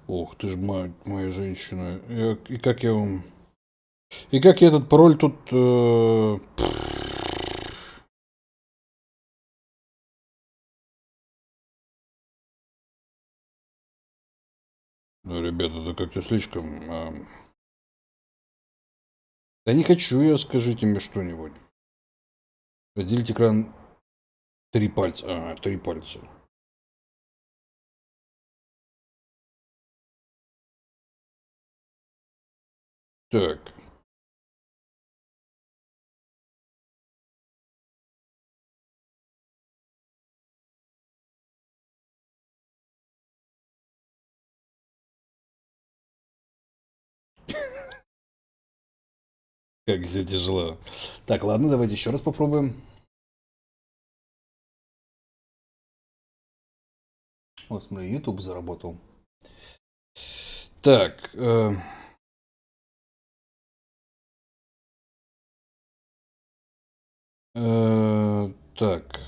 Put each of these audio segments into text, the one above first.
Ох ты ж мать, моя женщина. И как я вам... И как я этот пароль тут... Ну, ребята, это как-то слишком... Да не хочу я, скажите мне что-нибудь. Разделить экран 3 пальца. А, 3 пальца. Так. Как все тяжело. Так, ладно, давайте еще раз попробуем. Вот, смотри, YouTube заработал. Так. Так.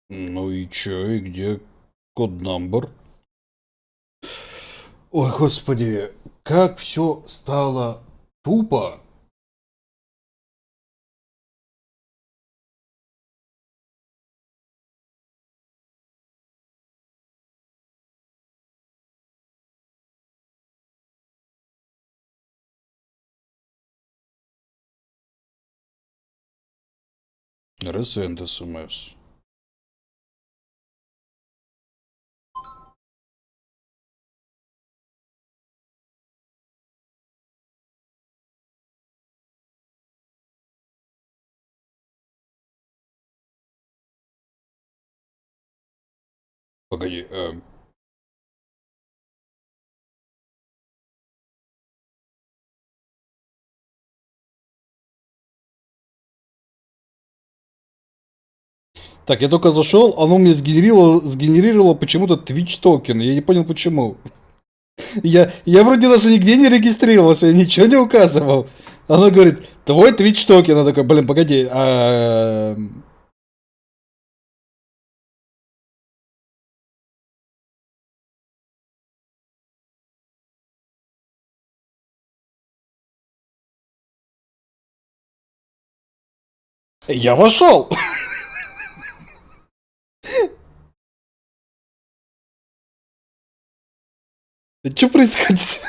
Ну и чё, и где код number? Ой, господи, как все стало тупо. Resend SMS. Погоди, Так, я только зашел, оно мне сгенерировало почему-то Twitch токен. Я не понял почему. Я вроде даже нигде не регистрировался, я ничего не указывал. Оно говорит, твой Twitch токен. Я такой, блин, погоди. Я вошел. Что происходит?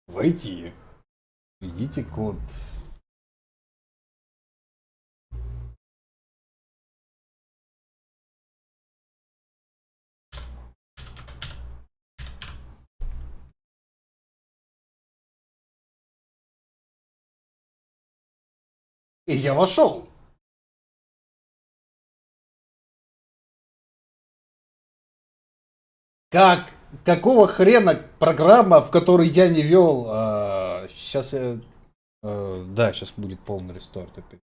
Войти. Введите код. И я вошел. Как? Какого хрена программа, в которой я не вел? Сейчас я... да, сейчас будет полный рестарт опять.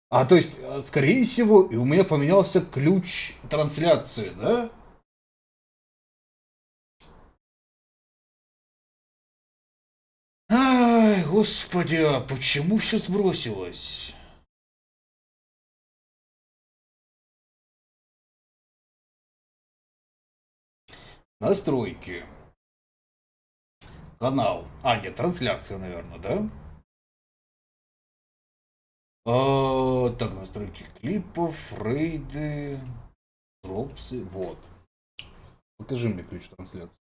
То есть, скорее всего, и у меня поменялся ключ трансляции, да? Ай, господи, а почему все сбросилось? Настройки. Канал. Нет, трансляция, наверное, да? Так, настройки клипов, рейды, дропсы. Вот. Покажи мне ключ трансляции.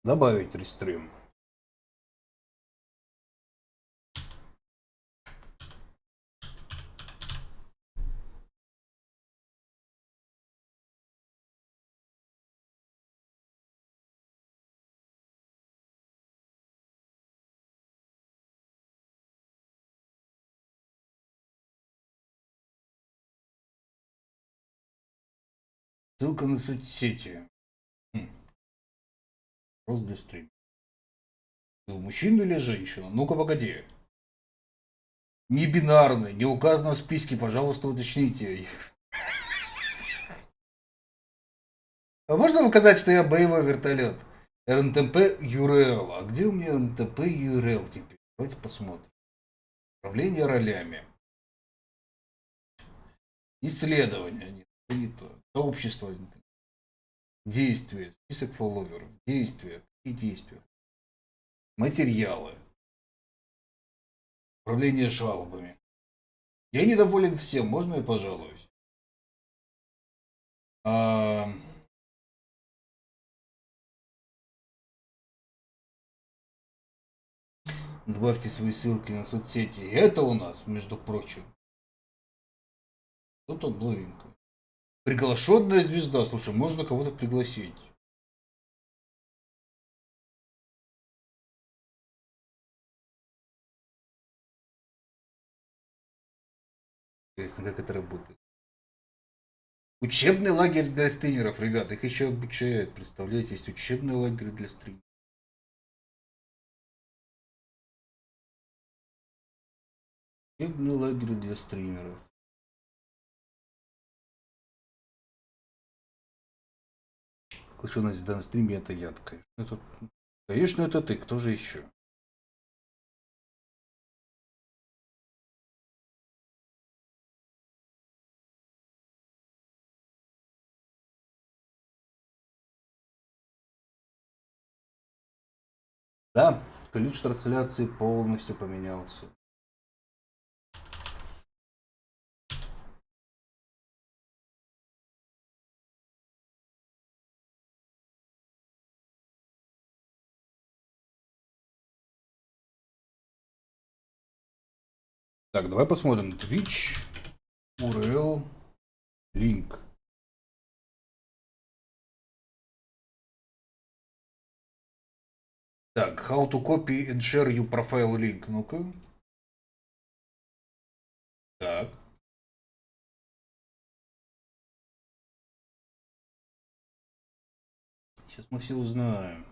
Добавить рестрим. Ссылка на соцсети. Просто для стрима. Ты мужчина или женщина? Ну-ка, погоди. Не бинарный, не указано в списке, пожалуйста, уточните. А можно указать, что я боевой вертолет? РНТП URL. А где у меня РНТП URL теперь? Давайте посмотрим. Управление ролями. Исследование. Нет, это не то. Сообщество. Действия. Список фолловеров. Действия. Какие действия? Материалы. Управление жалобами. Я недоволен всем. Можно я пожалуюсь? Добавьте свои ссылки на соцсети. Это у нас, между прочим. Что-то новенькое. Приглашенная звезда. Слушай, можно кого-то пригласить. Интересно, как это работает. Учебный лагерь для стримеров, ребят. Их еще обучают. Представляете, есть учебный лагерь для стримеров. Учебный лагерь для стримеров. Приглашенная звезда на стриме — это я. Конечно, это ты. Кто же еще? Да, ключ трансляции полностью поменялся. Так, давай посмотрим. Twitch, URL, link. Так, how to copy and share your profile link. Ну-ка. Так. Сейчас мы все узнаем.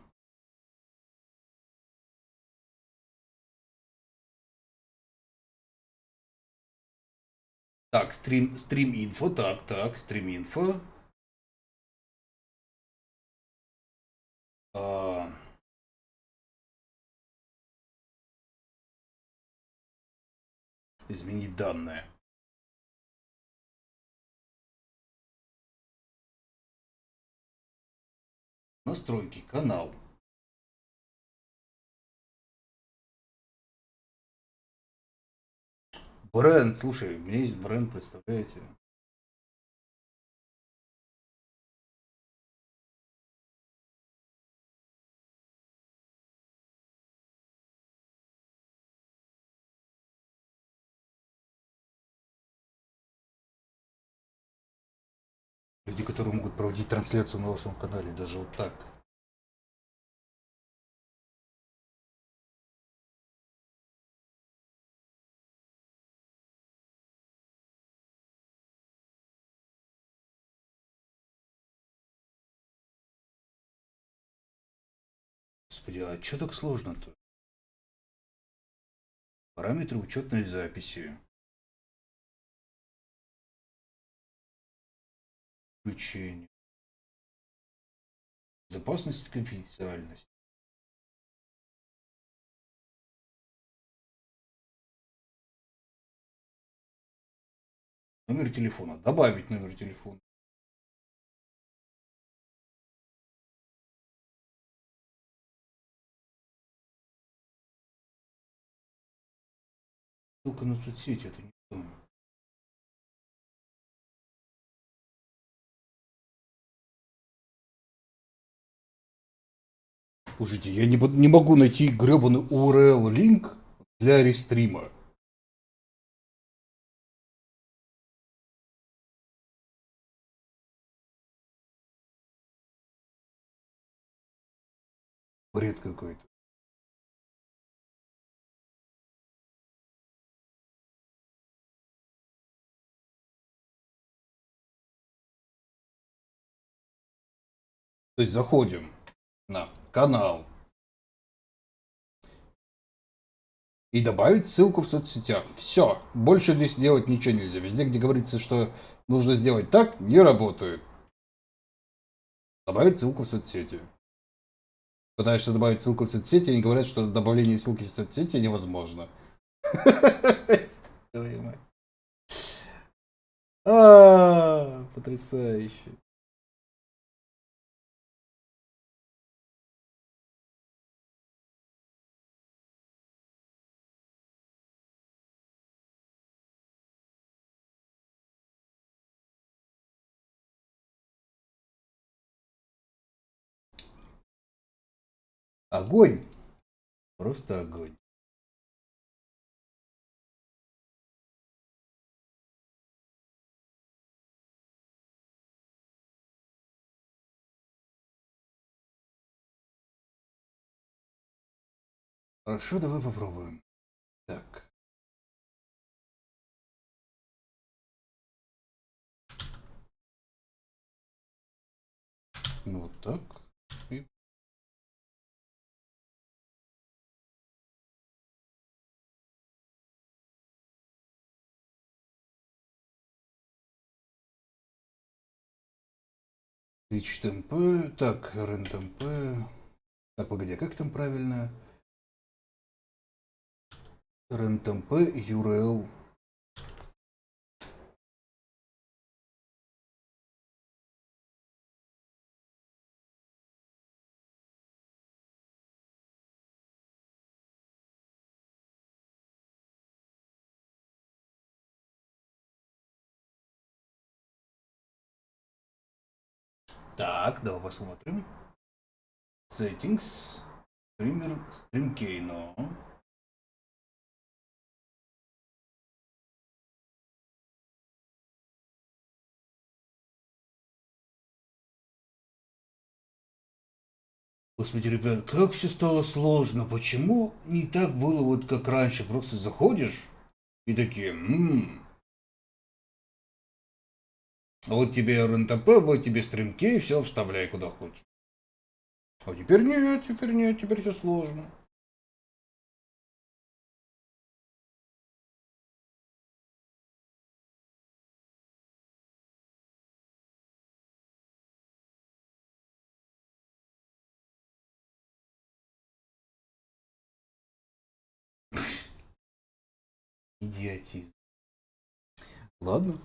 Так, стрим инфо. Так, стрим инфо. Изменить данные. Настройки, канал. Бренд, слушай, у меня есть бренд, представляете? Люди, которые могут проводить трансляцию на вашем канале, даже вот так. Господи, а что так сложно-то? Параметры учетной записи. Включение. Безопасность и конфиденциальность. Номер телефона. Добавить номер телефона. Ссылка на соцсети, это не то. Слушайте, я не могу найти гребаный URL линк для рестрима. Бред какой-то. То есть заходим на канал и добавить ссылку в соцсетях. Все. Больше здесь делать ничего нельзя. Везде, где говорится, что нужно сделать так, не работает. Добавить ссылку в соцсети. Пытаешься добавить ссылку в соцсети, они говорят, что добавление ссылки в соцсети невозможно. Потрясающе. Огонь. Просто огонь. Хорошо, давай попробуем. Так. Ну вот так. И... Twitch темп. Так, рен темп. Так, погоди, а как там правильно? Рен темп, URL. Так, давай посмотрим. Settings. Стример, стримкейно. Господи, ребят, как все стало сложно. Почему не так было вот как раньше? Просто заходишь и такие, вот тебе РНТП, вот тебе стримкей, все вставляй куда хочешь. А теперь нет, теперь все сложно. Идиотизм. Ладно.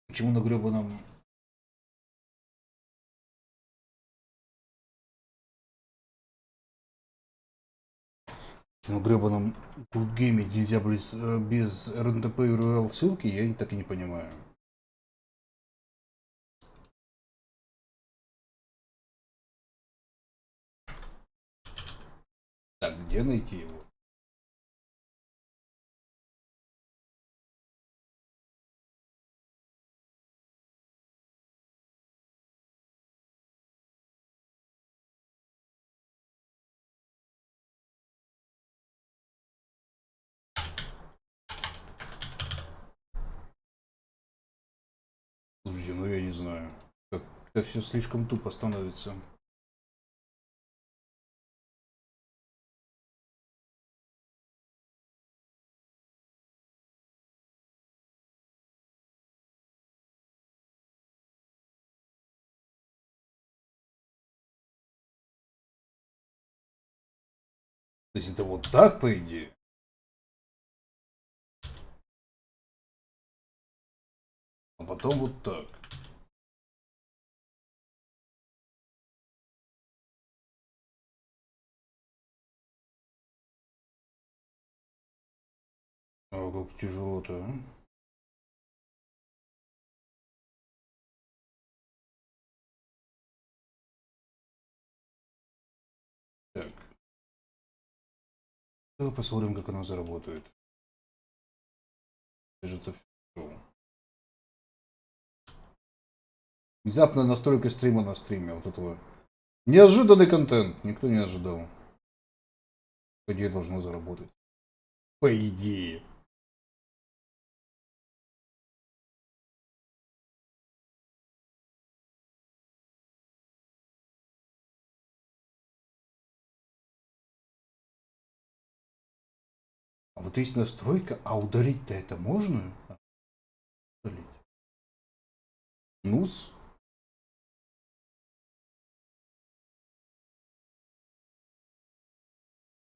Почему на гребаном... На гребаном гейме нельзя без РНТП и URL ссылки, я так и не понимаю. Так, где найти его? Слушайте, ну я не знаю. Как-то все слишком тупо становится. То есть это вот так, по идее? А потом вот так. А как тяжело-то, а? Давай посмотрим, как она заработает. Кажется, все. Внезапная настройка стрима на стриме. Вот этого. Неожиданный контент. Никто не ожидал. По идее, должно заработать. По идее. А вот есть настройка, а удалить-то это можно? Удалить. Нус.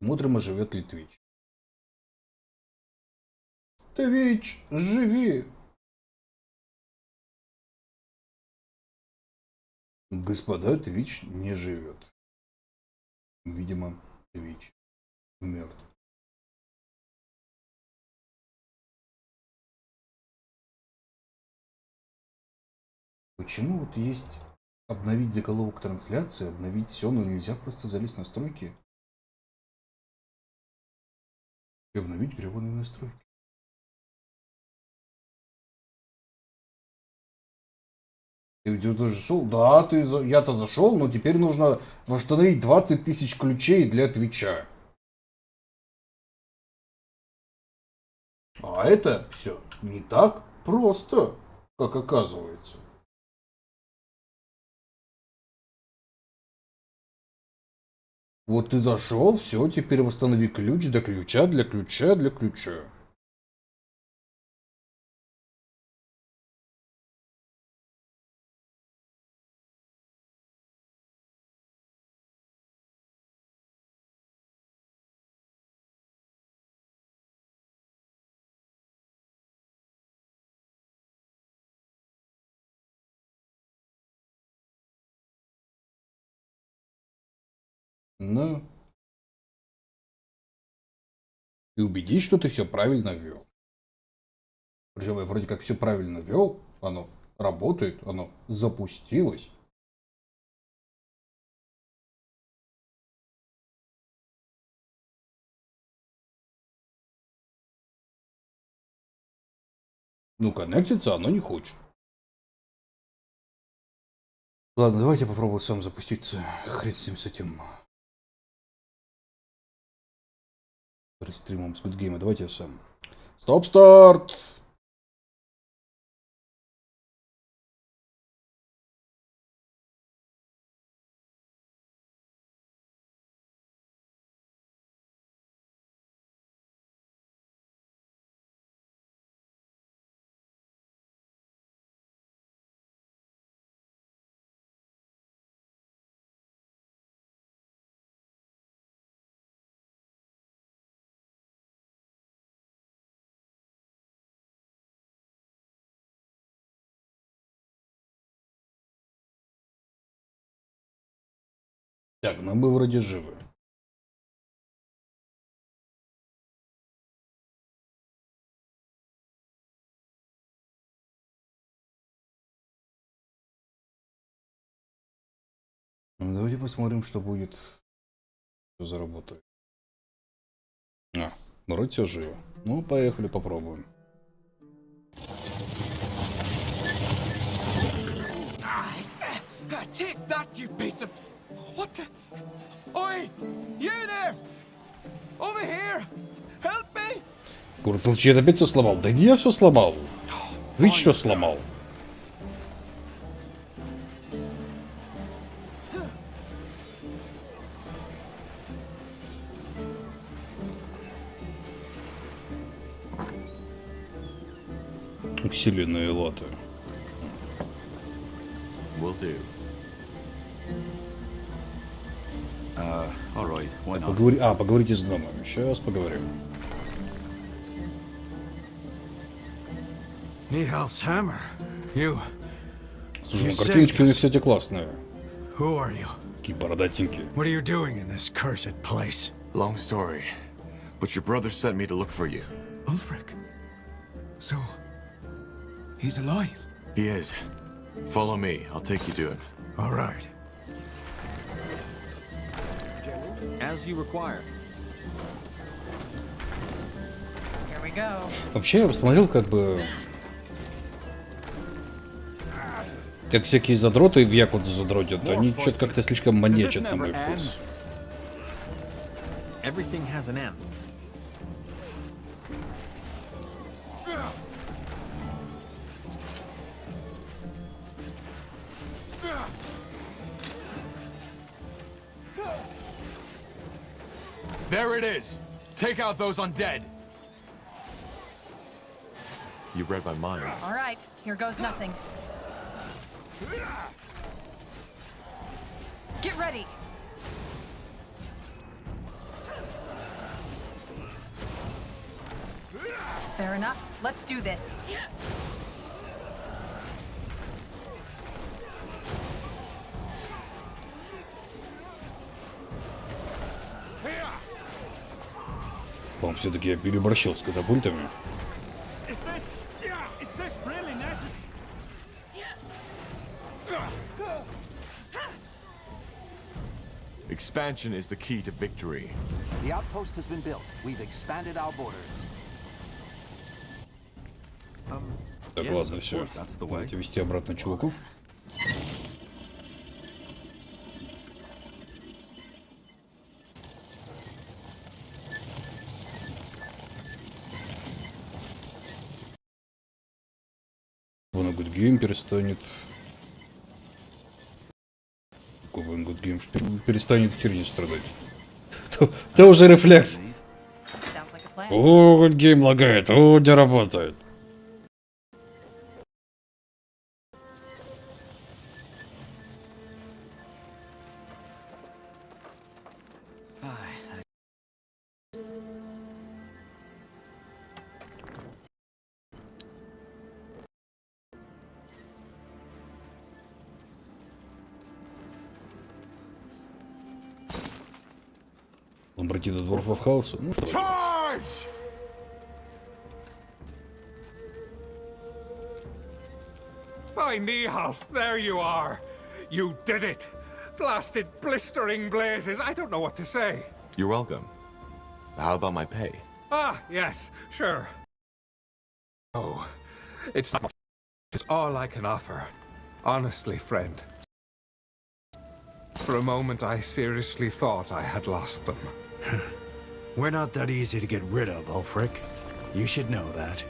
Смотрим, оживет ли Twitch. Twitch, живи! Господа, Twitch не живет. Видимо, Twitch мертв. Почему вот есть обновить заголовок трансляции, обновить все, но нельзя просто залезть в настройки и обновить гребаные настройки? Ты тоже зашел? Да, я-то зашел, но теперь нужно восстановить 20 тысяч ключей для Твича. А это все не так просто, как оказывается. Вот ты зашел, все, теперь восстанови ключ для ключа, для ключа, для ключа. Ну. И убедись, что ты все правильно ввел. Причем я вроде как все правильно ввел, оно работает, оно запустилось. Ну, коннектиться оно не хочет. Ладно, давайте попробую сам запуститься. Хрен с этим. Перед стримом с Гудгейма. Давайте я сам. Стоп-старт! Так, ну мы вроде живы. Ну, давайте посмотрим, что будет. Что заработает. А, ну вроде все живо. Ну, поехали, попробуем. Take that, you piece of... What the... Oi! You there! Over here! Help me! Курс я опять все сломал. Да не я все сломал. Вы что сломал? Усиленные лоты. Will do. All right, why not? Поговорите с дамами. Сейчас поговорим. Nihal's hammer. You... Слушай, ну картиночки у них, кстати, классные. Who are you? Такие бородатенькие. What are you doing in this cursed place? Long story, but your brother sent me to look for you. Ulfric. So... he's alive? He is. Follow me, I'll take you to him. All right. As you require. Вообще, я посмотрел, как бы... Как всякие задроты в Якудзу задротят, они что-то как-то слишком маньячат на мой вкус. Everything has an end. There it is. Take out those undead. You read my mind. All right, here goes nothing. Get ready. Fair enough. Let's do this. По-моему, все-таки я переборщил с катапультами. Expansion is the key to victory. The outpost has been built. We've expanded our borders. Так, ладно, все. Давайте вести обратно чуваков. Вон Good Game перестанет. Вон Good Game перестанет херню страдать. Это уже рефлекс. О, Good Game лагает, о, не работает. Он пройти до дворфов хаоса. Ну что? Charge! By Nihalf, there you are. You did it. Blasted blistering blazes. I don't know what to say. You're welcome. How about my pay? Ah, yes, sure. Oh, it's not much. It's all I can offer. Honestly, friend. For a moment, I seriously thought I had lost them. We're not that easy to get rid of, Ulfric. You should know that.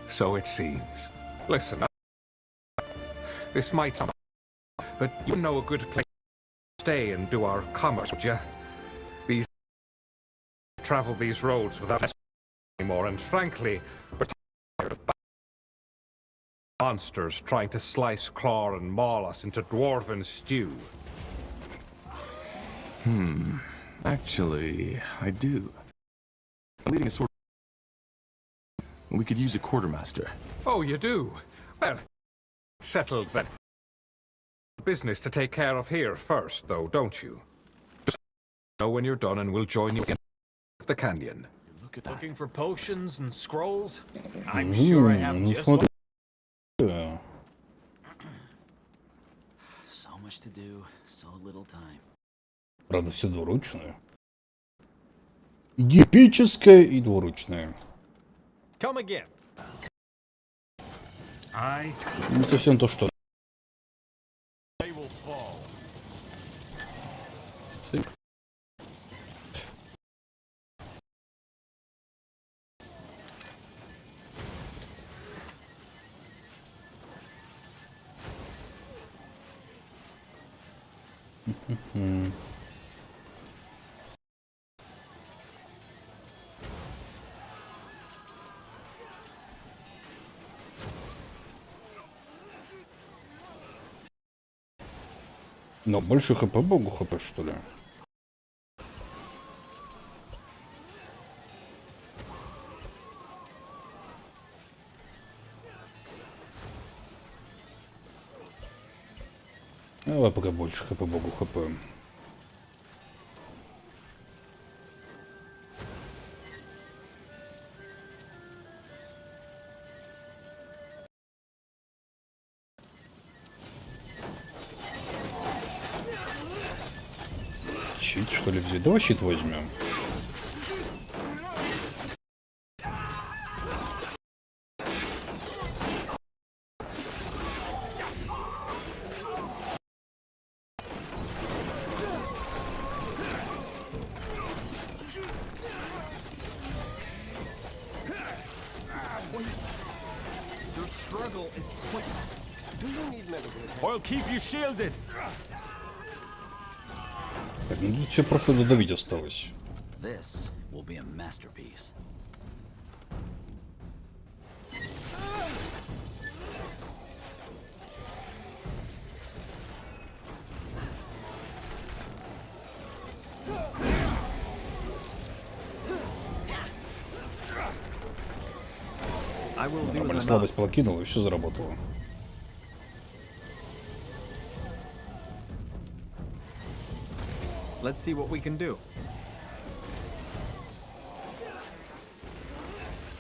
So it seems. Listen, this might sound, but you know a good place to stay and do our commerce, would you? These travel these roads without us anymore, and frankly, we're tired of monsters trying to slice, claw, and maul us into dwarven stew. Actually, I do. I'm leading a sort. We could use a quartermaster. Oh, you do? Well, settled then. Business to take care of here first, though, don't you? Just know when you're done and we'll join you in the canyon. Look at that. Looking for potions and scrolls? I'm sure I have Ну just one. смотри. Да. So much to do, so little time. Правда, все двуручное. Эпическое и двуручное. Come again. Не совсем то, что. They will fall. Но больше хп, богу хп, что ли? Давай пока больше хп, богу хп. Щит, что ли, взять? Давай щит возьмем. I'll keep you shielded. Так, ну тут все просто додавить осталось. This will be a masterpiece. I will do Нормально, as I слабость must. покинул, и все заработало. Let's see what we can do.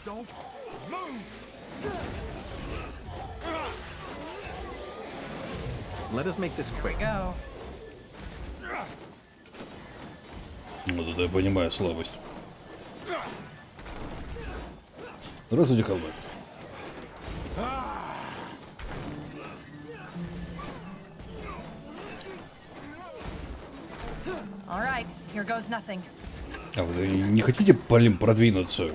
Don't move. Let us make this quick. Go. Вот это я понимаю слабость. Здравствуйте, колбай. All right, here goes nothing. А вы не хотите продвинуться?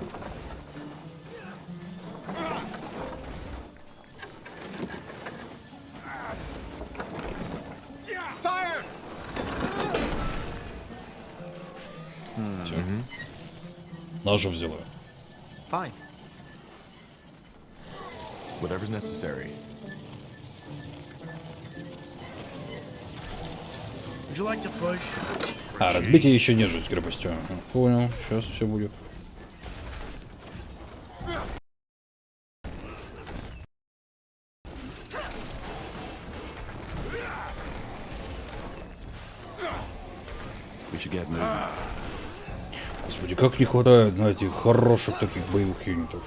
Всё. Нашу взяла. Fine. Whatever's necessary. Would you like to push? А, разбитие еще не жить крепостью. Ага, понял, сейчас все будет. We should get moving. Господи, как не хватает, знаете, хороших таких боевых юнитов.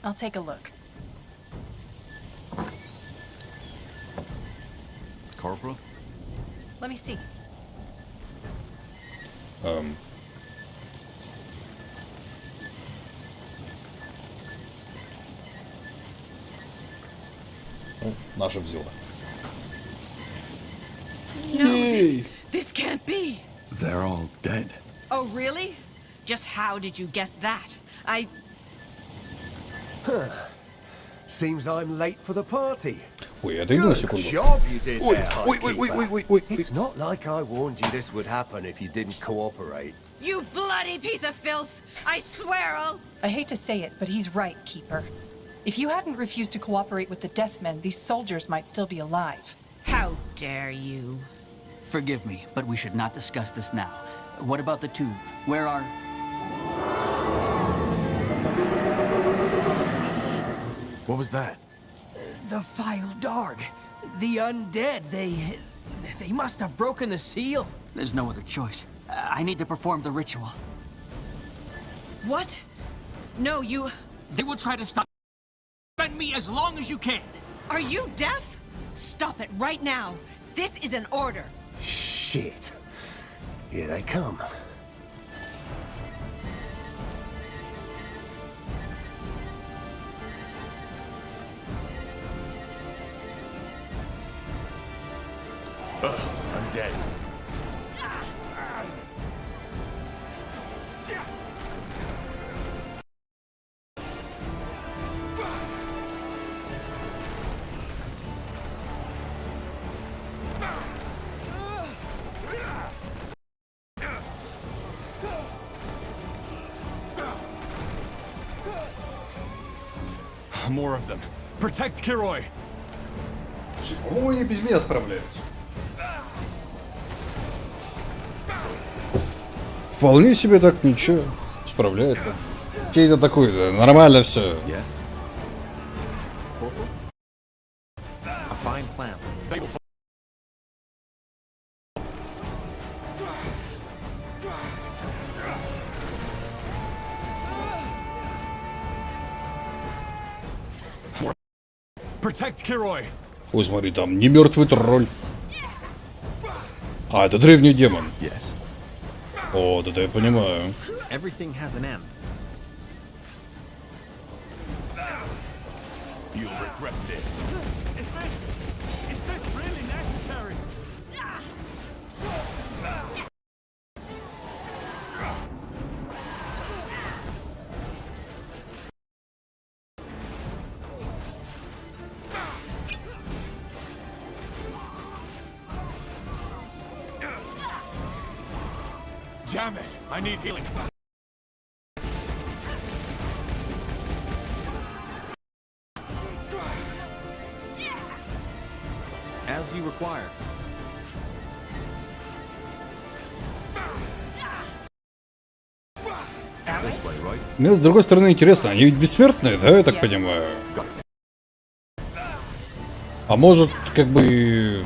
I'll take a look. Corporal? Let me see. Ну, наша взяла. No, this can't be. They're all dead. Oh, really? Just how did you guess that? Seems I'm late for the party. Ой, отойди на Good секунду. job you did Ой, there, ой, ой, ой, ой, ой, ой. It's not like I warned you this would happen if you didn't cooperate. You bloody piece of filth! I swear I'll... I hate to say it, but he's right, Keeper. If you hadn't refused to cooperate with the Deathmen, these soldiers might still be alive. How dare you? Forgive me, but we should not discuss this now. What about the tomb? Where are... What was that? The vile dog. The undead. They must have broken the seal. There's no other choice. I need to perform the ritual. What? No, you... They will try to stop me as long as you can. Are you deaf? Stop it right now. This is an order. Shit. Here they come. I'm dead. More of them. Protect Kiroi. По-моему, они без меня справляются. Вполне себе так, ничего, справляется. Чей это такой, да, нормально все. Yes. A fine plan. They will Protect Kiroi. Ой, смотри, там не мертвый тролль. А, это древний демон. Yes. О, вот это я понимаю. Everything has an end. You'll regret this. Is this really necessary? Damn it! I need healing. As you require. This way, right? Мне с другой стороны интересно, они ведь бессмертные, да, я так понимаю? А может, как бы...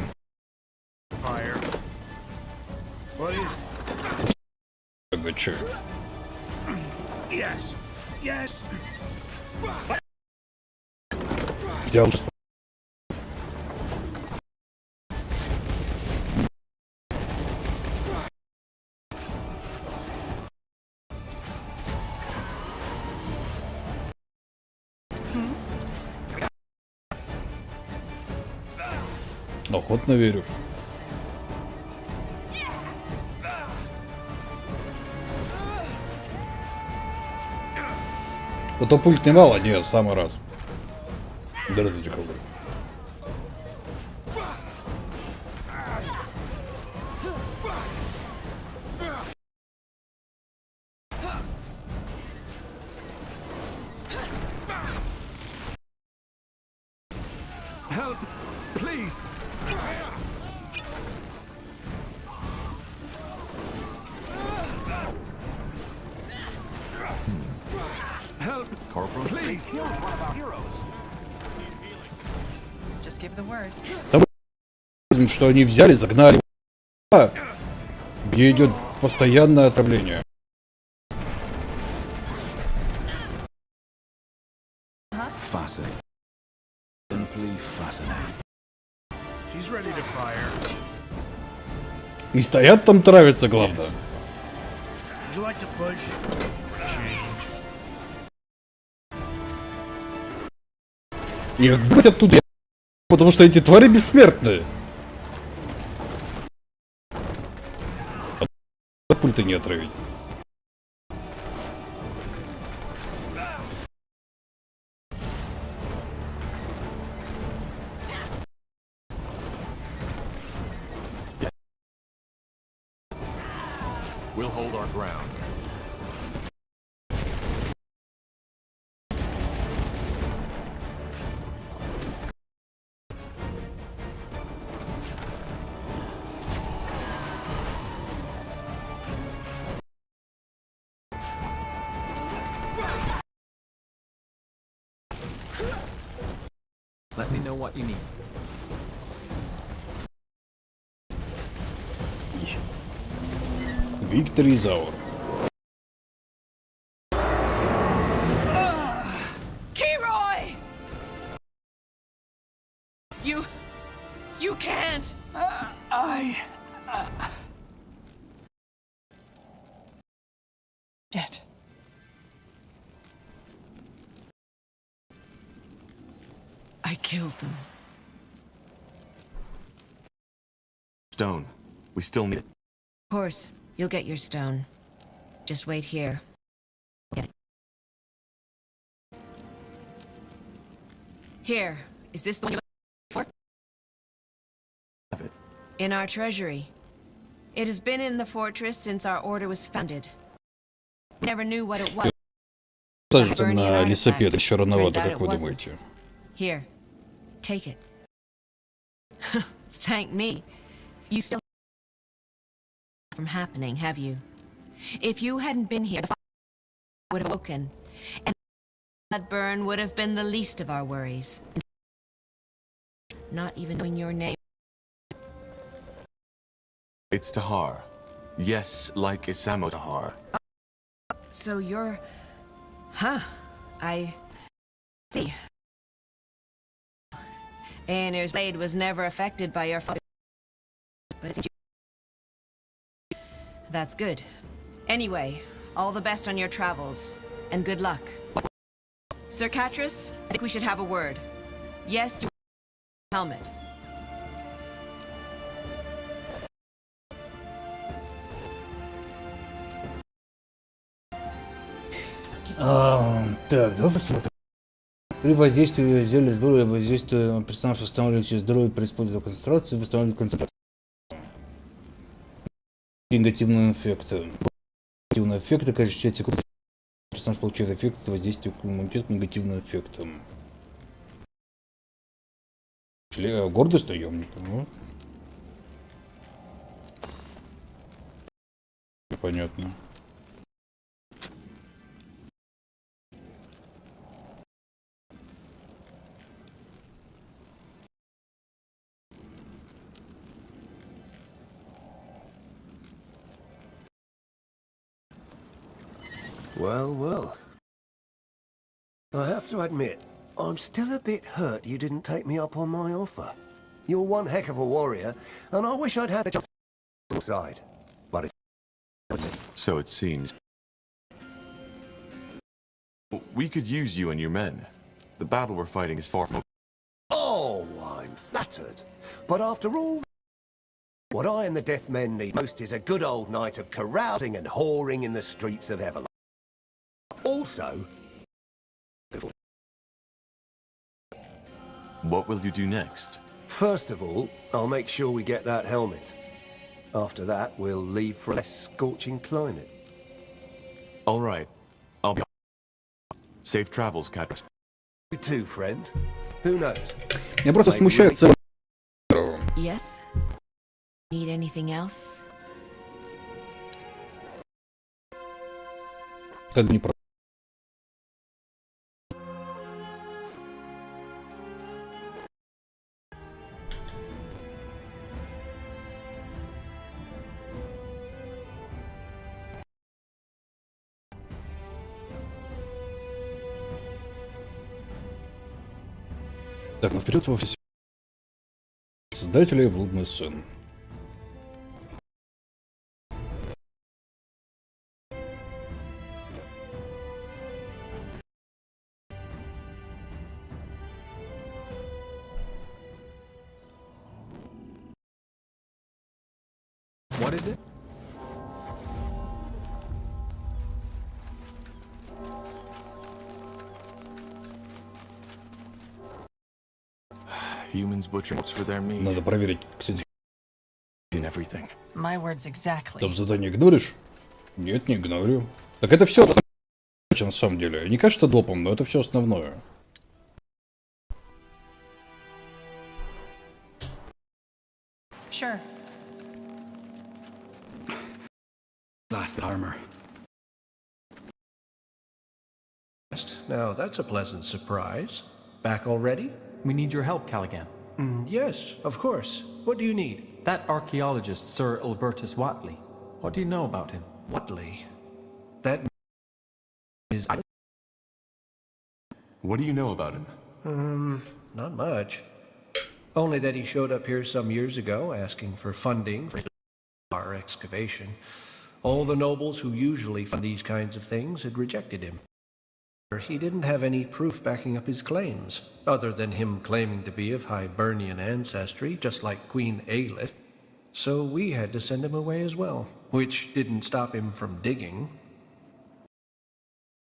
Тогда чё? Yes. Yes. Где он? Охотно верю. Катапульт немало, нет, в самый раз. Выразить колдун. Help, please. Help, Corporal? please. Killed one of our heroes. Just give the word. Что они взяли, загнали, где идет постоянное отравление. Fascinating. Simply fascinating. She's ready to fire. И стоят там, травятся, главное. Would you like to push? Change. И вот оттуда, потому что эти твари бессмертные. Пульты не отравить. We'll hold our ground. Let me know what you need. Victory Zaur. Kiroy! You can't! Yet. I killed them. Stone. We still need it. Of course, you'll get your stone. Just wait here. Get it. Here, is this the one you're looking for? Have it. In our treasury. It has been in the fortress since our order was founded. We never knew what it was. Сажется на лесопед, еще рановато, как вы думаете? Here, take it. Thank me. You still from happening, have you? If you hadn't been here, the fire would have woken, and that burn would have been the least of our worries. Not even knowing your name. It's Tahar. Yes, like Isamo Tahar. So you're... Huh. I... see. Aenor's blade was never affected by your father. But it's... That's good. Anyway, all the best on your travels, and good luck. Sir Catras, I think we should have a word. Yes, you helmet. Так, давай посмотрим. При воздействии зелья здоровья, воздействие персонажа восстанавливающее здоровье при использовании концентрации, восстанавливает концентрацию. Негативные эффекты. Негативные эффекты, кажется, 5 секунд. Персонаж получает эффект воздействия иммунитет негативным эффектом. Гордость наемника, ну. Понятно. Well, well. I have to admit, I'm still a bit hurt you didn't take me up on my offer. You're one heck of a warrior, and I wish I'd had the chance on your side. But it's... So it seems. We could use you and your men. The battle we're fighting is far from... Oh, I'm flattered. But after all, what I and the Death Men need most is a good old night of carousing and whoring in the streets of Everlock. Also... What will you do next? First of all, I'll make sure we get that helmet. After that, we'll leave for a less scorching climate. All right. I'll be... Safe travels, Cat. You too, friend. Who knows? Меня просто смущает целый... Yes? Need anything else? Как не про... Так, ну вперед во все. Создателя и блудный сын. What is it? Humans butcher for their meat. Надо проверить, кстати. In everything. My words exactly. Там задание игноришь? Нет, не игнорю. Так это все на самом деле. Не кажется допом, но это все основное. Sure. Last armor. Now, that's a pleasant surprise. Back already? We need your help, Callaghan. Yes, of course. What do you need? That archaeologist, Sir Albertus Watley. What do you know about him? Watley? That is... What do you know about him? Not much. Only that he showed up here some years ago asking for funding for our excavation. All the nobles who usually fund these kinds of things had rejected him. He didn't have any proof backing up his claims, other than him claiming to be of Hibernian ancestry, just like Queen Aelith. So we had to send him away as well, which didn't stop him from digging.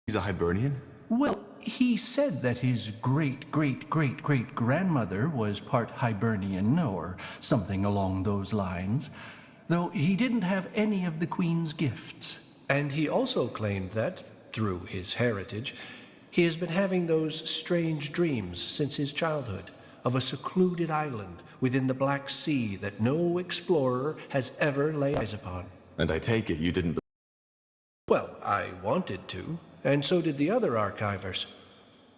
He's a Hibernian? Well, he said that his great-great-great-great-grandmother was part Hibernian, or something along those lines, though he didn't have any of the Queen's gifts. And he also claimed that, through his heritage, he has been having those strange dreams since his childhood, of a secluded island within the Black Sea that no explorer has ever laid eyes upon. And I take it you didn't... Well, I wanted to, and so did the other archivers.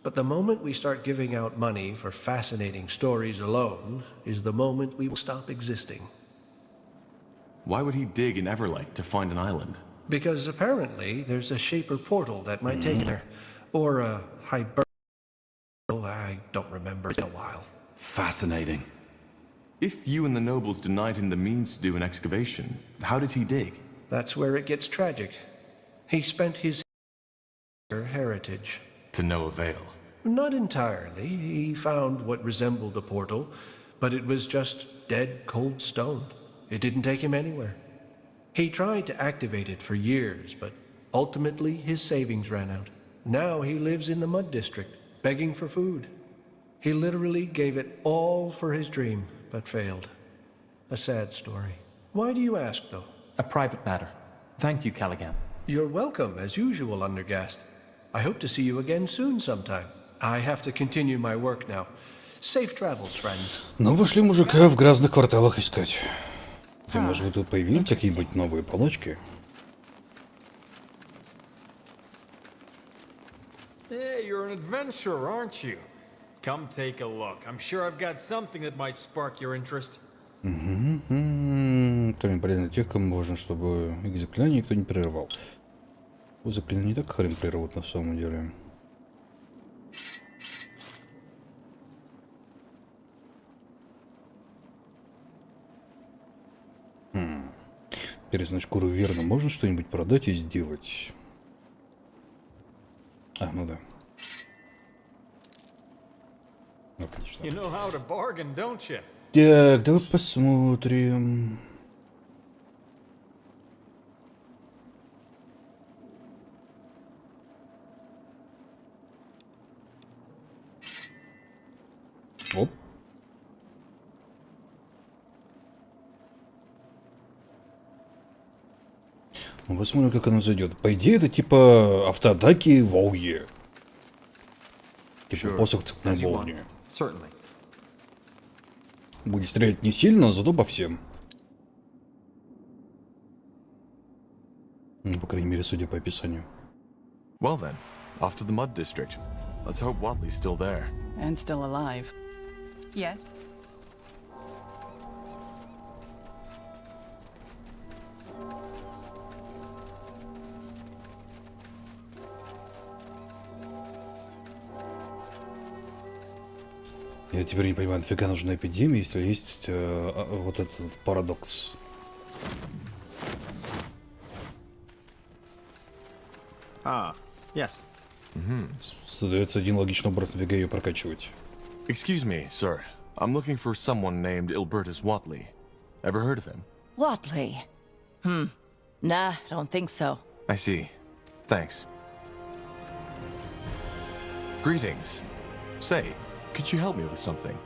But the moment we start giving out money for fascinating stories alone is the moment we will stop existing. Why would he dig in Everlight to find an island? Because apparently there's a Shaper portal that might take there. Or a Hibernian... I don't remember. It's been a while. Fascinating. If you and the nobles denied him the means to do an excavation, how did he dig? That's where it gets tragic. He spent his heritage. To no avail. Not entirely. He found what resembled a portal, but it was just dead, cold stone. It didn't take him anywhere. He tried to activate it for years, but ultimately his savings ran out. Now he lives in the Mud District, begging for food. He literally gave it all for his dream, but failed. A sad story. Why do you ask, though? A private matter. Thank you, Callaghan. You're welcome, as usual, Undergast. I hope to see you again soon sometime. I have to continue my work now. Safe travels, friends. Ну, пошли мужика в грязных кварталах искать. Ты, может, вы тут появились какие-нибудь новые палочки? Hey, you're an adventurer, aren't you? Come take a look. I'm sure I've got something that might spark your interest. Кроме полезных тех, кому важно, чтобы их заклинания никто не прерывал. Заклинания не так хрен прервут на самом деле. Интересно, шкуру верно можно что-нибудь продать и сделать? А, ну да. Отлично. You know how to bargain, don't you? Так, давай посмотрим. Оп. Ну, посмотрим, как оно зайдет. По идее, это типа автоатаки в ОУЕ. Типа посох цепной молнии. Будет стрелять не сильно, зато по всем. Ну, по крайней мере, судя по описанию. Well then, off to the mud district. Let's hope Watley's still there. And still alive. Yes. Я теперь не понимаю, нафига нужна эпидемия, если есть вот этот парадокс. Yes. Создается один логичный образ, нафига ее прокачивать. Excuse me, sir. I'm looking for someone named Ilbertus Watley. Ever heard of him? Watley? Nah, don't think so. I see. Thanks. Greetings. Say, could you help me with something?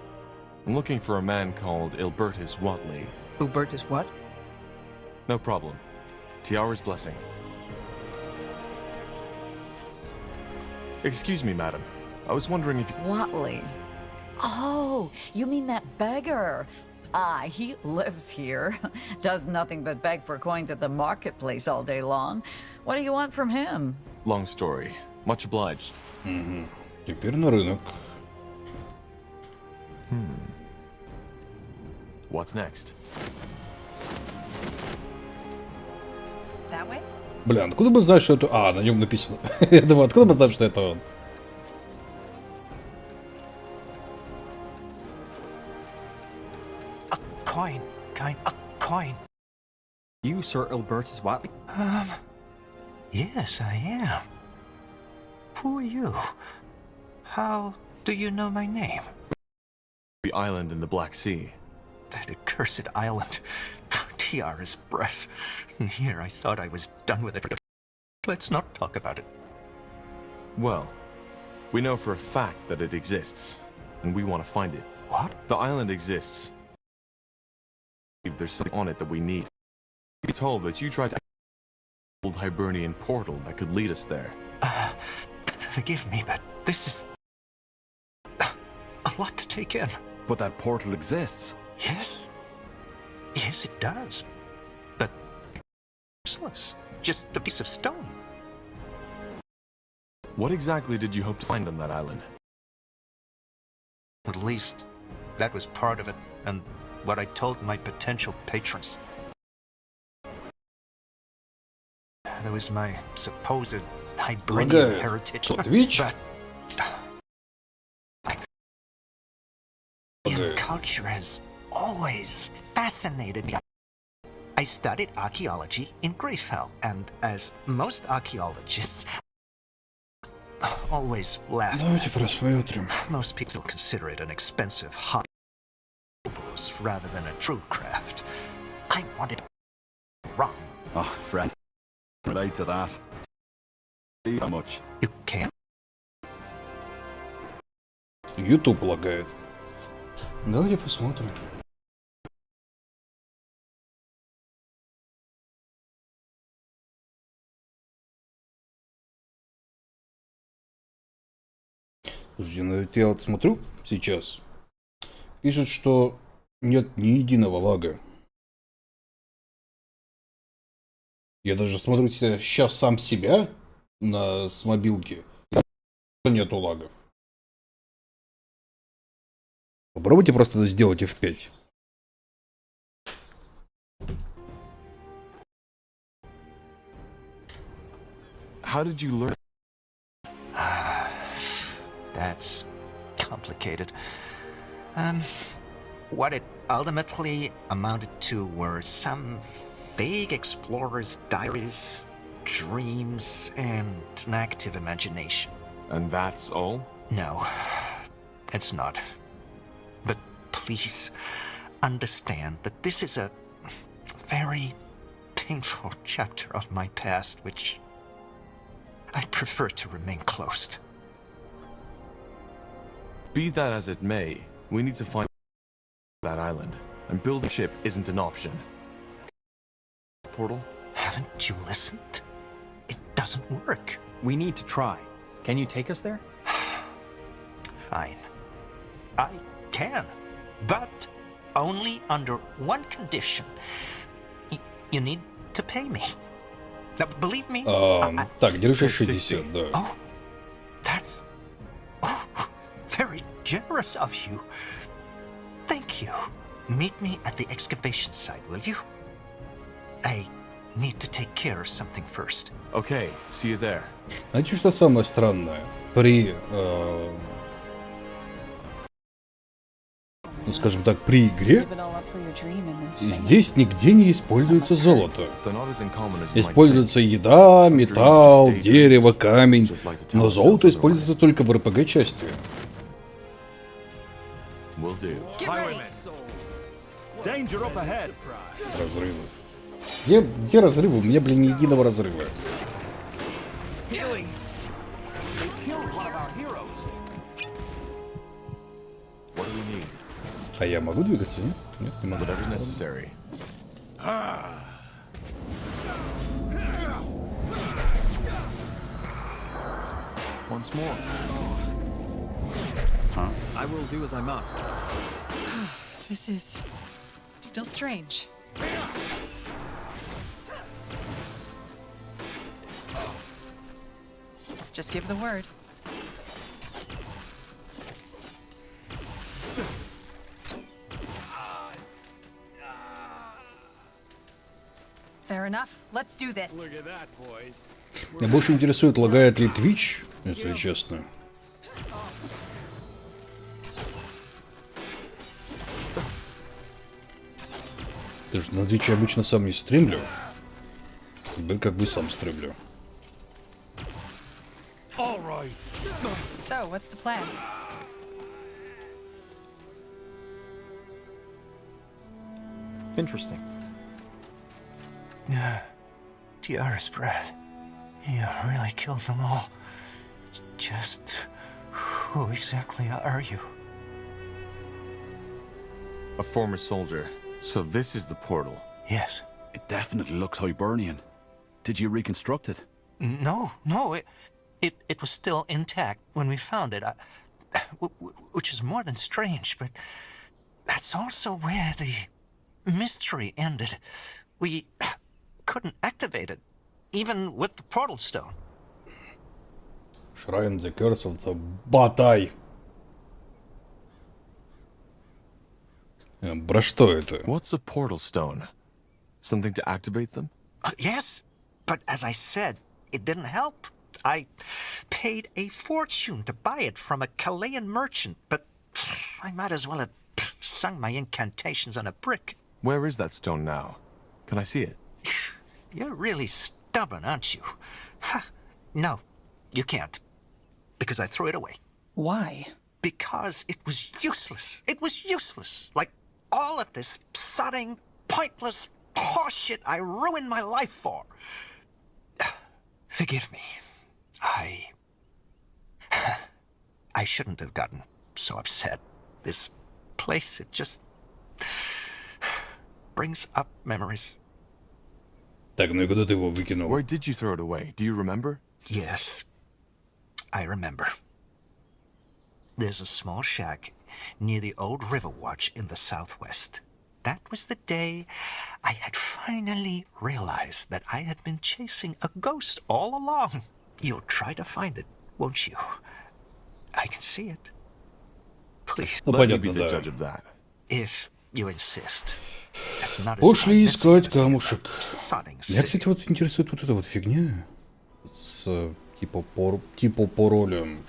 I'm looking for a man called Ilbertus Watley. Ubertus what? No problem. Tiara's blessing. Excuse me, madam. I was wondering if you... Watley? Oh, you mean that beggar? Ah, he lives here. Does nothing but beg for coins at the marketplace all day long. What do you want from him? Long story. Much obliged. Теперь на рынок. What's next? That way? Бля, откуда бы знать, что это... А, на нем написано. Я думаю, откуда бы знать, что это он? A coin. You, Sir Ilbertus Watley? Yes, I am. Who are you? How do you know my name? The island in the Black Sea. That accursed island. Tiara's breath. And here I thought I was done with it. Let's not talk about it. Well, we know for a fact that it exists, and we want to find it. What? The island exists. If there's something on it that we need. Be told that you tried to old Hibernian portal that could lead us there. Forgive me, but this is a lot to take in. But that portal exists. Yes. Yes, it does. But useless. Just a piece of stone. What exactly did you hope to find on that island? At least that was part of it, and what I told my potential patrons. There was my supposed Hibernian heritage, but Indian culture has always fascinated me. I studied archaeology in Greyfell, and as most archaeologists always laugh, most people consider it an expensive hobby rather than a true craft. I wanted wrong. Oh, friend, relate to that. See how much? You can't. YouTube лагает. Давайте посмотрим. Слушайте, ну я вот смотрю сейчас. Пишут, что нет ни единого лага. Я даже смотрю сейчас сам себя с мобилки. Нету лагов. Попробуйте просто это сделать F5. How did you learn? That's complicated. What it ultimately amounted to were some vague explorers' diaries, dreams, and an active imagination. And that's all? No, it's not. But please understand that this is a very painful chapter of my past, which I prefer to remain closed. Be that as it may, we need to find that island, and building a ship isn't an option. Portal? Haven't you listened? It doesn't work. We need to try. Can you take us there? Fine. I can, but only under one condition. You need to pay me. Now, believe me. Так, держи 60, да. Oh, that's very generous of you. Thank you. Meet me at the excavation site, will you? I need to take care of something first. Okay, see you there. Знаете, что самое странное? При, ну, скажем так, при игре здесь нигде не используется золото. Используется еда, металл, дерево, камень, но золото используется только в РПГ-части. Разрывы. Где разрывы? У меня, блин, ни единого разрыва. А я могу двигаться, нет? Нет, не могу. Once more. I will do as I must. This is still strange. Just give the word. Fair enough. Let's do this. Look at that, boys. Меня больше интересует, лагает ли Twitch, если честно. Потому что на Twitch я обычно сам не стримлю. Как бы сам стримлю. So, what's the plan? Interesting. Dearest breath, you really killed them all. Just who exactly are you? A former soldier. So this is the portal. Yes. It definitely looks Hibernian. Did you reconstruct it? No, it was still intact when we found it, which is more than strange, but that's also where the mystery ended. We couldn't activate it, even with the portal stone. Shrine the Curse of the Batai. Про что это? What's a portal stone? Something to activate them? Yes, but as I said, it didn't help. I paid a fortune to buy it from a Chilean merchant, but I might as well have sung my incantations on a brick. Where is that stone now? Can I see it? You're really stubborn, aren't you? No, you can't. Because I threw it away. Why? Because it was useless. It was useless. Like all of this sodding, pointless horseshit I ruined my life for. Forgive me. I shouldn't have gotten so upset. This place, it just brings up memories. Так, ну и куда ты его выкинул? Where did you throw it away? Do you remember? Yes, I remember. There's a small shack near the old river watch in the southwest. That was the day I had finally realized that I had been chasing a ghost all along. You'll try to find it, won't you? I can see it. Please. Let me be the judge of that. If you insist. That's not as Пошли if I искать visited камушек. a sodding Меня, city. кстати, вот интересует вот эта вот фигня. С типа по ролям.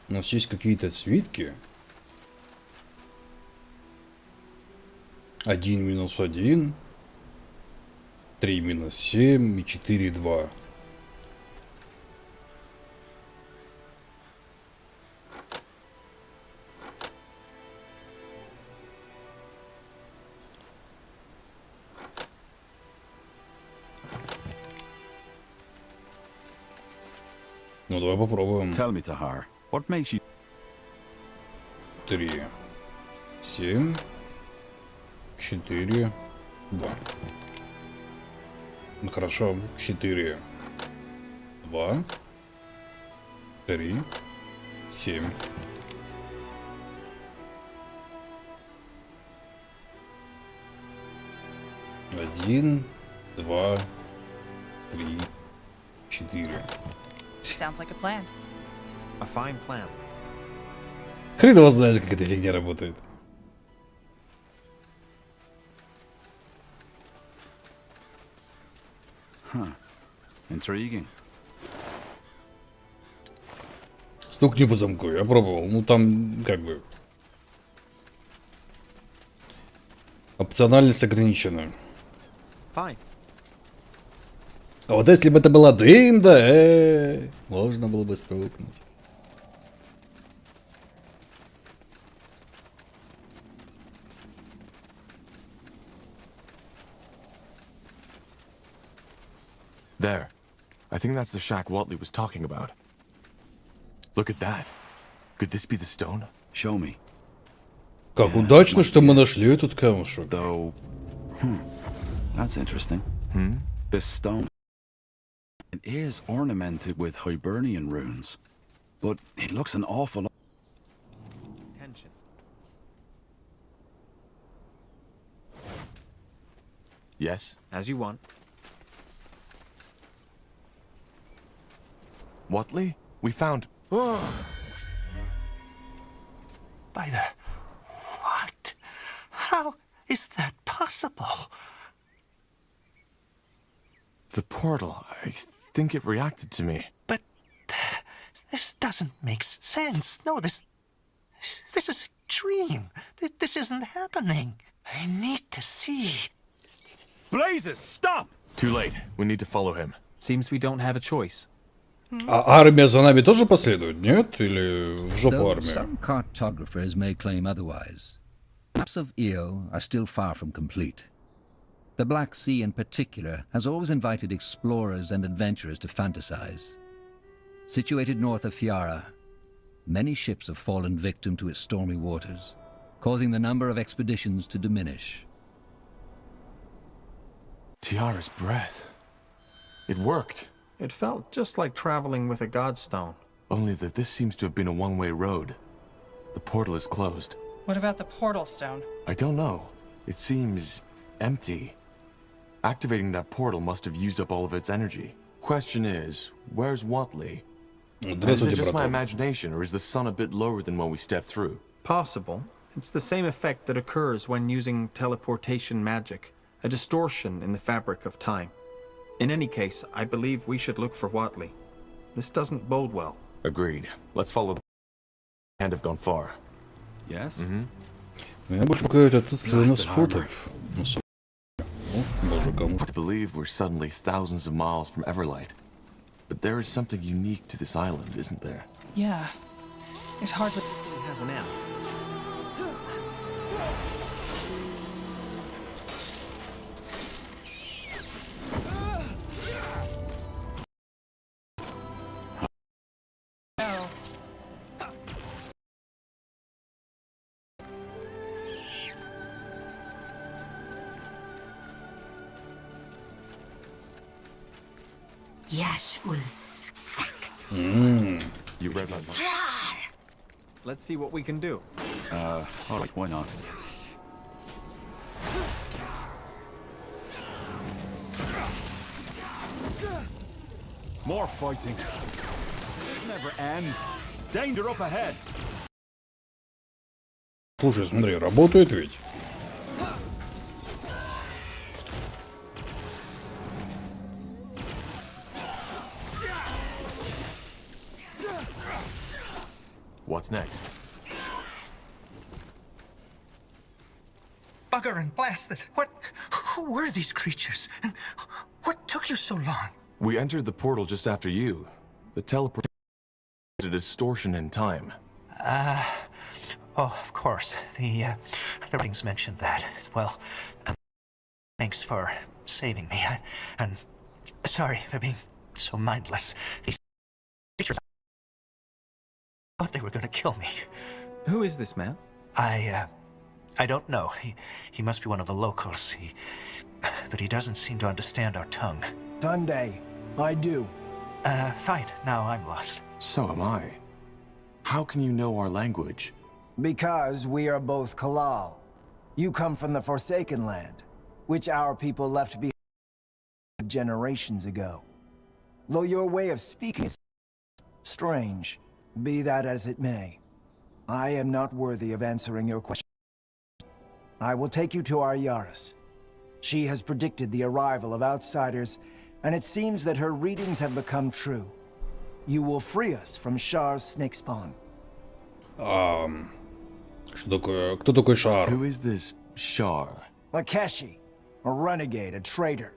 У нас есть какие-то свитки. 1 минус 1. 3 минус 7 и 4 2. Ну, давай попробуем. Tell me, Tahar, what makes you... 3, 7, 4, 2. Ну, хорошо. 4, 2, 3, 7. Один, два, 3, 4. Sounds like a plan. A fine plan. Хрен его знает, как эта фигня работает. Huh. Intriguing. Стукни по замку, я пробовал. Ну там как бы опциональность ограничена. Fine. А вот если бы это была дында, можно было бы стукнуть. There. I think that's the shack Watley was talking about. Look at that. Could this be the stone? Show me. Как удачно, что мы нашли этот камушек. Though, that's interesting. This stone, it is ornamented with Hibernian runes, but it looks an awful lot. Tension. Yes? As you want. Watley? We found... By the... What? How is that possible? The portal. I think it reacted to me. But... This doesn't make sense. No, this is a dream. This isn't happening. I need to see. Blazes, stop! Too late. We need to follow him. Seems we don't have a choice. А армия за нами тоже последует, нет? Или в жопу Though армия? some cartographers may claim otherwise, maps of Io are still far from complete. The Black Sea in particular has always invited explorers and adventurers to fantasize. Situated north of Fiara, many ships have fallen victim to its stormy waters, causing the number of expeditions to diminish. Tiara's breath. It worked. It felt just like traveling with a godstone. Only that this seems to have been a one-way road. The portal is closed. What about the portal stone? I don't know. It seems empty. Activating that portal must have used up all of its energy. Question is, where's Watley? Is it just my imagination, or is the sun a bit lower than when we stepped through? Possible. It's the same effect that occurs when using teleportation magic, a distortion in the fabric of time. In any case, I believe we should look for Watley. This doesn't bode well. Agreed. Let's follow the... and have gone far. Yes? Меня больше пугает отсутствие носфотов. Боже, кому. To believe we're suddenly thousands of miles from Everlight. But there is something unique to this island, isn't there? Yeah. It hardly... It has an end. Yash was sick. You read my mind. Let's see what we can do. All right, why not? More fighting. Never end. Danger up ahead. Слушай, смотри, работает ведь. What's next? Bugger and blast it! Who were these creatures? And what took you so long? We entered the portal just after you. The teleportation is a distortion in time. Oh, of course. The ratings mentioned that. Well, thanks for saving me. And sorry for being so mindless. These creatures, I thought they were going to kill me. Who is this man? I don't know. He must be one of the locals. But he doesn't seem to understand our tongue. Sunday, I do. Fine. Now I'm lost. So am I. How can you know our language? Because we are both Kalal. You come from the Forsaken Land, which our people left behind generations ago. Though your way of speaking is strange, be that as it may, I am not worthy of answering your question. I will take you to our Yaris. She has predicted the arrival of outsiders, and it seems that her readings have become true. You will free us from Shar's snake spawn. Что такое? Кто такой Шар? Who is this Shar? Lakeshi, a renegade, a traitor.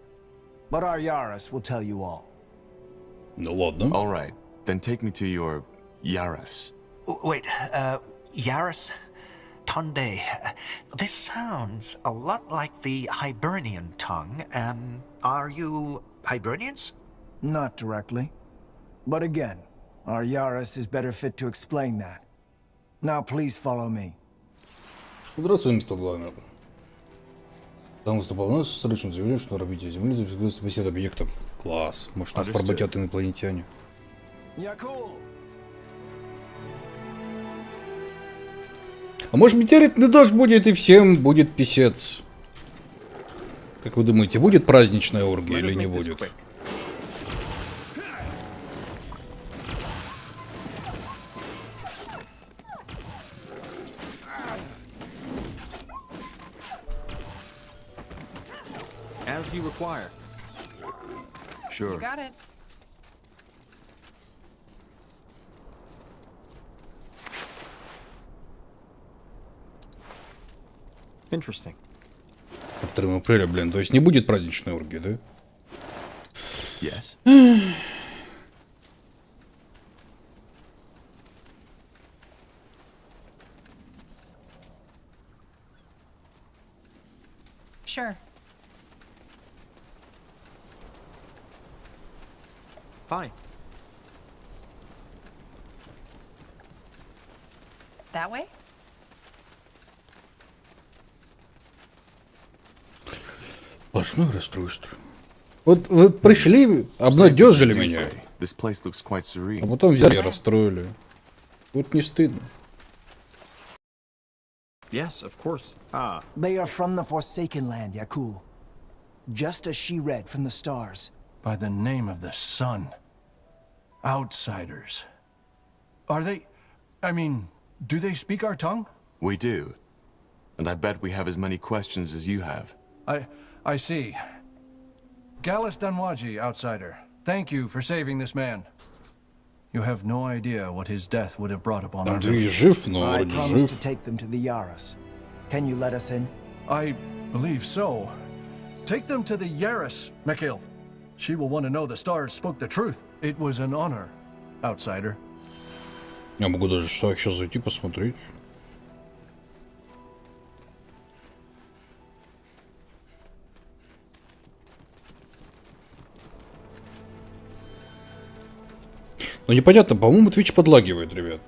But our Yaris will tell you all. Ну ладно. All right, then take me to your Yaris. Wait, Yaris? Tonde. This sounds a lot like the Hibernian tongue. Are you Hibernians? Not directly. But again, our Yaris is better fit to explain that. Now please follow me. Здравствуй, мистер Глайнер. Там выступал у нас с срочным заявлением, что орбите Земли зафиксируется бесед объектов. Класс. Может, нас поработят инопланетяне. А может, метеоритный дождь будет и всем будет писец? Как вы думаете, будет праздничная оргия или не будет? As you require. Sure. You got it. Interesting. 2 апреля, блин, то есть не будет праздничной оргии, да? Yes. Sure. Fine. That way? Сплошное расстройство. Вот пришли, обнадежили меня. А потом взяли и расстроили. Вот не стыдно. Yes, of course. Ah. They are from the Forsaken Land, Yakul. Just as she read from the stars. By the name of the sun. Outsiders. Are they... I mean, do they speak our tongue? We do. And I bet we have as many questions as you have. I see. Gallus Danwaji, outsider. Thank you for saving this man. You have no idea what his death would have brought upon our village. I promised to take them to the Yaris. Can you let us in? I believe so. Take them to the Yaris, Mikhail. She will want to know the stars spoke the truth. It was an honor, outsider. Я могу даже сейчас зайти посмотреть. Ну непонятно, по-моему, Twitch подлагивает, ребят.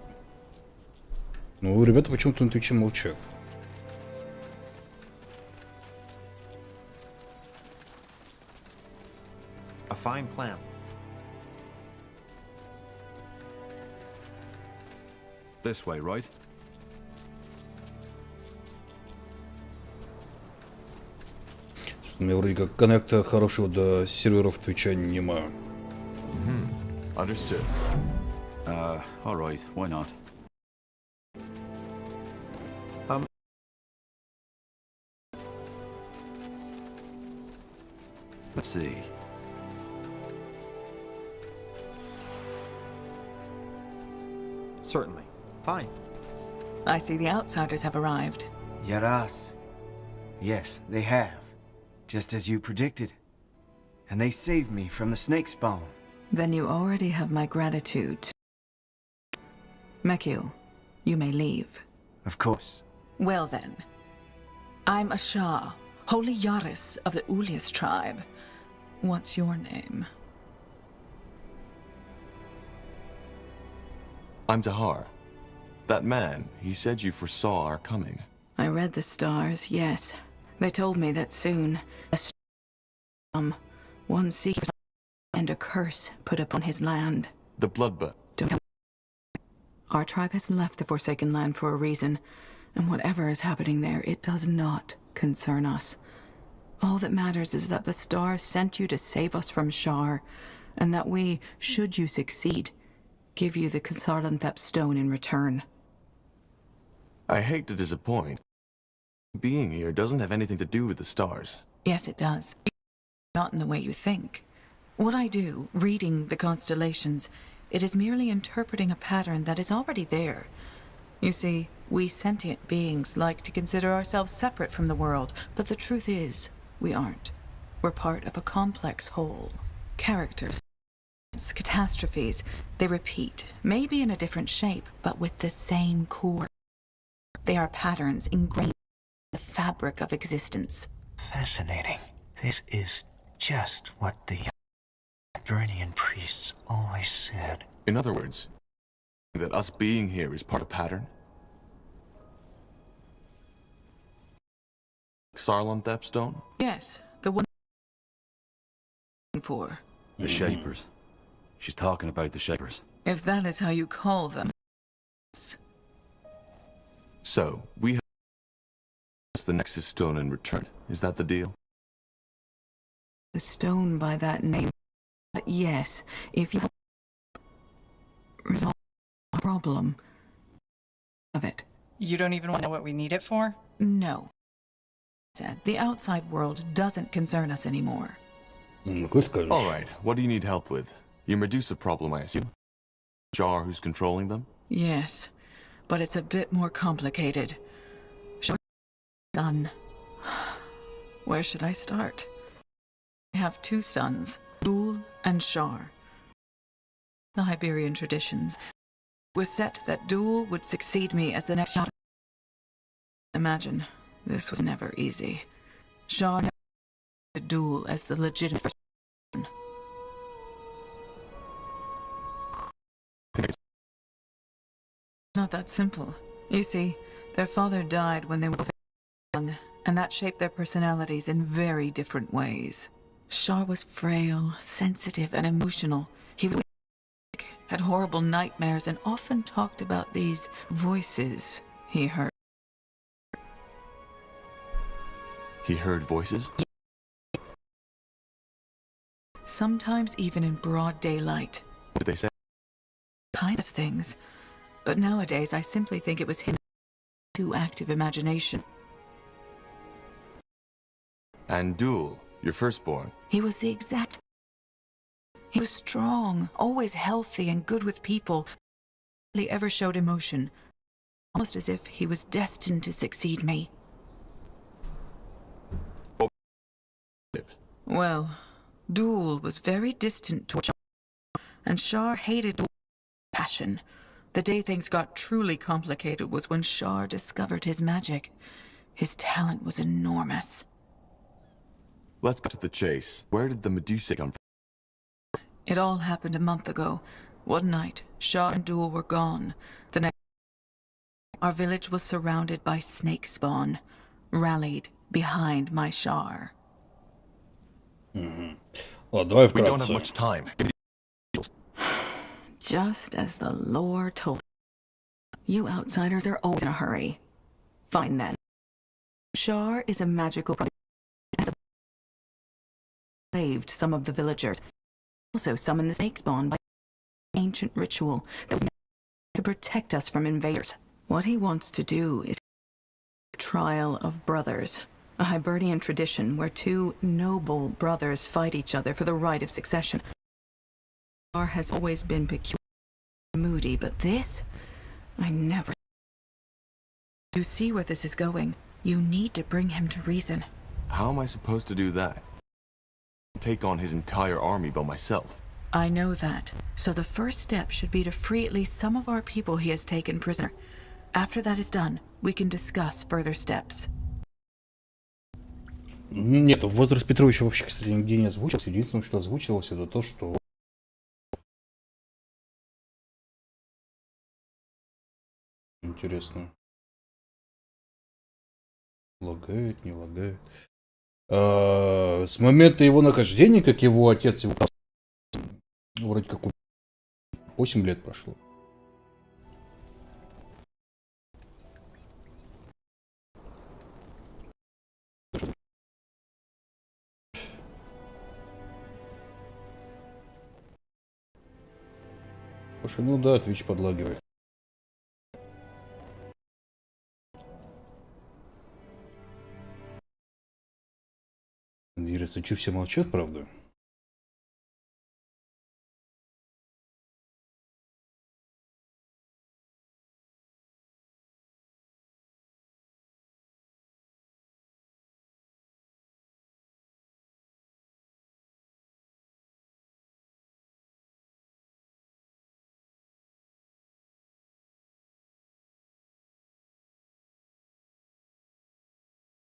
Ну, ребята почему-то на Twitch молчат. A fine plan. This way, right? У меня вроде как коннекта хорошего до серверов Твича нема. Understood. All right. Why not? Let's see. Certainly. Fine. I see the outsiders have arrived. Yaras. Yes, they have. Just as you predicted. And they saved me from the snake spawn. Then you already have my gratitude. Mekil, you may leave. Of course. Well then. I'm a Shah, holy Yaris of the Ulias tribe. What's your name? I'm Tahar. That man, he said you foresaw our coming. I read the stars, yes. They told me that soon one secret and a curse put upon his land. The bloodbath. Don't tell me. Our tribe has left the Forsaken Land for a reason, and whatever is happening there, it does not concern us. All that matters is that the stars sent you to save us from Shar, and that we, should you succeed, give you the Kasarlanthep stone in return. I hate to disappoint. Being here doesn't have anything to do with the stars. Yes, it does. Not in the way you think. What I do, reading the constellations, it is merely interpreting a pattern that is already there. You see, we sentient beings like to consider ourselves separate from the world, but the truth is, we aren't. We're part of a complex whole. Characters, catastrophes, they repeat, maybe in a different shape, but with the same core. They are patterns ingrained in the fabric of existence. Fascinating. This is just what the Burnian priests always said. In other words, that us being here is part of a pattern? Sarlanthep stone? Yes, the one for. The Shapers. She's talking about the Shapers. If that is how you call them. So, we have the Nexus stone in return. Is that the deal? The stone by that name. But yes, if you resolve a problem of it. You don't even want to know what we need it for? No. The outside world doesn't concern us anymore. Alright, what do you need help with? Your Medusa problem, I assume? Jar who's controlling them? Yes, but it's a bit more complicated. Son. Where should I start? I have two sons, Dul and Shar. The Iberian traditions was set that Dul would succeed me as the next Shah. Imagine, this was never easy. Shar never Dul as the legitimate first. Not that simple. You see, their father died when they were both young, and that shaped their personalities in very different ways. Shar was frail, sensitive, and emotional. He was weak, had horrible nightmares, and often talked about these voices he heard. He heard voices? Sometimes even in broad daylight. What did they say? Kinds of things. But nowadays, I simply think it was him. Too active imagination. And Dul, your firstborn. He was the exact. He was strong, always healthy and good with people. He ever showed emotion, almost as if he was destined to succeed me. Well, Dul was very distant toward Shar, and Shar hated Dul's passion. The day things got truly complicated was when Shar discovered his magic. His talent was enormous. Let's get to the chase. Where did the Medusa come from? It all happened a month ago. One night, Shar and Dul were gone. The next, our village was surrounded by snake spawn, rallied behind my Shar. Ладно, давай вкратце. We don't have much time. Just as the lore told. You outsiders are always in a hurry. Fine then. Shar is a magical brother. Saved some of the villagers. Also summoned the snake spawn by ancient ritual that was to protect us from invaders. What he wants to do is trial of brothers, a Hibernian tradition where two noble brothers fight each other for the right of succession. Shar has always been peculiar, moody, but this, I never. To see where this is going, you need to bring him to reason. How am I supposed to do that? Take on his entire army by myself. I know that. So the first step should be to free at least some of our people he has taken prisoner. After that is done, we can discuss further steps. Нет, возраст Петровича вообще, кстати, нигде не озвучился. Единственное, что озвучилось, это то, что... Интересно. Лагает, не лагает. С момента его нахождения, как его отец его... Вроде как 8 лет прошло. Слушай, ну да, Twitch подлагивает. Интересно, что все молчат, правда?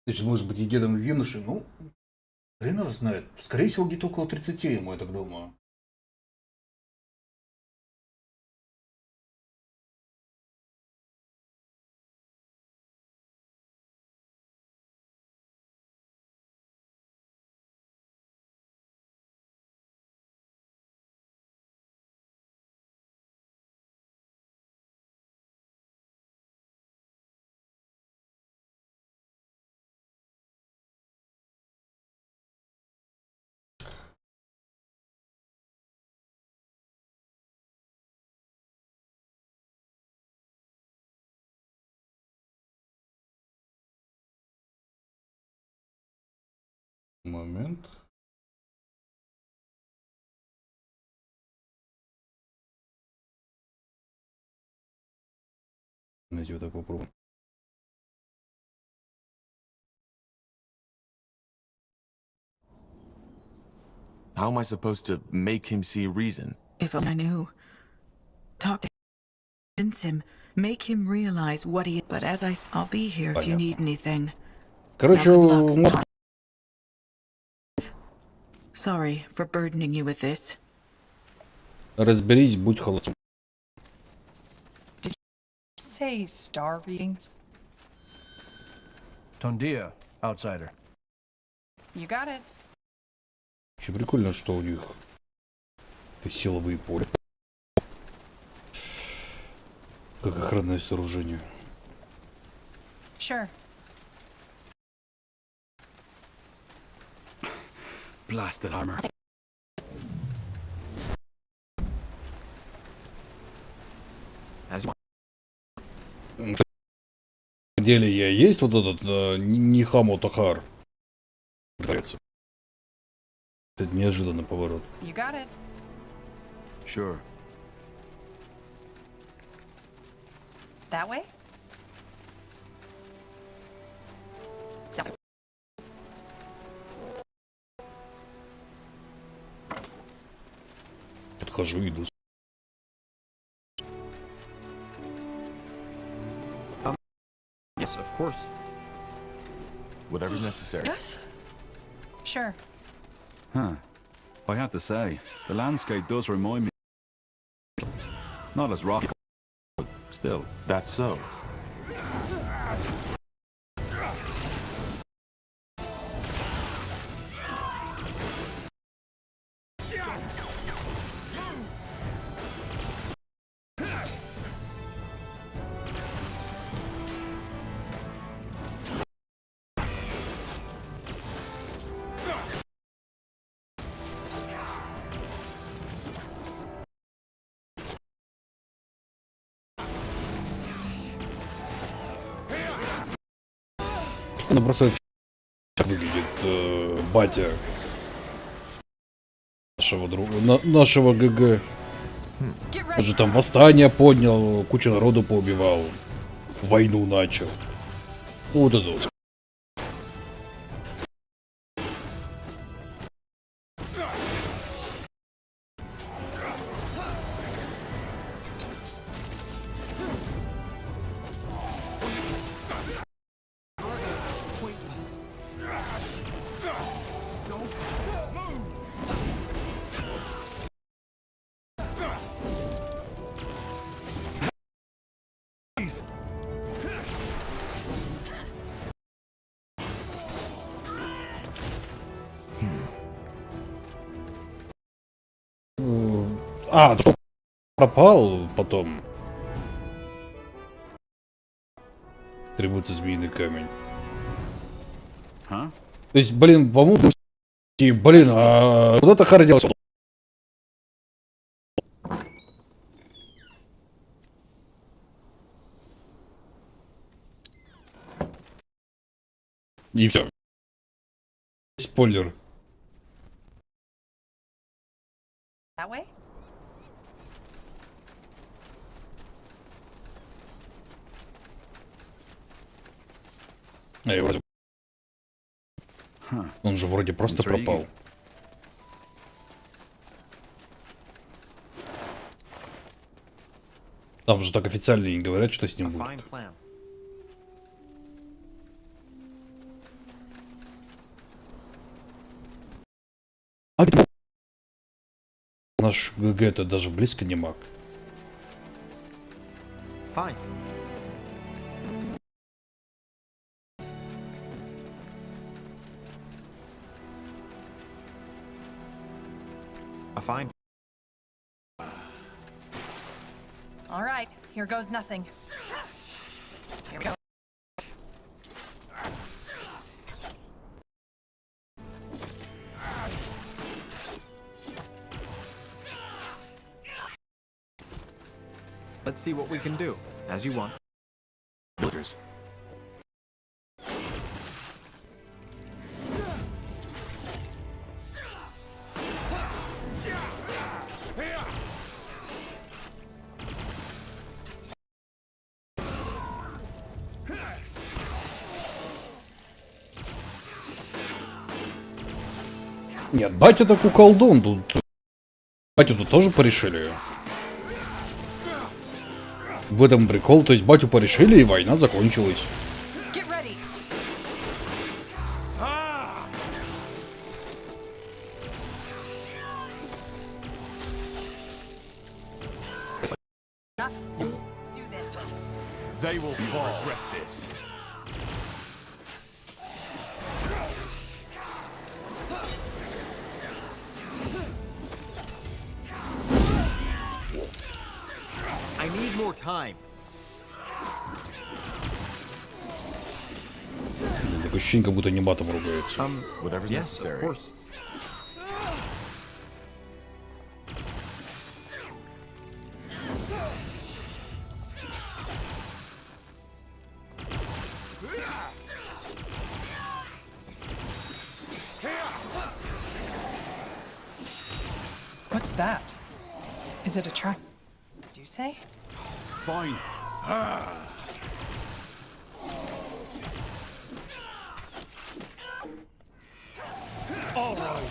Значит, может быть, и дедом и юношей, ну, хрен его знает. Скорее всего, где-то около 30 ему, я так думаю. Момент. Давайте вот так попробуем. How am I supposed to make him see reason? If only I knew. Talk to him, convince him, make him realize what he... But as I'll be here if you need anything. Короче, Sorry for burdening you with this. разберись, будь холодцом. Did you say star readings? Tondia, outsider. You got it. Очень прикольно, что у них это силовые поля. Как охранное сооружение. Sure. Blasted armor. На деле я есть вот этот Нихамо Тахар. Это неожиданный поворот. You got it. Sure. That way? Подхожу, иду. Yes, of course. Whatever's necessary. Yes. Sure. Huh. I have to say, the landscape does remind me. Not as rocky, but still. That's so. Ну просто выглядит батя нашего друга, нашего ГГ. Он же там восстание поднял, кучу народу поубивал, войну начал. Вот это вот. А, пропал потом. Требуется змеиный камень. А? То есть, блин, по-моему, блин, а куда-то харделся. И все. Спойлер. That way? Он же вроде просто пропал. Там же так официально не говорят, что с ним будет. Наш ГГ это даже близко не маг. Fine. Fine. All right, here goes nothing. Here we go. Let's see what we can do, as you want. Villagers. Нет, батя такой колдун тут. Батю тут тоже порешили. В этом прикол, то есть батю порешили и война закончилась. They will regret this. I need more time. Такое ощущение, как будто не матом ругается. Whatever's Yes, of necessary. course. What's that? Is it a track? Do you say? Fine. All right.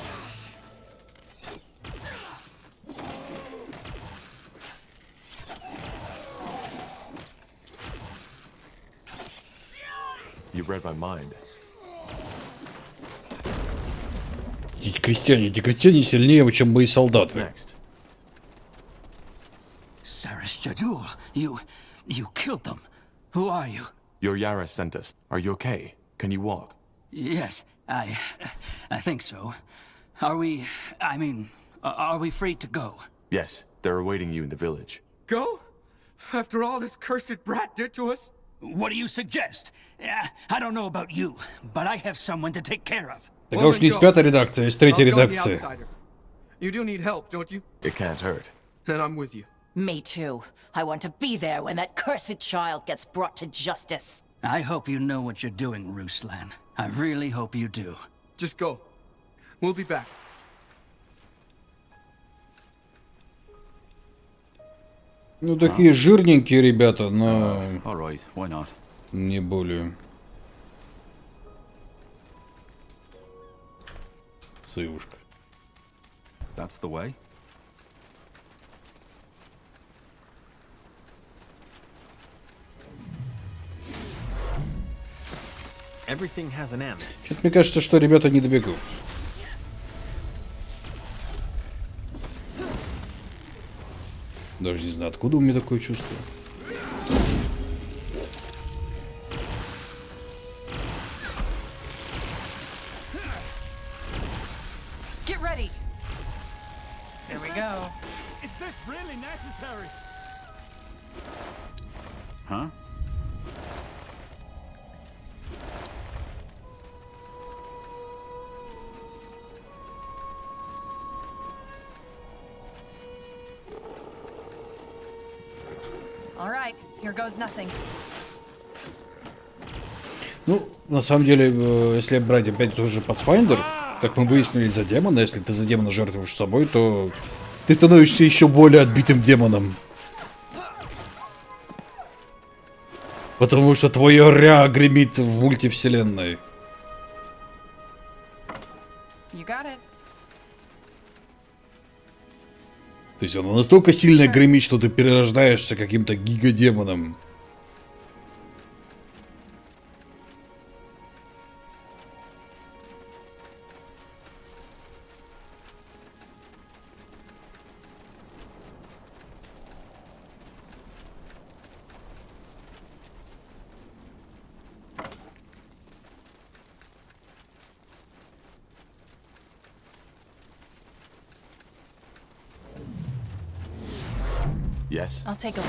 You read my mind. Эти крестьяне сильнее, чем мои солдаты. Saris Jadul, you killed them. Who are you? Your Yara sent us. Are you okay? Can you walk? Yes, I think so. Are we free to go? Yes, they're awaiting you in the village. Go? After all this cursed brat did to us? What do you suggest? I don't know about you, but I have someone to take care of. Так уж не из пятой редакции, а из третьей редакции. You do need help, don't you? It can't hurt. Then I'm with you. Me too. I want to be there when that cursed child gets brought to justice. I hope you know what you're doing, Ruslan. I really hope you do. Just go. We'll be back. Ну, такие жирненькие ребята, но... All right, why not? Не более. Сывушка. That's the way. Everything has an end. Что-то мне кажется, что ребята не добегут. Даже не знаю, откуда у меня такое чувство. Get ready. Here we go. Is this really necessary? Huh? All right, here goes nothing. Ну, на самом деле, если брать опять тоже Pathfinder, как мы выяснили за демона, если ты за демона жертвуешь собой, то ты становишься еще более отбитым демоном. Потому что твое ря гремит в мультивселенной. You got it. То есть оно настолько сильно гремит, что ты перерождаешься каким-то гигадемоном. Yes? I'll take a look.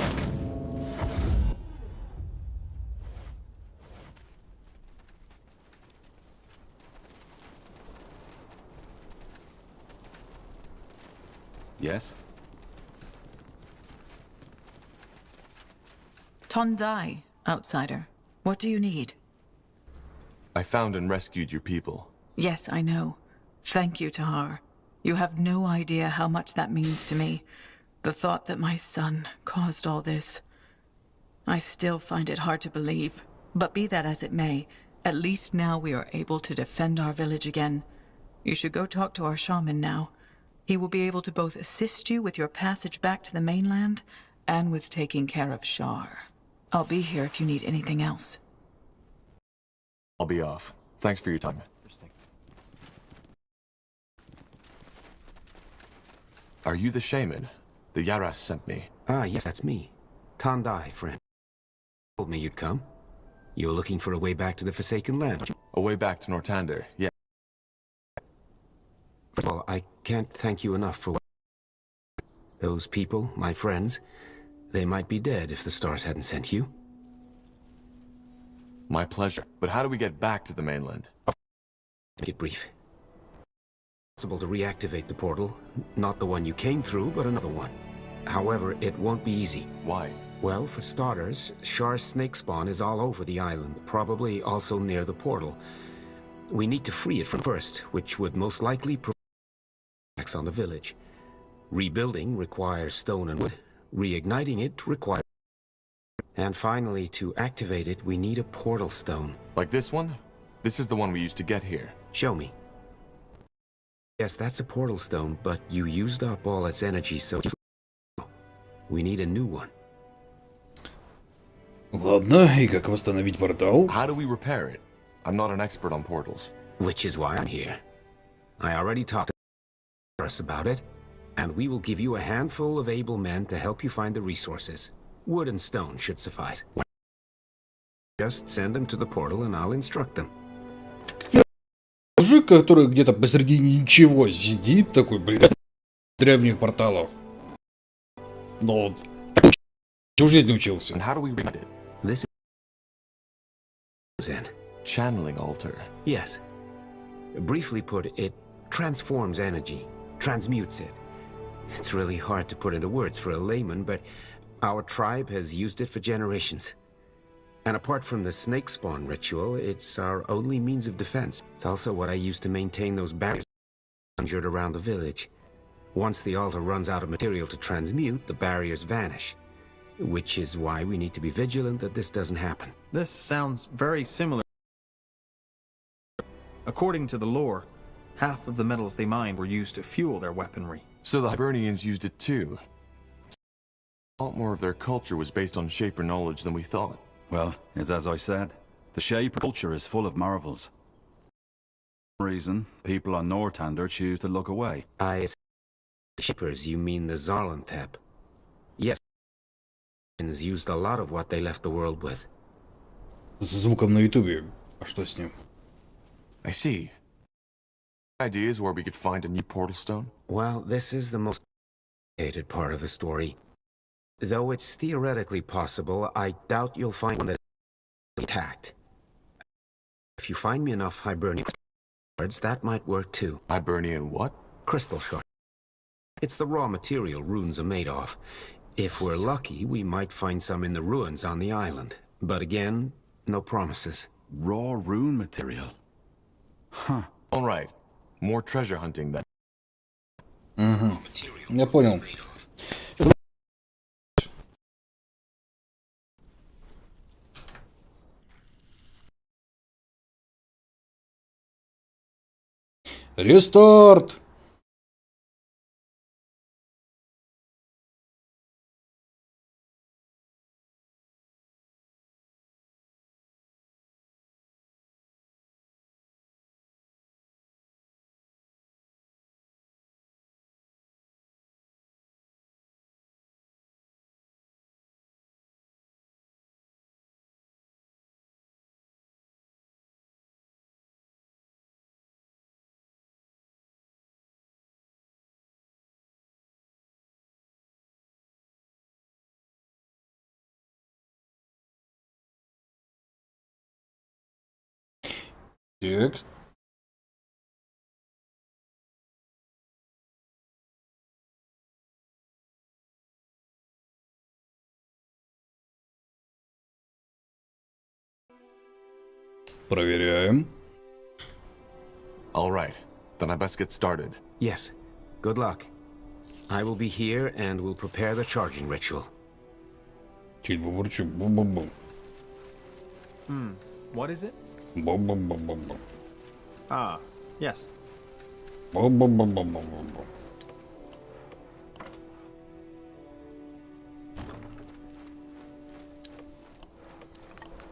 Yes? Tondai, outsider. What do you need? I found and rescued your people. Yes, I know. Thank you, Tahar. You have no idea how much that means to me. The thought that my son caused all this. I still find it hard to believe. But be that as it may, at least now we are able to defend our village again. You should go talk to our shaman now. He will be able to both assist you with your passage back to the mainland and with taking care of Shar. I'll be here if you need anything else. I'll be off. Thanks for your time. Are you the shaman? The Yaras sent me. Ah, yes, that's me. Tondai, friend. Told me you'd come. You're looking for a way back to the Forsaken Land. A way back to Nortander, yeah. First of all, I can't thank you enough for what... Those people, my friends, they might be dead if the stars hadn't sent you. My pleasure. But how do we get back to the mainland? Make it brief. It's possible to reactivate the portal. Not the one you came through, but another one. However, it won't be easy. Why? Well, for starters, Shar's snake spawn is all over the island, probably also near the portal. We need to free it from first, which would most likely prevent attacks on the village. Rebuilding requires stone and wood. Reigniting it requires... And finally, to activate it, we need a portal stone. Like this one? This is the one we used to get here. Show me. Yes, that's a portal stone, but you used up all its energy, so we need a new one. Ладно, и как восстановить портал? How do we repair it? I'm not an expert on portals. Which is why I'm here. I already talked to us about it, and we will give you a handful of able men to help you find the resources. Wood and stone should suffice. Just send them to the portal and I'll instruct them. Мужик, который где-то посреди ничего сидит, такой, блин, древних порталов. Но вот, чего жизни учился? And how do we read it? This is in. Channeling altar. Yes. Briefly put, it transforms energy, transmutes it. It's really hard to put into words for a layman, but our tribe has used it for generations. And apart from the snake spawn ritual, it's our only means of defense. It's also what I use to maintain those barriers conjured around the village. Once the altar runs out of material to transmute, the barriers vanish. Which is why we need to be vigilant that this doesn't happen. This sounds very similar. According to the lore, half of the metals they mined were used to fuel their weaponry. So the Hibernians used it too. A lot more of their culture was based on Shaper knowledge than we thought. Well, it's as I said. The Shaper culture is full of marvels. For some reason, people on Northander choose to look away. The Shapers, you mean the Zarlanthep? Yes. Used a lot of what they left the world with. С звуком на ютубе. А что с ним? I see. Ideas where we could find a new portal stone? Well, this is the most complicated part of the story. Though it's theoretically possible, I doubt you'll find one that is intact. If you find me enough Hibernian shards, that might work too. Hibernian what? Crystal shards. It's the raw material runes are made of. If we're lucky, we might find some in the ruins on the island. But again, no promises. Raw rune material? Huh. All right. More treasure hunting then. Я понял. Рестарт! Так. Проверяем. All right. Then I best get started. Yes. Good luck. I will be here and will prepare the charging ritual. Чуть бубурчу. Бу-бу-бу. What is it? Бу-бу-бу-бу-бу. Ah, yes. Бу-бу-бу-бу-бу-бу.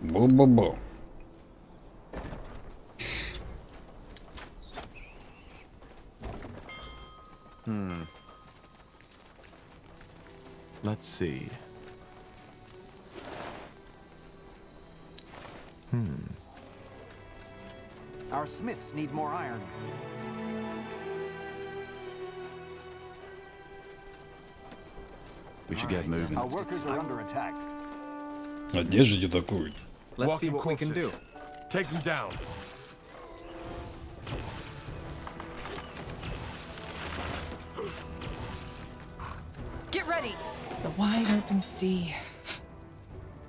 Бу-бу-бу. Let's see. Our smiths need more iron. We should get moving. Our workers are under attack. Одержите такую. Let's see what we can do. Take them down. Get ready! The wide open sea.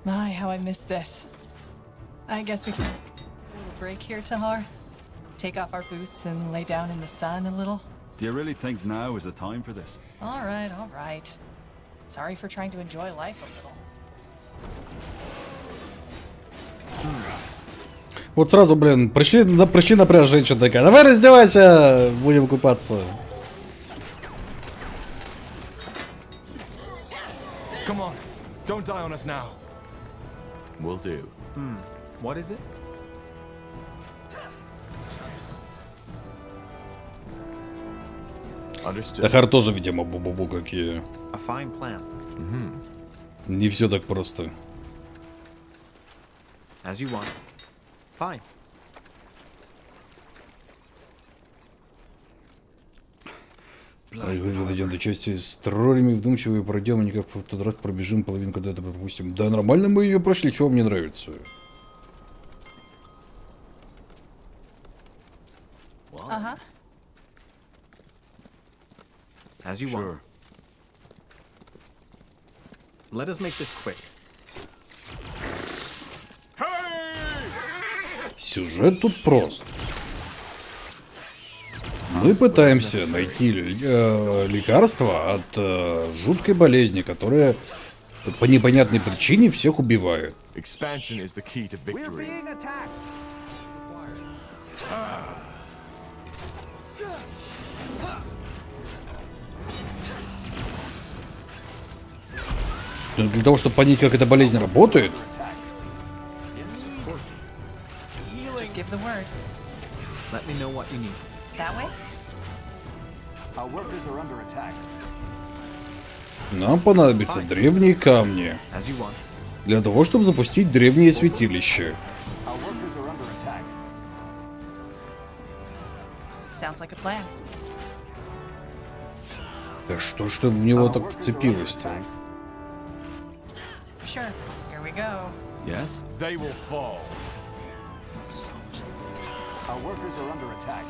My, how I miss this. I guess we can take a little break here, Tahar. Take off our boots and lay down in the sun a little. Do you really think now is the time for this? All right, all right. Sorry for trying to enjoy life a little. Вот сразу, блин, пришли на пляж женщина такая. Давай раздевайся, будем купаться. Come on. Don't die on us now. Will do. What is it? Understood. Тахар тоже, видимо, бу-бу-бу какие. A fine plan. Не все так просто. As you want. Fine. Дойдем до части с троллями, вдумчивые пройдем, и как в тот раз пробежим половинку, до этого пропустим. Да, нормально мы ее прошли, чего мне нравится. Uh-huh. As you want. Let us make this quick. Сюжет тут прост. Мы пытаемся найти лекарство от жуткой болезни, которая по непонятной причине всех убивает. Для того, чтобы понять, как эта болезнь работает, Give the word. Let me know what you need. That way? Our workers are under attack. нам понадобятся древние камни As you want. для того, чтобы запустить древнее святилище. Our workers are under attack. Sounds like a plan. Да что ж ты в него так вцепилась-то? Sure. Here we go. Yes? They will fall. Our workers are under attack.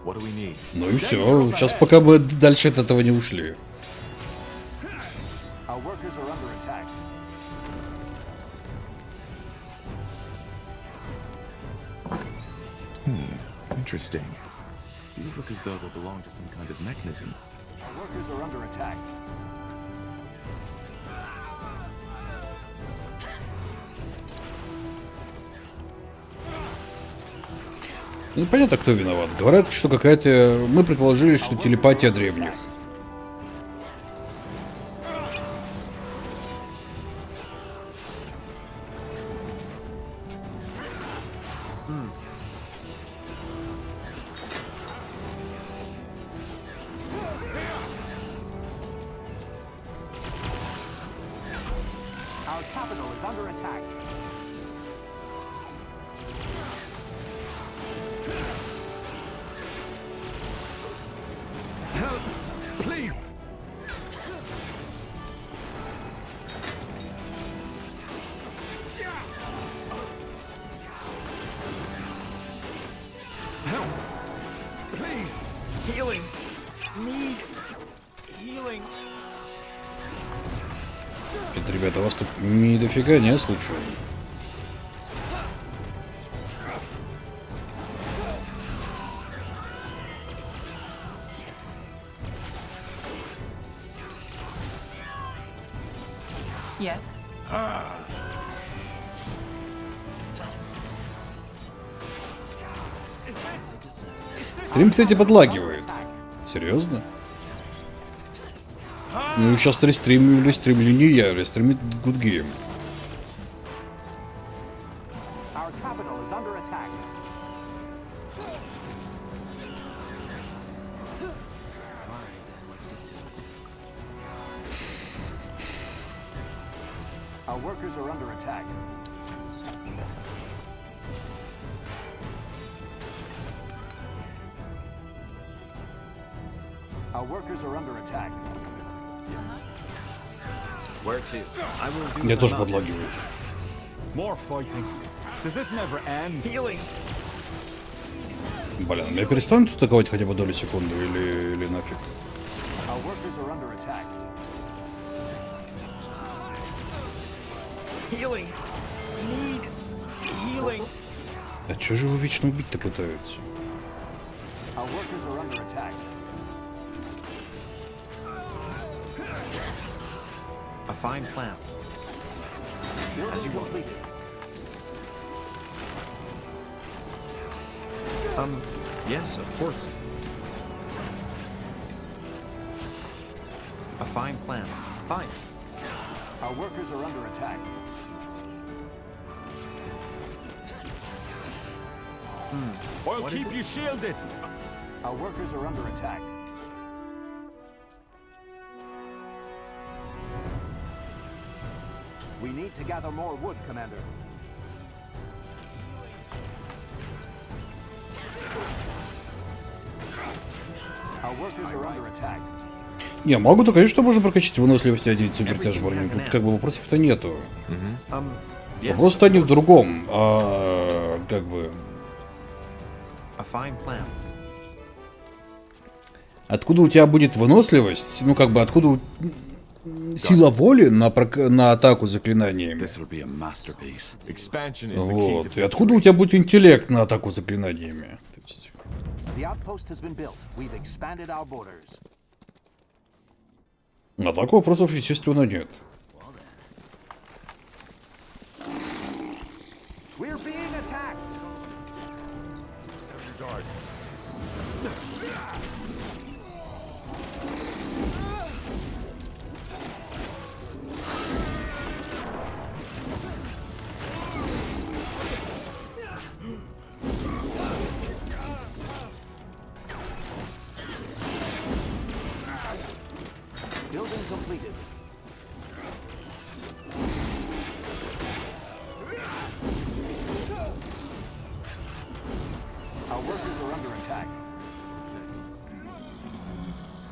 What do we need? Ну и все. Сейчас пока мы дальше от этого не ушли. Our workers are under attack. Interesting. These look as though they belong to some kind of mechanism. Our workers are under attack. Непонятно, кто виноват. Говорят, что какая-то... Мы предположили, что телепатия древних. Our capital is under attack. Help! Please! Help! Please! Healing! Need healing! Это, ребята, у вас тут не дофига, не случайно. Yes. Стрим, кстати, подлагивает. Серьезно? Ну, сейчас рестримлю не я, рестримит Good Game. Our capital is under attack. Our workers are under attack. Our workers are under attack. Where to? I will do Я тоже enough. подлагиваю. More fighting. Does this never end? Healing. Блин, я перестану тут атаковать хотя бы долю секунды или нафиг? Our workers are under attack. Healing. Need healing. А чё же его вечно убить-то пытаются? Our workers are under attack. A fine plan. As you want. Yes, of course. A fine plan. Fine. Our workers are under attack. I'll keep you shielded. Our workers are under attack. We need to gather more wood, Commander. Our workers are under attack. Не, могу-то, конечно, можно прокачать выносливость и одеть супертяж броню. Тут как бы вопросов-то нету. Вопрос-то не в другом, а как бы... A fine plan. Откуда у тебя будет выносливость? Ну, как бы, откуда сила воли на атаку заклинаниями. Вот. И откуда у тебя будет интеллект на атаку заклинаниями? На так вопросов, естественно, нет. Building completed. Our workers are under attack.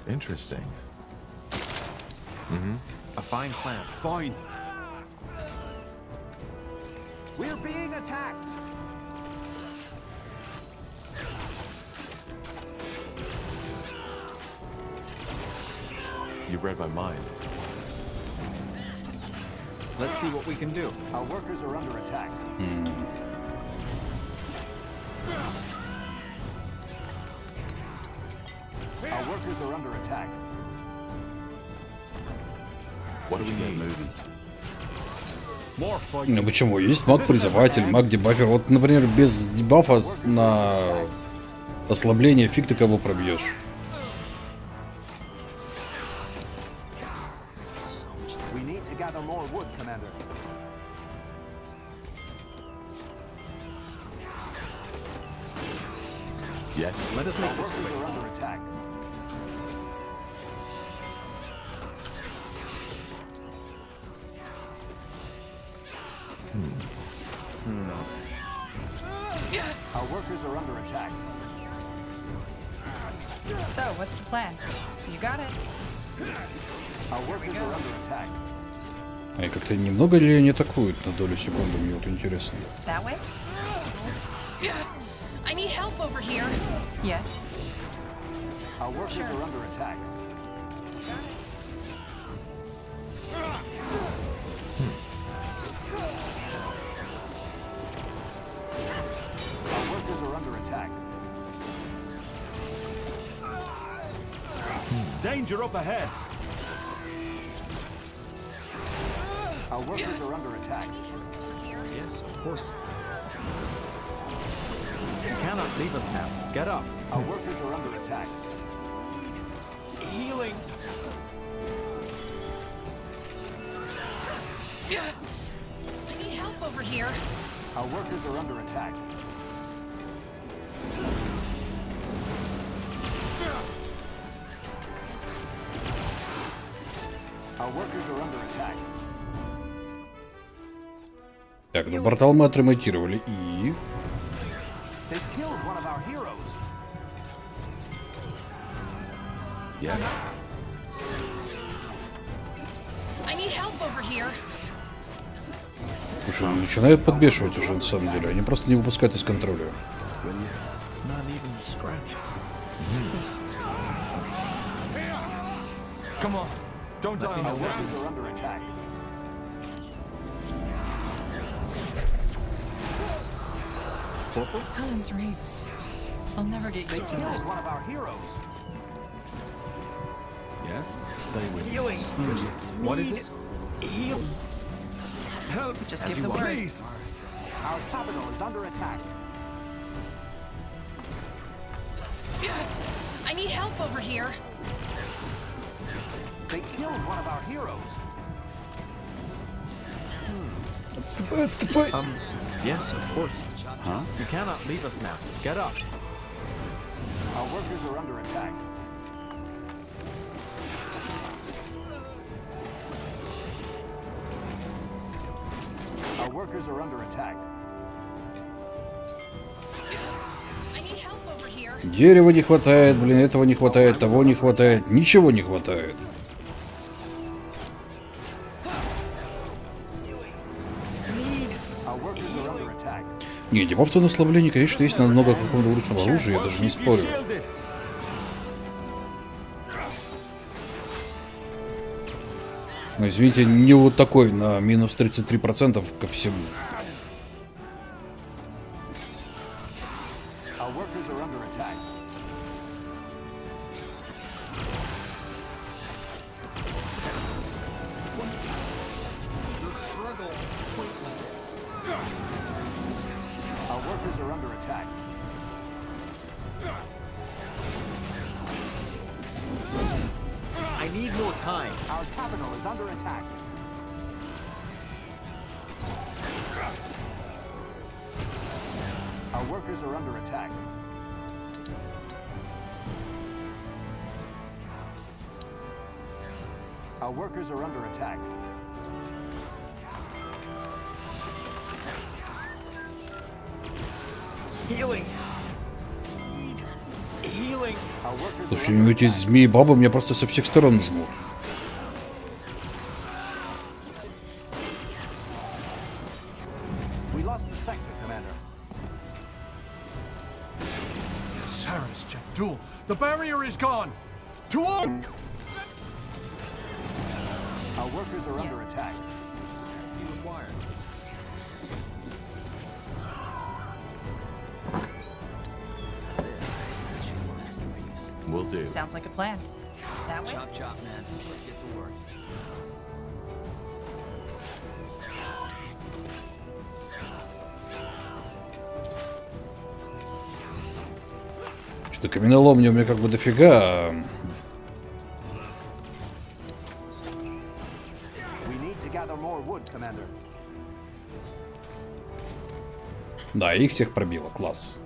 Interesting. A fine plan. Fine. We're being attacked. You read my mind. Let's see what we can do. Our workers are under attack. Our workers are under attack. What do we need? Ну почему? Есть маг-призыватель, маг-дебафер. Вот, например, без дебафа на ослабление фиг ты кого пробьешь. More wood, Commander. Yes. Let us make Our this workers quick. are under attack. Our workers are under attack. So, what's the plan? You got it. Our workers are under attack. А как-то немного ли они атакуют на долю секунды, мне вот интересно. That way? I need help over here. Yes. Our workers are under attack. Our workers are under attack. Danger up ahead. Our workers are under attack. Yes, of course. You cannot leave us now. Get up. Our workers are under attack. Healing. I need help over here. Our workers are under attack. Our workers are under attack. Так, ну портал мы отремонтировали и... They killed one of our heroes. Yes. I need help over here. Слушай, они начинают подбешивать уже на самом деле. Они просто не выпускают из контроля. Not even scratch. Come on. Don't die on Our us. workers are under attack. Helen's rings. I'll never get They used to killed that. one of our heroes. Yes. Stay with me. Healing. What is it? Heal. Help. Just as give you the want. word. Please. Our capital is under attack. I need help over here. They killed one of our heroes. Отступай, отступай. Yes, of course. Huh? You cannot leave us now. Get up. Our workers are under attack. Our workers are under attack. I need help over here. Дерева не хватает, блин, этого не хватает, того не хватает, ничего не хватает. Our workers are under attack. Не, дебаф-то на ослабление, конечно, есть на много какого-то вручного оружия, я даже не спорю. Ну, извините, не вот такой, на минус 33% ко всему. Our workers are under attack. Healing. Healing. Слушай, ну эти змеи-бабы меня просто со всех сторон жмут. We lost the sector, Commander. Sarah's jet duel. The barrier is gone. To all. Our workers are under attack. Will do. Sounds like a plan. That way? Chop chop, man. Let's get to work. Что каменоломня у меня как бы дофига. Да, их всех пробило, класс.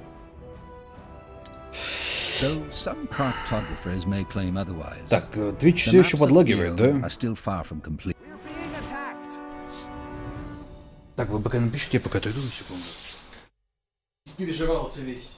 Так, Twitch все еще подлагивает, да? Так, вы пока напишите, я пока дойду на секунду. Переживался весь.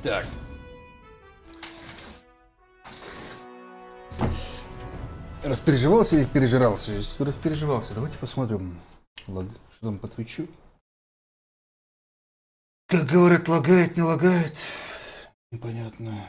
Так. Распереживался или пережирался? Распереживался. Давайте посмотрим. Что там по твичу. Как говорят, лагает, не лагает. Непонятно.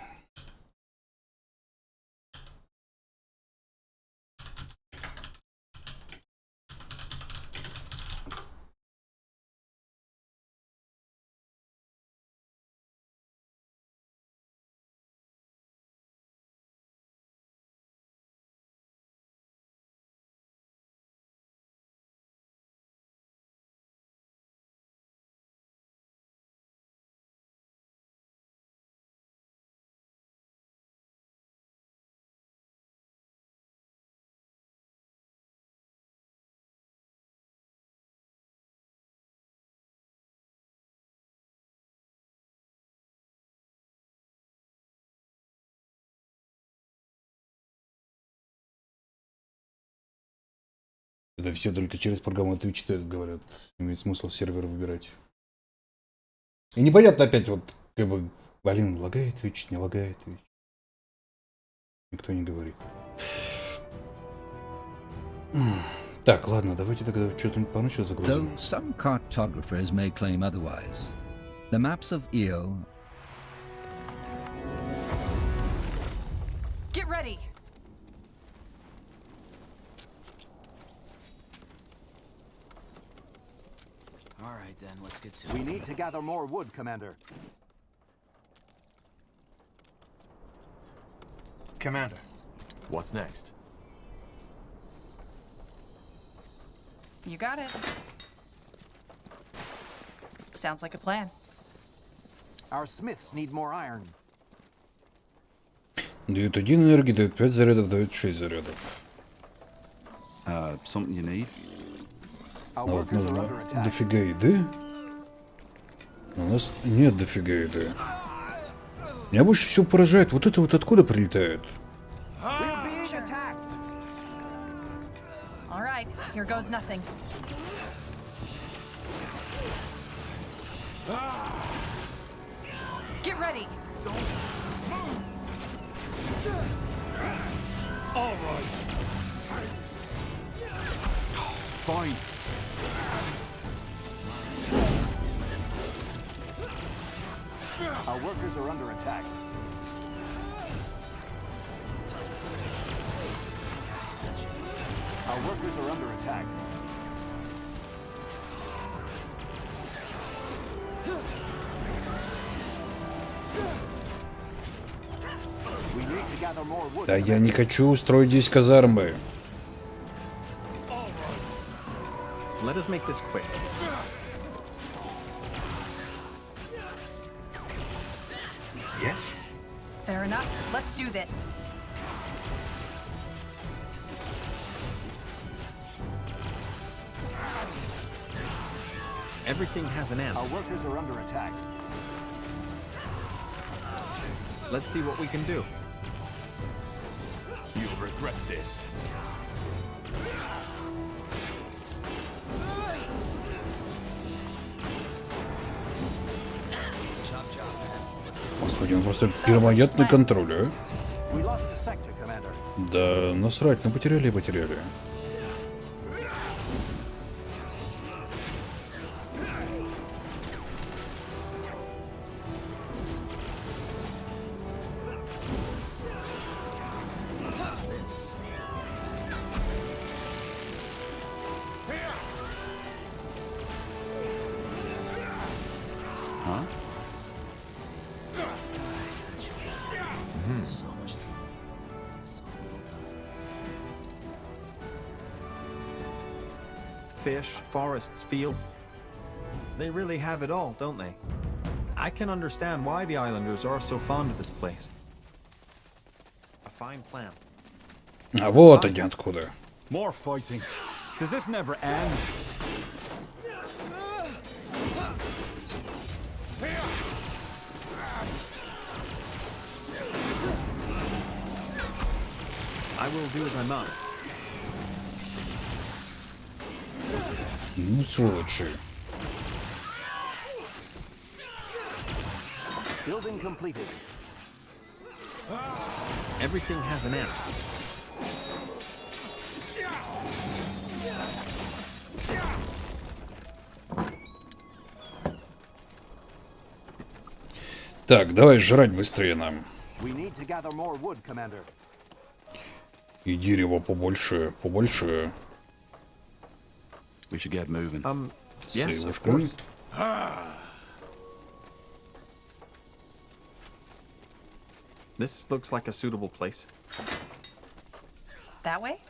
Это все только через программу Twitch тест говорят. Имеет смысл сервер выбирать. И непонятно опять вот, как бы, блин, лагает Twitch, не лагает Twitch. Никто не говорит. Так, ладно, давайте тогда что-то поначалу загрузим. Though some cartographers may claim otherwise, the maps of Io. Get ready. All right, then, let's get to it. We need to gather more wood, Commander. Commander. What's next? You got it. Sounds like a plan. Our smiths need more iron. Дают 1 энергии, дают 5 зарядов, дают 6 зарядов. Something you need? А вот нужно дофига еды. У нас нет дофига еды. Меня больше всего поражает, вот это вот откуда прилетает? All right, here goes nothing. Get ready. All right. Fine. Our workers are under attack. Our workers are under attack. We need to gather more wood. Да я не хочу строить здесь казармы. Let us make this quick. Yes? Fair enough. Let's do this. Everything has an end. Our workers are under attack. Let's see what we can do. You'll regret this. Господи, он просто перманентный контроль, а? We lost the sector, Commander. Да насрать, ну потеряли и потеряли. Fish, forests, field. They really have it all, don't they? I can understand why the islanders are so fond of this place. A fine plan. А вот они откуда. More fighting. Does this never end? I will do as I must. Ну, сволочи. Building completed. Everything has an end. Так, давай жрать быстрее нам. We need to gather more wood, Commander. И дерева побольше, побольше. We should get moving. Yes, of course. This looks like a suitable place. That way?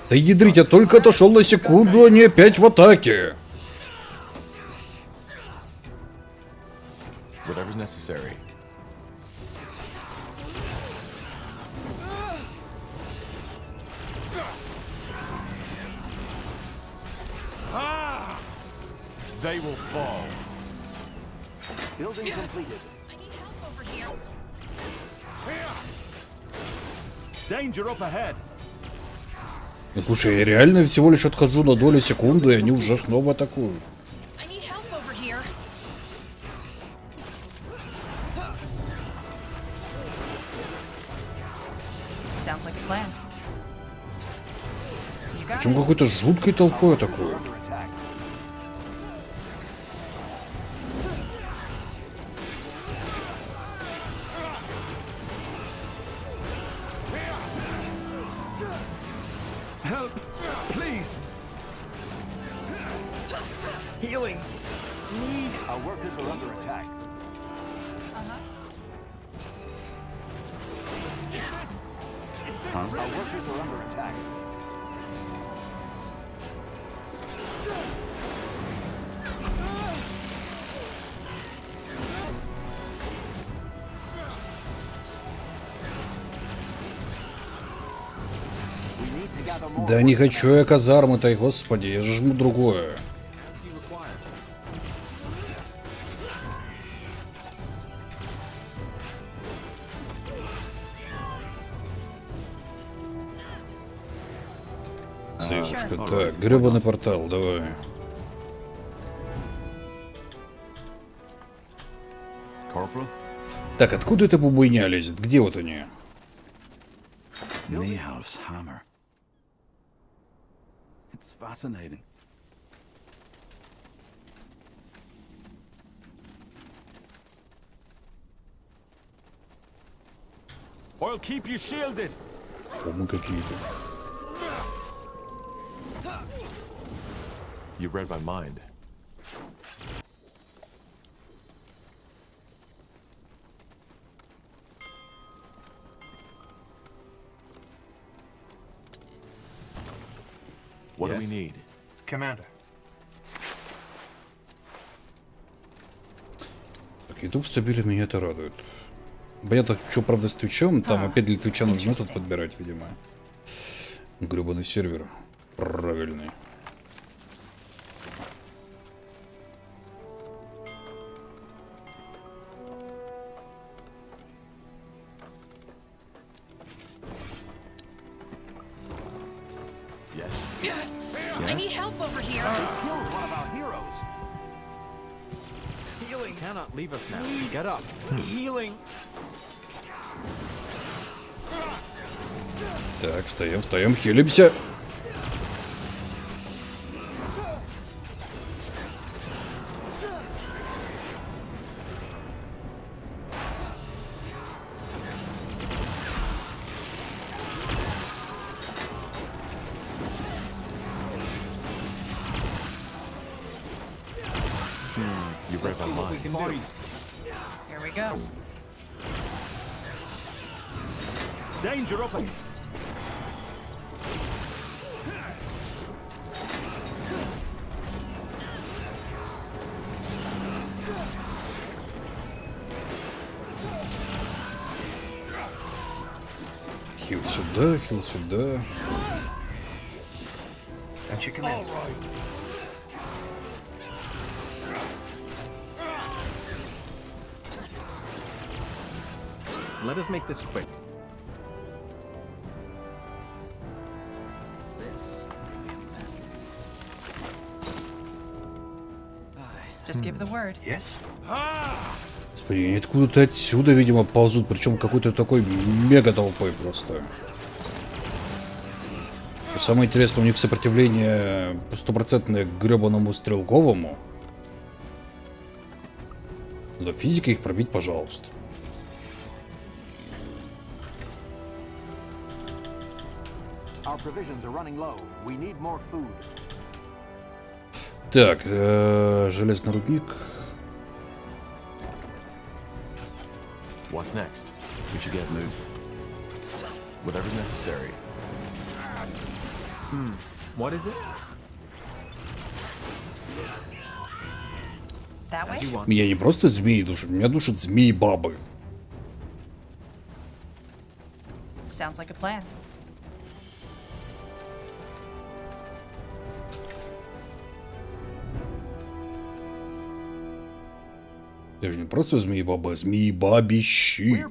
Да ядрить, я только отошел на секунду, они опять в атаке. Whatever's necessary. They will fall. Building completed. Danger up ahead. Слушай, я реально всего лишь отхожу на долю секунды, и они уже снова атакуют. Почему какой-то жуткой толпой атакуют? Help, please. Healing. Need. Our workers are under attack. Our workers are under attack. Да не хочу я казармы-то, господи, я же жму другое. Севушка, так, гребаный портал, давай. Так, откуда эта бубыня лезет? Где вот они? It's fascinating. I'll keep you shielded. Помы какие-то. You read my mind. What do we need? Commander. Так, YouTube стабили меня это радует. Понятно, что правда с Твичом, там опять для Твича нужно тут подбирать, видимо. Гребаный сервер. Правильный. I need help over here. Killed one of our heroes. Healing cannot leave us now. Get up. Healing. Так, встаем, хилимся. You read my mind. Here we go. Danger up. Хил сюда, хил сюда. Let us make this quick. Just give the word. Yes. Господи, они откуда-то отсюда, видимо, ползут, причем какой-то такой мега толпой просто. И самое интересное, у них сопротивление стопроцентное к гребаному стрелковому. Да, физика их пробить, пожалуйста. Our provisions are running low. We need more food. Так, железный рудник. What's next? We should get moving. Whatever's necessary. What is it? That way? Меня не просто змеи душат, меня душат змеи-бабы. Sounds like a plan. Даже не просто змеи-бабы, а змеи-бабищи.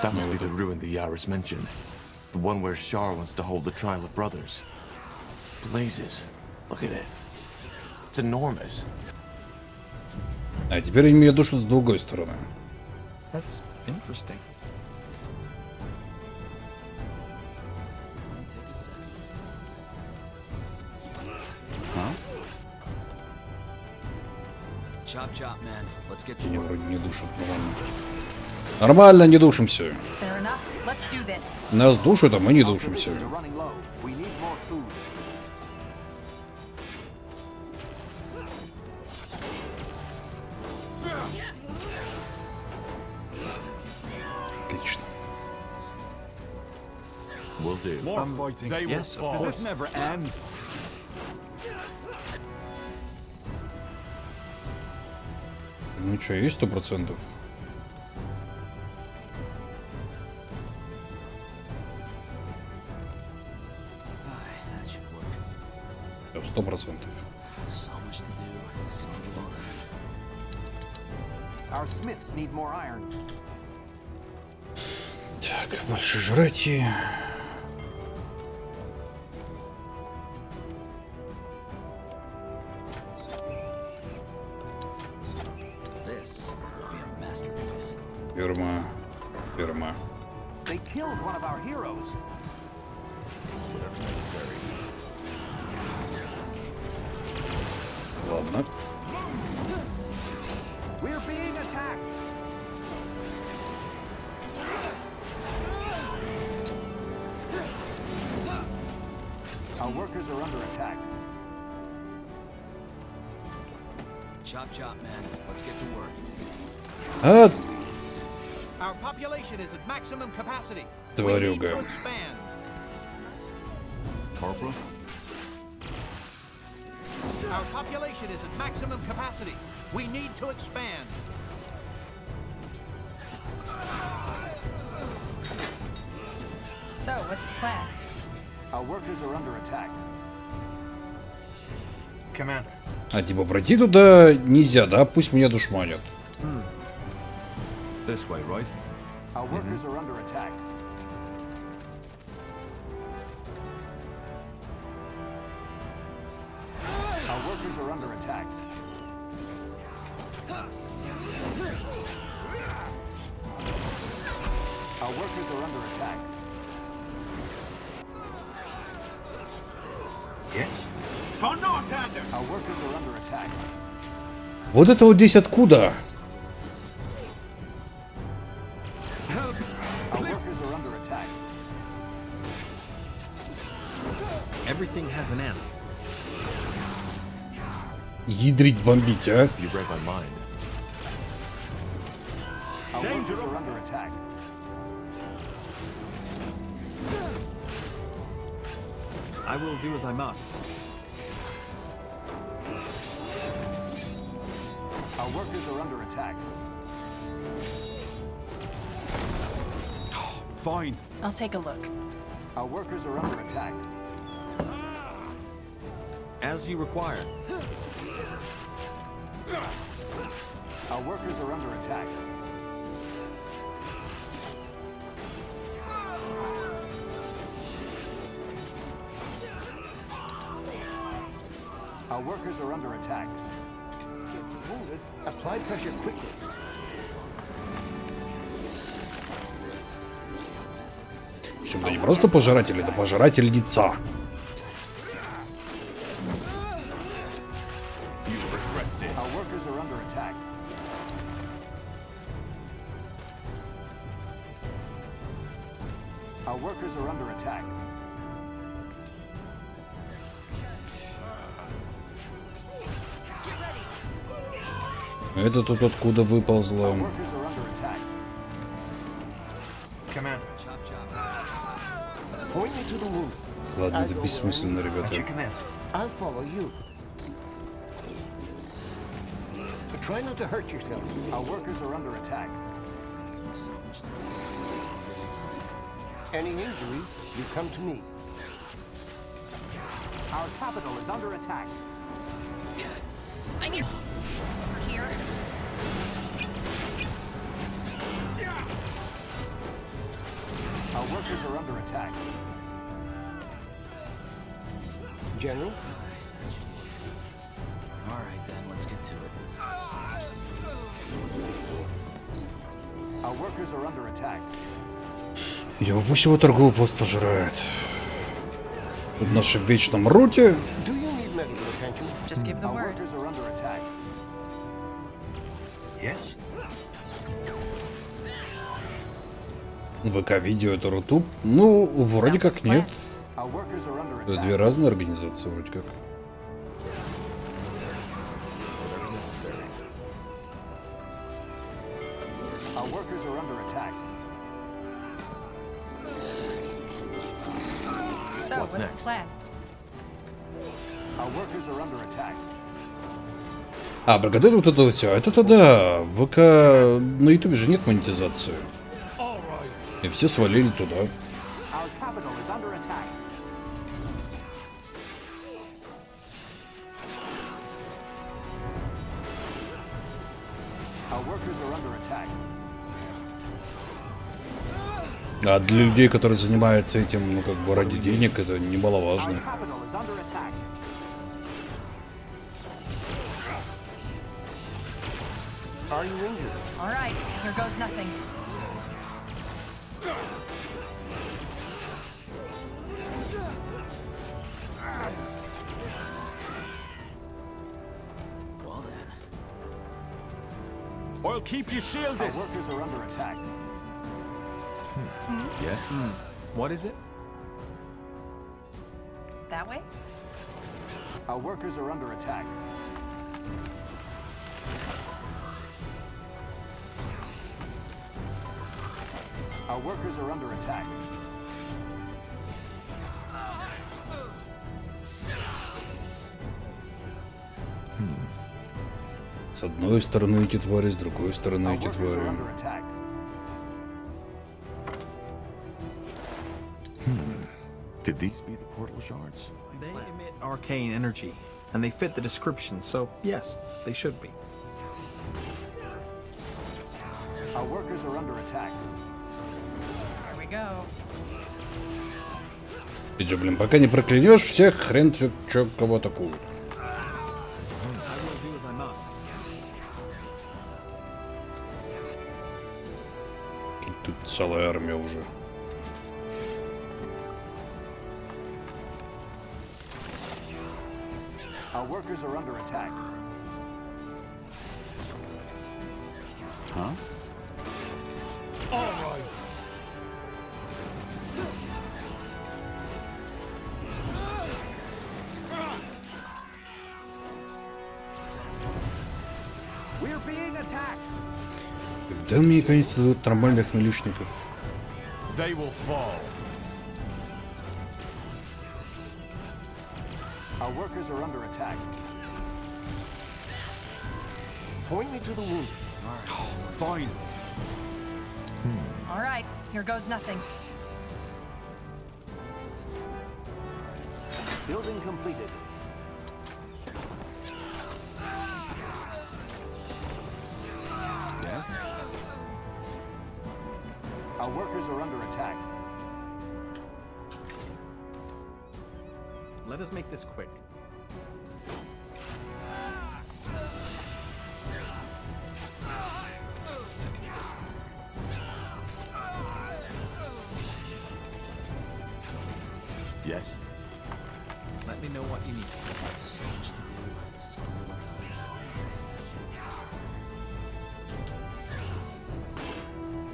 That must be the ruin the Yaris mentioned. The one where Shar wants to hold the trial of brothers. Blazes. Look at it. It's enormous. А теперь они меня душат с другой стороны. That's interesting. Они вроде не душат, нормально. Нормально, не душимся. Нас душат, а мы не душимся. Отлично. Will do. More fighting. They will fall. Does this never end? Ну что, есть 100%? Да, 100%. Our smiths need more iron. Так, больше жрать и... Ферма. Ферма. They killed one of our heroes. Ладно. We're being attacked. Our workers are under attack. Chop chop, man. Let's get to work. А, Our population is at maximum capacity. тварюга. Corporal? Our population is at maximum capacity. We need to expand. So, what's the plan? Our workers are under attack. Commander. А типа пройти туда нельзя, да? Пусть меня душманят. This way, right? Our workers are under attack. Our workers are under attack. Our workers are under attack. Yes? Our workers are under attack. Вот это вот здесь откуда? Our workers are under attack. Everything has an end. Ядрить бомбить, а? You read my mind. Our workers are under attack. I will do as I must. Our workers are under attack. Fine. I'll take a look. Our workers are under attack. As you require. Our workers are under attack. Our workers are under attack. Wounded. Apply pressure quickly. Сюда не просто пожиратель, это пожиратель яйца. Our workers are under attack. Our workers are under attack. Это тут откуда выползло. Our workers are under attack. Commander. Point me to the wound. Ладно, это бессмысленно, ребята. I'll follow you. But try not to hurt yourself. Our workers are under attack. Any injuries, you come to me. Our capital is under attack. I need over here. Our workers are under attack. General? All right, then, let's get to it. Our workers are under attack. Его, пусть его торговый пост пожирает. Тут наши в вечном руте. Do you need medical attention? Just give the Our word. workers are under attack. Yes? ВК-видео это Рутуб? Ну, вроде как нет. Our workers are under Это attack. две разные организации, вроде как. Our workers are under attack. So, what's the plan? Our workers are under attack. А, благодаря вот это все. Это-то да. ВК на Ютубе же нет монетизации. И все свалили туда. Our capital is under attack. Our workers are under attack. А для людей, которые занимаются этим, ну, как бы ради денег, это немаловажно. Our capital is under attack. Are you injured? All right, here goes nothing. Well then. I'll keep you shielded. Our workers are under attack. Yes? What is it? That way? Our workers are under attack. Our workers are under attack. С одной стороны эти твари, с другой стороны Our эти workers are твари. under attack. Could these be the portal shards? They emit arcane energy, and they fit the description, so yes, they should be. Our workers are under attack. Here we go. Ты же, блин, пока не проклянешь всех, хрен чё кого атакуют. I will do as I must. Тут целая армия уже. Our workers are under attack. Huh? All right. We're being attacked. Когда мне наконец-то дадут нормальных милишников? They will fall. Our workers are under attack. Point me to the wound. Fine. All right, here goes nothing. Building completed. Yes? Our workers are under attack. Let us make this quick. Yes? Let me know what you need.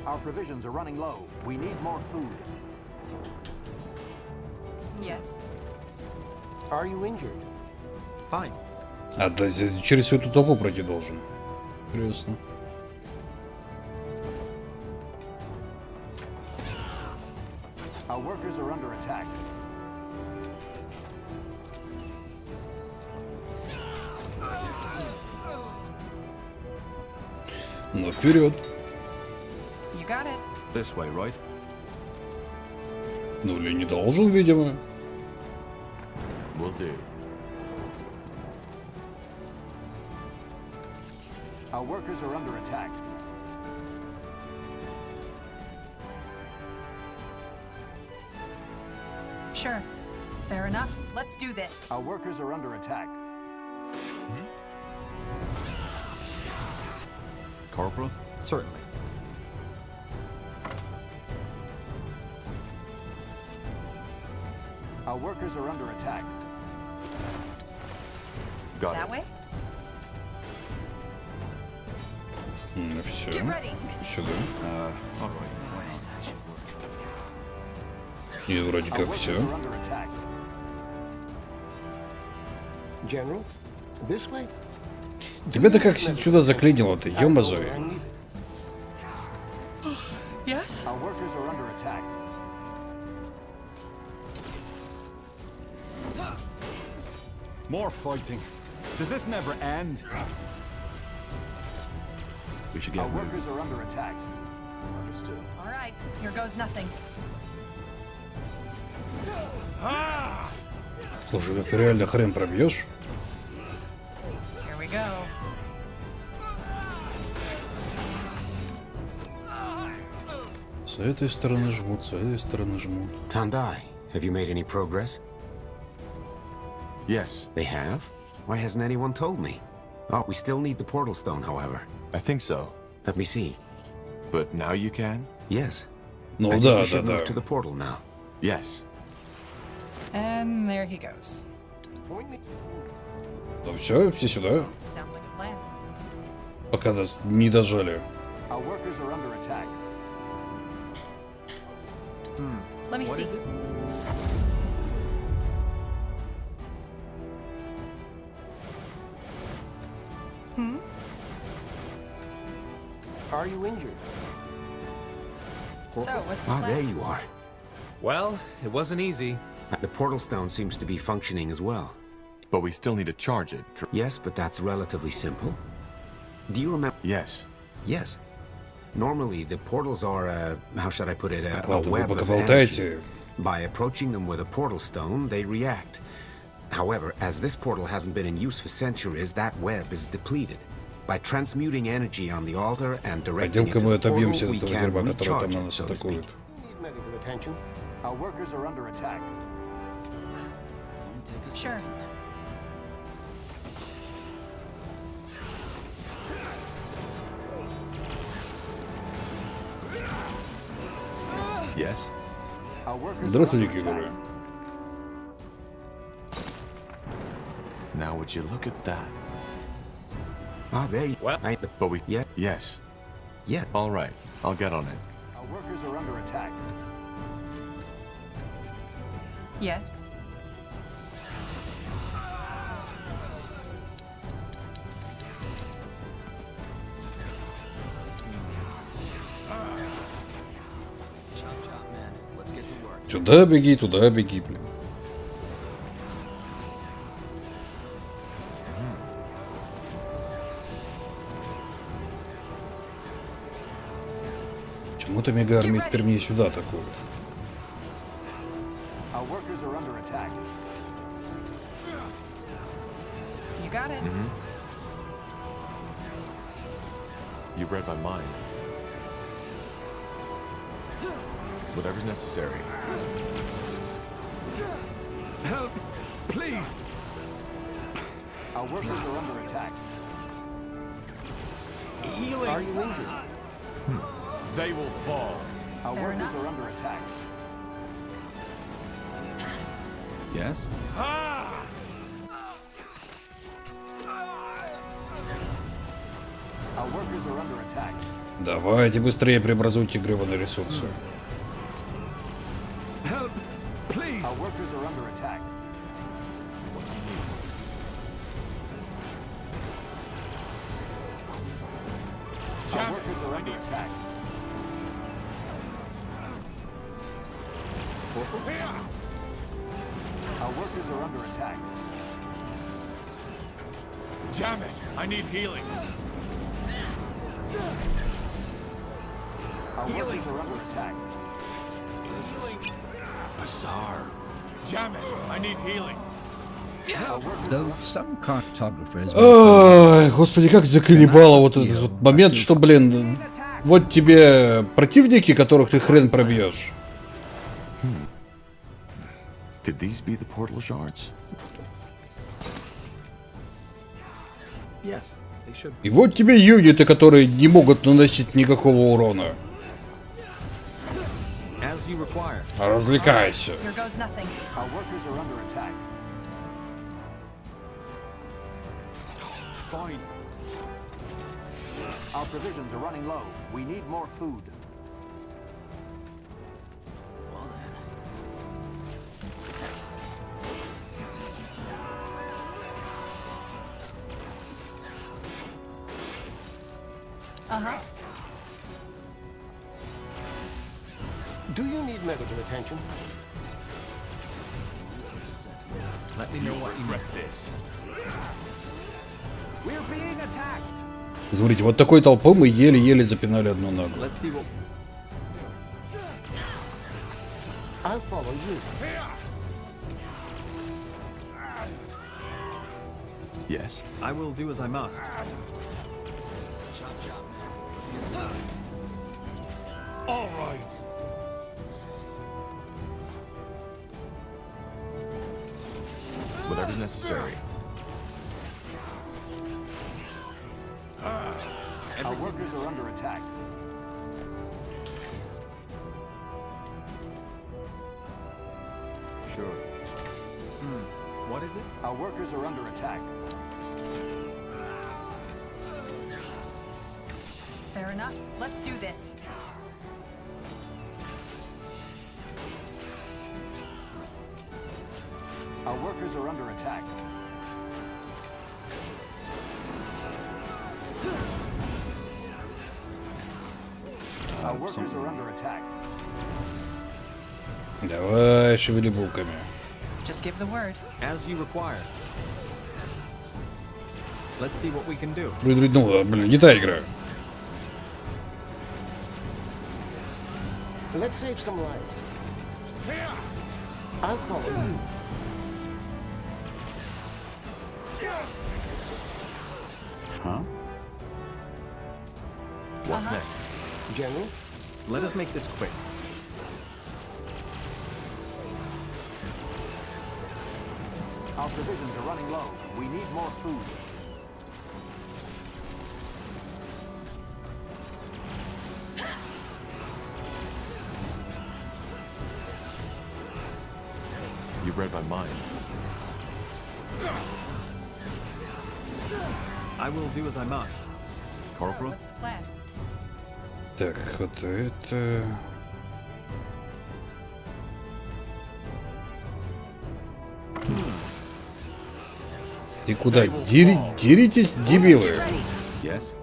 Our provisions are running low. We need more food. Yes. Are you injured? Fine. А, да, через всю эту толпу пройти должен. Интересно. Our workers are under attack. Ну, вперед. You got it. This way, right? Ну, или не должен, видимо. Will do. Our workers are under attack. Sure. Fair enough. Let's do this. Our workers are under attack. Corporal? Certainly. Our workers are under attack. Got That it. way? Все. Get ready. Сюда. All right. И вроде Our как workers все. are under attack. General, this way? Тебя-то как сюда заклинило-то, ё-мазой. Yes? Our workers are under attack. More fighting. Does this never end? We should get Our moving. workers are under attack. Understood. All right. Here goes nothing. Слушай, как реально хрен пробьешь? Here we go. С этой стороны жмут, с этой стороны жмут. Tandai, have you made any progress? Yes. They have? Why hasn't anyone told me? Oh, we still need the portal stone, however. I think so. Let me see. But now you can? Yes. Ну I think да, we should да, move да. to the portal now. Yes. And there he goes. Ну все сюда. Sounds like a plan. Пока нас не дожали. Our workers are under attack. Let me see. Are you injured? So, what's the Ah, plan? there you are. Well, it wasn't easy. The portal stone seems to be functioning as well. But we still need to charge it. Yes, but that's relatively simple. Do you remember? Yes. Yes. Normally, the portals are how should I put it, a Ладно, вы web пока of energy. болтаете. By approaching them with a portal stone, they react. However, as this portal hasn't been in use for centuries, that web is depleted. By transmuting energy on the altar and directing it Пойдем-ка to мы the portal, отобьемся we от этого can дерьма, который там recharge на it, нас so to speak. атакует. Need medical attention. Our workers are under attack. Sure. Yes. Our workers are Здравствуйте, under игры. attack. Now would you look at that? Ah, there you. Well, But we... Yeah. Yes. Yeah. All right. I'll get on it. Our workers are under attack. Yes. Сюда беги, туда беги, блин. Почему-то мега-армия теперь мне сюда такую. Our workers are under attack. You got it. You read my mind. Whatever's necessary. help, please. Our workers are under attack. Healing. Are you injured? They will fall. Our Fair workers enough. are under attack. Yes? Our workers are under attack. Давайте быстрее преобразуйте гребаные ресурсы. Help, please. Our workers are under attack. Our workers are under attack. Our workers are under attack. Damn it! I need healing. Our workers are under attack. Bizarre. Damn it! I need healing. Though some cartographers... Ой, господи, как заколебало вот этот вот момент, что, блин, вот тебе противники, которых ты хрен пробьешь. Could these be the portal shards? Yes, they should. И вот тебе юниты, которые не могут наносить никакого урона. As you require. Развлекайся. Here goes nothing. Our workers are under attack. Fine. Our provisions are running low. We need more food. Uh-huh. Do you need medical attention? Let me know what you need. This. We're being attacked. Смотрите, вот такой толпой мы еле-еле запинали одну ногу. Let's see what... I'll follow you. Yes. I will do as I must. All right. Whatever's necessary. Our workers are under attack. Sure. What is it? Our workers are under attack. Fair enough. Let's do this. Our workers are under attack. Our workers are under attack. Давай, шевели булками. Just give the word. As you require. Let's see what we can do. Ну, блин, не та игра. Let's save some lives. I'll follow you. Huh? What's next? General? Let us make this quick. Our provisions are running low. We need more food. You read my mind. I will do as I must. Corporal? What's the plan? Так, вот это... Ты куда? Деритесь, дебилы? Yes.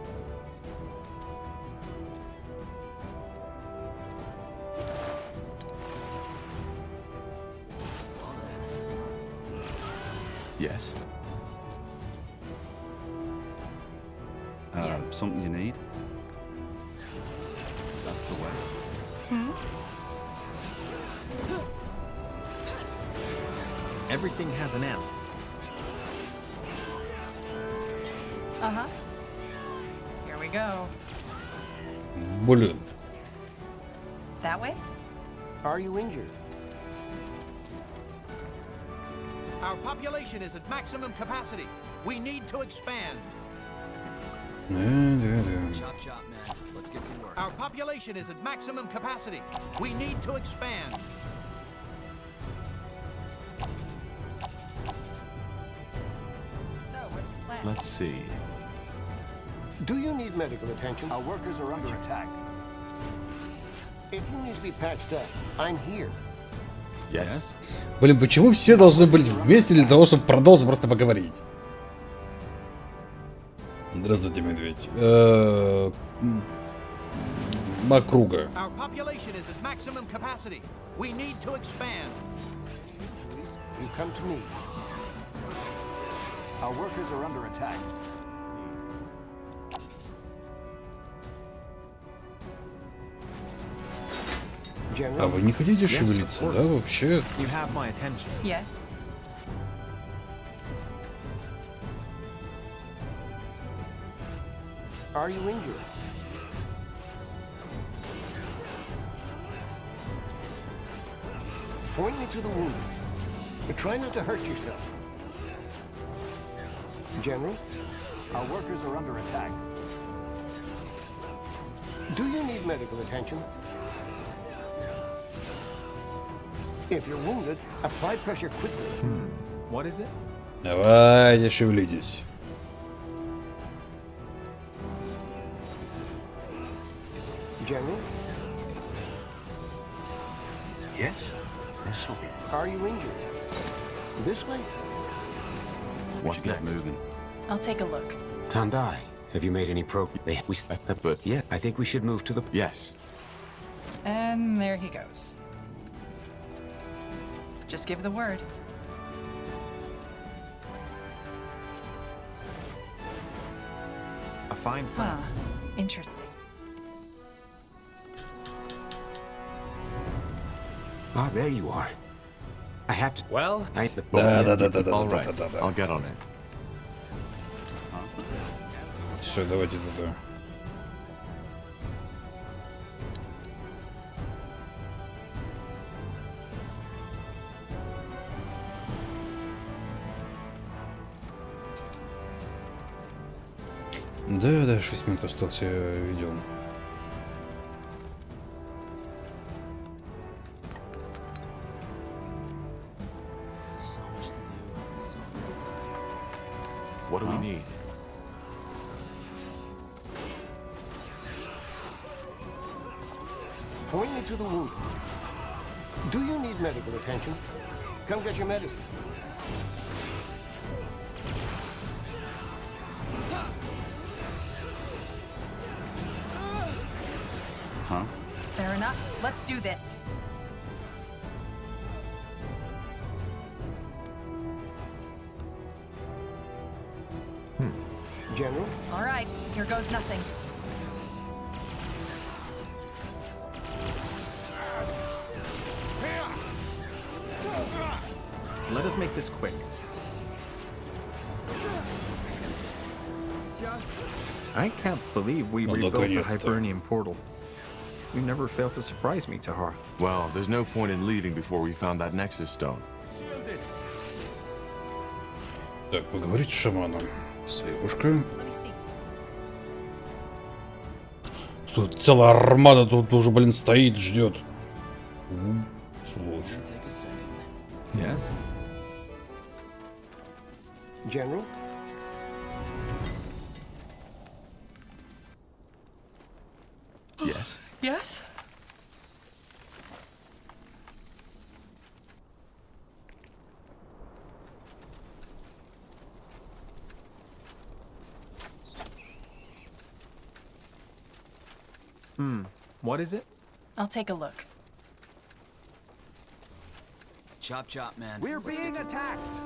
Yes. Something you need? That's the way. Everything has an end. Uh-huh. Here we go. Блин. That way? Are you injured? Our population is at maximum capacity. We need to expand. Chop chop, man. Let's get to work. Our population is at maximum capacity. We need to expand. So, what's the plan? Let's see. Do you need medical attention? Our workers are under attack. If you need to be patched up, I'm here. Yes. Блин, почему все должны быть вместе для того, чтобы продолжить просто поговорить? Здравствуйте, медведь. Макруга. Our population is at maximum capacity. We need to expand. You come to me. Our workers are under attack. А вы не хотите шевелиться, да, вообще? You have my attention. Yes. Are you injured? Point me to the wound. But try not to hurt yourself. General, our workers are under attack. Do you need medical attention? If you're wounded, apply pressure quickly. What is it? Давайте шевелитесь. General? Yes? This will be. Are you injured? This way? What's next? Moving. I'll take a look. Tandai, have you made any but yeah, I think we should move to the... Yes. And there he goes. Just give the word. A fine plan. Huh. Interesting. Ah, there you are. I have to... Well... All right, I'll get on it. Все, давайте туда. Да, 6 минут остался, я видел. What do we need? Point me to the wound. Do you need medical attention? Come get your medicine. Huh? Fair enough. Let's do this. General? All right, here goes nothing. Let us make this quick. I can't believe we rebuilt the Hibernian portal. You never failed to surprise me, Tahar. Well, there's no point in leaving before we found that Nexus stone. Так, поговорить с шаманом. Сливушка. Тут целая армада тут уже, блин, стоит, ждет. Сволочь. Yes? General? Yes? Yes? What is it? I'll take a look. Chop chop, man. We're being attacked!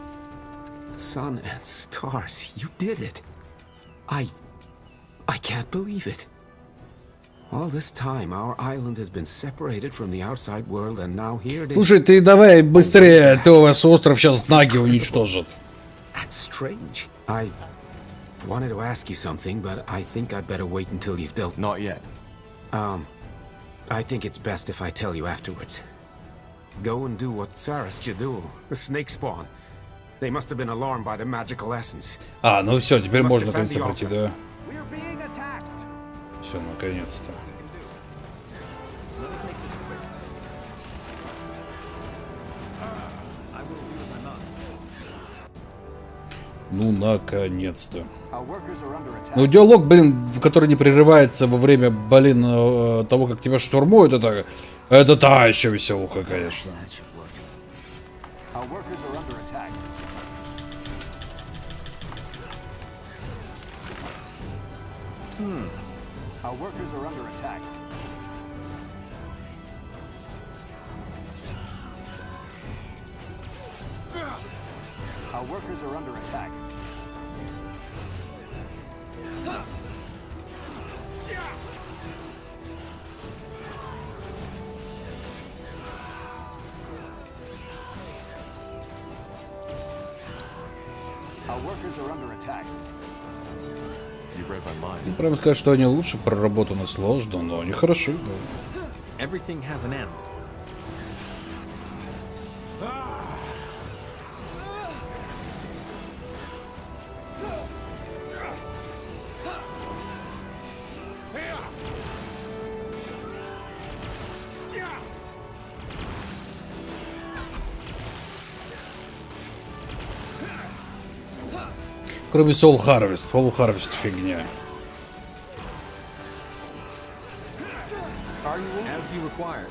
Sun and stars, you did it. I can't believe it. All this time, our island has been separated from the outside world, and now here it is. Слушай, ты давай быстрее, то вас остров сейчас наги уничтожат. That's strange. I wanted to ask you something, but I think I'd better wait until you've dealt. Not yet. I think it's best if I tell you afterwards. Go and do what Saras Jadul, the snake spawn. They must have been alarmed by the magical essence. А, ну все, теперь можно наконец-то пройти, да? We're being attacked! Все, наконец-то. Ну, наконец-то. Ну, диалог, блин, который не прерывается во время, блин, того, как тебя штурмуют, это та еще веселуха, конечно. Our workers are under attack. Our workers are under attack. Our workers are under attack. You read my mind. Ну, прямо сказать, что они лучше проработаны сложно, но они хороши, да. Everything has an end. Кроме Soul Harvest. Soul Harvest фигня. As you require.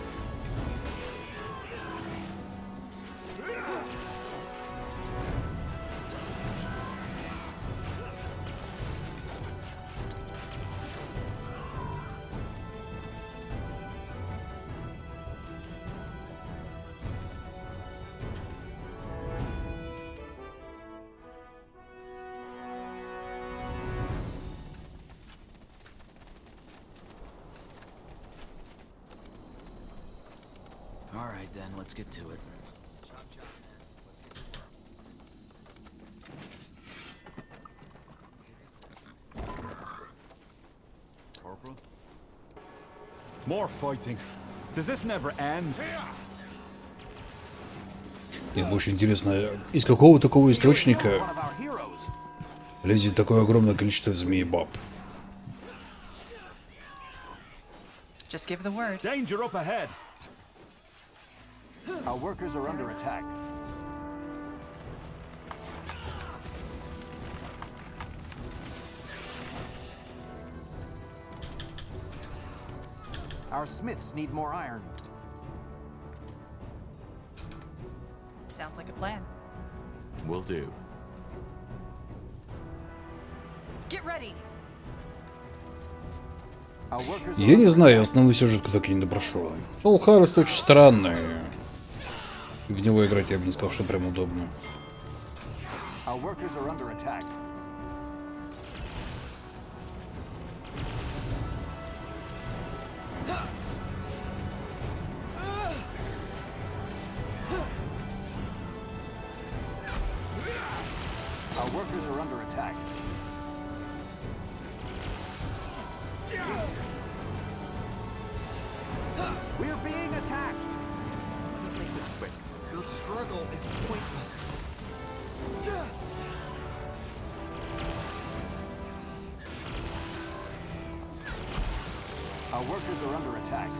All right, then, let's get to it. Corporal? More fighting. Does this never end? Мне больше интересно, из какого такого источника лезет такое огромное количество змей-баб? Just give the word. Danger up ahead. Our workers are under attack. Our smiths need more iron. Sounds like a plan. Will do. Get ready. Я не знаю, я основную сюжетку так и не допрошел. Soul Harvest очень странный. В него играть я бы не сказал, что прям удобно. Our workers are under attack. Our workers are under attack. We're being attacked. Let me make this quick. Your struggle is pointless. Our workers are under attack.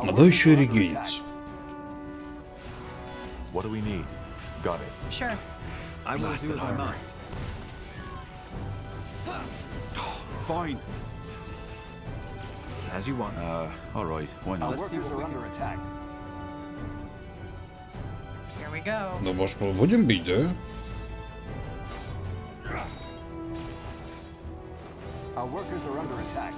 Надо еще и регениться. What do we need? Got it. Sure. I will do as I must. Fine. As you want. All right. Why Our not? workers are under attack. Here we go. Ну, может, мы будем бить, да? Our workers are under attack.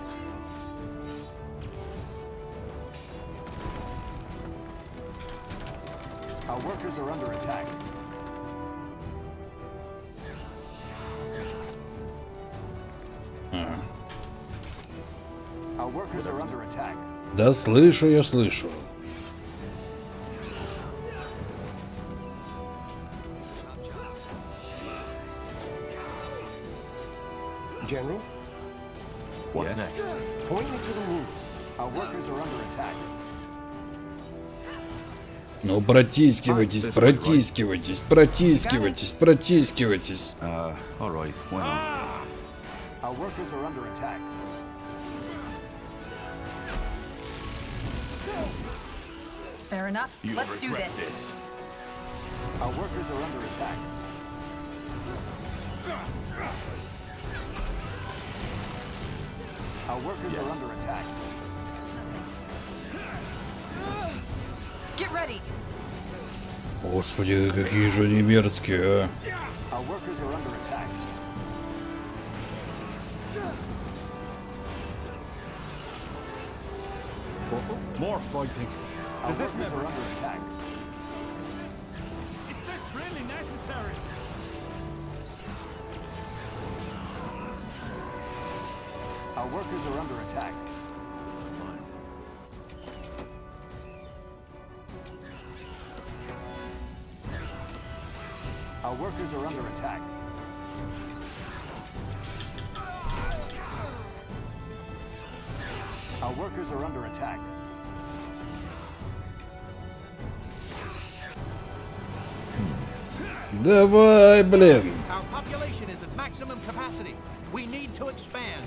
Our workers are under attack. Our workers are under attack. Да, слышу, я слышу. General? What's next? Point me to the moon. Our workers are under attack. Ну, протискивайтесь, протискивайтесь, протискивайтесь, протискивайтесь. All right. Why not? Our workers are under attack. Fair enough. Let's do this. Our workers are under attack. Our workers are under attack. Get ready. Господи, какие же они мерзкие, а. Our workers are under attack. More fighting. Our Does this workers never are under attack. Is this really necessary? Our workers are under attack. Our workers are under attack. Our workers are under attack. Давай, блин. Our population is at maximum capacity. We need to expand.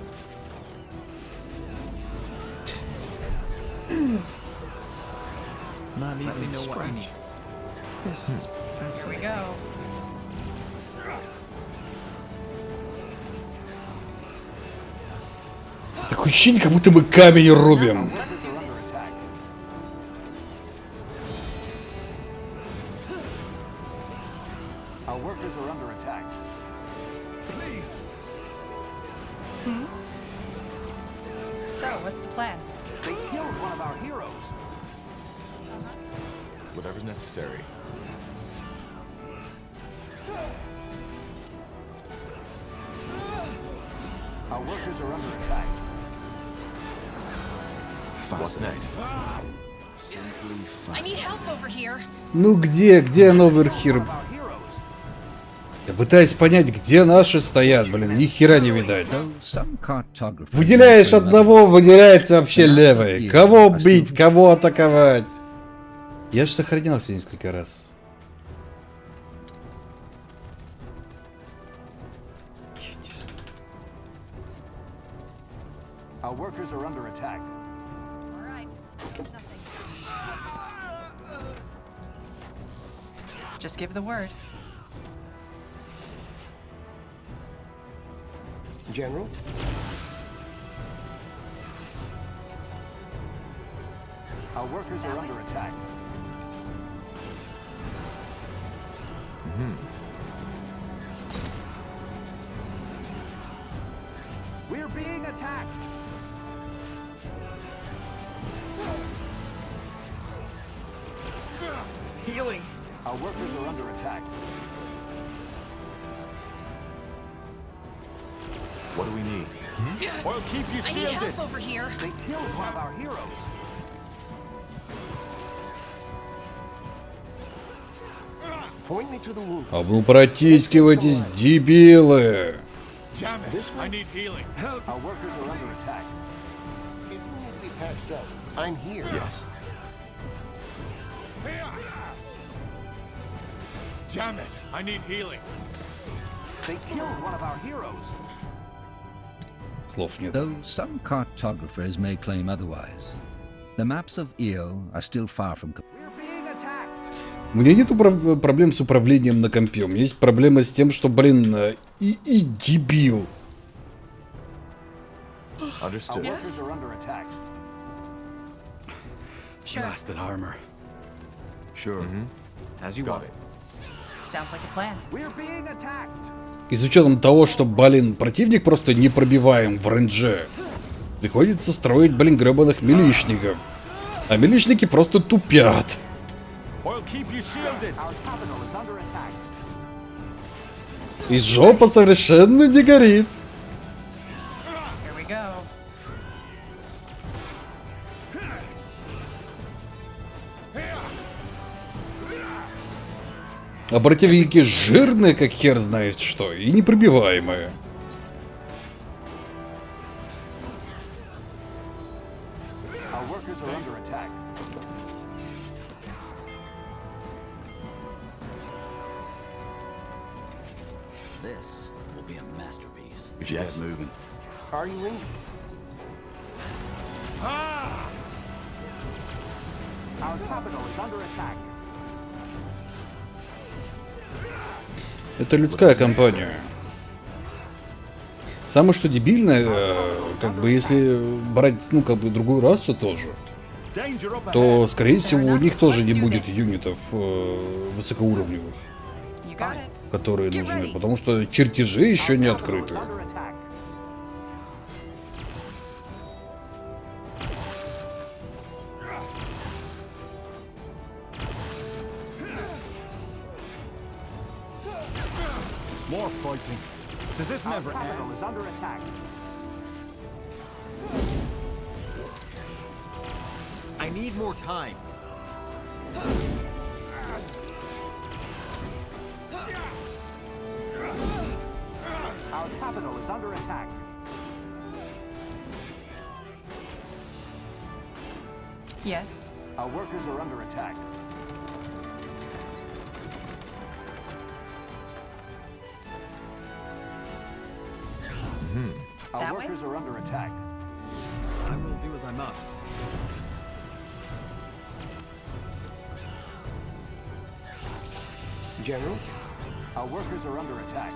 Not even know what I need. This is fascinating. Here we go. Такое ощущение, как будто мы камень рубим. So, what's the plan? They killed one of our heroes. Whatever's necessary. Our workers are under attack. What's next? I need help over here. Ну где новый хир? Я пытаюсь понять, где наши стоят, блин, ни хера не видать. Выделяешь одного, выделяется вообще левый. Кого бить, кого атаковать? Я же сохранялся несколько раз. Our workers are under attack. Just give the word. General? Our workers are under attack. We're being attacked. Healing. Our workers are under attack. What do we need? Well, keep you I need shielded. help over here. They killed one of our heroes. Point me to the wound. А ну протискивайтесь, дебилы! Damn it! I need healing. Help! Our workers are under attack. If you need to be patched up, I'm here. Yes. Damn it! I need healing. They killed one of our heroes. Слов нет. Though some cartographers may claim otherwise, the maps of Io are still far from complete. We're being attacked. У меня нету проблем с управлением на компе. У меня есть проблема с тем, что, блин, и дебил. Our workers are under attack. Sure. Blasted armor. Sure. As you want. Sounds like a plan. We're being attacked. И с учетом того, что, блин, противник просто не пробиваем в рейндже, приходится строить, блин, гребаных милишников. А милишники просто тупят. Well, keep you shielded. Our capital is under attack. И жопа совершенно не горит. Here we go. А противники жирные, как хер знает что, и непробиваемые. Our workers are under attack. This will be a masterpiece. We should get moving. Are you in? Our capital is under attack. Это людская компания. Самое что дебильное, как бы если брать, ну, как бы другую расу тоже, то, скорее всего, у них тоже не будет юнитов высокоуровневых, которые нужны, потому что чертежи еще не открыты. More fighting. Does this never Our capital end? is under attack. I need more time. Our capital is under attack. Yes. Our workers are under attack. Our That way? workers are under attack. I will do as I must. General, our workers are under attack.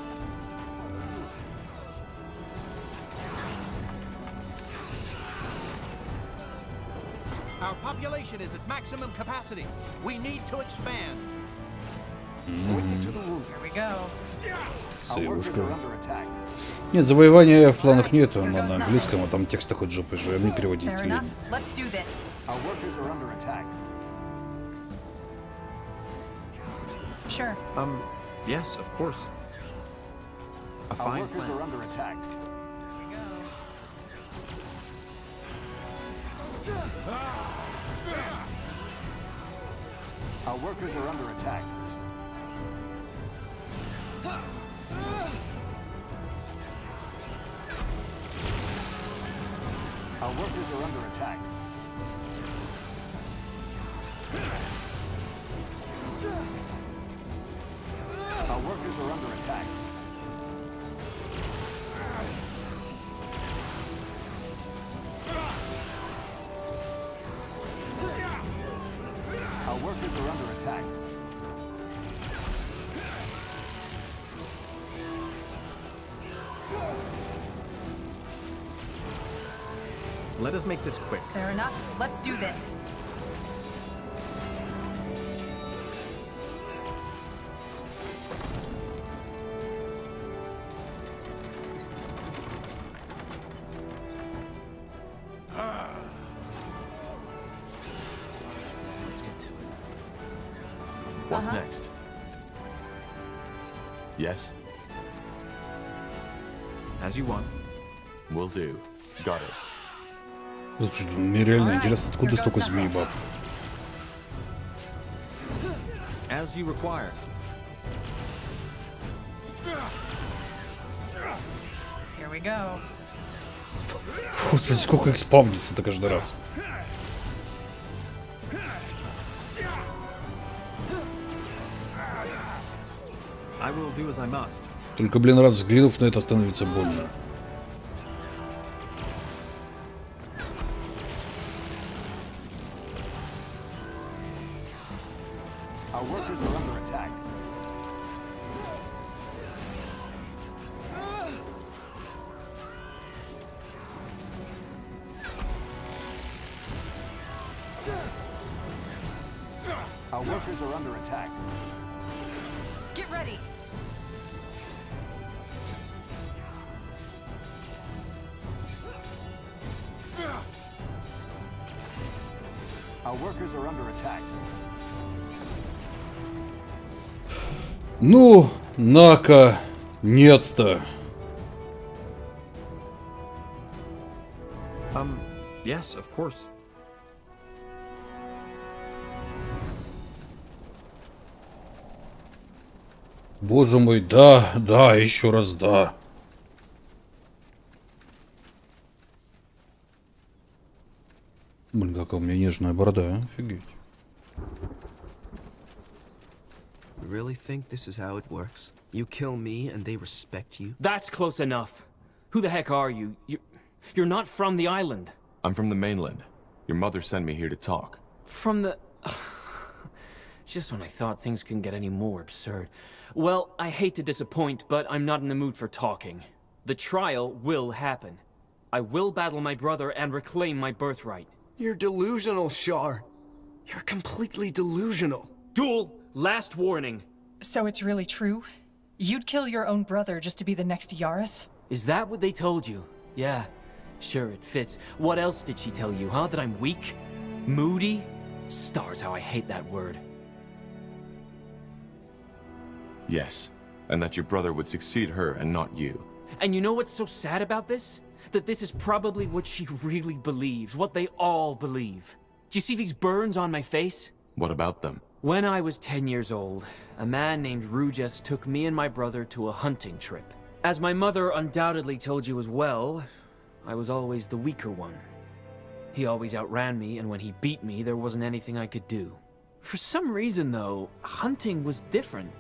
Our population is at maximum capacity. We need to expand. Here we go. Союшка. Нет, завоевания в планах нету, но на английском, а там текст такой жопой же, мне переводить. Fair enough. Let's do this. Our workers are under attack. Sure. Yes, of course. A Our fine workers plan. are under attack. Our workers are under attack. Our workers are under attack. Our workers are under attack. Our workers are under attack. Let us make this quick. Fair enough. Let's do this. Let's get to it. What's next? Yes? As you want. Will do. Got it. Слушай, мне реально интересно, откуда столько змей-баб. As you require. Here we go. Господи, сколько их спавнится-то каждый раз. I will do as I must. Только, блин, раз взглянув на это, становится больно. Our workers are under attack. Our workers are under attack. Get ready. Our workers are under attack. Ну, наконец-то. Yes, of course. Боже мой, да, да, еще раз да. Блин, какая у меня нежная борода, офигеть. You really think this is how it works? You kill me and they respect you? That's close enough. Who the heck are you? You're not from the island. I'm from the mainland. Your mother sent me here to talk. From the... Just when I thought things couldn't get any more absurd. Well, I hate to disappoint, but I'm not in the mood for talking. The trial will happen. I will battle my brother and reclaim my birthright. You're delusional, Shar. You're completely delusional. Duel, last warning. So it's really true? You'd kill your own brother just to be the next Yaris? Is that what they told you? Yeah, sure, it fits. What else did she tell you, huh? That I'm weak? Moody? Stars, how I hate that word. Yes, and that your brother would succeed her and not you. And you know what's so sad about this? That this is probably what she really believes, what they all believe. Do you see these burns on my face? What about them? When I was 10 years old, a man named Rujas took me and my brother to a hunting trip. As my mother undoubtedly told you as well, I was always the weaker one. He always outran me, and when he beat me, there wasn't anything I could do. For some reason, though, hunting was different.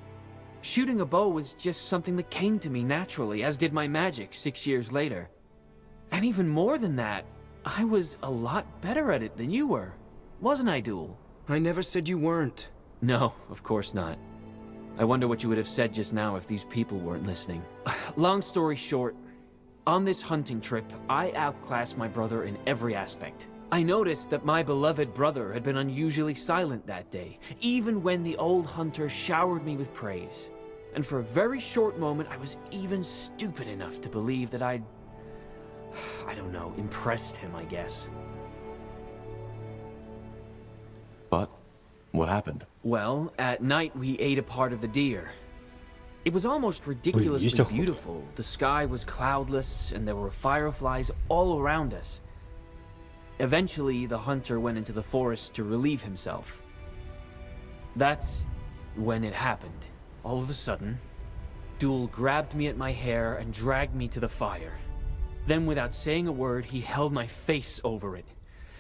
Shooting a bow was just something that came to me naturally, as did my magic 6 years later. And even more than that, I was a lot better at it than you were. Wasn't I, Duel? I never said you weren't. No, of course not. I wonder what you would have said just now if these people weren't listening. Long story short, on this hunting trip, I outclassed my brother in every aspect. I noticed that my beloved brother had been unusually silent that day, even when the old hunter showered me with praise. And for a very short moment, I was even stupid enough to believe that I don't know, impressed him, I guess. But what happened? Well, at night we ate a part of the deer. It was almost ridiculously beautiful. The sky was cloudless, and there were fireflies all around us. Eventually, the hunter went into the forest to relieve himself. That's when it happened. All of a sudden, Duel grabbed me at my hair and dragged me to the fire. Then, without saying a word, he held my face over it.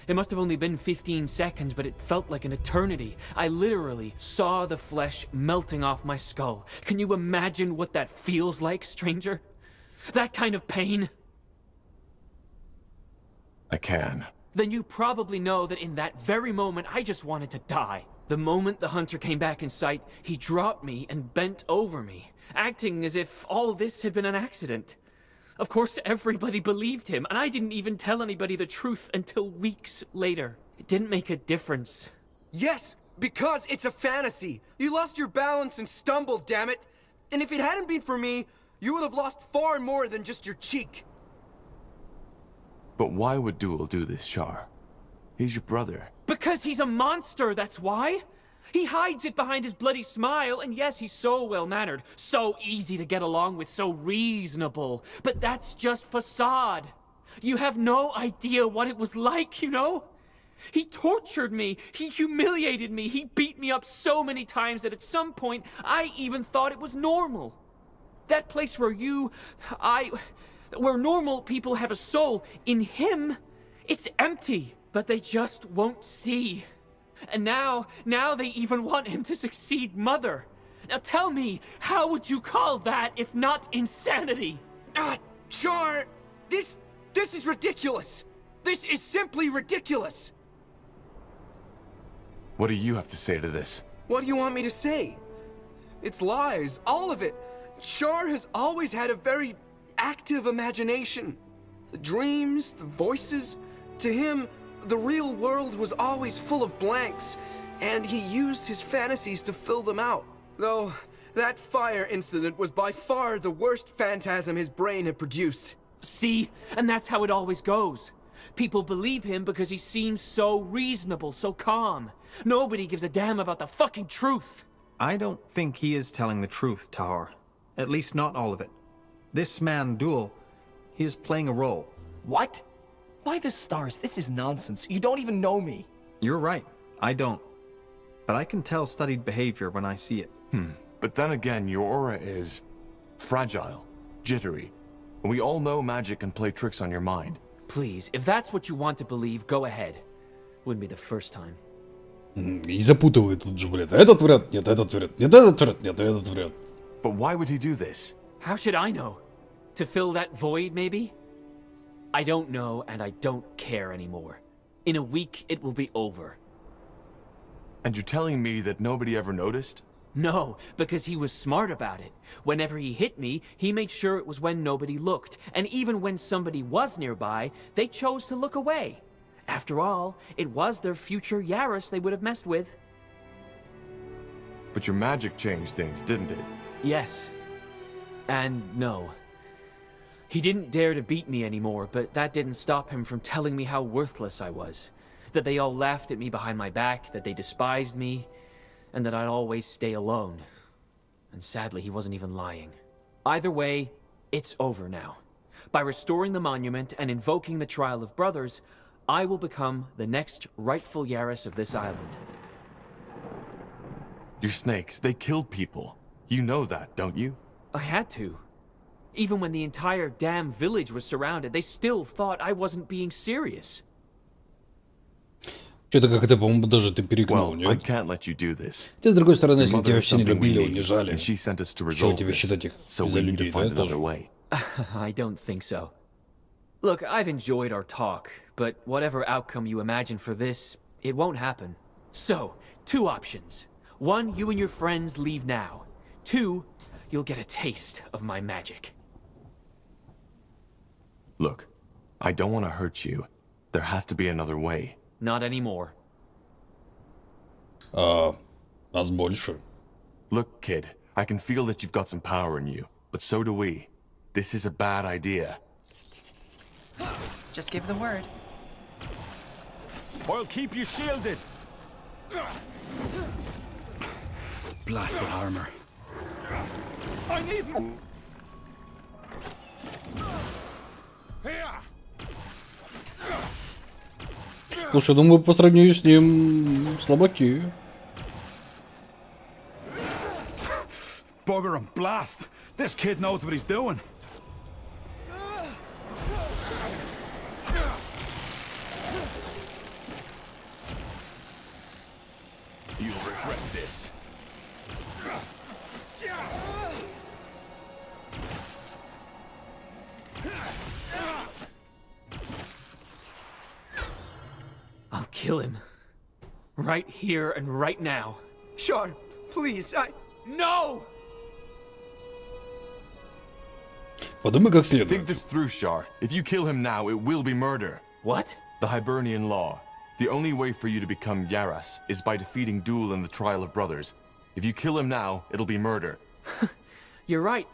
It must have only been 15 seconds, but it felt like an eternity. I literally saw the flesh melting off my skull. Can you imagine what that feels like, stranger? That kind of pain? I can. Then you probably know that in that very moment, I just wanted to die. The moment the hunter came back in sight, he dropped me and bent over me, acting as if all this had been an accident. Of course, everybody believed him, and I didn't even tell anybody the truth until weeks later. It didn't make a difference. Yes, because it's a fantasy. You lost your balance and stumbled, damn it. And if it hadn't been for me, you would have lost far more than just your cheek. But why would Duel do this, Char? He's your brother. Because he's a monster, that's why. He hides it behind his bloody smile, and yes, he's so well-mannered, so easy to get along with, so reasonable. But that's just facade. You have no idea what it was like, you know? He tortured me, he humiliated me, he beat me up so many times that at some point, I even thought it was normal. That place where where normal people have a soul, in him, it's empty, but they just won't see. And now they even want him to succeed Mother. Now tell me, how would you call that if not insanity? Char, this is ridiculous. This is simply ridiculous. What do you have to say to this? What do you want me to say? It's lies, all of it. Char has always had a very active imagination. The dreams, the voices. To him, the real world was always full of blanks, and he used his fantasies to fill them out. Though, that fire incident was by far the worst phantasm his brain had produced. See? And that's how it always goes. People believe him because he seems so reasonable, so calm. Nobody gives a damn about the fucking truth. I don't think he is telling the truth, Tahar. At least not all of it. This man, Duel, he is playing a role. What? By the stars, this is nonsense. You don't even know me. You're right. I don't. But I can tell studied behavior when I see it. But then again, your aura is fragile, jittery. And we all know magic can play tricks on your mind. Please, if that's what you want to believe, go ahead. Wouldn't be the first time. И запутывает тут же, блядь. Этот вряд, нет, этот вряд, нет, этот вряд, нет, этот вряд. But why would he do this? How should I know? To fill that void, maybe? I don't know, and I don't care anymore. In a week, it will be over. And you're telling me that nobody ever noticed? No, because he was smart about it. Whenever he hit me, he made sure it was when nobody looked. And even when somebody was nearby, they chose to look away. After all, it was their future Yaris they would have messed with. But your magic changed things, didn't it? Yes. And no. He didn't dare to beat me anymore, but that didn't stop him from telling me how worthless I was. That they all laughed at me behind my back, that they despised me, and that I'd always stay alone. And sadly, he wasn't even lying. Either way, it's over now. By restoring the monument and invoking the Trial of Brothers, I will become the next rightful Yaris of this island. Your snakes, they killed people. You know that, don't you? I had to. Even when the entire damn village was surrounded, they still thought I wasn't being serious. Что-то как это, по-моему, даже ты перегнул, I can't let you do this. Ты, с другой стороны, Your если mother тебя is все не something we любили, need, унижали, and she sent us to что resolve тебе this, считать их so за we need to людей, да, find another тоже? way. I don't think so. Look, I've enjoyed our talk, but whatever outcome you imagine for this, it won't happen. So, two options. One, you and your friends leave now. 2, you'll get a taste of my magic. Look, I don't want to hurt you. There has to be another way. Not anymore. Нас больше. Look, kid, I can feel that you've got some power in you, but so do we. This is a bad idea. Just give the word. I'll keep you shielded. Blasted armor. I need... Слушай, думаю, по сравнению с ним слабаки. Bugger him, blast! This kid knows what he's doing. You'll regret this. I'll kill him. Right here and right now. Char, please, No! Подумай как следует. Think this through, Char. If you kill him now, it will be murder. What? The Hibernian law. The only way for you to become Yaras is by defeating Duel in the Trial of Brothers. If you kill him now, it'll be murder. You're right.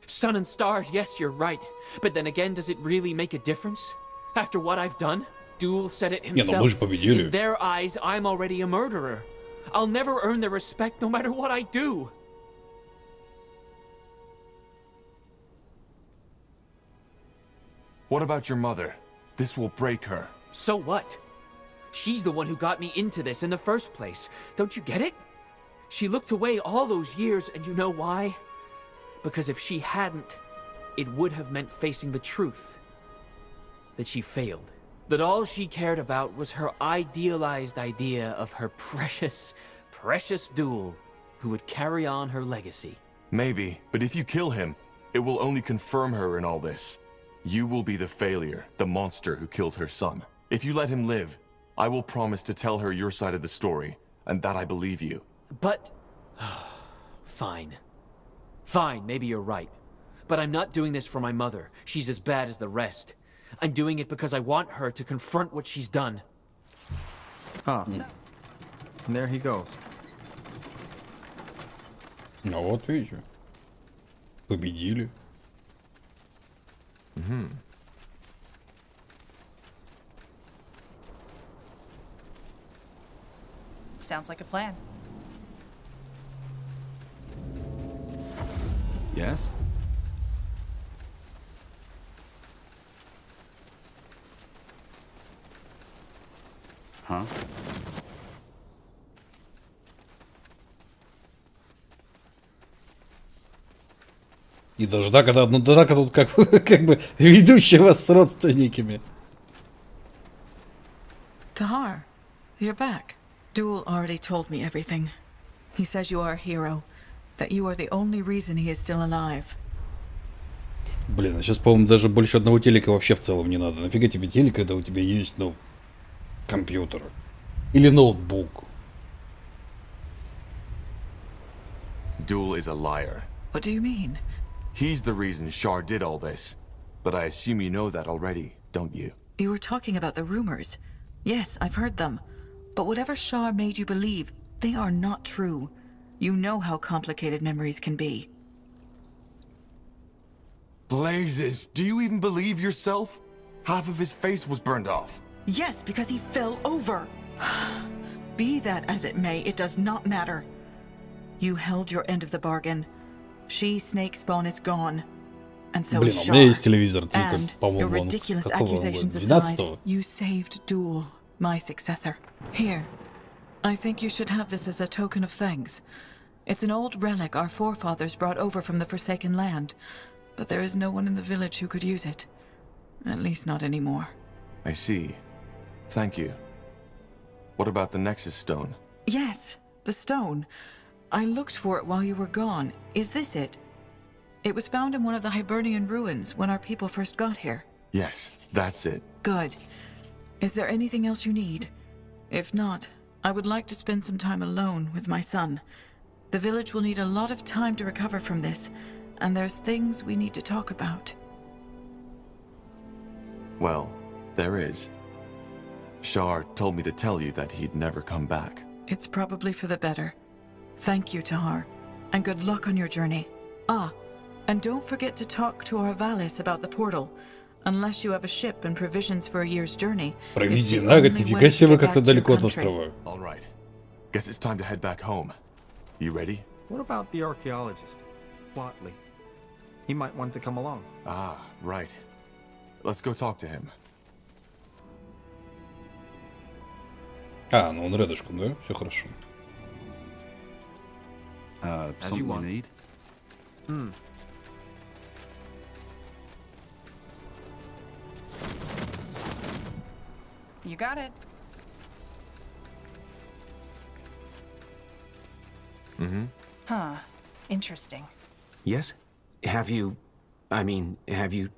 Sun and stars, yes, you're right. But then again, does it really make a difference? After what I've done? Duel said it himself. In their eyes, I'm already a murderer. I'll never earn their respect no matter what I do. What about your mother? This will break her. So what? She's the one who got me into this in the first place. Don't you get it? She looked away all those years, and you know why? Because if she hadn't, it would have meant facing the truth. That she failed. That all she cared about was her idealized idea of her precious, precious Duel, who would carry on her legacy. Maybe, but if you kill him, it will only confirm her in all this. You will be the failure, the monster who killed her son. If you let him live, I will promise to tell her your side of the story, and that I believe you. But... Fine. Fine, maybe you're right. But I'm not doing this for my mother. She's as bad as the rest. I'm doing it because I want her to confront what she's done. Ah. And there he goes. Ну вот видите. Победили. Sounds like a plan. Yes? Huh? И даже да, когда одна драка тут как бы ведущая вас с родственниками. Tahar, you're back. Duel already told me everything. He says you are a hero, that you are the only reason he is still alive. Блин, а сейчас, по-моему, даже больше одного телека вообще в целом не надо. Нафига тебе телек, когда у тебя есть, ну, компьютер? Или ноутбук? Duel is a liar. What do you mean? He's the reason Char did all this. But I assume you know that already, don't you? You were talking about the rumors. Yes, I've heard them. But whatever Char made you believe, they are not true. You know how complicated memories can be. Blazes, do you even believe yourself? Half of his face was burned off. Yes, because he fell over. Be that as it may, it does not matter. You held your end of the bargain. She, Snake Spawn, is gone. And so is Блин, у Char. меня есть телевизор, только, And your по-моему, он ridiculous какого года? accusations aside, 12-го? you saved Duel, my successor. Here, I think you should have this as a token of thanks. It's an old relic our forefathers brought over from the Forsaken Land, but there is no one in the village who could use it. At least not anymore. I see. Thank you. What about the Nexus Stone? Yes, the stone. I looked for it while you were gone. Is this it? It was found in one of the Hibernian ruins when our people first got here. Yes, that's it. Good. Is there anything else you need? If not, I would like to spend some time alone with my son. The village will need a lot of time to recover from this, and there's things we need to talk about. Well, there is. Shar told me to tell you that he'd never come back. It's probably for the better. Thank you, Tahar, and good luck on your journey. Ah, and don't forget to talk to our Valis about the portal. Unless you have a ship and provisions for a year's journey. Провези на год, нифига себе вы как-то далеко от острова. All right. Guess it's time to head back home. You ready? What about the archaeologist, Watley? He might want to come along. Ah, right. Let's go talk to him. А, ну он рядышком, да? Все хорошо. Something you need? You got it. Mm-hmm. Huh. Interesting. Yes? Have you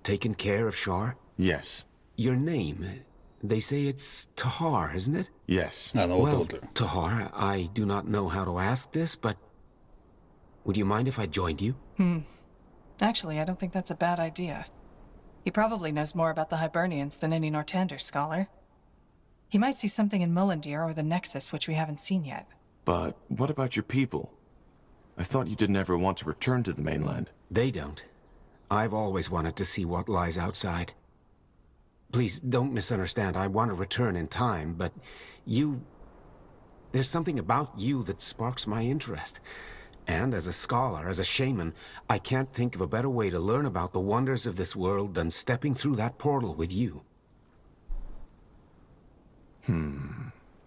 taken care of Shar? Yes. Your name, they say it's Tahar, isn't it? Yes. Well, Tahar, I do not know how to ask this, but would you mind if I joined you? Actually, I don't think that's a bad idea. He probably knows more about the Hibernians than any Nortander scholar. He might see something in Mullendeer or the Nexus which we haven't seen yet. But what about your people? I thought you didn't ever want to return to the mainland. They don't. I've always wanted to see what lies outside. Please, don't misunderstand. I want to return in time, but you... There's something about you that sparks my interest. And as a scholar, as a shaman, I can't think of a better way to learn about the wonders of this world than stepping through that portal with you.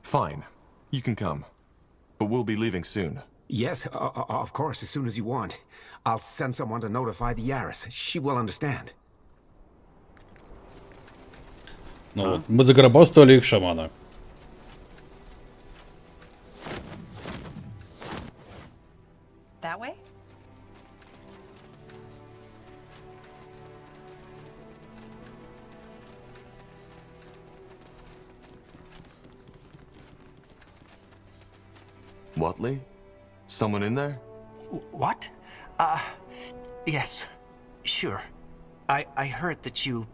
Fine. You can come. But we'll be leaving soon. Yes, of course, as soon as you want. I'll send someone to notify the Yaris. She will understand. Ну вот, мы загробастали их шамана. That way? Watley? Someone in there? What? Yes, sure. I heard that you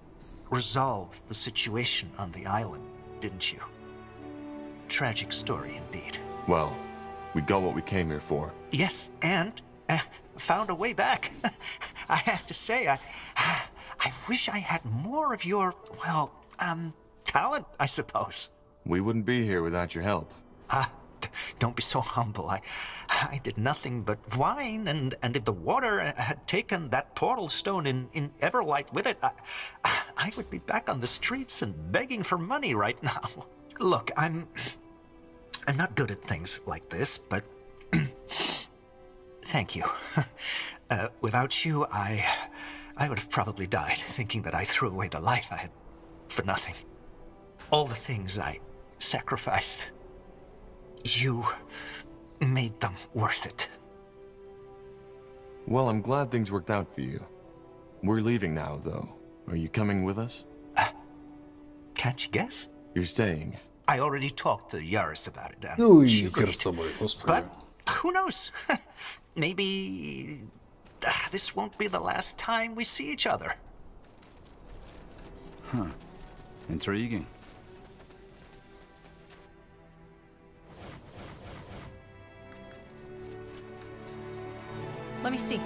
resolved the situation on the island, didn't you? Tragic story indeed. Well, we got what we came here for. Yes, and found a way back. I have to say, I wish I had more of your, well, talent, I suppose. We wouldn't be here without your help. Don't be so humble. I did nothing but whine, and if the water had taken that portal stone in Everlight with it, I would be back on the streets and begging for money right now. Look, I'm not good at things like this, but thank you. Without you, I would have probably died, thinking that I threw away the life I had for nothing. All the things I sacrificed. You made them worth it. Well, I'm glad things worked out for you. We're leaving now, though. Are you coming with us? Can't you guess? You're staying. I already talked to Yaris about it. Ну и she хер agreed. с тобой, господи. But who knows? Maybe this won't be the last time we see each other. Huh. Intriguing. Let me see.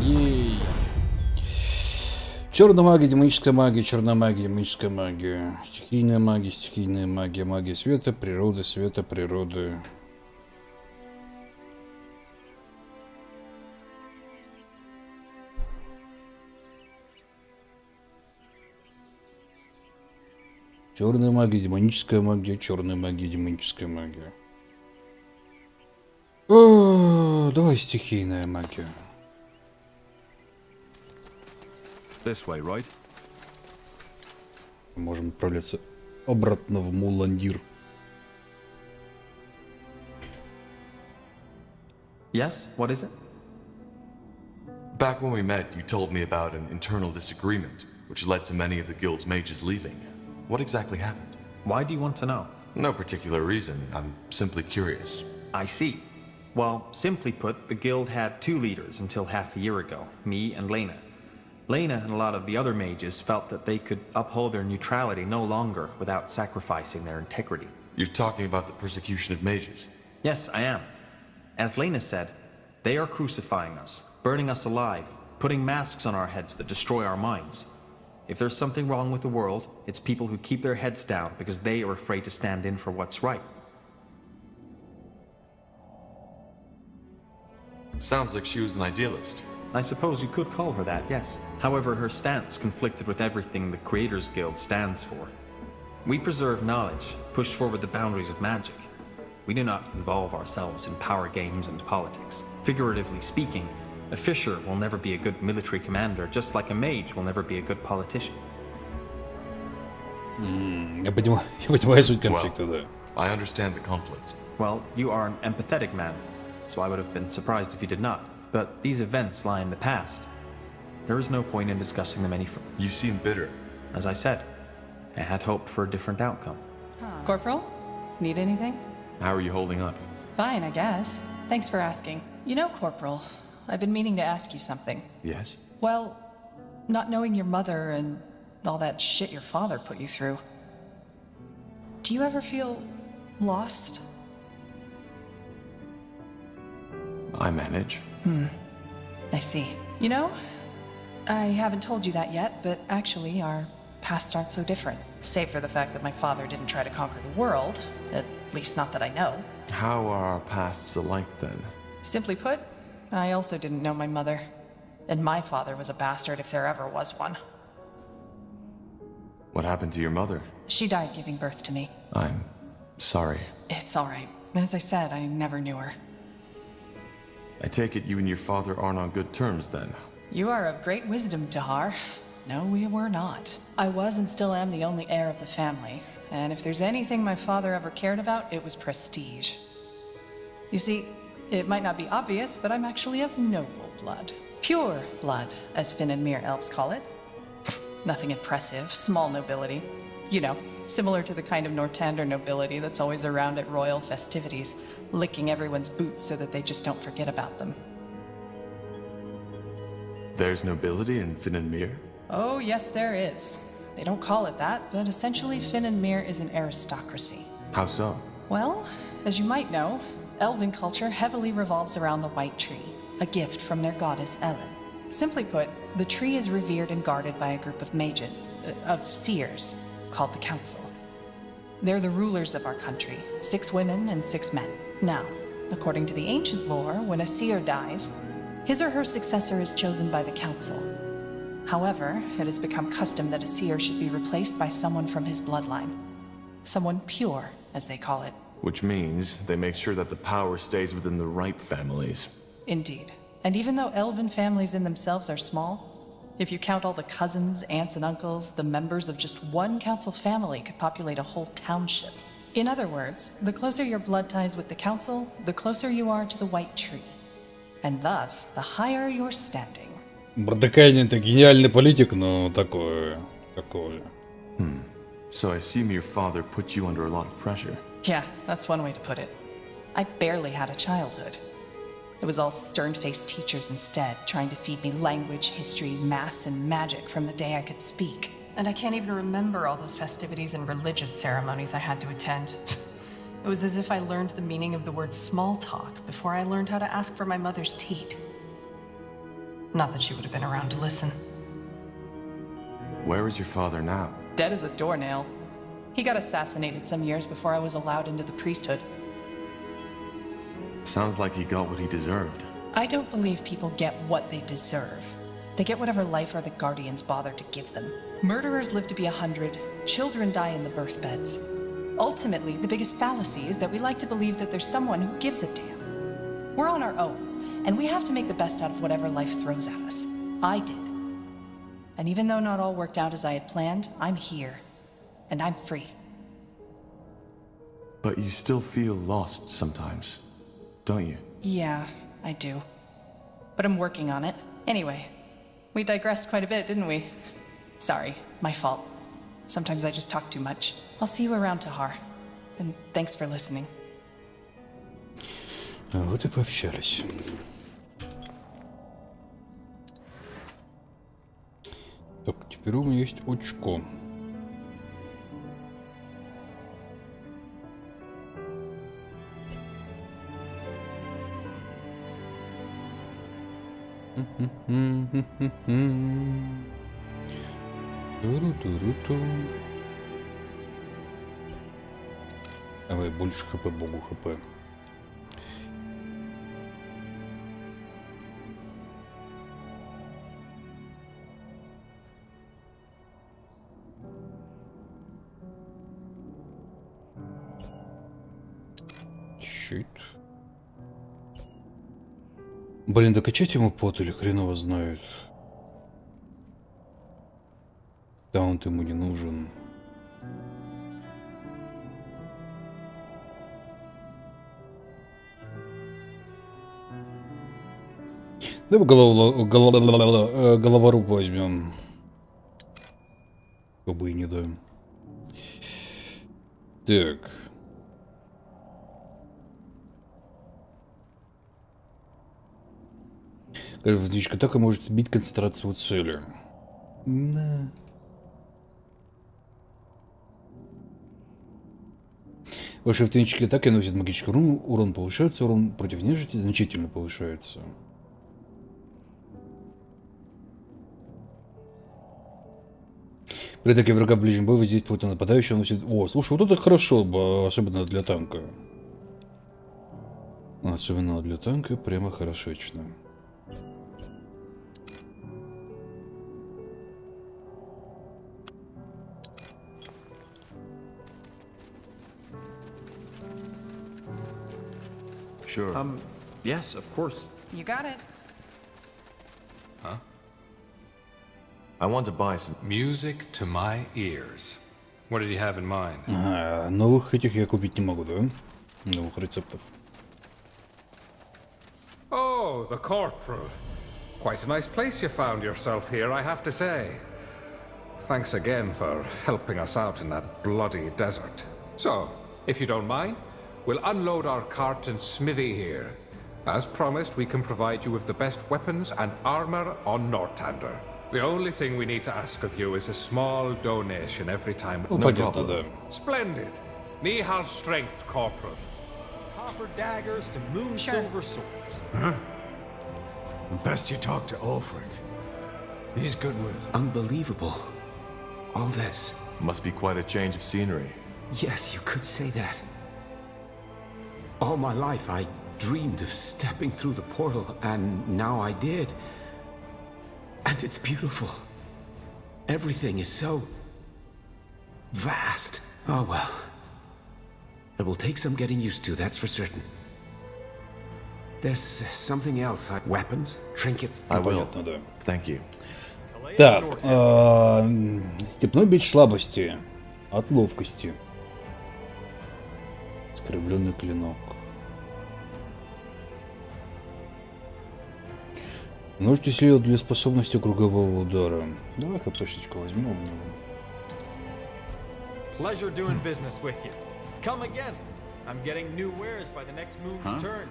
Ей. Черная магия, демоническая магия, черная магия, демоническая магия, стихийная магия, магия света, природы. Черная магия, демоническая магия, черная магия, демоническая магия. О, давай стихийная магия. This way, right? Можем отправляться обратно в Муландир. Yes, what is it? Back when we met, you told me about an internal disagreement, which led to many of the guild's mages leaving. What exactly happened? Why do you want to know? No particular reason. I'm simply curious. I see. Well, simply put, the guild had two leaders until half a year ago, me and Lena. Lena and a lot of the other mages felt that they could uphold their neutrality no longer without sacrificing their integrity. You're talking about the persecution of mages? Yes, I am. As Lena said, they are crucifying us, burning us alive, putting masks on our heads that destroy our minds. If there's something wrong with the world, it's people who keep their heads down because they are afraid to stand in for what's right. Sounds like she was an idealist. I suppose you could call her that, yes. However, her stance conflicted with everything the Creators Guild stands for. We preserve knowledge, push forward the boundaries of magic. We do not involve ourselves in power games and politics. Figuratively speaking, a fisher will never be a good military commander, just like a mage will never be a good politician. Я понимаю суть конфликта, да. I understand the conflict. Well, you are an empathetic man, so I would have been surprised if you did not. But these events lie in the past. There is no point in discussing them any further. You seem bitter. As I said, I had hoped for a different outcome. Corporal? Need anything? How are you holding up? Fine, I guess. Thanks for asking. You know, Corporal, I've been meaning to ask you something. Yes? Well, not knowing your mother and all that shit your father put you through. Do you ever feel lost? I manage. I see. You know, I haven't told you that yet, but actually our pasts aren't so different. Save for the fact that my father didn't try to conquer the world, at least not that I know. How are our pasts alike then? Simply put, I also didn't know my mother. And my father was a bastard if there ever was one. What happened to your mother? She died giving birth to me. I'm sorry. It's all right. As I said, I never knew her. I take it you and your father aren't on good terms then. You are of great wisdom, Tahar. No, we were not. I was and still am the only heir of the family, and if there's anything my father ever cared about, it was prestige. You see, it might not be obvious, but I'm actually of noble blood. Pure blood, as Finn and Mir elves call it. Nothing impressive, small nobility. You know, similar to the kind of Nortander nobility that's always around at royal festivities, licking everyone's boots so that they just don't forget about them. There's nobility in Finn and Mir? Oh, yes, there is. They don't call it that, but essentially Finn and Mir is an aristocracy. How so? Well, as you might know, elven culture heavily revolves around the White Tree, a gift from their goddess Ellen. Simply put, the tree is revered and guarded by a group of mages, of seers, called the Council. They're the rulers of our country, 6 women and 6 men. Now, according to the ancient lore, when a seer dies, his or her successor is chosen by the Council. However, it has become custom that a seer should be replaced by someone from his bloodline. Someone pure, as they call it. Which means they make sure that the power stays within the right families. Indeed. And even though elven families in themselves are small, if you count all the cousins, aunts, and uncles, the members of just one council family could populate a whole township. In other words, the closer your blood ties with the council, the closer you are to the White Tree. And thus, the higher your standing. Бардакайни — это гениальный политик, но такое. So I assume your father put you under a lot of pressure. Yeah, that's one way to put it. I barely had a childhood. It was all stern-faced teachers instead, trying to feed me language, history, math, and magic from the day I could speak. And I can't even remember all those festivities and religious ceremonies I had to attend. It was as if I learned the meaning of the word small talk before I learned how to ask for my mother's teat. Not that she would have been around to listen. Where is your father now? Dead as a doornail. He got assassinated some years before I was allowed into the priesthood. Sounds like he got what he deserved. I don't believe people get what they deserve. They get whatever life or the guardians bother to give them. Murderers live to be 100. Children die in the birth beds. Ultimately, the biggest fallacy is that we like to believe that there's someone who gives a damn. We're on our own, and we have to make the best out of whatever life throws at us. I did. And even though not all worked out as I had planned, I'm here. And I'm free. But you still feel lost sometimes, don't you? Yeah, I do. But I'm working on it. Anyway, we digressed quite a bit, didn't we? Sorry, my fault. Sometimes I just talk too much. I'll see you around, Tahar. And thanks for listening. Вот и пообщались. Так, теперь у меня есть очко. Давай больше хп, богу хп. Щит. Блин, докачать ему пот или хрен его знает. Таунт ему не нужен. Давай головоруб возьмем. Побы и не даем. Так. Воздушная атака может сбить концентрацию цели. Да. Ваши автоматические атаки наносят магический урон, урон повышается, урон против нежити значительно повышается. При атаке врага в ближнем бою воздействует на нападающего, наносит... О, слушай, вот это хорошо, особенно для танка. Особенно для танка прямо хорошечно. Sure. Yes, of course. You got it. Huh? I want to buy some music to my ears. What did you have in mind? Новых этих я купить не могу, да? Новых рецептов. Oh, the corporal. Quite a nice place you found yourself here, I have to say. Thanks again for helping us out in that bloody desert. So, if you don't mind, we'll unload our cart and smithy here. As promised, we can provide you with the best weapons and armor on Northander. The only thing we need to ask of you is a small donation every time. No problem. Splendid. Nihal strength, Corporal. Copper daggers to moon silver swords. Huh? Best you talk to Ulfric. He's good with... Unbelievable. All this. Must be quite a change of scenery. Yes, you could say that. All my life I dreamed of stepping through the portal, and now I did. And it's beautiful. Everything is so... vast. Oh well. It will take some getting used to, that's for certain. There's something else. Weapons, trinkets. I will. Thank you. Так, степной бич слабости. От ловкости. Скрывленный клинок. Можете исследовать для способности кругового удара. Давай хпшечку возьмем. Pleasure doing business with you. Come again. I'm getting new wares by the next moon's turn.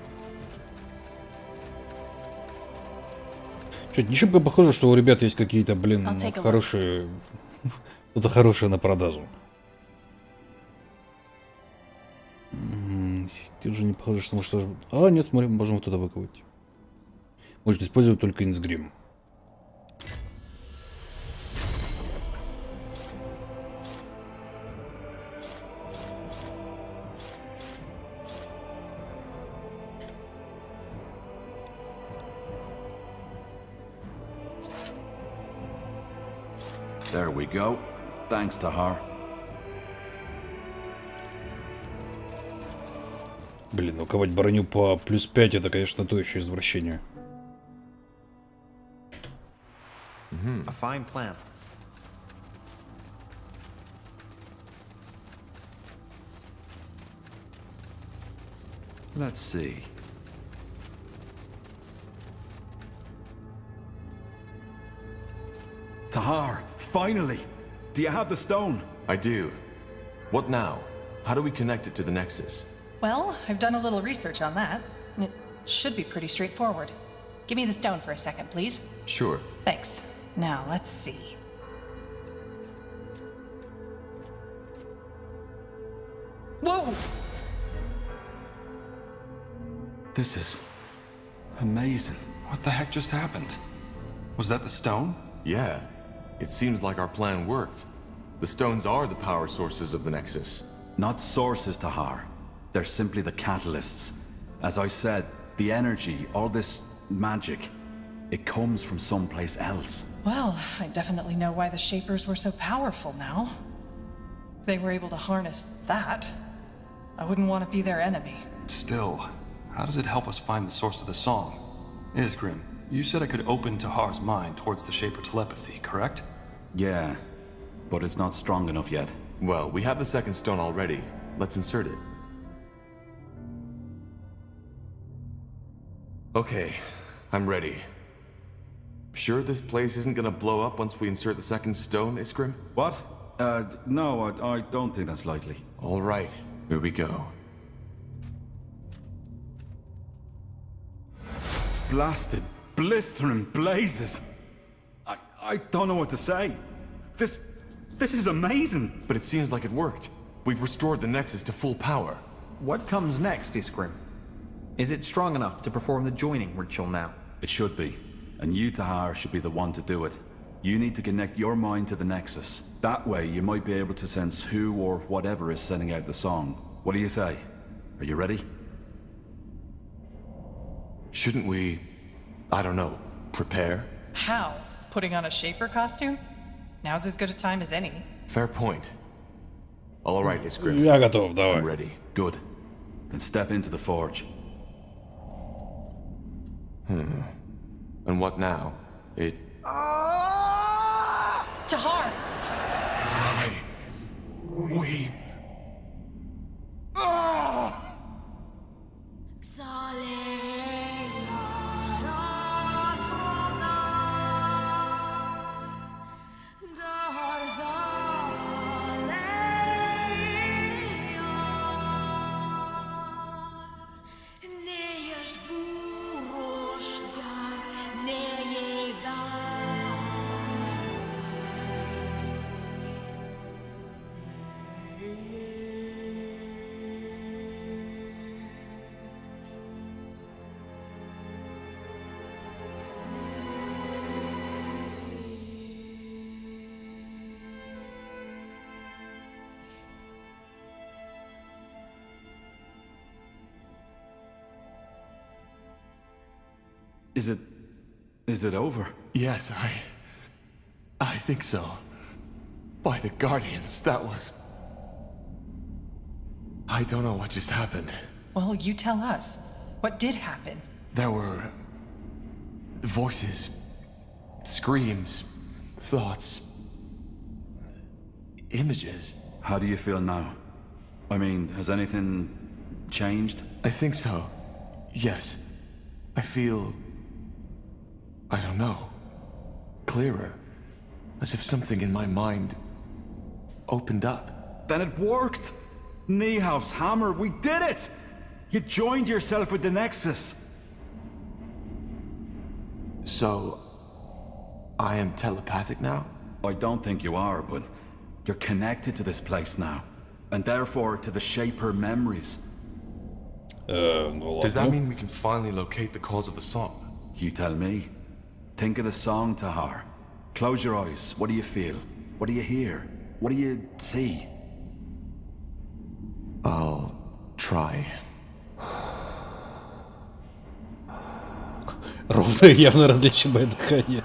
Что-то ничего похоже, что у ребят есть какие-то, блин, хорошие... Что-то хорошее на продажу. Стержень не похоже, что может... А, нет, смотри, можем вот туда выковать. Может использовать только инсгрим. There we go. Thanks to her. Блин, уковать броню по +5 это, конечно, то еще извращение. A fine plan. Let's see. Tahar, finally! Do you have the stone? I do. What now? How do we connect it to the Nexus? Well, I've done a little research on that. It should be pretty straightforward. Give me the stone for a second, please. Sure. Thanks. Now, let's see. Whoa! This is amazing. What the heck just happened? Was that the stone? Yeah. It seems like our plan worked. The stones are the power sources of the Nexus. Not sources, Tahar. They're simply the catalysts. As I said, the energy, all this magic, it comes from someplace else. Well, I definitely know why the Shapers were so powerful now. If they were able to harness that, I wouldn't want to be their enemy. Still, how does it help us find the source of the song? Isgrim, you said I could open Tahar's mind towards the Shaper telepathy, correct? Yeah, but it's not strong enough yet. Well, we have the second stone already. Let's insert it. Okay, I'm ready. Sure this place isn't gonna blow up once we insert the second stone, Isgrim? What? No, I don't think that's likely. All right, here we go. Blasted, blistering blazes. I don't know what to say. This is amazing. But it seems like it worked. We've restored the Nexus to full power. What comes next, Isgrim? Is it strong enough to perform the joining ritual now? It should be. And you, Tahar, should be the one to do it. You need to connect your mind to the Nexus. That way, you might be able to sense who or whatever is sending out the song. What do you say? Are you ready? Shouldn't we, I don't know, prepare? How? Putting on a Shaper costume? Now's as good a time as any. Fair point. All right, Isgrim. Я готов, давай. I'm ready. Good. Then step into the forge. And what now? Tahar! We... Is it over? Yes, I think so. By the Guardians, that was... I don't know what just happened. Well, you tell us. What did happen? There were... voices, screams, thoughts, images. How do you feel now? I mean, has anything changed? I think so. Yes. I feel... I don't know. Clearer. As if something in my mind opened up. Then it worked! Niehav's hammer, we did it! You joined yourself with the Nexus. So... I am telepathic now? I don't think you are, but you're connected to this place now. And therefore to the Shaper memories. Does that mean we can finally locate the cause of the song? You tell me. Think of the song, Tahar. Close your eyes. What do you feel? What do you hear? What do you see? I'll try. Ровное, явно различимое дыхание.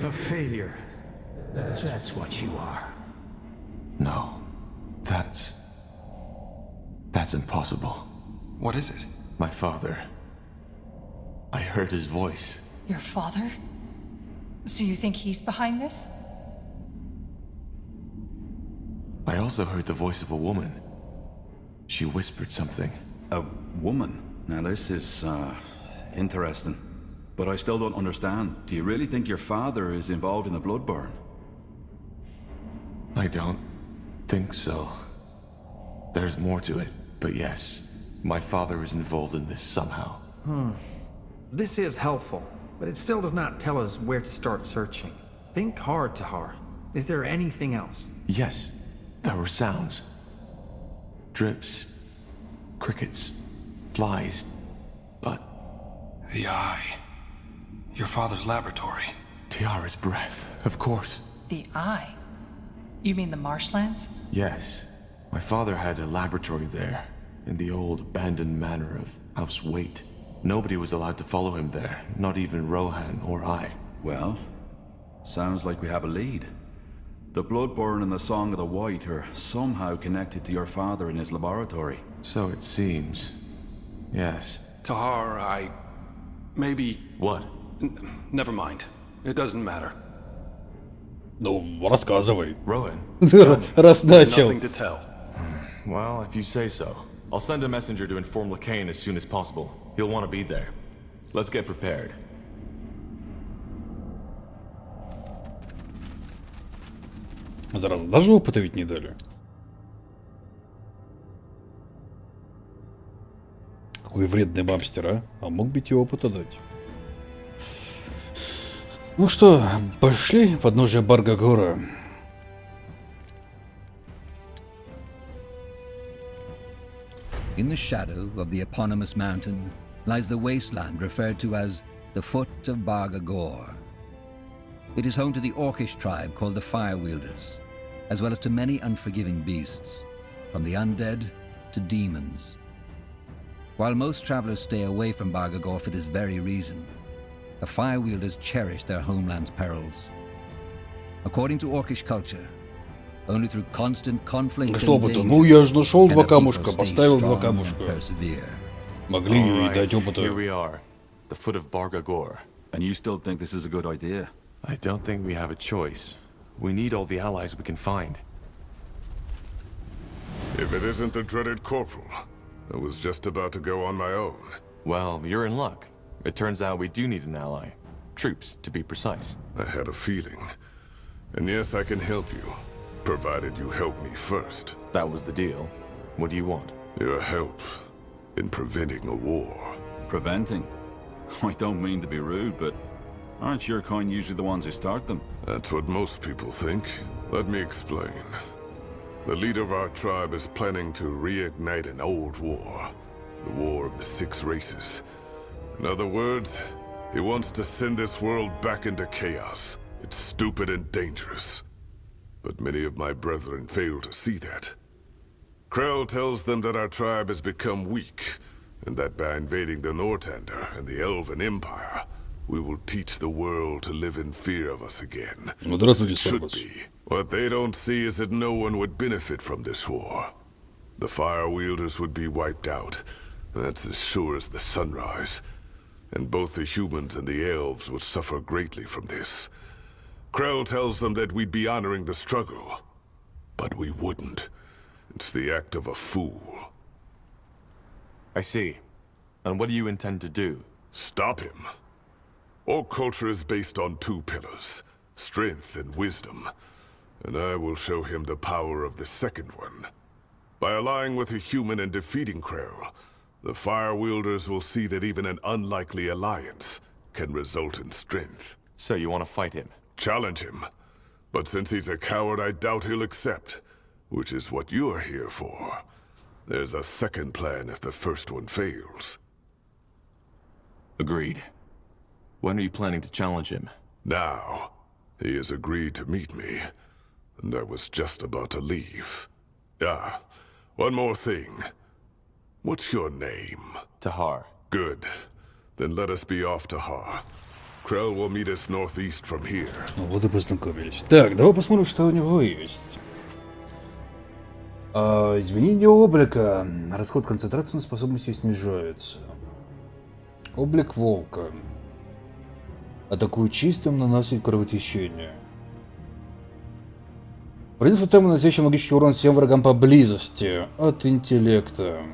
A failure. That's what you are. No. That's impossible. What is it? My father. I heard his voice. Your father? So you think he's behind this? also heard the voice of a woman. She whispered something. A woman? Now this is, interesting. But I still don't understand. Do you really think your father is involved in the blood burn? I don't think so. There's more to it, but yes, my father is involved in this somehow. This is helpful, but it still does not tell us where to start searching. Think hard, Tahar. Is there anything else? Yes, there were sounds. Drips, crickets, flies, but... The eye. Your father's laboratory. Tiara's breath, of course. The eye? You mean the marshlands? Yes. My father had a laboratory there, in the old abandoned manor of House Waite. Nobody was allowed to follow him there, not even Rohan or I. Well, sounds like we have a lead. The Bloodborne and the Song of the White are somehow connected to your father in his laboratory. So it seems. Yes. Tahar, maybe... What? Never mind. It doesn't matter. Ну, рассказывай. Rohan. Раз начал. Nothing to tell. Well, if you say so. I'll send a messenger to inform Lacane as soon as possible. He'll want to be there. Let's get prepared. Зараза, даже опыта ведь не дали. Какой вредный мамстер, а? А мог бы тебе опыта дать. Ну что, пошли подножие Баргагора. In the shadow of the eponymous mountain lies the wasteland referred to as the Foot of Bargagor. It is home to the orcish tribe called the Firewielders, as well as to many unforgiving beasts, from the undead to demons. While most travelers stay away from Bargagor for this very reason, the Firewielders cherish their homeland's perils. According to orcish culture, only through constant conflict Что опыта? Ну я же нашел два камушка, поставил два камушка. Могли и дать опыта. Here we are, the foot of Bargagor. And you still think this is a good idea? I don't think we have a choice. We need all the allies we can find. If it isn't the dreaded Corporal, I was just about to go on my own. Well, you're in luck. It turns out we do need an ally. Troops, to be precise. I had a feeling. And yes, I can help you. Provided you help me first. That was the deal. What do you want? Your help in preventing a war. Preventing? I don't mean to be rude, but aren't your kind usually the ones who start them? That's what most people think. Let me explain. The leader of our tribe is planning to reignite an old war. The War of the Six Races. In other words, he wants to send this world back into chaos. It's stupid and dangerous. But many of my brethren fail to see that. Krell tells them that our tribe has become weak, and that by invading the Nortander and the Elven Empire, we will teach the world to live in fear of us again. It should be. What they don't see is that no one would benefit from this war. The Firewielders would be wiped out. That's as sure as the sunrise. And both the humans and the elves would suffer greatly from this. Krell tells them that we'd be honoring the struggle. But we wouldn't. It's the act of a fool. I see. And what do you intend to do? Stop him. Orc culture is based on two pillars, strength and wisdom. And I will show him the power of the second one. By allying with a human and defeating Krell, the Firewielders will see that even an unlikely alliance can result in strength. So you want to fight him? Challenge him. But since he's a coward, I doubt he'll accept. Which is what you're here for. There's a second plan if the first one fails. Agreed. When are you planning to challenge him? Now. He has agreed to meet me. And I was just about to leave. Ah, one more thing. What's your name? Tahar. Good. Then let us be off Tahar. Krell will meet us northeast from here. Вот и познакомились. Так, давай посмотрим, что у него есть. Изменение облика. Расход концентрации на способности снижается. Облик волка. Атакует чистым, наносит кровотечение. Вредит тотем, наносящий магический урон всем врагам поблизости. От интеллекта.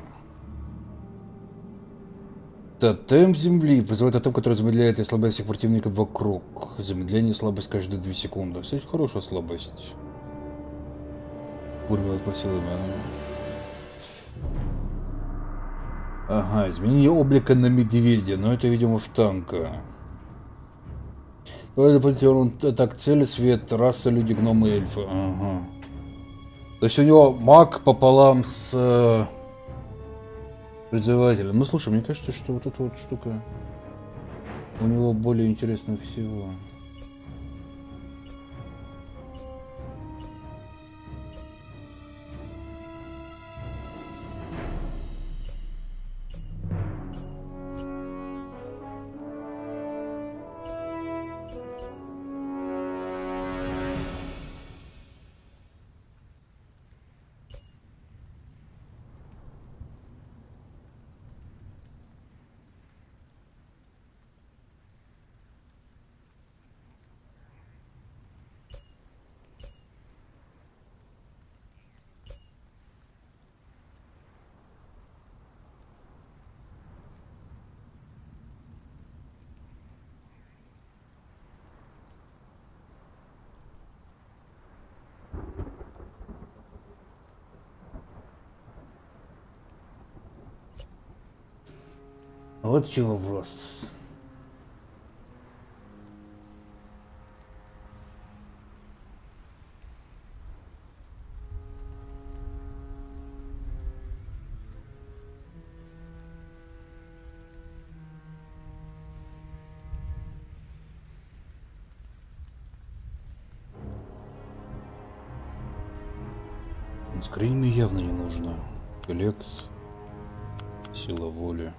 Тотем земли. Вызывает тотем, который замедляет и ослабляет всех противников вокруг. Замедление и слабость каждые 2 секунды. Кстати, хорошая слабость. Буря спросила меня. Ага, изменение облика на медведя. Но это, видимо, в танка. Так, цели, свет, раса, люди, гномы, эльфы. Ага. То есть у него маг пополам с призывателем. Ну, слушай, мне кажется, что вот эта вот штука у него более интересна всего. Вот в чем вопрос. Скорее мне явно не нужно. Интеллект, сила воли.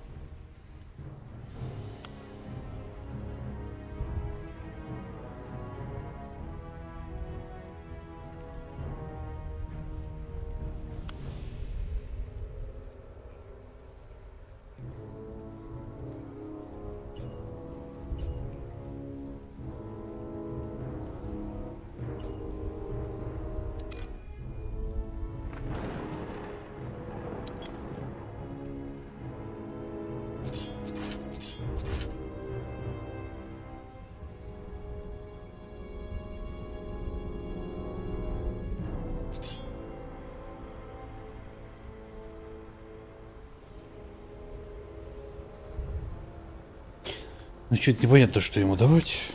Ну, что-то непонятно, что ему давать.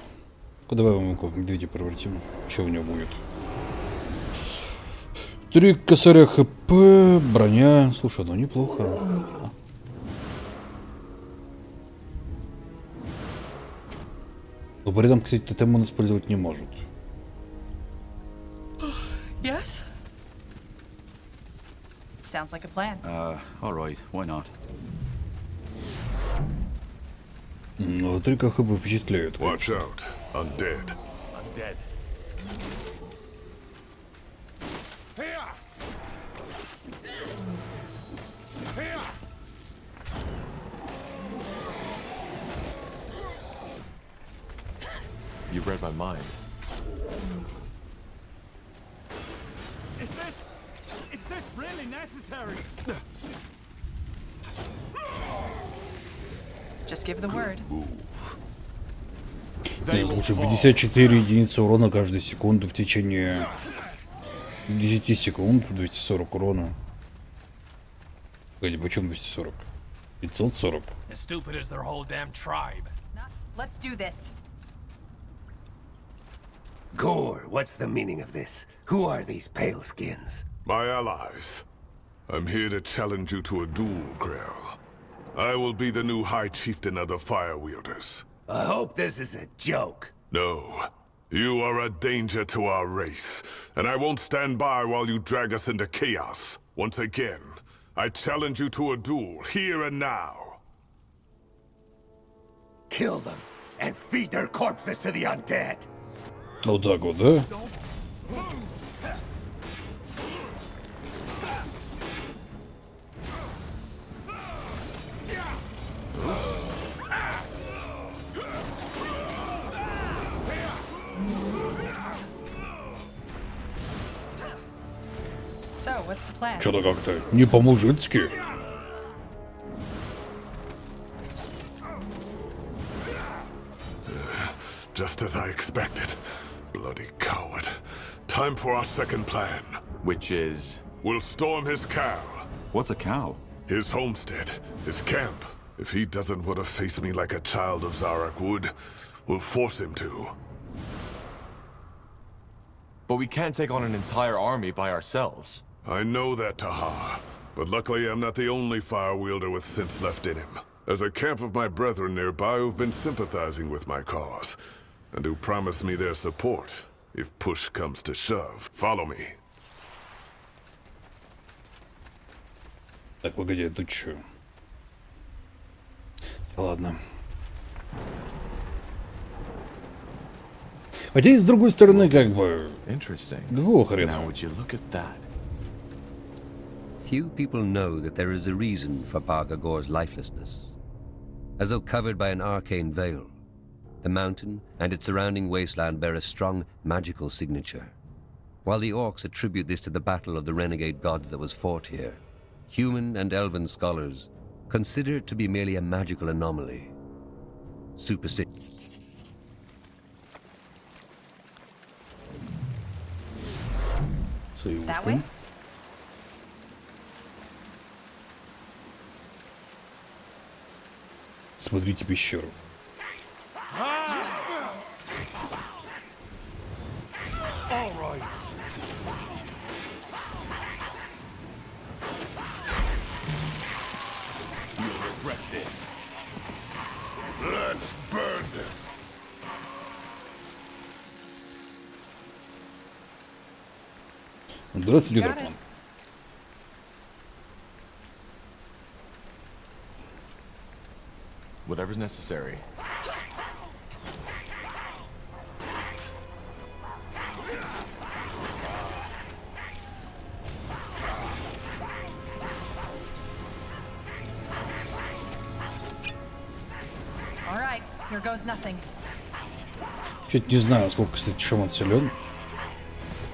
Давай мы его в медведя превратим. Что у него будет? 3 косаря хп, броня. Слушай, ну неплохо. Но по рядам, кстати, тотем он использовать не может. Yes? Sounds like a plan. All right, why not? Ну, 3 хп впечатляют. Watch out, undead. Undead. You've read my mind. Is this really necessary? Just give the word. Не, слушай, 54 единицы урона каждую секунду в течение 10 секунд, 240 урона. Погоди, почему 240? 540. As stupid as their whole damn tribe. Let's do this. Gore, what's the meaning of this? Who are these paleskins? My allies. I'm here to challenge you to a duel, Grail. I will be the new High Chieftain of the Fire Wielders. I hope this is a joke. No. You are a danger to our race, and I won't stand by while you drag us into chaos. Once again, I challenge you to a duel, here and now. Kill them, and feed their corpses to the undead. Вот так вот, да? what's the plan? Что-то как-то не по-мужицки. Just as I expected. Bloody coward. Time for our second plan. Which is? We'll storm his cow. What's a cow? His homestead, his camp. If he doesn't want to face me like a child of Zarak would, we'll force him to. But we can't take on an entire army by ourselves. I know that, Tahar. But luckily I'm not the only fire wielder with sense left in him. There's a camp of my brethren nearby who've been sympathizing with my cause, and who promise me their support if push comes to shove. Follow me. Так, погоди, тут чё? Ладно. Хотя и с другой стороны, как бы... Двух хрена. Few people know that there is a reason for Bargagor's lifelessness. As though covered by an arcane veil, the mountain and its surrounding wasteland bear a strong magical signature. While the orcs attribute this to the battle of the renegade gods that was fought here, human and elven scholars consider it to be merely a magical anomaly. Superstition. That way? Смотрите пещеру. All right. You'll regret this. Let's burn them. Здравствуйте, дракон. Whatever's necessary. All right, here goes nothing. Чуть не знаю, сколько, кстати, шаман силен.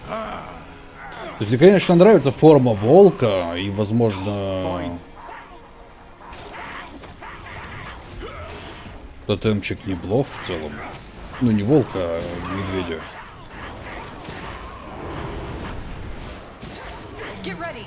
То есть мне, конечно, нравится форма волка и, возможно, тотемчик неплох в целом. Ну, не волка, а медведя. Get ready.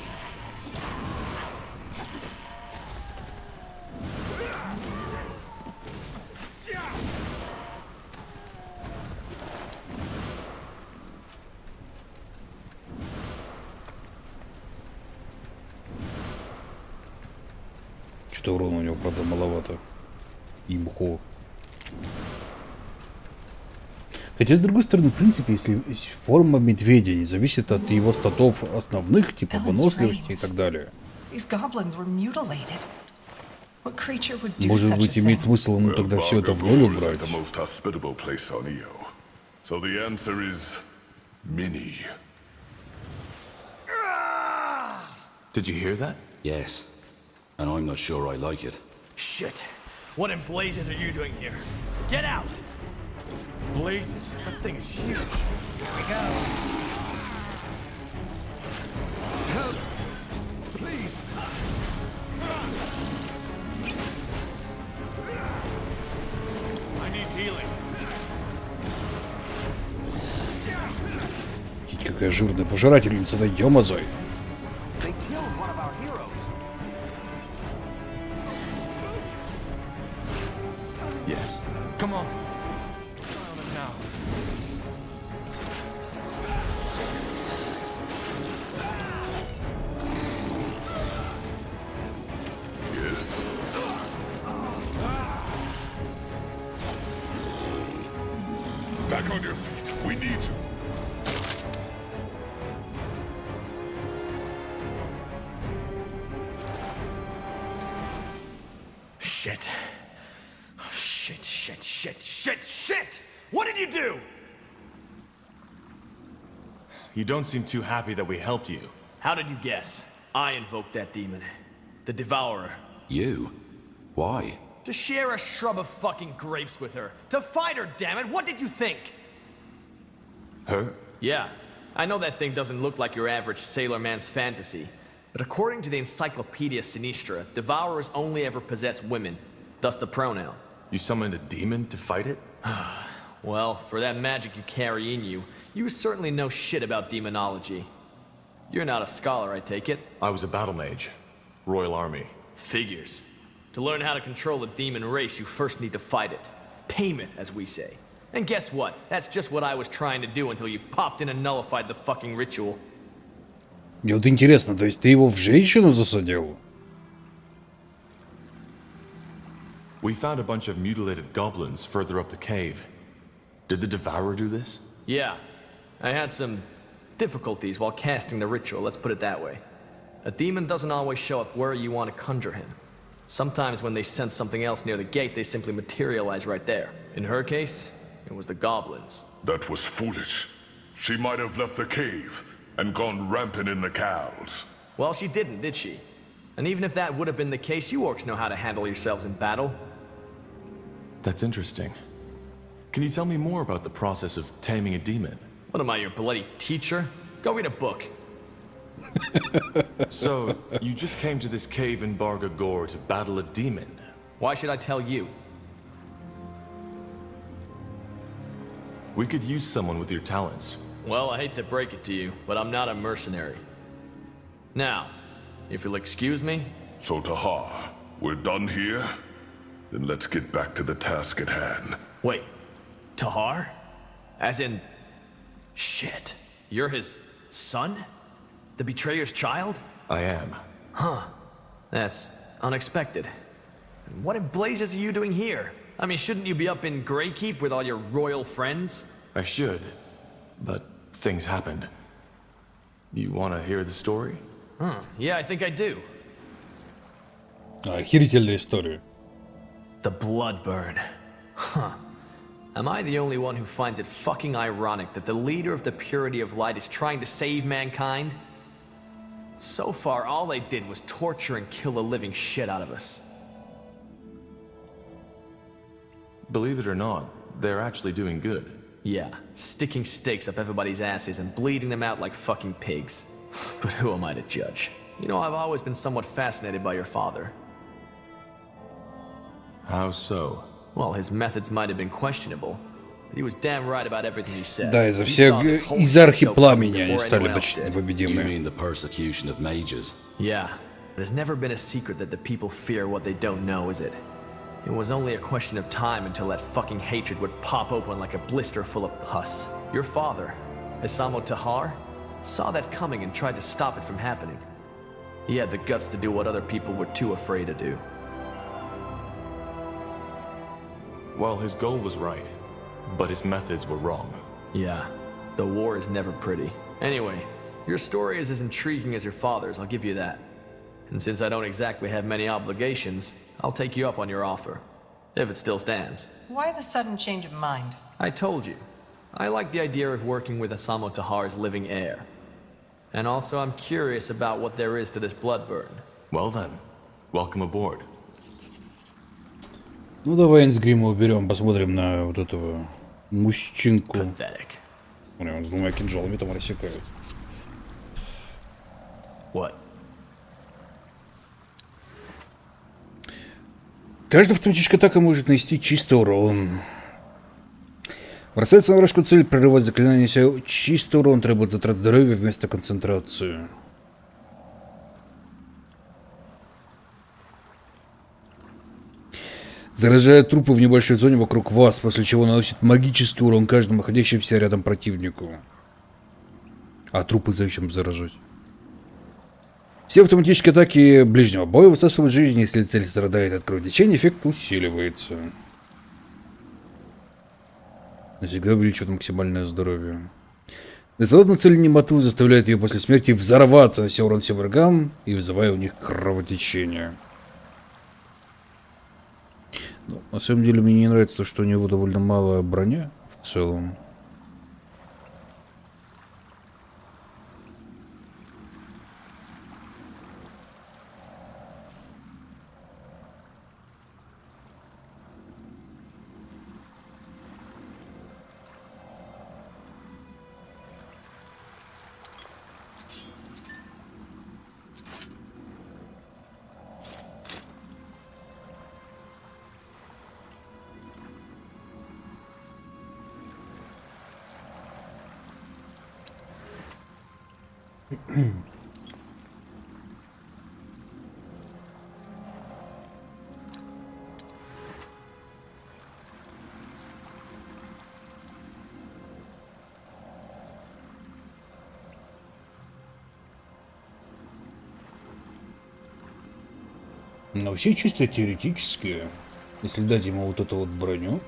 Что-то урона у него, правда, маловато. Имхо. Хотя, с другой стороны, в принципе, если форма медведя не зависит от его статов основных, типа выносливости и так далее. Может быть, имеет смысл ему тогда все это в ноль убрать. So the answer is Mini. Did you hear that? Yes. And I'm not sure I like it. Shit. What in blazes are you doing here? Get out! Blazes? That thing is huge. Here we go. Help! Please! I need healing. Какая жирная пожирательница, да ёмазой. Yes. Come on. Yes. Back on your feet. We need you. Shit. Shit! What did you do? You don't seem too happy that we helped you. How did you guess? I invoked that demon. The Devourer. You? Why? To share a shrub of fucking grapes with her. To fight her, damn it! What did you think? Her? Yeah. I know that thing doesn't look like your average sailor man's fantasy, but according to the Encyclopedia Sinistra, devourers only ever possess women, thus the pronoun. You summoned a demon to fight it? Well, for that magic you carry in you, you certainly know shit about demonology. You're not a scholar, I take it? I was a battle mage. Royal Army. Figures. To learn how to control a demon race, you first need to fight it. Tame it, as we say. And guess what? That's just what I was trying to do until you popped in and nullified the fucking ritual. Мне вот интересно, то есть ты его в женщину засадил? We found a bunch of mutilated goblins further up the cave. Did the Devourer do this? Yeah. I had some difficulties while casting the ritual, let's put it that way. A demon doesn't always show up where you want to conjure him. Sometimes when they sense something else near the gate, they simply materialize right there. In her case, it was the goblins. That was foolish. She might have left the cave and gone rampant in the cows. Well, she didn't, did she? And even if that would have been the case, you orcs know how to handle yourselves in battle. That's interesting. Can you tell me more about the process of taming a demon? What am I, your bloody teacher? Go read a book. So, you just came to this cave in Barga Gore to battle a demon? Why should I tell you? We could use someone with your talents. Well, I hate to break it to you, but I'm not a mercenary. Now, if you'll excuse me... So, Tahar, we're done here? Then let's get back to the task at hand. Wait, Tahar? As in... Shit, you're his son? The betrayer's child? I am. Huh. That's unexpected. And what in blazes are you doing here? I mean, shouldn't you be up in Greykeep with all your royal friends? I should, but things happened. You want to hear the story? Yeah, I think I do. Охерительная история. The Bloodburn. Huh. Am I the only one who finds it fucking ironic that the leader of the Purity of Light is trying to save mankind? So far, all they did was torture and kill the living shit out of us. Believe it or not, they're actually doing good. Yeah, sticking stakes up everybody's asses and bleeding them out like fucking pigs. But who am I to judge? You know, I've always been somewhat fascinated by your father. How so? Well, his methods might have been questionable, but he was damn right about everything he said. Да, из-за всех из архи пламени они стали почти непобедимыми. You mean the persecution of mages? Yeah, it has never been a secret that the people fear what they don't know, is it? It was only a question of time until that fucking hatred would pop open like a blister full of pus. Your father, Isamo Tahar, saw that coming and tried to stop it from happening. He had the guts to do what other people were too afraid to do. Well, his goal was right, but his methods were wrong. Yeah, the war is never pretty. Anyway, your story is as intriguing as your father's, I'll give you that. And since I don't exactly have many obligations, I'll take you up on your offer. If it still stands. Why the sudden change of mind? I told you. I like the idea of working with Isamo Tahar's living heir. And also I'm curious about what there is to this Bloodburn. Well then, welcome aboard. Ну давай Инсгрима уберем, посмотрим на вот этого мужчинку. Он с двумя кинжалами там рассекает. What? Каждая автоматическая атака может нанести чистый урон. Бросается на вражескую цель, прорывать заклинание, неся чистый урон, требует затрат здоровья вместо концентрации. Заражает трупы в небольшой зоне вокруг вас, после чего наносит магический урон каждому находящемуся рядом противнику. А трупы зачем заражать? Все автоматические атаки ближнего боя высасывают жизнь, если цель страдает от кровотечения, эффект усиливается. Навсегда увеличивает максимальное здоровье. Нацелот на цель немоту заставляет ее после смерти взорваться, нанося урон всем врагам и вызывая у них кровотечение. Но, на самом деле мне не нравится, что у него довольно малая броня в целом. Но вообще чисто теоретически, если дать ему вот эту вот броню.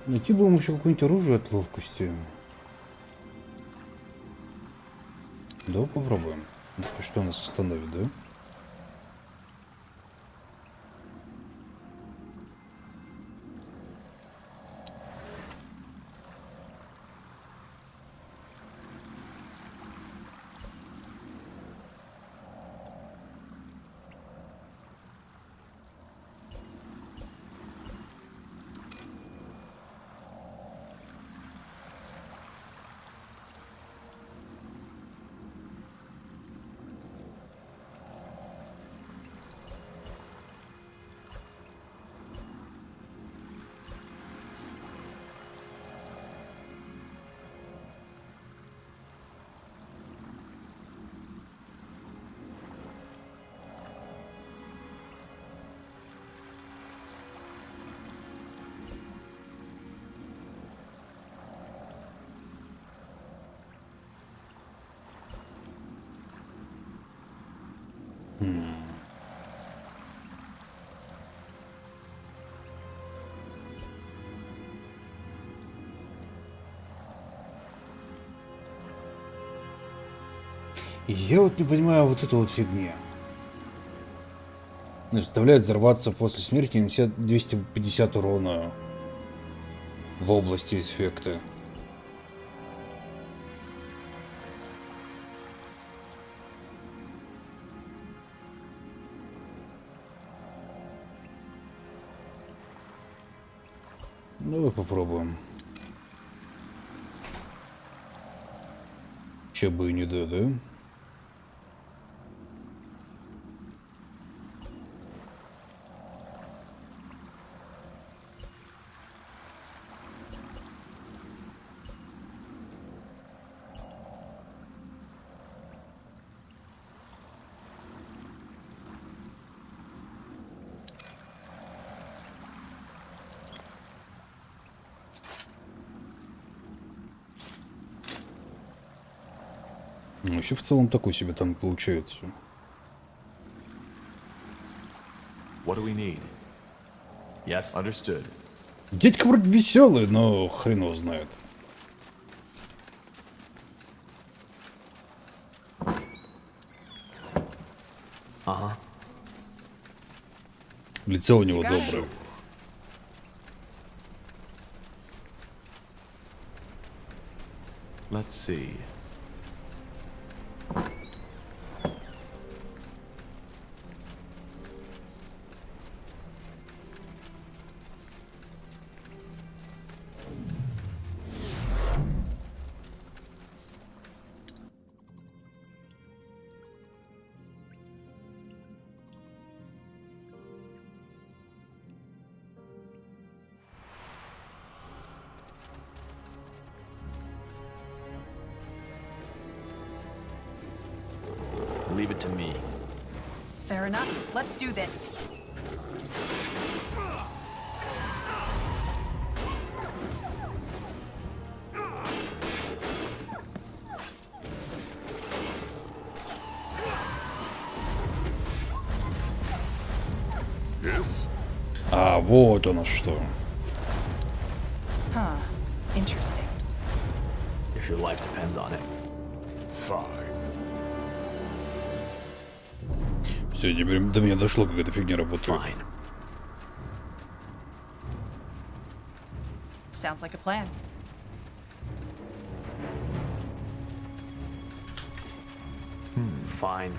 Найти бы ему еще какое-нибудь оружие от ловкости. Да, попробуем. Если что нас остановит, да? Я вот не понимаю вот эту вот фигню. Заставляет взорваться после смерти, нанеся 250 урона в области эффекта. Давай попробуем. Че бы и не да, да? Вообще в целом такой себе там получается. What do we need? Yes, understood. Дядька вроде веселый, но хрен его знает. Ага. Лицо у него доброе. Let's see. Leave it to me. Fair enough. Let's do this. Yes? А, вот оно что. Huh. Interesting. If your life depends on it. Fine. Все, теперь до меня дошло, как эта фигня работает. Fine. Sounds like a plan. Fine.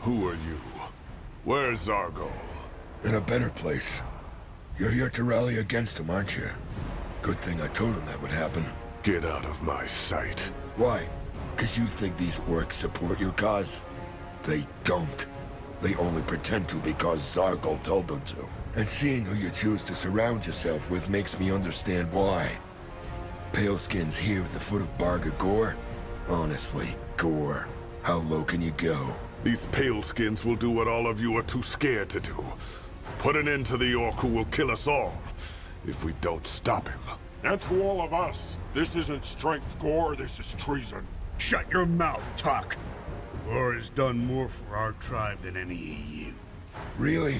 Who are you? Where's Zargo? In a better place. You're here to rally against him, aren't you? Good thing I told him that would happen. Get out of my sight. Why? Because you think these orcs support your cause? They don't. They only pretend to because Zargo told them to. And seeing who you choose to surround yourself with makes me understand why. Paleskins here at the foot of Barga Gore? Honestly, Gore, how low can you go? These Paleskins will do what all of you are too scared to do. Put an end to the orc who will kill us all, if we don't stop him. And to all of us, this isn't strength, Gore, this is treason. Shut your mouth, Tuck. Gore has done more for our tribe than any of you. Really?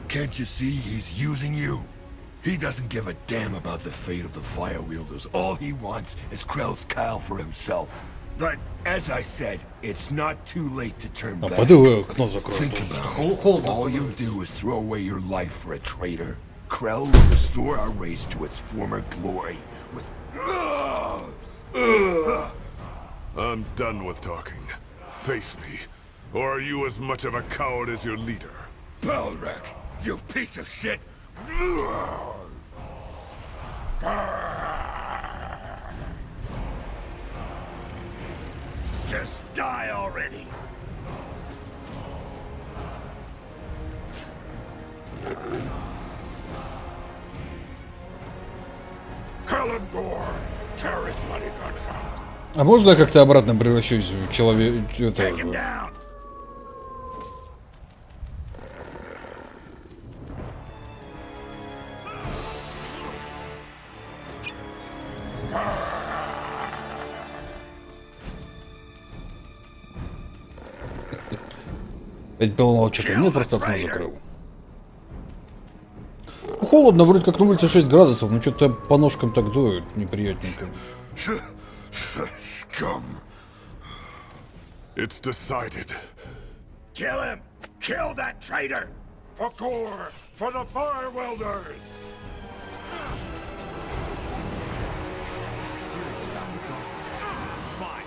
Can't you see he's using you? He doesn't give a damn about the fate of the Fire Wielders. All he wants is Krell's Kyle for himself. But, as I said, it's not too late to turn back. Think about it. All you do is throw away your life for a traitor. Krell will restore our race to its former glory with... I'm done with talking. Face me, or are you as much of a coward as your leader? Balrek, you piece of shit! Just die already! Kill him, Gore! Tear his bloody guts out! А можно я как-то обратно превращусь в человека? Ведь было что-то, нет, просто окно закрыл. Холодно, вроде как на улице 6 градусов, но что-то по ножкам так дует, неприятненько. Scum. It's decided. Kill him! Kill that traitor! For Gore! For the Fire Welders! Serious about this, fine.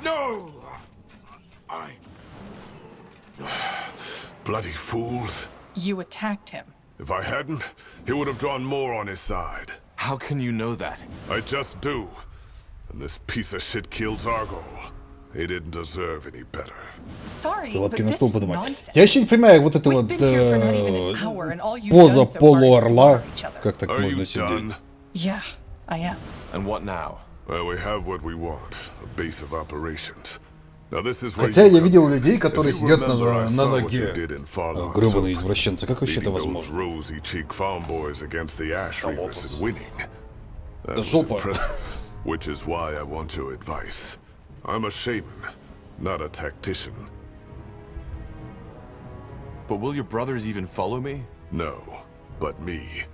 No! Bloody fools. You attacked him. If I hadn't, he would have drawn more on his side. How can you know that? I just do. And this piece of shit killed Zargo. He didn't deserve any better. Sorry, but Лапки на this стол is поднимать. nonsense. Я вообще не понимаю вот это вот поза полуорла. Как так можно сидеть? Yeah, I am. And what now? Well, we have what we want. A base of operations. Now this is Хотя я видел людей, которые сидят на ноге. Гребаные извращенцы. Как вообще это возможно? Да жопа. Which is why I want your advice. I'm a shaman, not a tactician. But will your brothers even follow me? No, but me.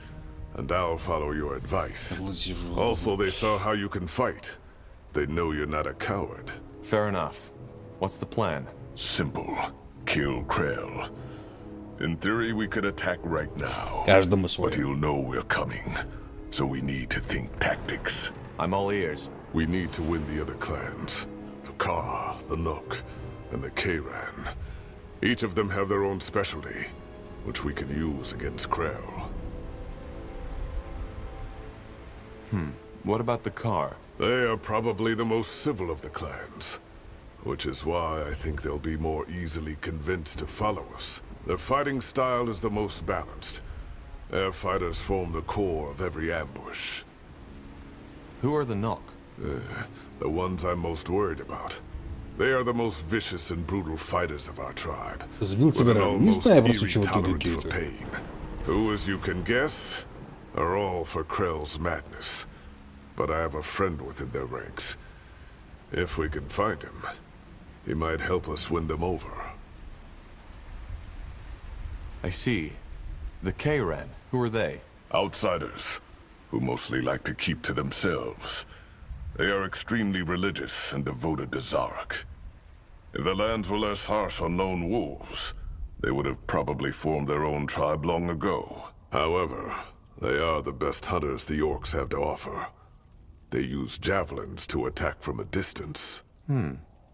And I'll follow your advice. Also, they saw how you can fight. They know you're not a coward. Fair enough. What's the plan? Simple. Kill Krell. In theory, we could attack right now. But he'll know we're coming. So we need to think tactics. I'm all ears. We need to win the other clans. The Ka, the Nook, and the Kayran. Each of them have their own specialty, which we can use against Krell. What about the car? They are probably the most civil of the clans. Which is why I think they'll be more easily convinced to follow us. Their fighting style is the most balanced. Their fighters form the core of every ambush. Who are the Nook? The ones I'm most worried about. They are the most vicious and brutal fighters of our tribe. With an almost eerie tolerance for pain. Who, as you can guess, are all for Krell's madness. But I have a friend within their ranks. If we can find him, he might help us win them over. I see. The Kayran, who are they? Outsiders, who mostly like to keep to themselves. They are extremely religious and devoted to Zarok. If the lands were less harsh on lone wolves, they would have probably formed their own tribe long ago. However, they are the best hunters the orcs have to offer. They use javelins to attack from a distance.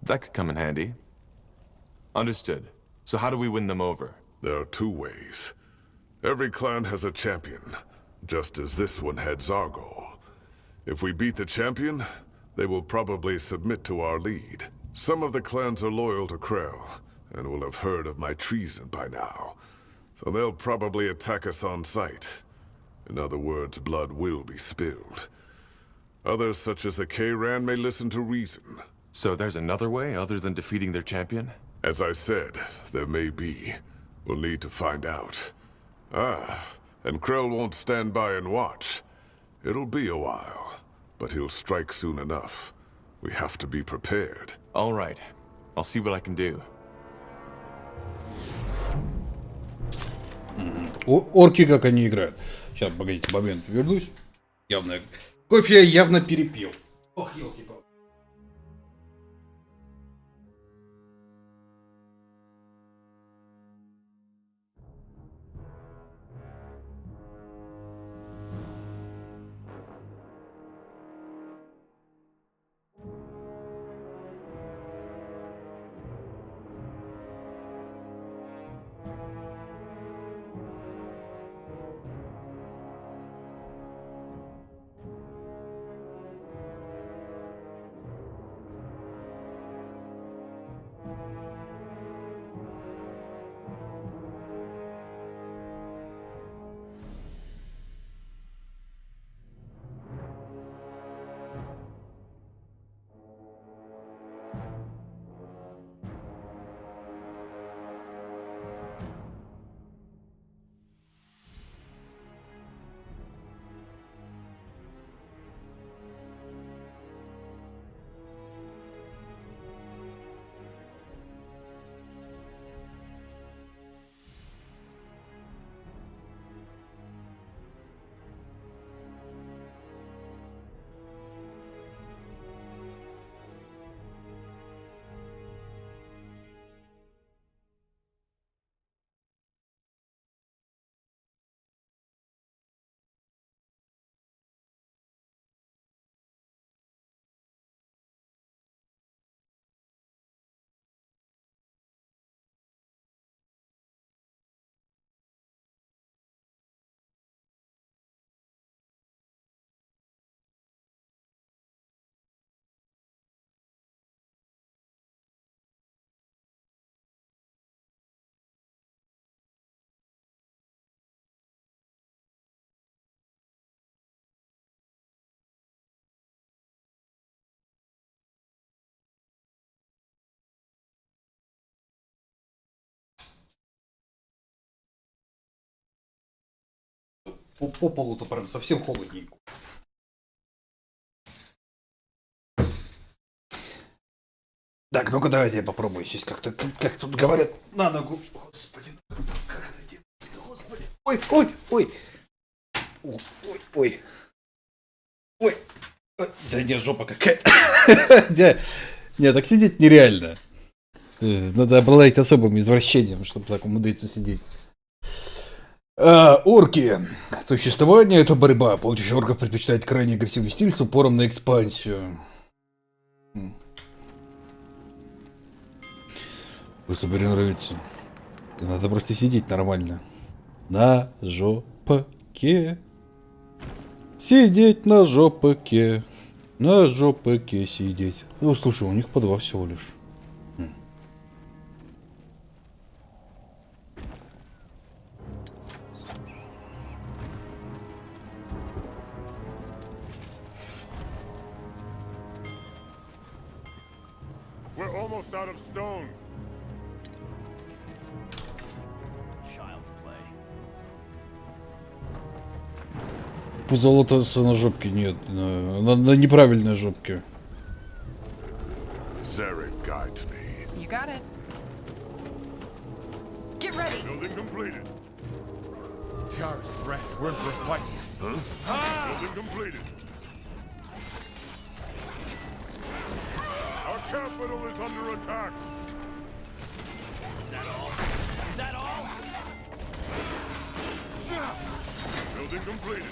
That could come in handy. Understood. So how do we win them over? There are two ways. Every clan has a champion, just as this one had Zargol. If we beat the champion, they will probably submit to our lead. Some of the clans are loyal to Krell, and will have heard of my treason by now. So they'll probably attack us on sight. In other words, blood will be spilled. Others, such as the K-Ran, may listen to reason. So there's another way other than defeating their champion? As I said, there may be. We'll need to find out. And Krell won't stand by and watch. It'll be a while, but he'll strike soon enough. We have to be prepared. All right. I'll see what I can do. Орки как они играют. Сейчас, погодите, момент, вернусь. Явно. Кофе я явно перепил. Ох, елки-палки. По полу-то прям совсем холодненько. Так, ну-ка давайте я попробую здесь как-то, как тут говорят, на ногу. Господи, как это делается, господи. Ой, ой, ой. Ой, ой. Ой. Да не, жопа какая-то. Не, так сидеть нереально. Надо обладать особым извращением, чтобы так умудриться сидеть. Орки. Существование — это борьба. Полчища орков предпочитает крайне агрессивный стиль с упором на экспансию. Просто мне нравится. Надо просто сидеть нормально. На жопаке. Сидеть на жопаке. На жопаке сидеть. Ну, слушай, у них по 2 всего лишь. We're almost out of stone. Child's play. Позолота на жопке нет. На неправильной жопке. You got it. Get ready. Building completed. Tiara's breath. We're in for a fight. Huh? Building completed. Our capital is under attack. Is that all? Is that all? Building completed.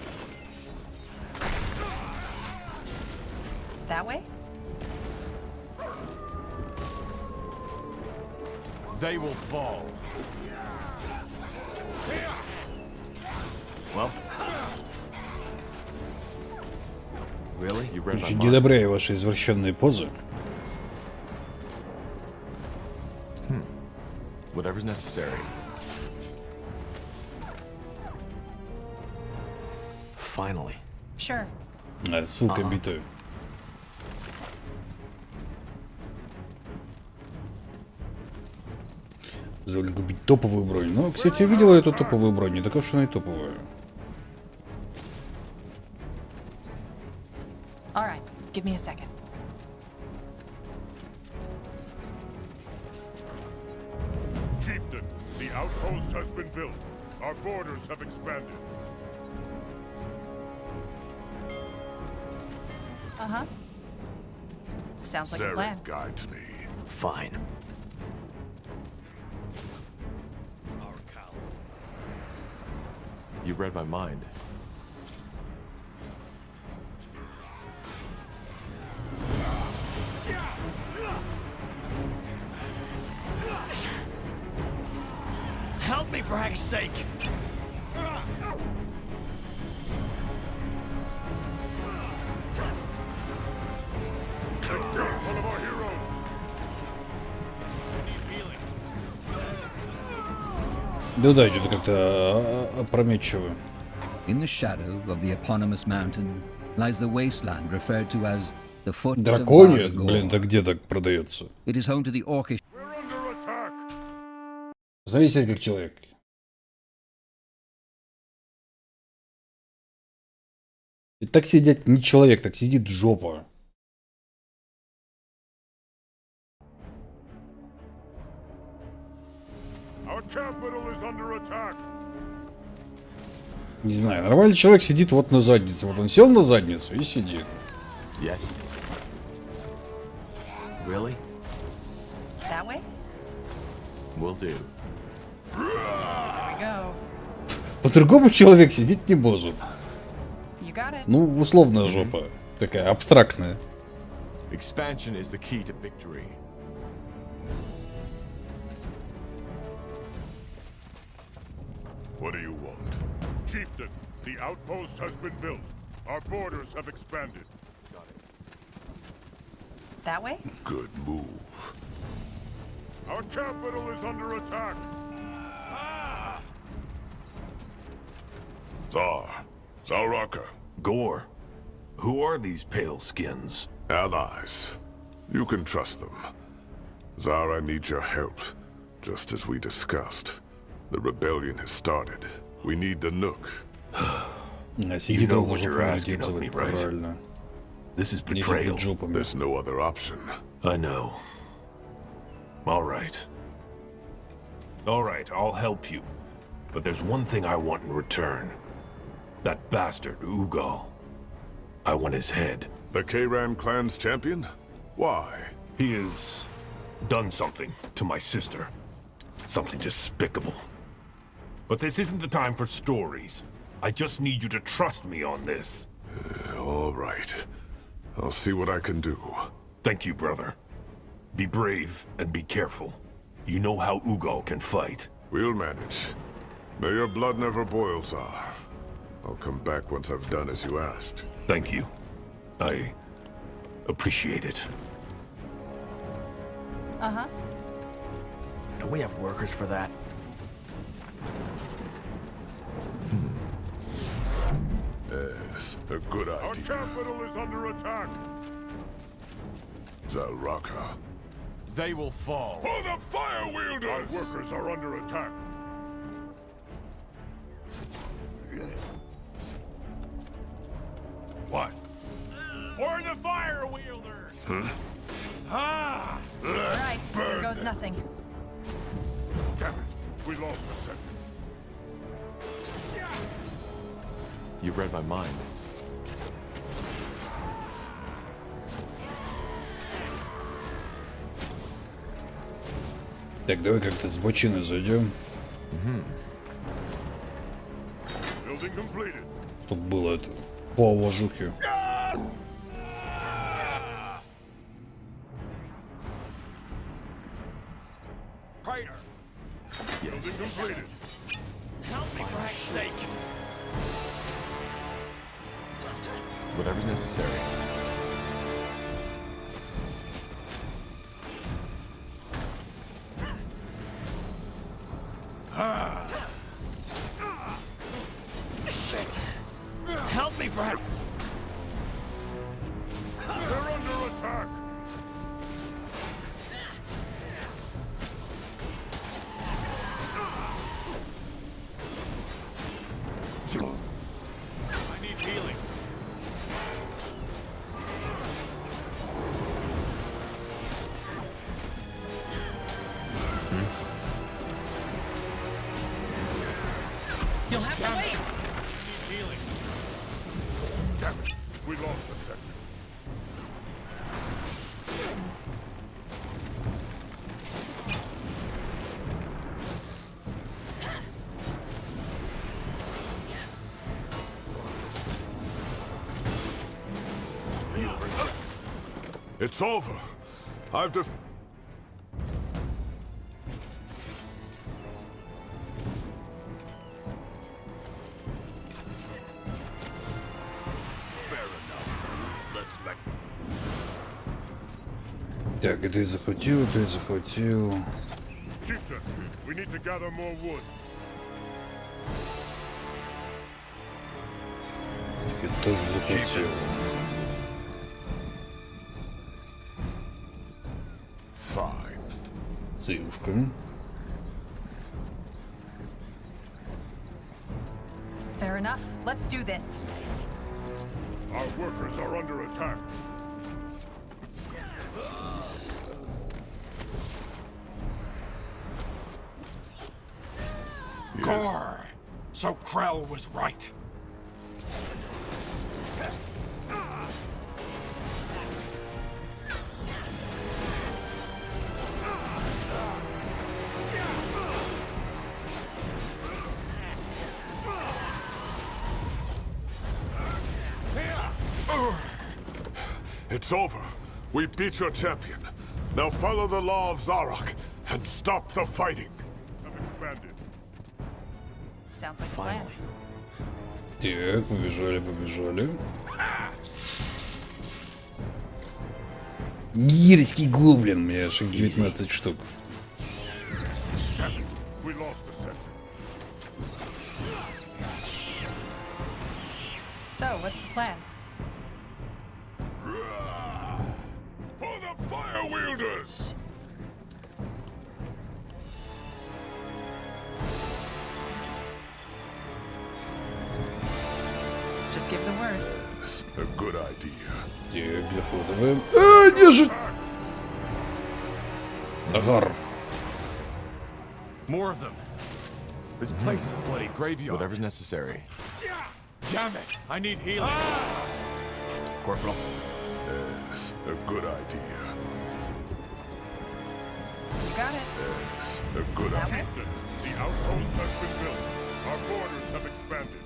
That way? They will fall. Well. Really? You read my Очень mind? не одобряю ваши извращенные позы. Whatever's necessary. Finally. Sure. Ссылка битая. Позволю купить топовую бронь. Ну, кстати, я видела эту топовую бронь, не такая уж она и топовая. All right, give me a second. Chieftain, the outpost has been built. Our borders have expanded. Uh-huh. Sounds like a plan. guides me. Fine. You read my mind. Help me for heck's sake! Take down one of our heroes. Да, да, что-то как-то опрометчиво. In the shadow of the eponymous mountain lies the wasteland referred to as the foot Дракония? of Bargor. Блин, так где так продается? It is home to the orcish. Зависит как человек. И так сидят не человек, так сидит жопа. Our capital is under attack. Не знаю, нормальный человек сидит вот на заднице. Вот он сел на задницу и сидит. Yes. Really? That way? Will do. There we go. По-другому человек сидеть не может. You got it. Ну, условная жопа. Такая абстрактная. Expansion is the key to victory. What do you want? Chieftain, the outpost has been built. Our borders have expanded. That way? Good move. Our capital is under attack. Zaraka. Gore. Who are these pale skins? Allies. You can trust them. Zara needs your help, just as we discussed. The rebellion has started. We need the Nook. Сидит know ровно what you're жопу asking of me, right? правильно. This is Не betrayal. фигать жопами. There's no other option. I know. All right. All right, I'll help you. But there's one thing I want in return. That bastard, Ugal. I want his head. The Kayran clan's champion? Why? He has done something to my sister. Something despicable. But this isn't the time for stories. I just need you to trust me on this. All right. I'll see what I can do. Thank you, brother. Be brave and be careful. You know how Ugal can fight. We'll manage. May your blood never boil, Tsar. I'll come back once I've done as you asked. Thank you. I appreciate it. Uh-huh. Do we have workers for that? Yes, a good Our idea. capital is under attack. Zaraka. They will fall. For the fire wielders! Our workers are under attack. What? For the fire wielders! Huh? Ah! All right, here goes nothing. Damn it, we lost a second. You read my mind. Так, давай как-то с бочины зайдем. Building completed. Тут было это по уважухе. Whatever's necessary. Shit! Help me, Brad! They're under attack! I need healing. You'll have to wait! I need healing. Damn it, we lost a second. It's over. I've def- Fair enough. Let's let... Так, это я захватил, это я захватил. Chieftain, we need to gather more wood. Я тоже захватил. Fine. Цевушка. Fair enough. Let's do this. Our workers are under attack. Gore! So Krell was right. It's over. We beat your champion. Now follow the law of Zarok and stop the fighting. Have expanded. Sounds like a plan. Так, побежали, побежали. Гирский гоблин, у меня аж 19 штук. We lost a second. So, what's the plan? For the fire wielders! Just give the word. Yes, a good idea. Так, заходываем. А, держит! Агар. More of them. This place is a bloody graveyard. Whatever's necessary. Damn it! I need healing. Corporal. Yes, a good idea. You got it. Yes, a good That idea. way? The outpost has been built. Our borders have expanded.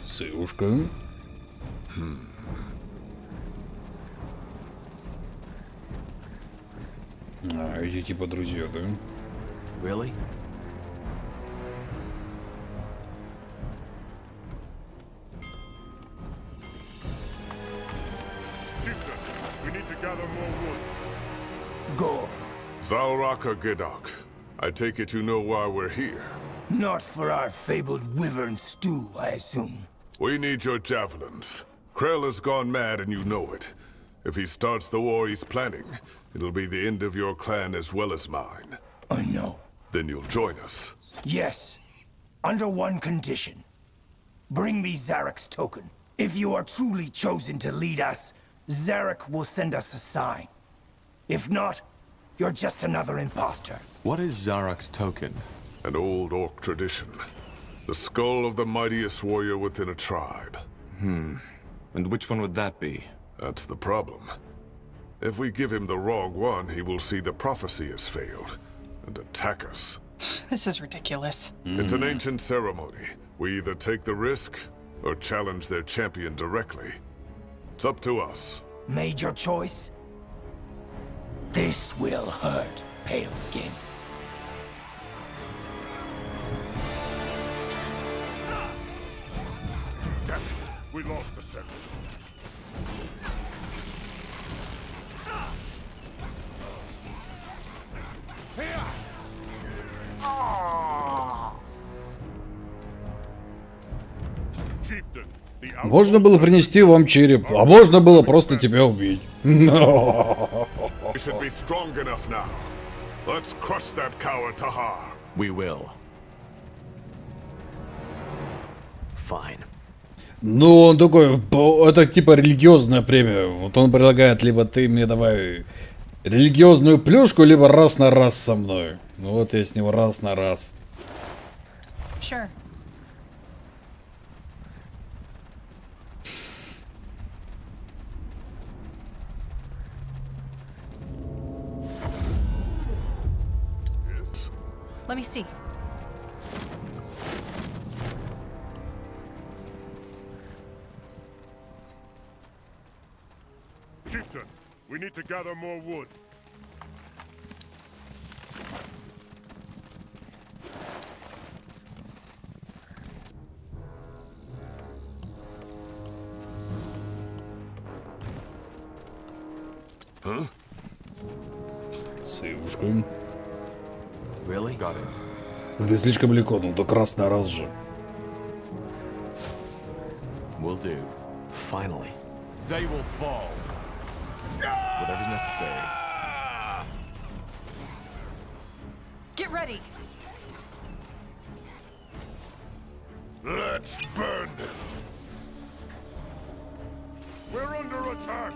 Цевушка. А, эти типа друзья, да? Really? Chieftain, we need to gather more wood. Go. Zalraka Gedok, I take it you know why we're here. Not for our fabled wyvern stew, I assume. We need your javelins. Krell has gone mad and you know it. If he starts the war he's planning, it'll be the end of your clan as well as mine. I know. Then you'll join us. Yes. Under one condition. Bring me Zarek's token. If you are truly chosen to lead us, Zarek will send us a sign. If not, you're just another imposter. What is Zarek's token? An old orc tradition. The skull of the mightiest warrior within a tribe. And which one would that be? That's the problem. If we give him the wrong one, he will see the prophecy has failed and attack us. This is ridiculous. It's an ancient ceremony. We either take the risk or challenge their champion directly. It's up to us. Made your choice? This will hurt, Pale Skin. Damn it, we lost a second. Можно было принести вам череп, а можно было просто тебя убить. We will. Fine. Ну, он такой, это типа религиозная премия. Вот он предлагает, либо ты мне давай религиозную плюшку, либо раз на раз со мной. Ну вот я с него раз на раз. Sure. Let me see. Chieftain, we need to gather more wood. Huh? Сейвушка. Really? Got it. Ты слишком далеко, ну так раз на раз же. Will do. Finally. They will fall. Whatever's necessary. Get ready. Let's burn them. We're under attack.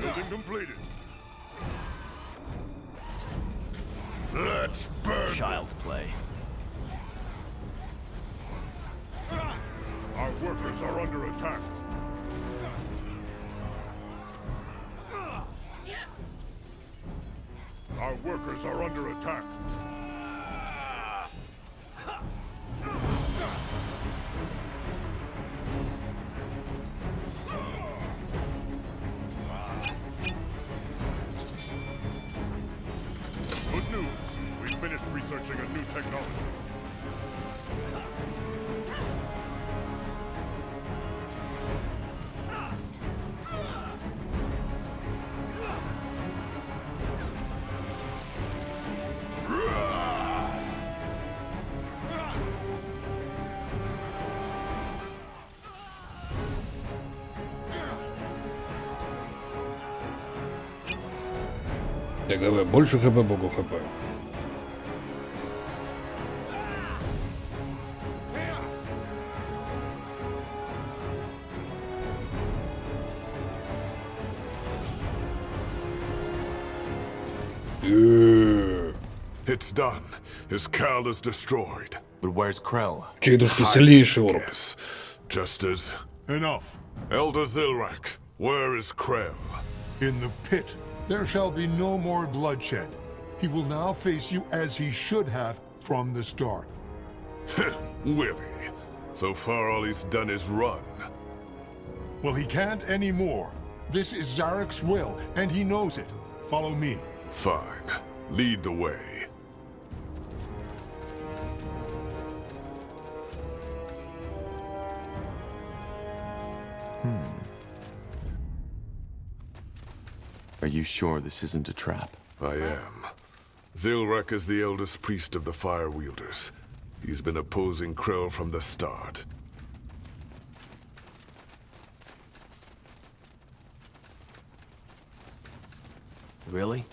Building completed. Let's burn. Child's play. Our workers are under attack. Our workers are under attack. Good news. We finished researching a new technology. Я говорю, больше хп, богу хп. It's done. His Khal is destroyed. But where's Krell? Чедушка сильнейший орк. Just as... Enough. Elder Zilrak, where is Krell? In the pit. There shall be no more bloodshed. He will now face you as he should have from the start. Will he? So far all he's done is run. Well, he can't anymore. This is Zarek's will, and he knows it. Follow me. Fine. Lead the way. Are you sure this isn't a trap? I am. Zilrak is the eldest priest of the Fire Wielders. He's been opposing Krell from the start. Really?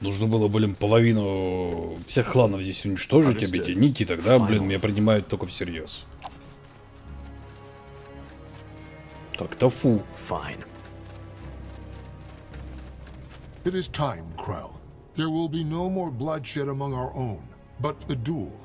Нужно было, блин, половину всех кланов здесь уничтожить, объединить, и тогда, блин, меня принимают только всерьез. Так-то фу. Fine. It is time, Krell. There will be no more bloodshed among our own, but a duel,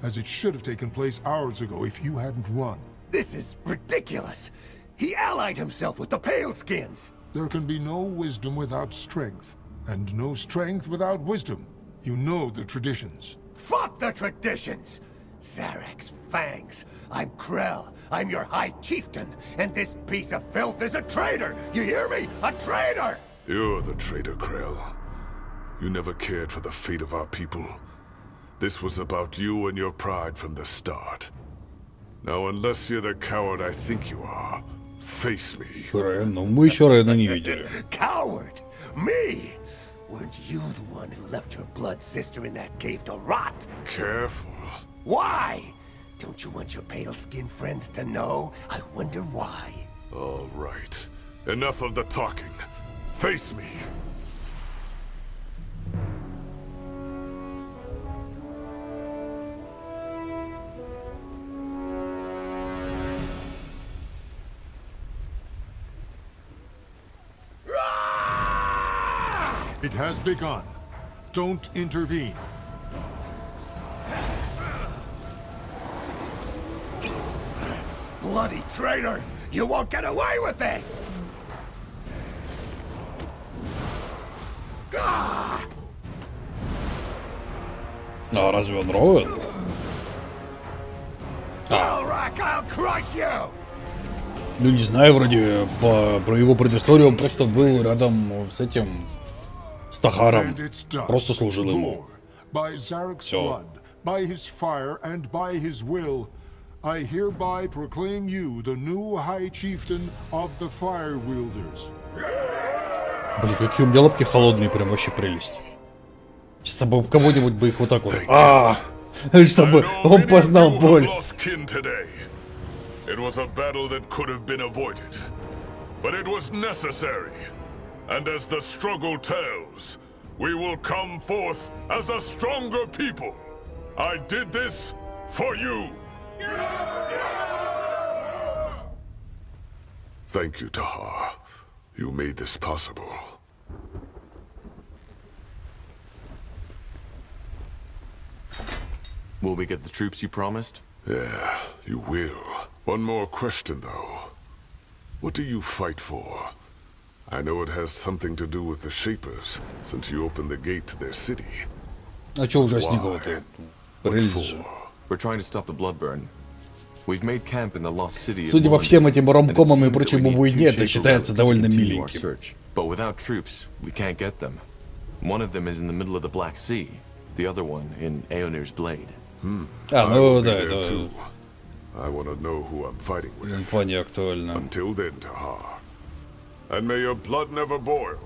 as it should have taken place hours ago if you hadn't run. This is ridiculous. He allied himself with the Pale Skins. There can be no wisdom without strength, and no strength without wisdom. You know the traditions. Fuck the traditions! Zarek's fangs. I'm Krell. I'm your High Chieftain, and this piece of filth is a traitor! You hear me? A traitor! You're the traitor, Krell. You never cared for the fate of our people. This was about you and your pride from the start. Now, unless you're the coward I think you are, face me. Мы еще рано не видели. Coward? Me? Weren't you the one who left your blood sister in that cave to rot? Careful. Why? Don't you want your pale-skinned friends to know? I wonder why. All right. Enough of the talking. Face me. It has begun. Don't intervene. Bloody traitor! You won't get away with this! А разве он Роуэн? I'll crush you! Ну не знаю, вроде про его предысторию он просто был рядом с этим, с Тахаром. Просто служил ему. By Zarek's blood, by his fire, and by his will, I hereby proclaim you the new High Chieftain of the Fire Wielders. Блин, какие у меня лапки холодные, прям вообще прелесть. Сейчас бы в кого-нибудь бы их вот так вот. Чтобы он познал боль. It was a battle that could have been avoided, but it was necessary. And as the struggle tells, we will come forth as a stronger people. I did this for you. Thank you, Tahar. You made this possible. Will we get the troops you promised? Yeah, you will. One more question, though. What do you fight for? I know it has something to do with the Shapers, since you opened the gate to their city. А чё ужасненького-то? We're trying to stop the bloodburn. We've made camp in the lost city. Судя по всем этим ромкомам и прочему буйне, это считается довольно миленьким. But without troops, we can't get them. One of them is in the middle of the Black Sea, the other one in Aeonir's Blade. А, ну да, это... I want to know who I'm fighting with. Вполне актуально. Until then, Tahar. And may your blood never boil.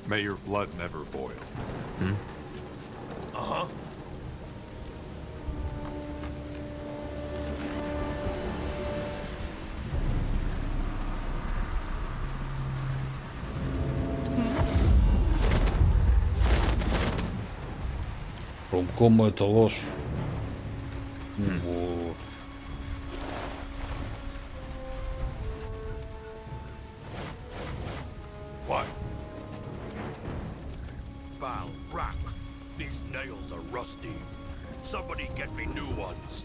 May your blood never boil. Uh-huh. Ромком это ложь. Вот. What? Foul rock. These nails are rusty. Somebody get me new ones.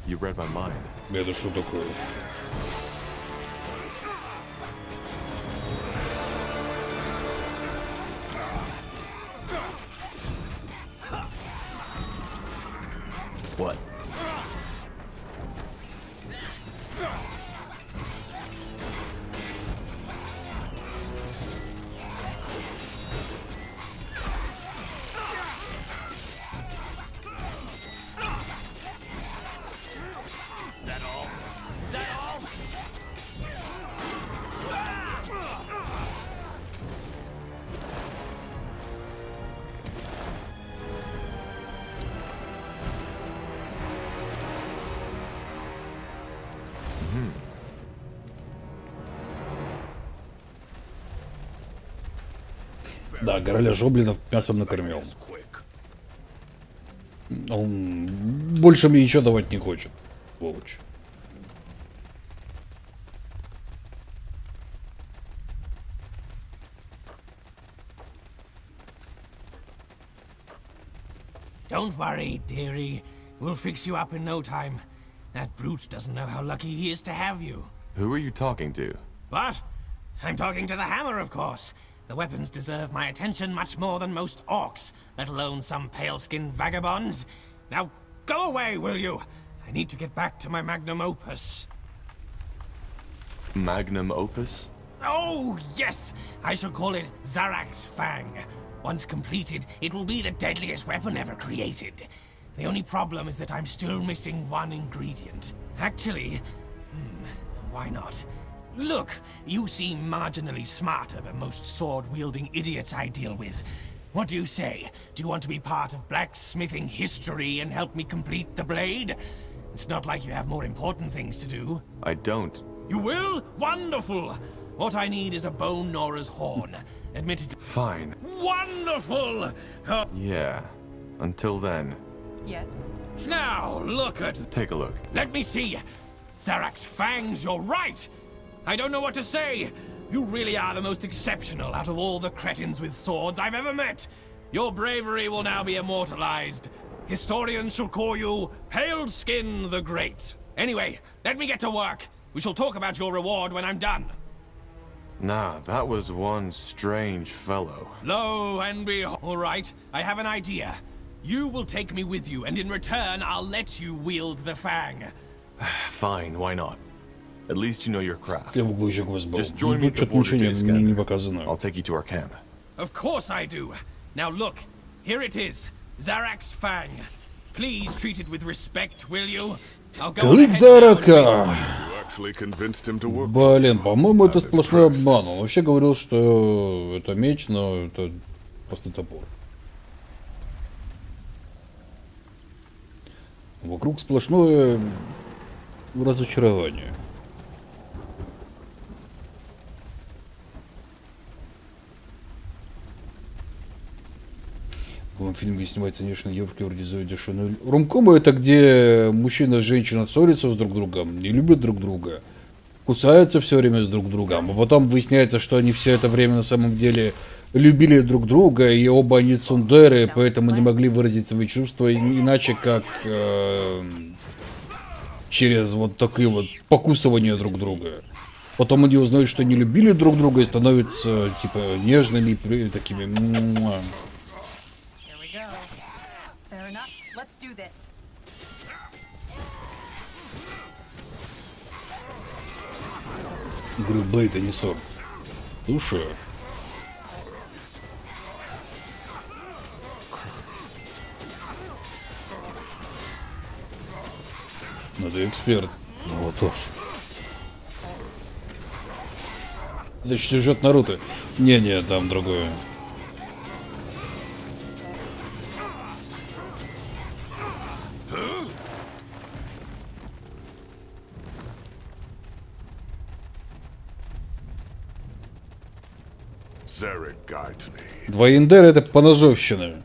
You read my mind. Это что такое? What? Да, короля Жоблинов мясом накормил. Он больше мне ничего давать не хочет. Волочь. Don't worry, dearie. We'll fix you up in no time. That brute doesn't know how lucky he is to have you. Who are you talking to? What? I'm talking to the hammer, of course. The weapons deserve my attention much more than most orcs, let alone some pale-skinned vagabonds. Now, go away, will you? I need to get back to my magnum opus. Magnum opus? Oh, yes! I shall call it Zarak's Fang. Once completed, it will be the deadliest weapon ever created. The only problem is that I'm still missing one ingredient. Actually, why not? Look, you seem marginally smarter than most sword-wielding idiots I deal with. What do you say? Do you want to be part of blacksmithing history and help me complete the blade? It's not like you have more important things to do. I don't. You will? Wonderful! What I need is a bone Nora's horn. Admittedly. Fine. Wonderful! Yeah. Until then. Yes. Now, look at... Take a look. Let me see. Zarak's fangs, you're right! I don't know what to say. You really are the most exceptional out of all the cretins with swords I've ever met. Your bravery will now be immortalized. Historians shall call you Paleskin the Great. Anyway, let me get to work. We shall talk about your reward when I'm done. Nah, that was one strange fellow. Lo and behold. All right, I have an idea. You will take me with you, and in return, I'll let you wield the fang. Fine, why not? At least you know your craft. Just join me at the border to не показано. I'll take you to our camp. Of course I do. Now look, here it is. Zarak's fang. Please treat it with respect, will you? I'll go Клык ahead Зарака. now. Блин, по-моему, это сплошной обман. Он вообще говорил, что это меч, но это просто топор. Вокруг сплошное разочарование. В этом фильме снимается, конечно, девушки вроде Зои Дешанель. Ромкомы — это где мужчина и женщина ссорятся с друг другом, не любят друг друга, кусаются все время с друг другом, а потом выясняется, что они все это время на самом деле любили друг друга, и оба они цундеры, поэтому не могли выразить свои чувства иначе, как через вот такие вот покусывания друг друга. Потом они узнают, что не любили друг друга и становятся типа нежными и такими. Говорю, Блейд, а не ссор. Слушай. Ну ты эксперт. Ну вот уж. Это сюжет Наруто. Не, там другое. Двоендер — это поножовщина.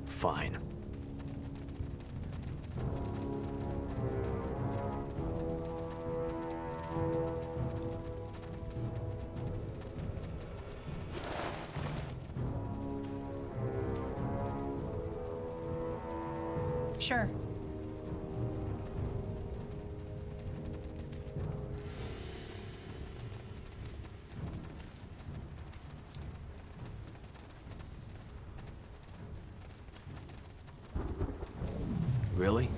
Fine. Sure. Really?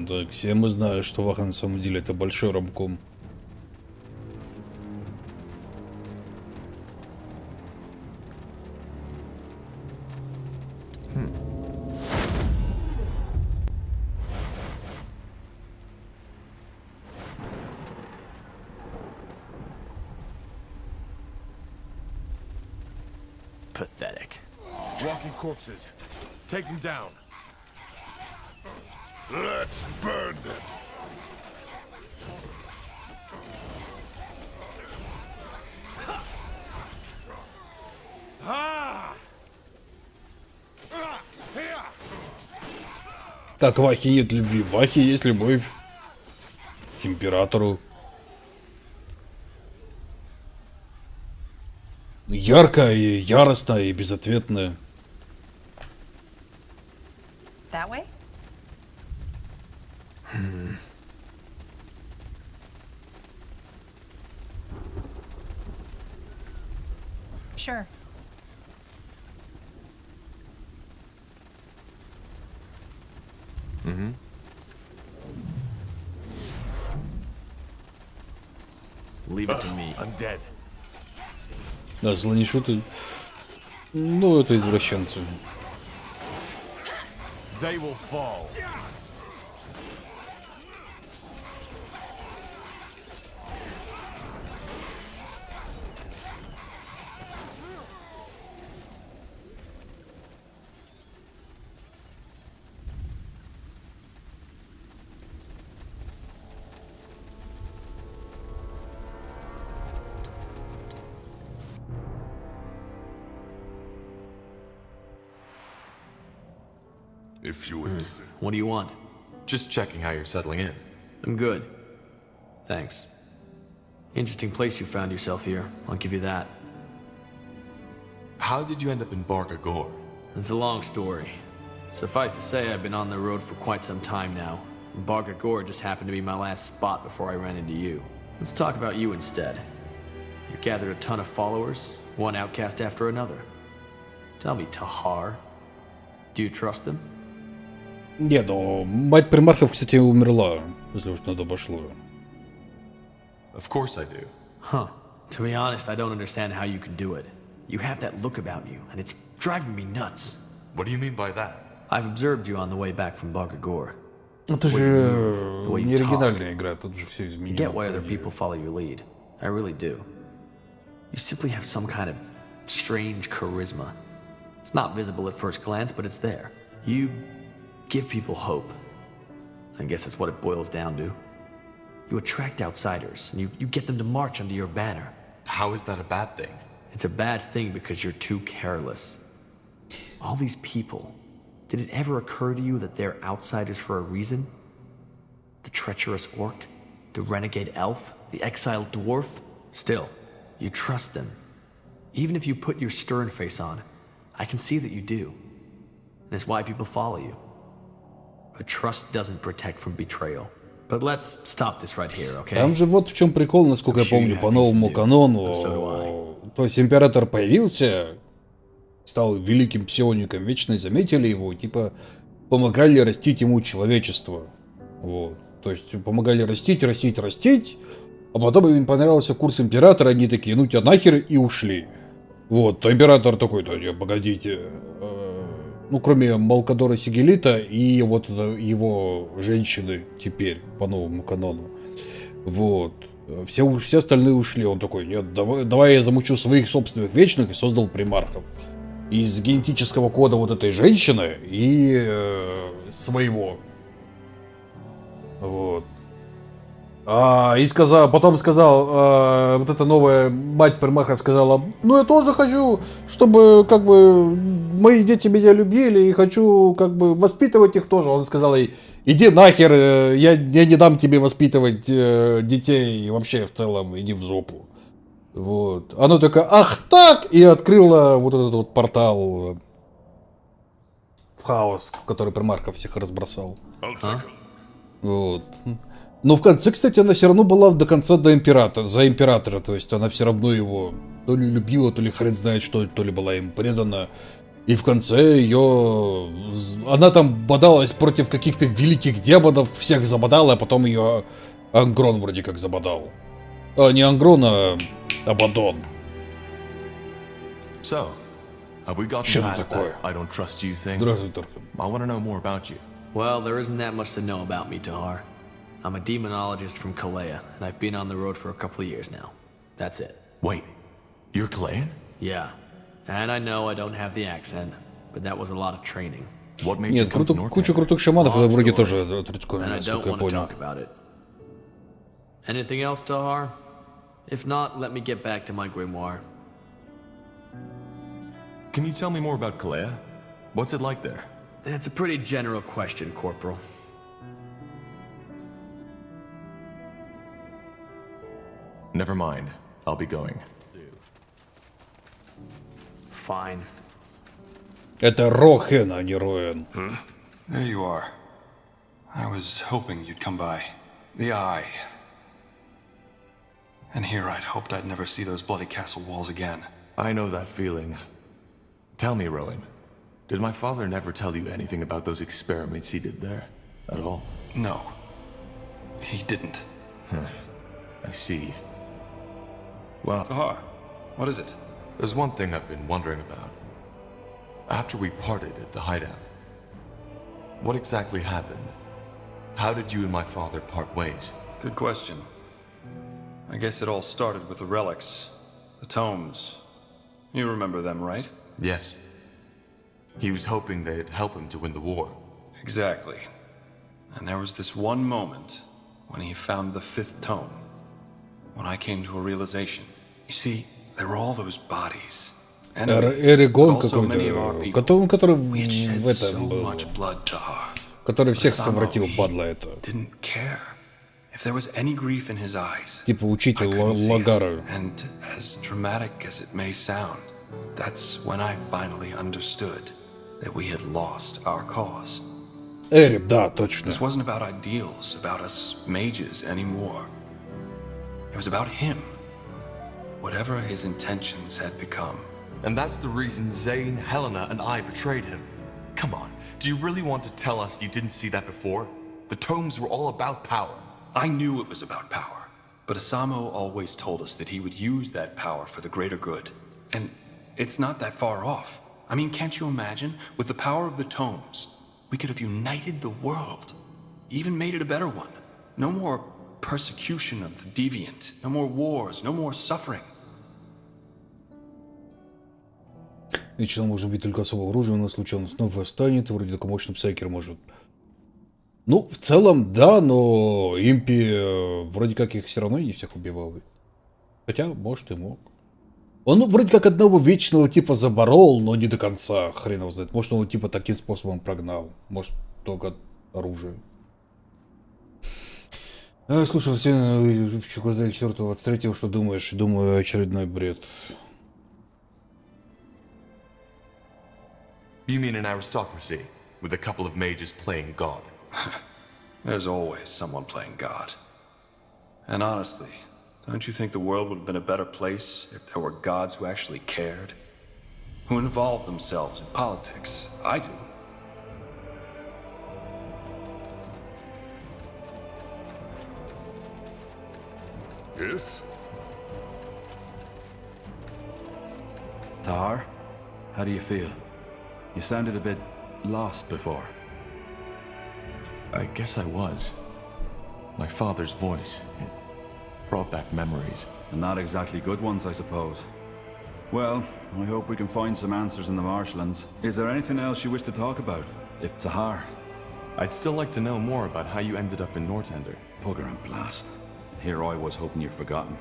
Так, все мы знали, что Ваха на самом деле это большой ромком. Pathetic. Walking corpses. Take them down. Let's burn them. Как в Ахе нет любви, в Ахе есть любовь к императору. Яркая, и яростная, и безответная. That way? Sure. Leave it to me. I'm dead. Да, злонишуты. Ну, это извращенцы. They will fall. If you would... What do you want? Just checking how you're settling in. I'm good. Thanks. Interesting place you found yourself here, I'll give you that. How did you end up in Barca-Gor? It's a long story. Suffice to say, I've been on the road for quite some time now. And Barca-Gor just happened to be my last spot before I ran into you. Let's talk about you instead. You gathered a ton of followers, one outcast after another. Tell me, Tahar, do you trust them? Не, но мать примархов, кстати, умерла, если уж на то пошло. Of course I do. Huh. To be honest, I don't understand how you can do it. You have that look about you, and it's driving me nuts. What do you mean by that? I've observed you on the way back from Barca-Gor. Это же не оригинальная игра, тут же все изменено. I get why other people follow your lead. I really do. You simply have some kind of strange charisma. It's not visible at first glance, but it's there. You give people hope. I guess that's what it boils down to. You attract outsiders, and you get them to march under your banner. How is that a bad thing? It's a bad thing because you're too careless. All these people, did it ever occur to you that they're outsiders for a reason? The treacherous orc, the renegade elf, the exiled dwarf? Still, you trust them. Even if you put your stern face on, I can see that you do. And it's why people follow you. But trust doesn't protect from betrayal. But let's stop this right here, okay? Там же вот в чем прикол, насколько я помню, по новому канону. То есть император появился, стал великим псиоником, вечно заметили его, типа помогали растить ему человечество. Вот. То есть помогали растить, а потом им понравился курс императора, они такие, ну тебя нахер, и ушли. Вот, то император такой, да не, погодите, ну кроме Малкадора Сигелита и вот его женщины теперь по новому канону. Вот. Все остальные ушли. Он такой, нет, давай я замучу своих собственных вечных, и создал примархов. Из генетического кода вот этой женщины и своего. Вот. И потом сказал, вот эта новая мать примархов сказала, ну я тоже хочу, чтобы как бы мои дети меня любили, и хочу как бы воспитывать их тоже. Он сказал ей, иди нахер, я не дам тебе воспитывать детей, и вообще в целом иди в жопу. Вот. Она такая, ах так, и открыла вот этот вот портал в хаос, который примархов всех разбросал. Вот. Но в конце, кстати, она все равно была до конца за императора, то есть она все равно его то ли любила, то ли хрен знает что, то ли была им предана. И в конце она там бодалась против каких-то великих демонов, всех забодала, а потом ее Ангрон вроде как забодал. Не Ангрон, а Абадон. So, have we gotten past that I don't trust you thing? Здравствуй, Торхан. I want to know more about you. Well, there isn't that much to know about me, Tahar. I'm a demonologist from Kalea, and I've been on the road for a couple of years now. That's it. Wait, you're Kalean? Yeah, and I know I don't have the accent, but that was a lot of training. What made you come to North? Куча крутых шаманов, это вроде тоже And I don't want to talk about it. Anything else, Tahar? If not, let me get back to my grimoire. Can you tell me more about Kalea? What's it like there? That's a pretty general question, Corporal. Never mind. I'll be going. Fine. Это Рохен, а не Роэн. There you are. I was hoping you'd come by. The Eye. And here I'd hoped I'd never see those bloody castle walls again. I know that feeling. Tell me, Rowan, did my father never tell you anything about those experiments he did there? At all? No. He didn't. I see. Well... Tahar, what is it? There's one thing I've been wondering about. After we parted at the hideout, what exactly happened? How did you and my father part ways? Good question. I guess it all started with the relics. The tomes. You remember them, right? Yes. He was hoping they'd help him to win the war. Exactly. And there was this one moment when he found the 5th tome. When I came to a realization. You see, there were all those bodies. Эригон какой-то, который в этом был, который всех совратил, падла это. Типа учитель Лагара. And as dramatic as it may sound, that's when I finally understood that we had lost our cause. Эреб, да, точно. This wasn't about ideals, about us mages anymore. It was about him. Whatever his intentions had become. And that's the reason Zane, Helena, and I betrayed him. Come on, do you really want to tell us you didn't see that before? The tomes were all about power. I knew it was about power. But Asamo always told us that he would use that power for the greater good. And it's not that far off. I mean, can't you imagine? With the power of the tomes, we could have united the world. Even made it a better one. No more persecution of the deviant. No more wars, no more suffering. Вечно может быть только особое оружие, у нас случайно снова восстанет, вроде такой мощный псайкер может. Ну, в целом, да, но импи вроде как их все равно не всех убивал. Хотя, может, и мог. Он вроде как одного вечного типа заборол, но не до конца, хрен его знает. Может, он его типа таким способом прогнал. Может, только оружие. Слушай, в Чукардель 4-23, что думаешь? Думаю, очередной бред. You mean an aristocracy, with a couple of mages playing God? There's always someone playing God. And honestly, don't you think the world would have been a better place if there were gods who actually cared? Who involved themselves in politics? I do. Yes? Tahar, how do you feel? You sounded a bit lost before. I guess I was. My father's voice, it brought back memories. And not exactly good ones, I suppose. Well, I hope we can find some answers in the marshlands. Is there anything else you wish to talk about? If Tahar? I'd still like to know more about how you ended up in Northander. Bugger and blast. Here I was hoping you'd forgotten.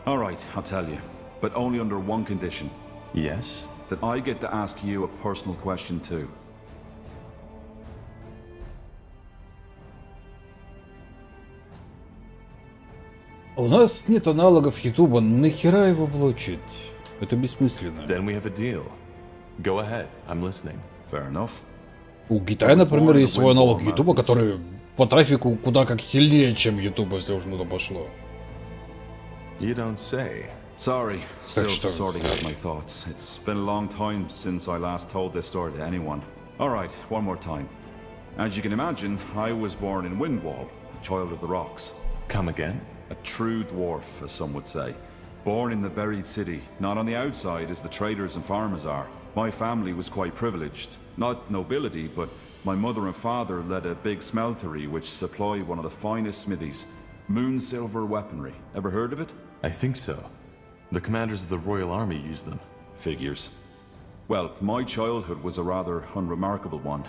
All right, I'll tell you. But only under one condition. Yes? That I get to ask you a personal question too. У нас нет аналогов Ютуба, нахера его блочить? Это бессмысленно. Then we have a deal. Go ahead, I'm listening. Fair enough. У Китая, например, есть свой аналог Ютуба, который по трафику куда как сильнее, чем Ютуб, если уж на то пошло. You don't say. Sorry, still sorting out my thoughts. It's been a long time since I last told this story to anyone. Alright, one more time. As you can imagine, I was born in Windwall, a child of the rocks. Come again? A true dwarf, as some would say. Born in the buried city, not on the outside as the traders and farmers are. My family was quite privileged. Not nobility, but my mother and father led a big smeltery which supplied one of the finest smithies. Moon silver weaponry. Ever heard of it? I think so. The commanders of the Royal Army used them. Figures. Well, my childhood was a rather unremarkable one.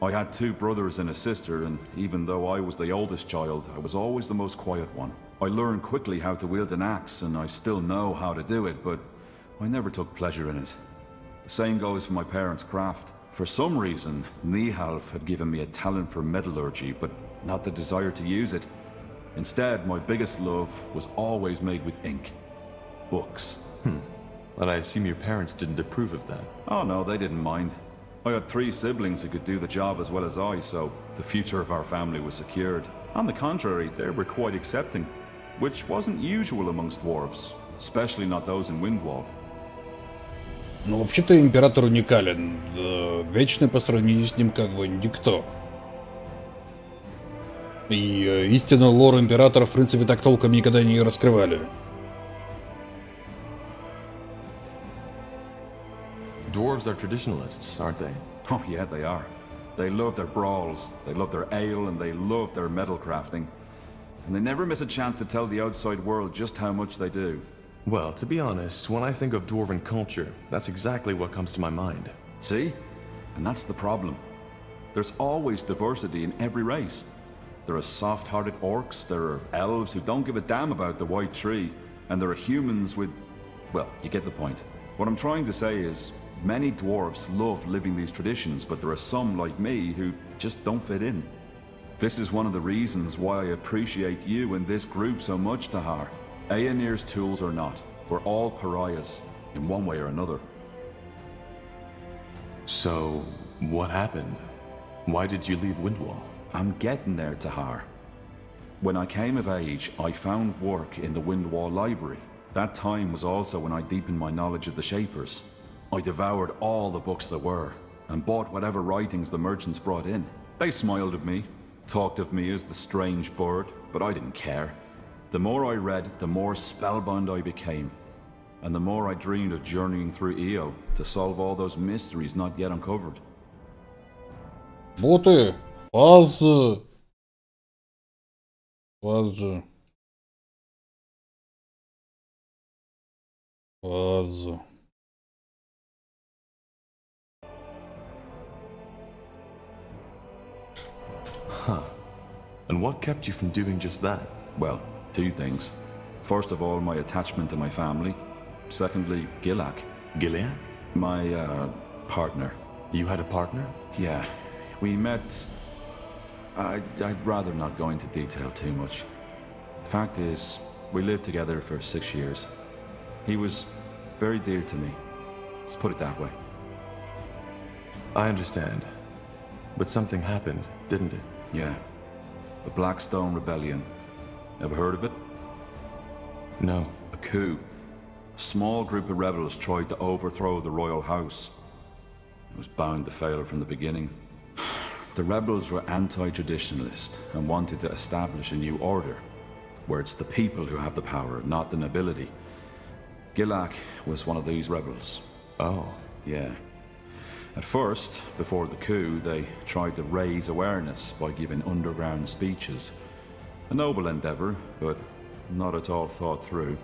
I had 2 brothers and a sister, and even though I was the oldest child, I was always the most quiet one. I learned quickly how to wield an axe, and I still know how to do it, but I never took pleasure in it. The same goes for my parents' craft. For some reason, Nihalf had given me a talent for metallurgy, but not the desire to use it. Instead, my biggest love was always made with ink. Books. But I assume your parents didn't approve of that. Oh no, they didn't mind. I had 3 siblings who could do the job as well as I, so the future of our family was secured. On the contrary, they were quite accepting, which wasn't usual amongst dwarves, especially not those in Windwall. Ну, вообще-то император уникален. Вечный по сравнению с ним как бы никто. И истинно лор императора, в принципе, так толком никогда не раскрывали. Dwarves are traditionalists, aren't they? Oh yeah, they are. They love their brawls, they love their ale, and they love their metal crafting. And they never miss a chance to tell the outside world just how much they do. Well, to be honest, when I think of dwarven culture, that's exactly what comes to my mind. See? And that's the problem. There's always diversity in every race. There are soft-hearted orcs, there are elves who don't give a damn about the white tree, and there are humans with... well, you get the point. What I'm trying to say is, many dwarves love living these traditions, but there are some like me who just don't fit in. This is one of the reasons why I appreciate you and this group so much, Tahar. Aenir's tools or not, we're all pariahs, in one way or another. So, what happened? Why did you leave Windwall? I'm getting there, Tahar. When I came of age, I found work in the Windwall Library. That time was also when I deepened my knowledge of the Shapers. I devoured all the books there were, and bought whatever writings the merchants brought in. They smiled at me, talked of me as the strange bird, but I didn't care. The more I read, the more spellbound I became, and the more I dreamed of journeying through Io to solve all those mysteries not yet uncovered. Боты! Фазы! Фазы. Фазы. Huh. And what kept you from doing just that? Well, 2 things. First of all, my attachment to my family. Secondly, Gilak. Gilak? My, partner. You had a partner? Yeah. We met... I'd rather not go into detail too much. The fact is, we lived together for 6 years. He was very dear to me. Let's put it that way. I understand. But something happened, didn't it? Yeah. The Blackstone Rebellion. Ever heard of it? No. A coup. A small group of rebels tried to overthrow the royal house. It was bound to fail from the beginning. The rebels were anti-traditionalist and wanted to establish a new order, where it's the people who have the power, not the nobility. Gilak was one of these rebels. Oh. Yeah. At first, before the coup, they tried to raise awareness by giving underground speeches. A noble endeavor, but not at all thought through.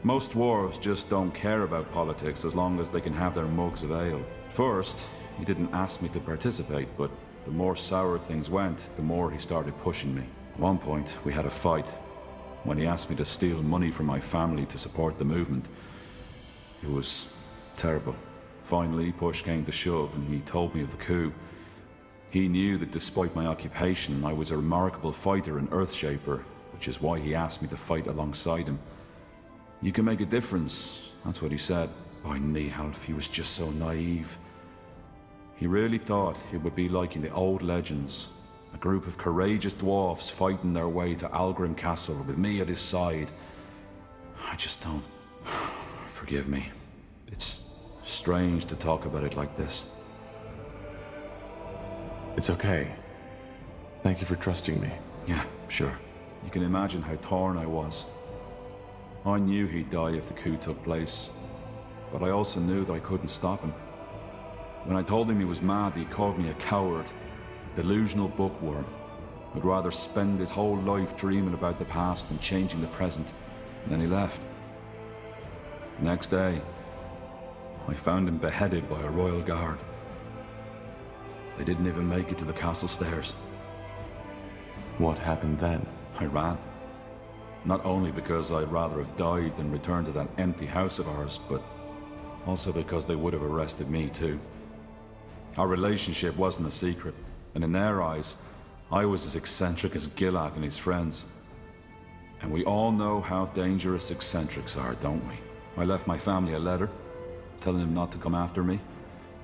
Most dwarves just don't care about politics as long as they can have their mugs of ale. First, he didn't ask me to participate, but the more sour things went, the more he started pushing me. At one point, we had a fight, when he asked me to steal money from my family to support the movement. It was terrible. Finally, push came to shove, and he told me of the coup. He knew that despite my occupation, I was a remarkable fighter and Earthshaper, which is why he asked me to fight alongside him. You can make a difference, that's what he said. By Nihalf, he was just so naive. He really thought it would be like in the old legends, a group of courageous dwarfs fighting their way to Algrim Castle with me at his side. I just don't... Forgive me. It's strange to talk about it like this. It's okay. Thank you for trusting me. Yeah, sure. You can imagine how torn I was. I knew he'd die if the coup took place, but I also knew that I couldn't stop him. When I told him he was mad, he called me a coward, a delusional bookworm, who'd rather spend his whole life dreaming about the past than changing the present, and then he left. The next day, I found him beheaded by a royal guard. They didn't even make it to the castle stairs. What happened then? I ran. Not only because I'd rather have died than returned to that empty house of ours, but also because they would have arrested me too. Our relationship wasn't a secret, and in their eyes, I was as eccentric as Gillag and his friends. And we all know how dangerous eccentrics are, don't we? I left my family a letter, telling them not to come after me.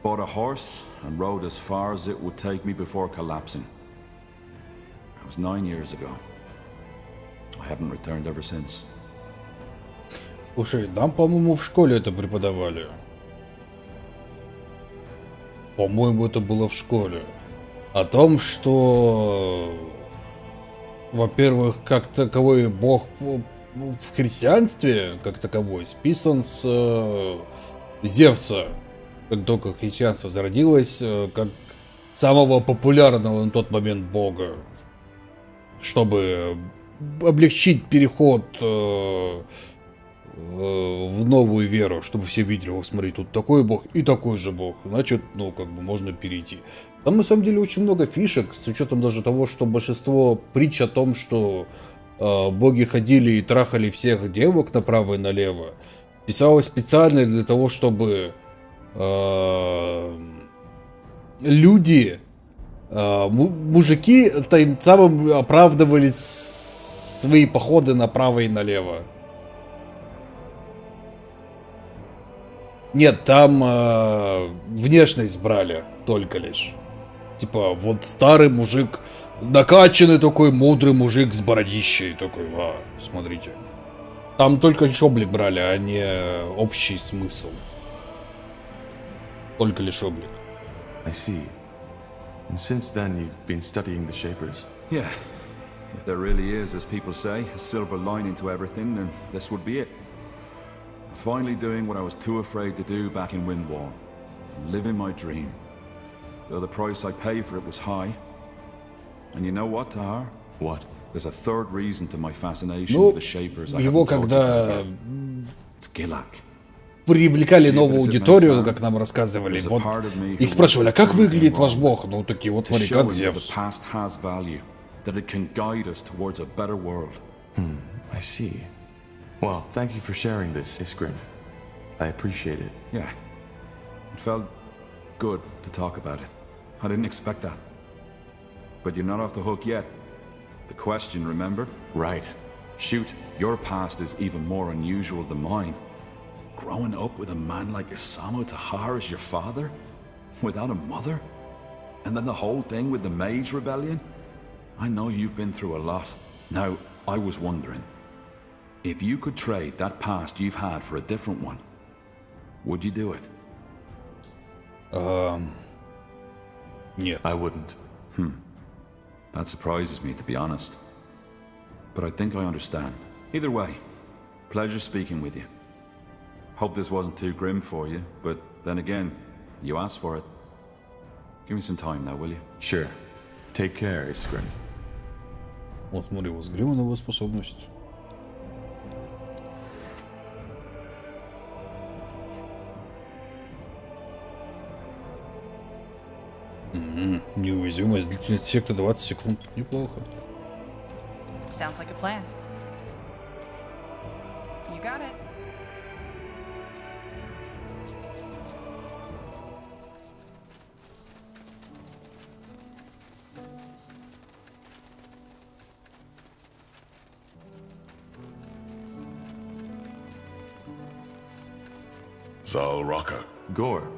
Bought a horse and rode as far as it would take me before collapsing. That was 9 years ago. I haven't returned ever since. Слушай, нам, по-моему, в школе это преподавали. По-моему, это было в школе. О том, что, во-первых, как таковой бог в христианстве, как таковой, списан с Зевса. Как только христианство зародилось, как самого популярного на тот момент бога. Чтобы облегчить переход в новую веру, чтобы все видели, вот смотри, тут такой бог и такой же бог, значит, ну, как бы можно перейти. Там, на самом деле, очень много фишек, с учетом даже того, что большинство притч о том, что боги ходили и трахали всех девок направо и налево, писалось специально для того, чтобы люди, мужики, тем самым оправдывали свои походы направо и налево. Нет, там внешность брали только лишь. Типа, вот старый мужик, накачанный такой, мудрый мужик с бородищей. Такой, смотрите. Там только лишь облик брали, а не общий смысл. Только лишь облик. I see. And since then you've been studying the Shapers? Yeah. If there really is, as people say, a silver lining to everything, then this would be it. Finally doing what I was too afraid to do back in Windwall. Living my dream. Though the price I paid for it was high. And you know what, Tahar? What? There's a third reason to my fascination with the Shapers. Его когда It's Gillag. привлекали новую аудиторию, как нам рассказывали, вот их спрашивали, а как выглядит ваш бог? Ну, такие вот, смотри, как Зевс. That it can guide us towards a better world. I see. Well, thank you for sharing this, Iskrin. I appreciate it. Yeah. It felt good to talk about it. I didn't expect that. But you're not off the hook yet. The question, remember? Right. Shoot. Your past is even more unusual than mine. Growing up with a man like Isamu Tahar as your father? Without a mother? And then the whole thing with the Mage Rebellion? I know you've been through a lot. Now, I was wondering, if you could trade that past you've had for a different one, would you do it? Нет. I wouldn't. That surprises me, to be honest. But I think I understand. Either way, pleasure speaking with you. Hope this wasn't too grim for you, but then again, you asked for it. Give me some time now, will you? Sure. Take care, Iskrin. Вот смотри, возгреванная способность. Неуязвимость, длительность эффекта 20 секунд. Неплохо. Sounds like a plan. You got it. Zal Raka. Gore,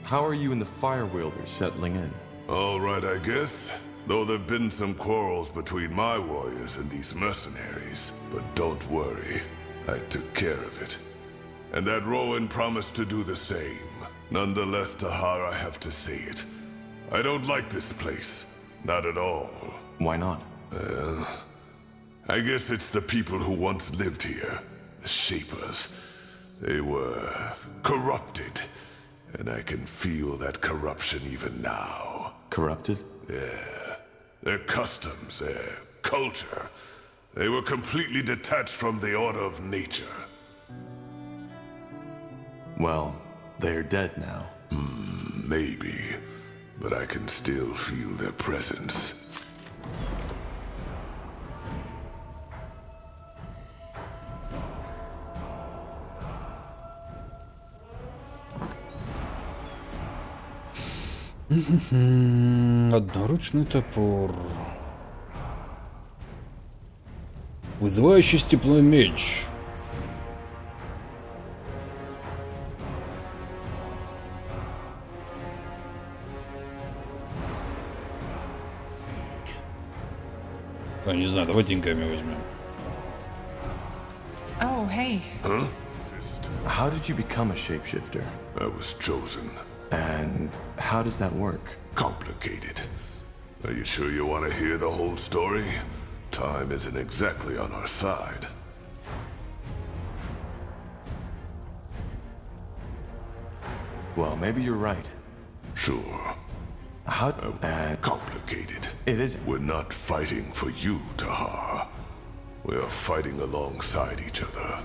how are you and the Fire Wielders settling in? All right, I guess. Though there've been some quarrels between my warriors and these mercenaries. But don't worry, I took care of it. And that Rowan promised to do the same. Nonetheless, Tahar, I have to say it. I don't like this place. Not at all. Why not? Well, I guess it's the people who once lived here. The Shapers. They were corrupted. And I can feel that corruption even now. Corrupted? Yeah. Their customs, their culture. They were completely detached from the order of nature. Well, they're dead now. Maybe. But I can still feel their presence. Одноручный топор. Вызывающий степной меч. А, не знаю, давай деньгами возьмем. Oh, hey. Huh? How did you become a shapeshifter? I was chosen. And how does that work? Complicated. Are you sure you want to hear the whole story? Time isn't exactly on our side. Well, maybe you're right. Sure. How... complicated. It is. We're not fighting for you, Tahar. We are fighting alongside each other.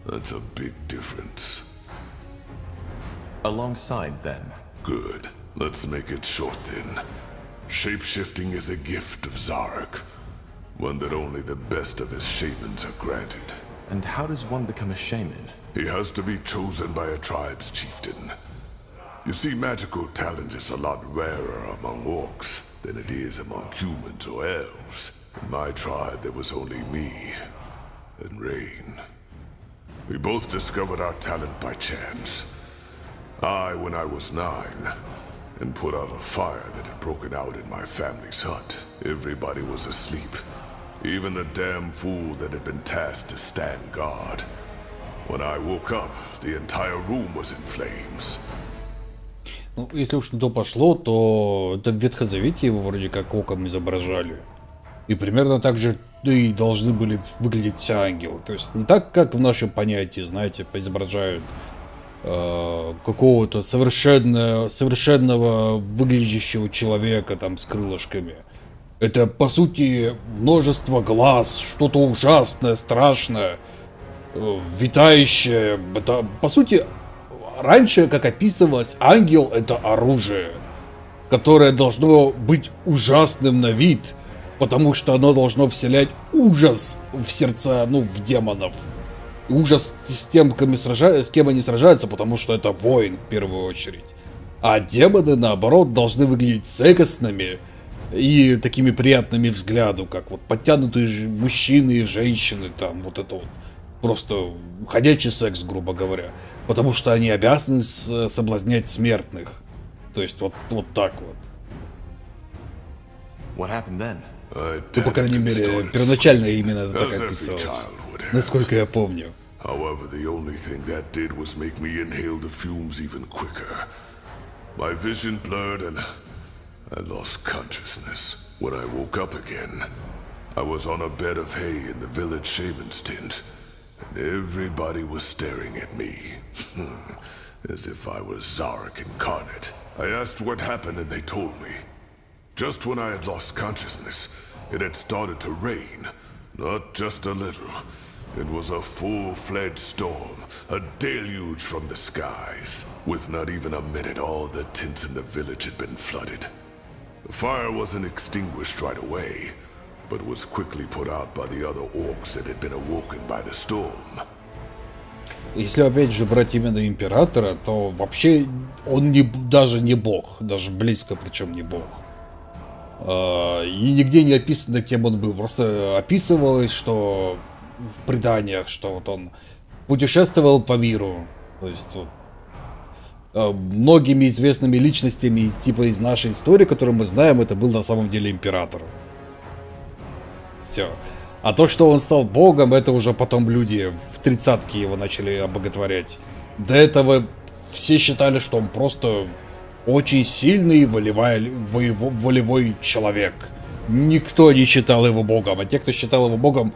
That's a big difference. Alongside, then? Good. Let's make it short, then. Shapeshifting is a gift of Zarek. One that only the best of his shamans are granted. And how does one become a shaman? He has to be chosen by a tribe's chieftain. You see, magical talent is a lot rarer among orcs than it is among humans or elves. In my tribe, there was only me and Rain. We both discovered our talent by chance. I, when I was 9, and put out a fire that had broken out in my family's hut. Everybody was asleep. Even the damn fool that had been tasked to stand guard. When I woke up, the entire room was in flames. Ну, если уж на то пошло, то это в Ветхозавете его вроде как оком изображали. И примерно так же и должны были выглядеть все ангелы. То есть не так, как в нашем понятии, знаете, поизображают какого-то совершенного выглядящего человека там с крылышками. Это, по сути, множество глаз, что-то ужасное, страшное, витающее. Это, по сути, раньше, как описывалось, ангел — это оружие, которое должно быть ужасным на вид, потому что оно должно вселять ужас в сердца, ну, в демонов. Ужас с тем, с кем они сражаются, потому что это воин в первую очередь. А демоны, наоборот, должны выглядеть секостными и такими приятными взгляду, как вот подтянутые мужчины и женщины, там вот это вот просто ходячий секс, грубо говоря. Потому что они обязаны соблазнять смертных. То есть вот так вот. What happened then? Ну, по крайней мере, первоначально именно это так описывалось. Насколько я помню. However, the only thing that did was make me inhale the fumes even quicker. My vision blurred and I lost consciousness. When I woke up again, I was on a bed of hay in the village shaman's tent, and everybody was staring at me, as if I was Zarek incarnate. I asked what happened and they told me. Just when I had lost consciousness, it had started to rain. Not just a little. It was a full-fledged storm, a deluge from the skies. With not even a minute, all the tents in the village had been flooded. The fire wasn't extinguished right away, but was quickly put out by the other orcs that had been awoken by the storm. Если опять же брать именно Императора, то вообще он даже не бог, даже близко причем не бог. И нигде не описано, кем он был. Просто описывалось, что в преданиях, что вот он путешествовал по миру. То есть вот, многими известными личностями типа из нашей истории, которую мы знаем, это был на самом деле Император. Все. А то, что он стал богом, это уже потом люди в 30-ке его начали обоготворять. До этого все считали, что он просто очень сильный волевой человек. Никто не считал его богом, а те, кто считал его богом,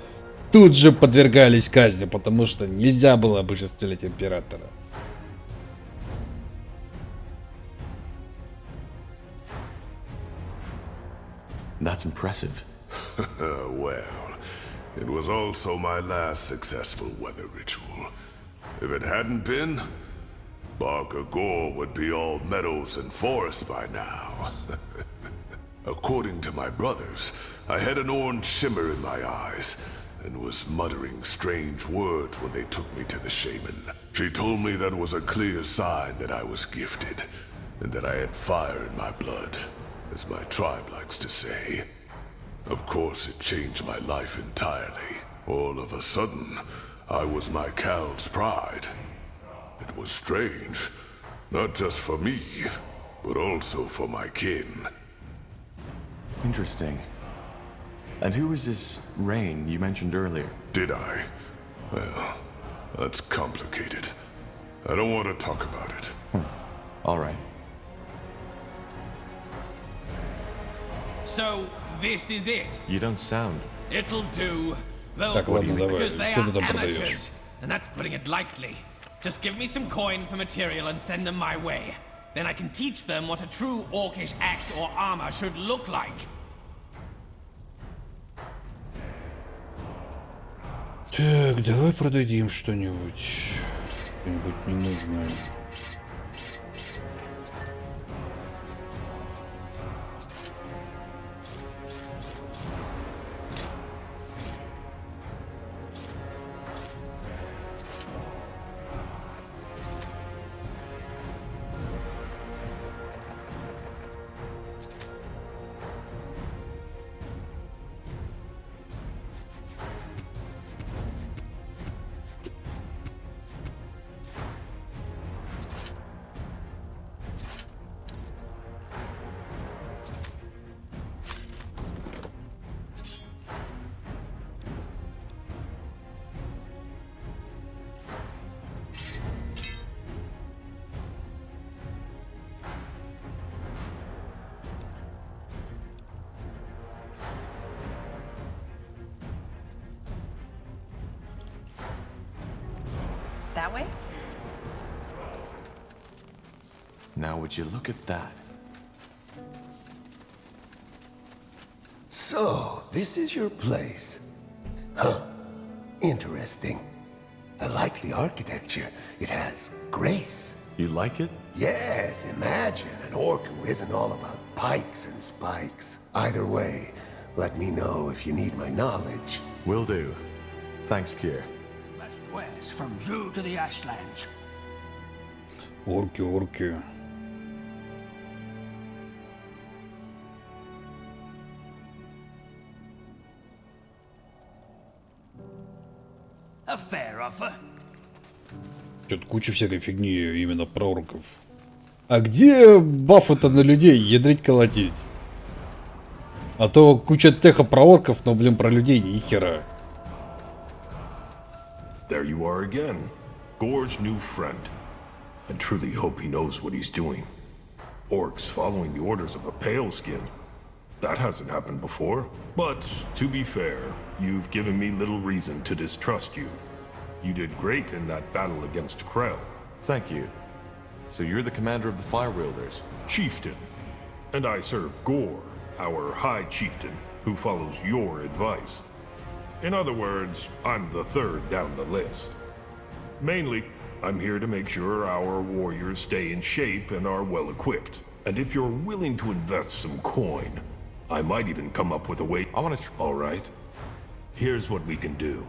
тут же подвергались казни, потому что нельзя было обожествлять Императора. That's impressive. Well, it was also my last successful weather ritual. If it hadn't been, Barker Gore would be all meadows and forests by now. According to my brothers, I had an orange shimmer in my eyes and was muttering strange words when they took me to the shaman. She told me that was a clear sign that I was gifted. and that I had fire in my blood, as my tribe likes to say. Of course, it changed my life entirely. All of a sudden, I was my calf's pride. It was strange, not just for me, but also for my kin. Interesting. And who is this Rain you mentioned earlier? Did I? Well, that's complicated. I don't want to talk about it. All right. So, this is it. You don't sound... It'll do. Though, Так, ладно, давай. because they Что are ты там продаешь? amateurs, and that's putting it lightly. Just give me some coin for material and send them my way. Then I can teach them what a true orcish axe or armor should look like. Так, давай продадим что-нибудь. Что-нибудь ненужное. That way? Now would you look at that? So, this is your place. Huh. Interesting. I like the architecture. It has grace. You like it? Yes, imagine an orc who isn't all about pikes and spikes. Either way, let me know if you need my knowledge. Will do. Thanks, Kier. West, from Zoo to the Ashlands. Орки, орки. A fair offer. Тут куча всякой фигни именно про орков. А где бафы-то на людей ядрить колотить? А то куча теха про орков, но, блин, про людей ни хера. There you are again. Gore's new friend. I truly hope he knows what he's doing. Orcs following the orders of a pale skin. That hasn't happened before. But, to be fair, you've given me little reason to distrust you. You did great in that battle against Krell. Thank you. So you're the commander of the Fire Wielders? Chieftain. And I serve Gore, our High Chieftain, who follows your advice. In other words, I'm the third down the list. Mainly, I'm here to make sure our warriors stay in shape and are well equipped. And if you're willing to invest some coin, I might even come up with a way. I want to... All right. Here's what we can do.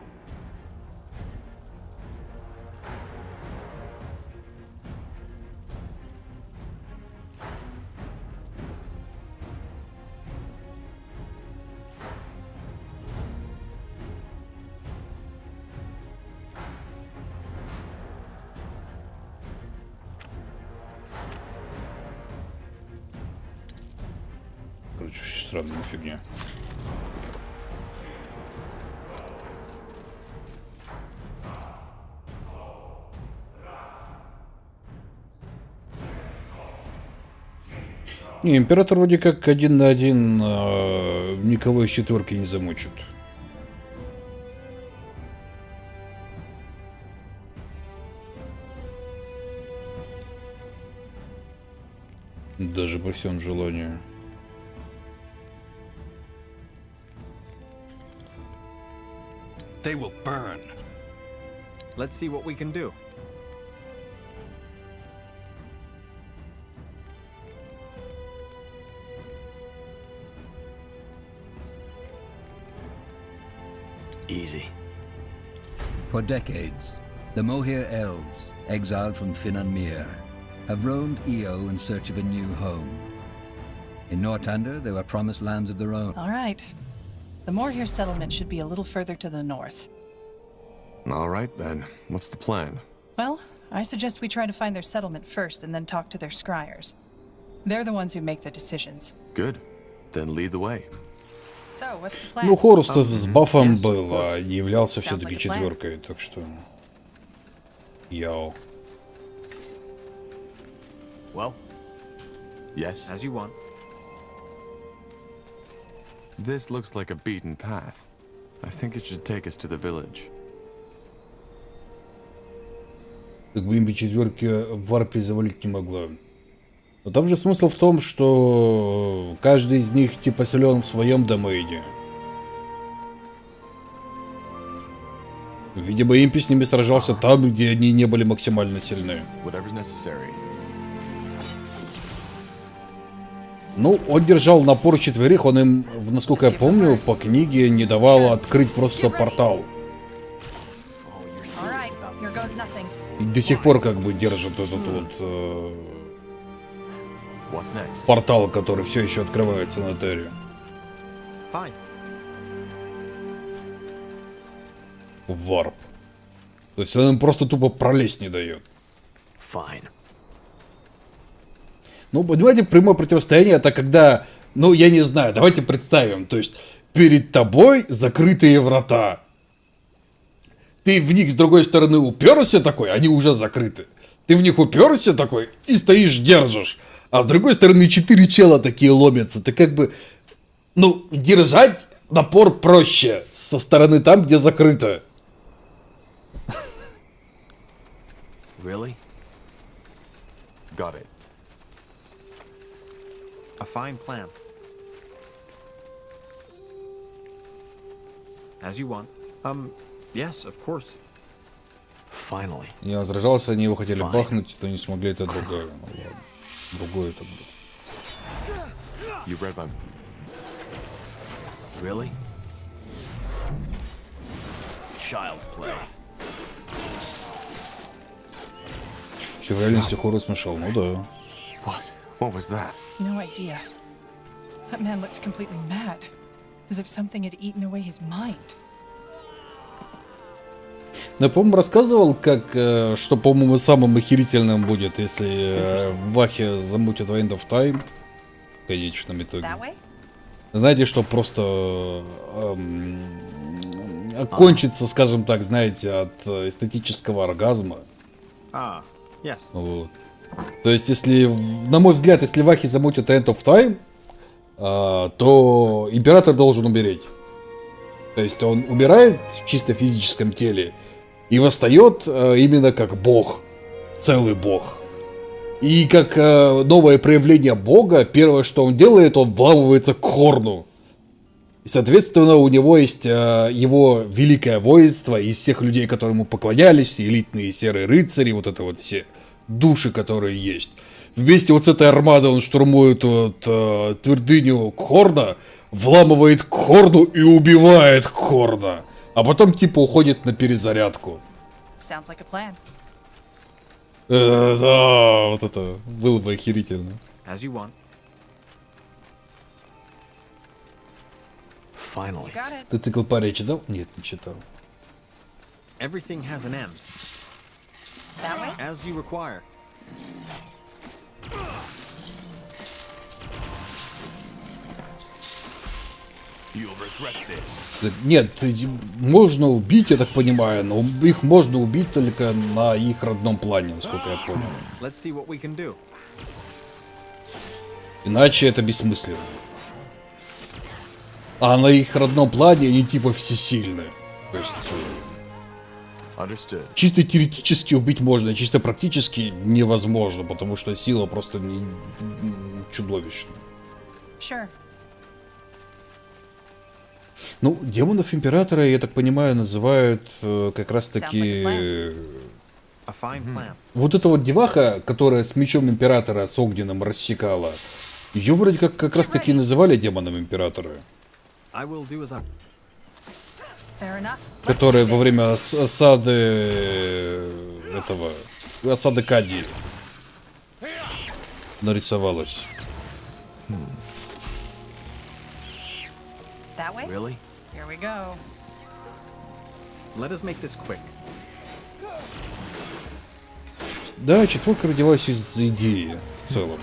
Короче, очень странная фигня. Не, император вроде как 1 на 1 никого из четверки не замочит. Даже по всем желанию. They will burn. Let's see what we can do. Easy. For decades, the Mohir elves, exiled from Finan Mir, have roamed Io in search of a new home. In Northander, they were promised lands of their own. All right. The Moorhere settlement should be a little further to the north. All right, then. What's the plan? Well, I suggest we try to find their settlement first and then talk to their scryers. They're the ones who make the decisions. Good. Then lead the way. So, what's the plan? Ну, Хорустов с бафом был, а не являлся все-таки четверкой, так что... Яу. Well, yes, as you want. This looks like a beaten path. I think it should take us to the village. Как бы имя четверки в варпе завалить не могла. Но там же смысл в том, что каждый из них типа силен в своем домейне. Видимо, импи с ними сражался там, где они не были максимально сильны. Ну, он держал напор четверых, он им, насколько я помню, по книге не давал открыть просто портал. И до сих пор как бы держит этот вот портал, который все еще открывается на Терре. Варп. То есть он им просто тупо пролезть не дает. Ну, понимаете, прямое противостояние это когда, ну, я не знаю, давайте представим, то есть перед тобой закрытые врата. Ты в них с другой стороны уперся такой, они уже закрыты. Ты в них уперся такой и стоишь, держишь. А с другой стороны 4 чела такие ломятся. Ты как бы, ну, держать напор проще со стороны там, где закрыто. Really? Got it. A fine plan. As you want. Yes, of course. Finally. Я возражался, они его хотели бахнуть, то не смогли, это другое. Ну, ладно. Другое это будет. You read my... Really? Child's play. Че в реальности Хорус смешал, ну да. What was that? No idea. That man looked completely mad, as if something had eaten away his mind. Я, по-моему, рассказывал, как, что, по-моему, самым охерительным будет, если Вахи замутят в End of Time в конечном итоге. Знаете, что просто кончится, скажем так, знаете, от эстетического оргазма. Yes. Вот. То есть, если, на мой взгляд, если Вахи замутят End of Time, то Император должен умереть. То есть, он умирает в чисто физическом теле и восстает именно как бог, целый бог. И как новое проявление бога, первое, что он делает, он вламывается к Хорну. И, соответственно, у него есть его великое воинство из всех людей, которым ему поклонялись, элитные серые рыцари, вот это вот все души, которые есть. Вместе вот с этой армадой он штурмует вот, твердыню Хорна, вламывает к Хорну и убивает Хорна. А потом типа уходит на перезарядку. Like да, вот это было бы охерительно. As you want. Finally. Ты цикл пари читал? Нет, не читал. Everything has an end. That way? As you require. You'll regret this. Нет, можно убить, я так понимаю, но их можно убить только на их родном плане, насколько я понял. Let's see what we can do. Иначе это бессмысленно. А на их родном плане они типа всесильны. То есть, чисто теоретически убить можно, а чисто практически невозможно, потому что сила просто чудовищна. Sure. Ну, демонов Императора, я так понимаю, называют как раз таки... Вот эта вот деваха, которая с мечом Императора, с огненным рассекала, ее вроде как раз таки называли демоном Императора. Которая во время осады... осады Кадии. нарисовалось. That way? Really? Here we go. Let us make this quick. Да, четверка родилась из идеи в целом.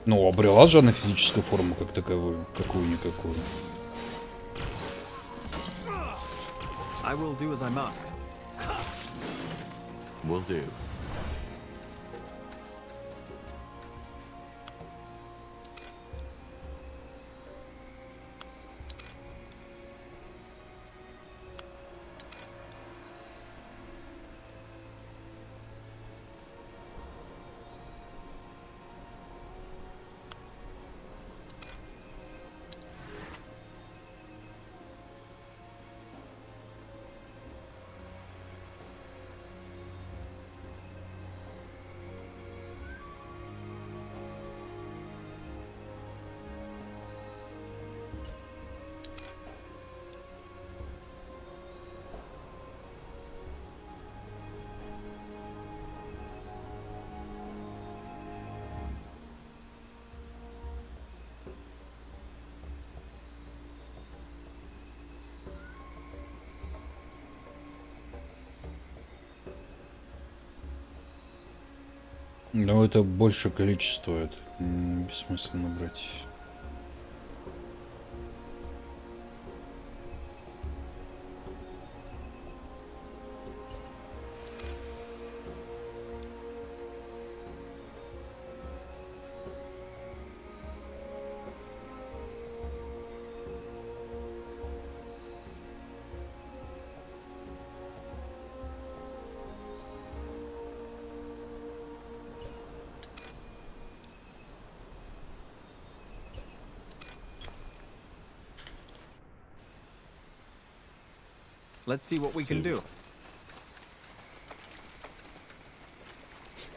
Ну, обрела же она физическую форму как таковую, какую-никакую. I will do as I must. Will do. Но это больше количество, это бессмысленно брать. Let's see what we can do.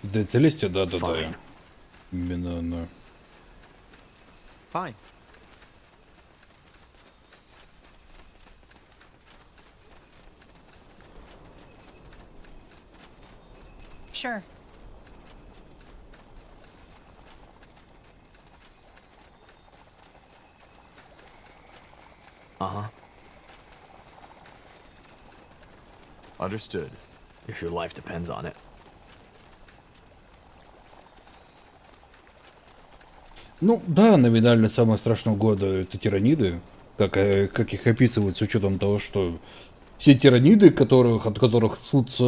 Да, Целестия, да. Именно она. Fine. Sure. Uh-huh. Understood. If your life depends on it. Ну, да, номинально самое страшное года это тираниды, как их описывают с учетом того, что все тираниды, от которых ссутся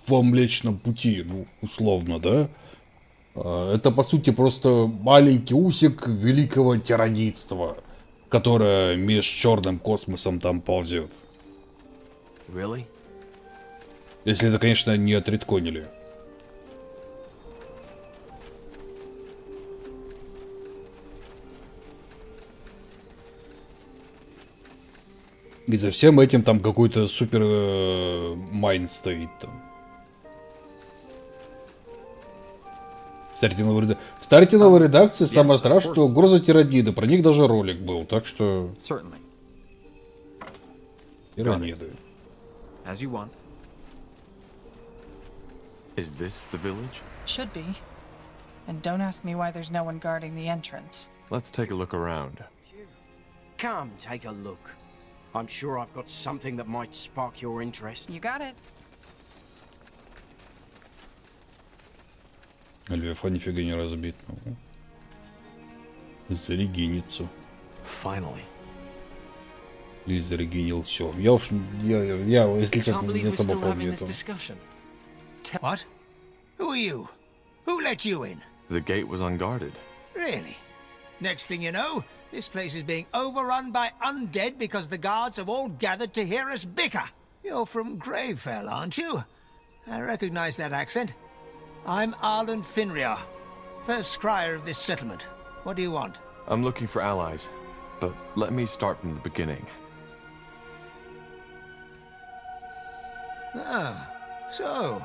во Млечном Пути, ну, условно, да, это, по сути, просто маленький усик великого тиранидства, которое меж черным космосом там ползет. Really? Если это, конечно, не отредконили. И за всем этим там какой-то супер майн стоит там. В старте новой редакции самое страшное, что угроза тираниды. Про них даже ролик был, так что... Тираниды. As you want. Is this the village? Should be. And don't ask me why there's no one guarding the entrance. Let's take a look around. Come, take a look. I'm sure I've got something that might spark your interest. You got it. Львефа нифига не разбит. Зарегинится. Finally. Или зарегинил все. Я, если честно, не особо помню этого. What? Who are you? Who let you in? The gate was unguarded. Really? Next thing you know, this place is being overrun by undead because the guards have all gathered to hear us bicker. You're from Gravefell, aren't you? I recognize that accent. I'm Arlen Finriar, first scryer of this settlement. What do you want? I'm looking for allies, but let me start from the beginning. Ah, so,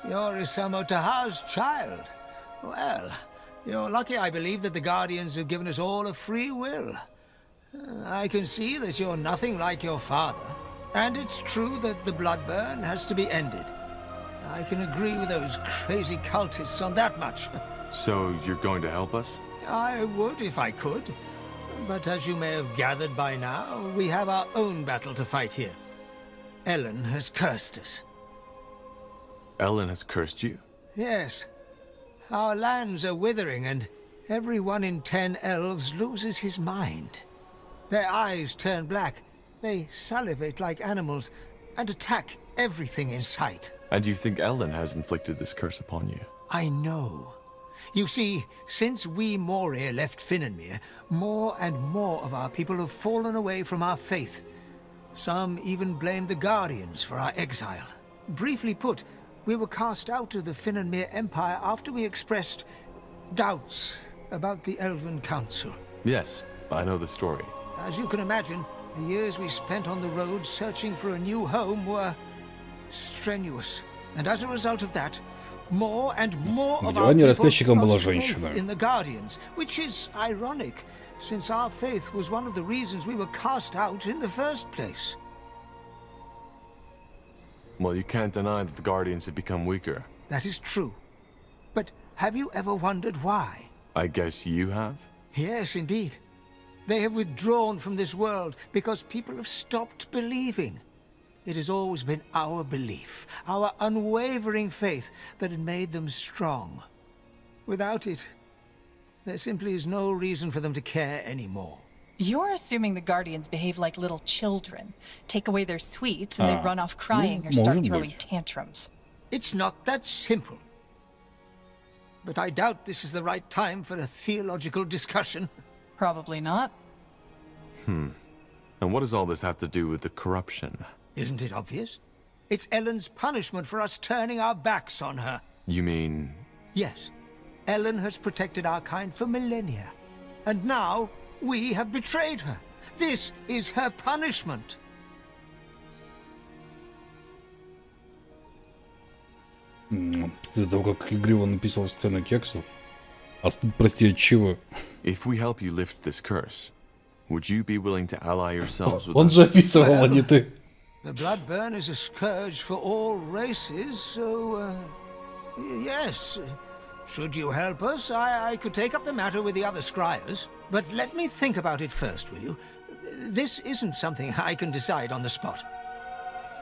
you're Isamo Taha's child. Well, you're lucky, I believe, that the Guardians have given us all a free will. I can see that you're nothing like your father, and it's true that the bloodburn has to be ended. I can agree with those crazy cultists on that much. So you're going to help us? I would if I could. But as you may have gathered by now, we have our own battle to fight here. Ellen has cursed us. Ellen has cursed you? Yes. Our lands are withering, and every 1 in 10 elves loses his mind. Their eyes turn black, they salivate like animals, and attack everything in sight. And you think Ellen has inflicted this curse upon you? I know. You see, since we Moria left Finnenmere, more and more of our people have fallen away from our faith. Some even blame the Guardians for our exile. Briefly put, we were cast out of the Finnenmere Empire after we expressed doubts about the Elven Council. Yes, I know the story. As you can imagine, the years we spent on the road searching for a new home were strenuous. And as a result of that, more and more of our people lost faith in the Guardians, which is ironic, since our faith was one of the reasons we were cast out in the first place. Well, you can't deny that the Guardians have become weaker. That is true. But have you ever wondered why? I guess you have? Yes, indeed. They have withdrawn from this world because people have stopped believing. It has always been our belief, our unwavering faith, that had made them strong. Without it, there simply is no reason for them to care anymore. You're assuming the Guardians behave like little children. Take away their sweets and they run off crying or start throwing tantrums. It's not that simple. But I doubt this is the right time for a theological discussion. Probably not. And what does all this have to do with the corruption? Isn't it obvious? It's Ellen's punishment for us turning our backs on her. You mean... Yes. Ellen has protected our kind for millennia. And now, we have betrayed her. This is her punishment. После того, как игриво написал сцену кексу. А прости, от чего? If we help you lift this curse, would you be willing to ally yourselves with Он же описывал, а не ты. The blood burn is a scourge for all races, so, yes. Should you help us, I could take up the matter with the other scryers. But let me think about it first, will you? This isn't something I can decide on the spot.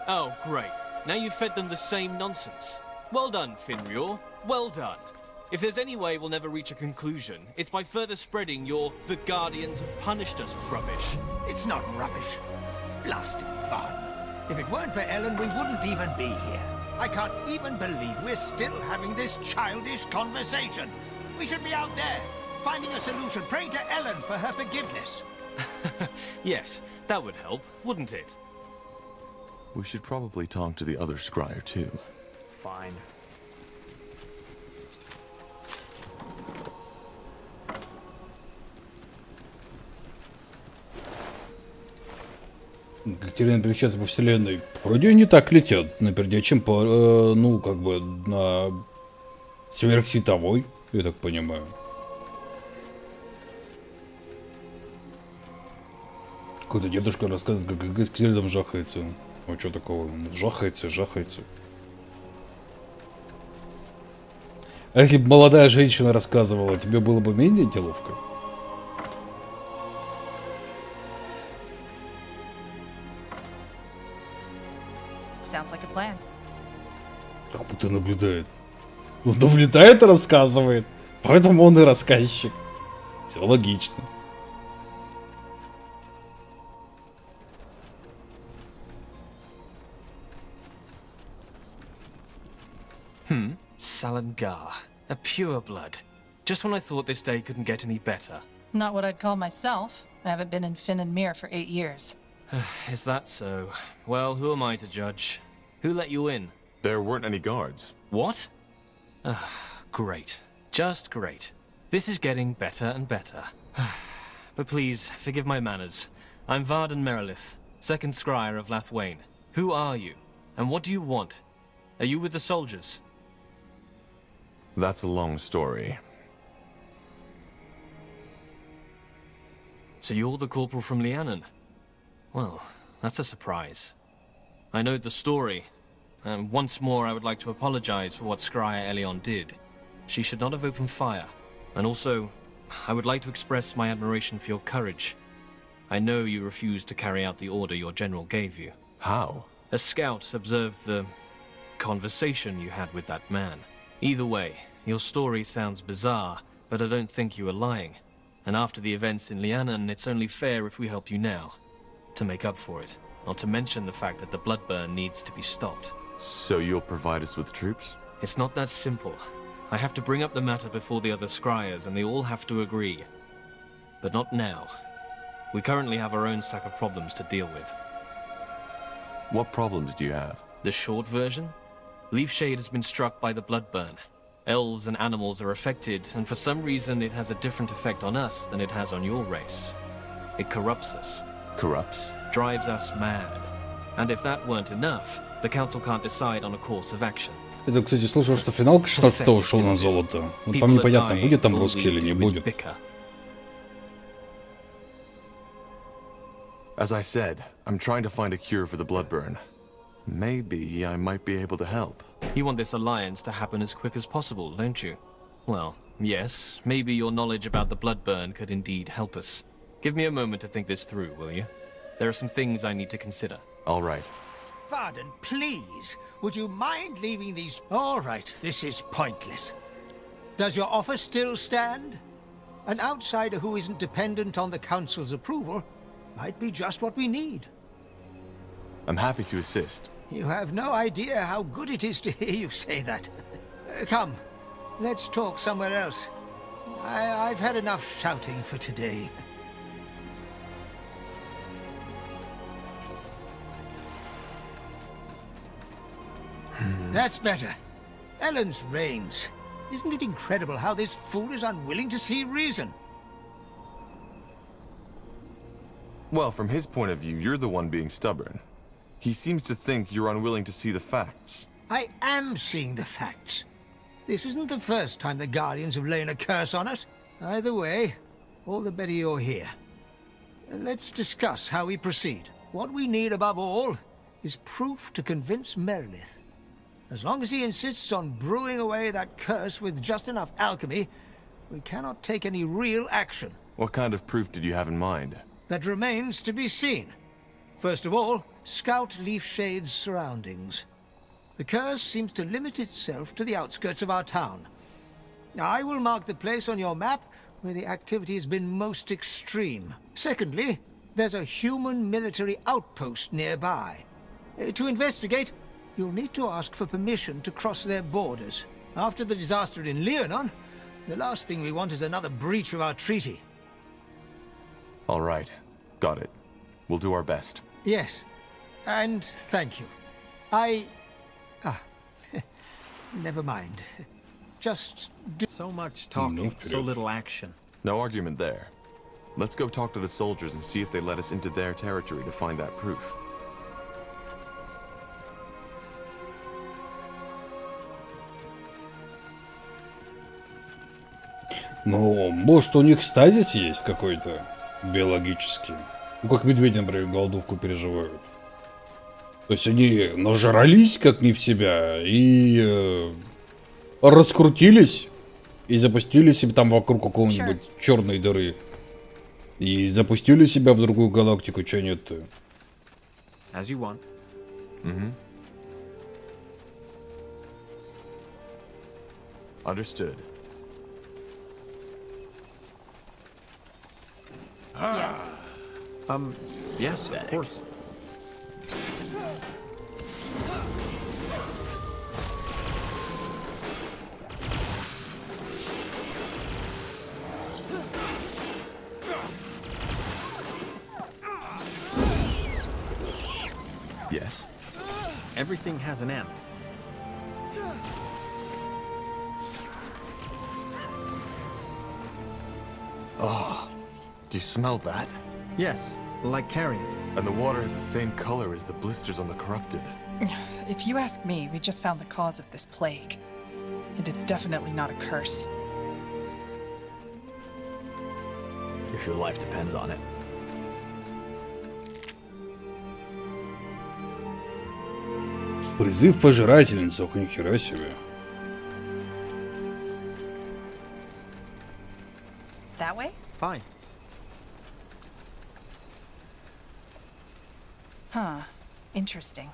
Oh, great. Now you've fed them the same nonsense. Well done, Finrior. Well done. If there's any way we'll never reach a conclusion, it's by further spreading your "the Guardians have punished us" rubbish. It's not rubbish. Blasted fun. If it weren't for Ellen, we wouldn't even be here. I can't even believe we're still having this childish conversation. We should be out there, finding a solution, praying to Ellen for her forgiveness. Yes, that would help, wouldn't it? We should probably talk to the other scryer too. Fine. Как теряем перемещаться по вселенной. Вроде они так летят, напердя, чем по, ну, как бы, на сверхсветовой, я так понимаю. Какой-то дедушка рассказывает, как Эскель там жахается. А что такого? Жахается, жахается. А если бы молодая женщина рассказывала, тебе было бы менее неловко? Sounds like a plan. Как будто наблюдает. Он наблюдает и рассказывает. Поэтому он и рассказчик. Все логично. Salangar. A pureblood. Just when I thought this day couldn't get any better. Not what I'd call myself. I haven't been in Finnenmere for 8 years. Is that so? Well, who am I to judge? Who let you in? There weren't any guards. What? Great. Just great. This is getting better and better. But please, forgive my manners. I'm Varden Merilith, second scryer of Lathwain. Who are you? And what do you want? Are you with the soldiers? That's a long story. So you're the corporal from Lianon? Well, that's a surprise. I know the story. Once more, I would like to apologize for what Scryer Elion did. She should not have opened fire. And also, I would like to express my admiration for your courage. I know you refused to carry out the order your general gave you. How? A scout observed the conversation you had with that man. Either way, your story sounds bizarre, but I don't think you are lying. And after the events in Lianon, it's only fair if we help you now, to make up for it. Not to mention the fact that the blood burn needs to be stopped. So you'll provide us with troops? It's not that simple. I have to bring up the matter before the other scryers, and they all have to agree. But not now. We currently have our own sack of problems to deal with. What problems do you have? The short version? Leafshade has been struck by the blood burn. Elves and animals are affected, and for some reason it has a different effect on us than it has on your race. It corrupts us. Corrupts? Drives us mad. And if that weren't enough, the council can't decide on a course of action. Это, кстати, слышал, что финал 16-го шел на золото. Вот там непонятно, будет там русский или не будет. As I said, I'm trying to find a cure for the blood burn. Maybe I might be able to help. You want this alliance to happen as quick as possible, don't you? Well, yes, maybe your knowledge about the blood burn could indeed help us. Give me a moment to think this through, will you? There are some things I need to consider. All right. Varden, please, would you mind leaving these... All right, this is pointless. Does your offer still stand? An outsider who isn't dependent on the council's approval might be just what we need. I'm happy to assist. You have no idea how good it is to hear you say that. Come, let's talk somewhere else. I've had enough shouting for today. That's better. Ellen's reigns. Isn't it incredible how this fool is unwilling to see reason? Well, from his point of view, you're the one being stubborn. He seems to think you're unwilling to see the facts. I am seeing the facts. This isn't the first time the Guardians have laid a curse on us. Either way, all the better you're here. Let's discuss how we proceed. What we need above all is proof to convince Merilith. As long as he insists on brewing away that curse with just enough alchemy, we cannot take any real action. What kind of proof did you have in mind? That remains to be seen. First of all, scout Leafshade's surroundings. The curse seems to limit itself to the outskirts of our town. I will mark the place on your map where the activity has been most extreme. Secondly, there's a human military outpost nearby. To investigate, you'll need to ask for permission to cross their borders. After the disaster in Lianon, the last thing we want is another breach of our treaty. All right. Got it. We'll do our best. Yes. And thank you. Never mind. Just do... So much talking, so little action. No argument there. Let's go talk to the soldiers and see if they let us into their territory to find that proof. Ну, может, у них стазис есть какой-то биологический. Ну, как медведи, например, голодовку переживают. То есть они нажрались как не в себя и раскрутились и запустили себя там вокруг какого-нибудь черной дыры. И запустили себя в другую галактику, чё нет-то. As you want. Understood. Yes, of course. Yes. Everything has an end. Oh, do you smell that? Yes, like carrion. And the water is the same color as the blisters on the corrupted. If you ask me, we just found the cause of this plague. And it's definitely not a curse. If your life depends on it. Призыв пожирательницы, ох, нихера себе. That way? Fine. Huh. Interesting.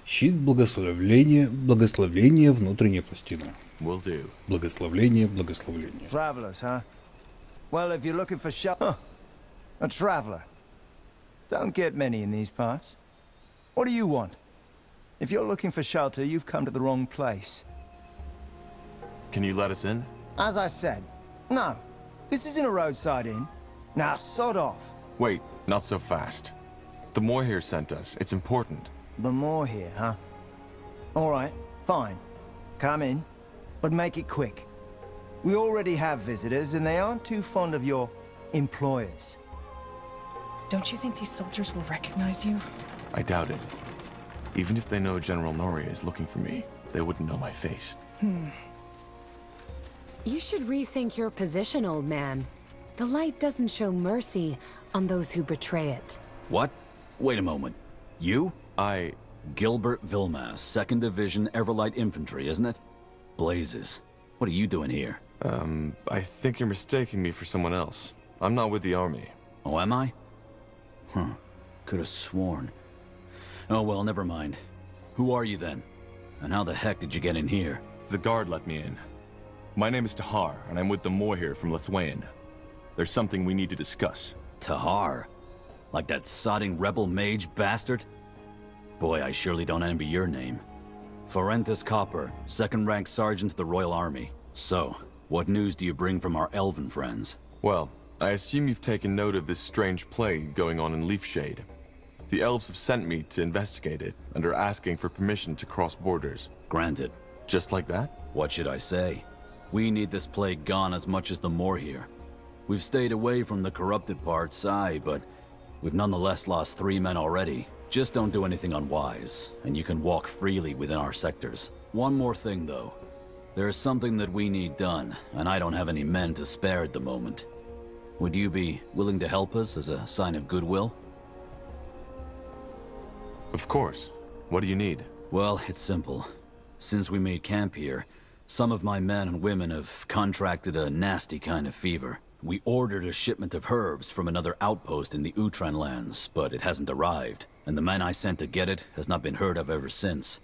Щит благословления, благословление внутренней пластины. Will do. Благословление, благословление. Travelers, huh? Well, if you're looking for shelter, a traveler. Don't get many in these parts. What do you want? If you're looking for shelter, you've come to the wrong place. Can you let us in? As I said, no. This isn't a roadside inn. Now, sod off. Wait, not so fast. The Moor here sent us. It's important. The Moor here, huh? All right, fine. Come in, but make it quick. We already have visitors, and they aren't too fond of your employers. Don't you think these soldiers will recognize you? I doubt it. Even if they know General Noria is looking for me, they wouldn't know my face. You should rethink your position, old man. The light doesn't show mercy on those who betray it. What? Wait a moment. You? Gilbert Vilmas, 2nd Division Everlight Infantry, isn't it? Blazes. What are you doing here? I think you're mistaking me for someone else. I'm not with the army. Oh, am I? Huh. Could have sworn. Oh, well, never mind. Who are you then? And how the heck did you get in here? The guard let me in. My name is Tahar, and I'm with the Moor here from Lithuania. There's something we need to discuss. Tahar? Like that sodding rebel mage bastard? Boy, I surely don't envy your name. Forenthus Copper, 2nd rank sergeant to the Royal Army. So, what news do you bring from our elven friends? Well, I assume you've taken note of this strange plague going on in Leafshade. The elves have sent me to investigate it, and are asking for permission to cross borders. Granted. Just like that? What should I say? We need this plague gone as much as the Moor here. We've stayed away from the corrupted parts, aye, but we've nonetheless lost 3 men already. Just don't do anything unwise, and you can walk freely within our sectors. One more thing, though. There's something that we need done, and I don't have any men to spare at the moment. Would you be willing to help us as a sign of goodwill? Of course. What do you need? Well, it's simple. Since we made camp here, some of my men and women have contracted a nasty kind of fever. We ordered a shipment of herbs from another outpost in the Utran lands, but it hasn't arrived, and the man I sent to get it has not been heard of ever since.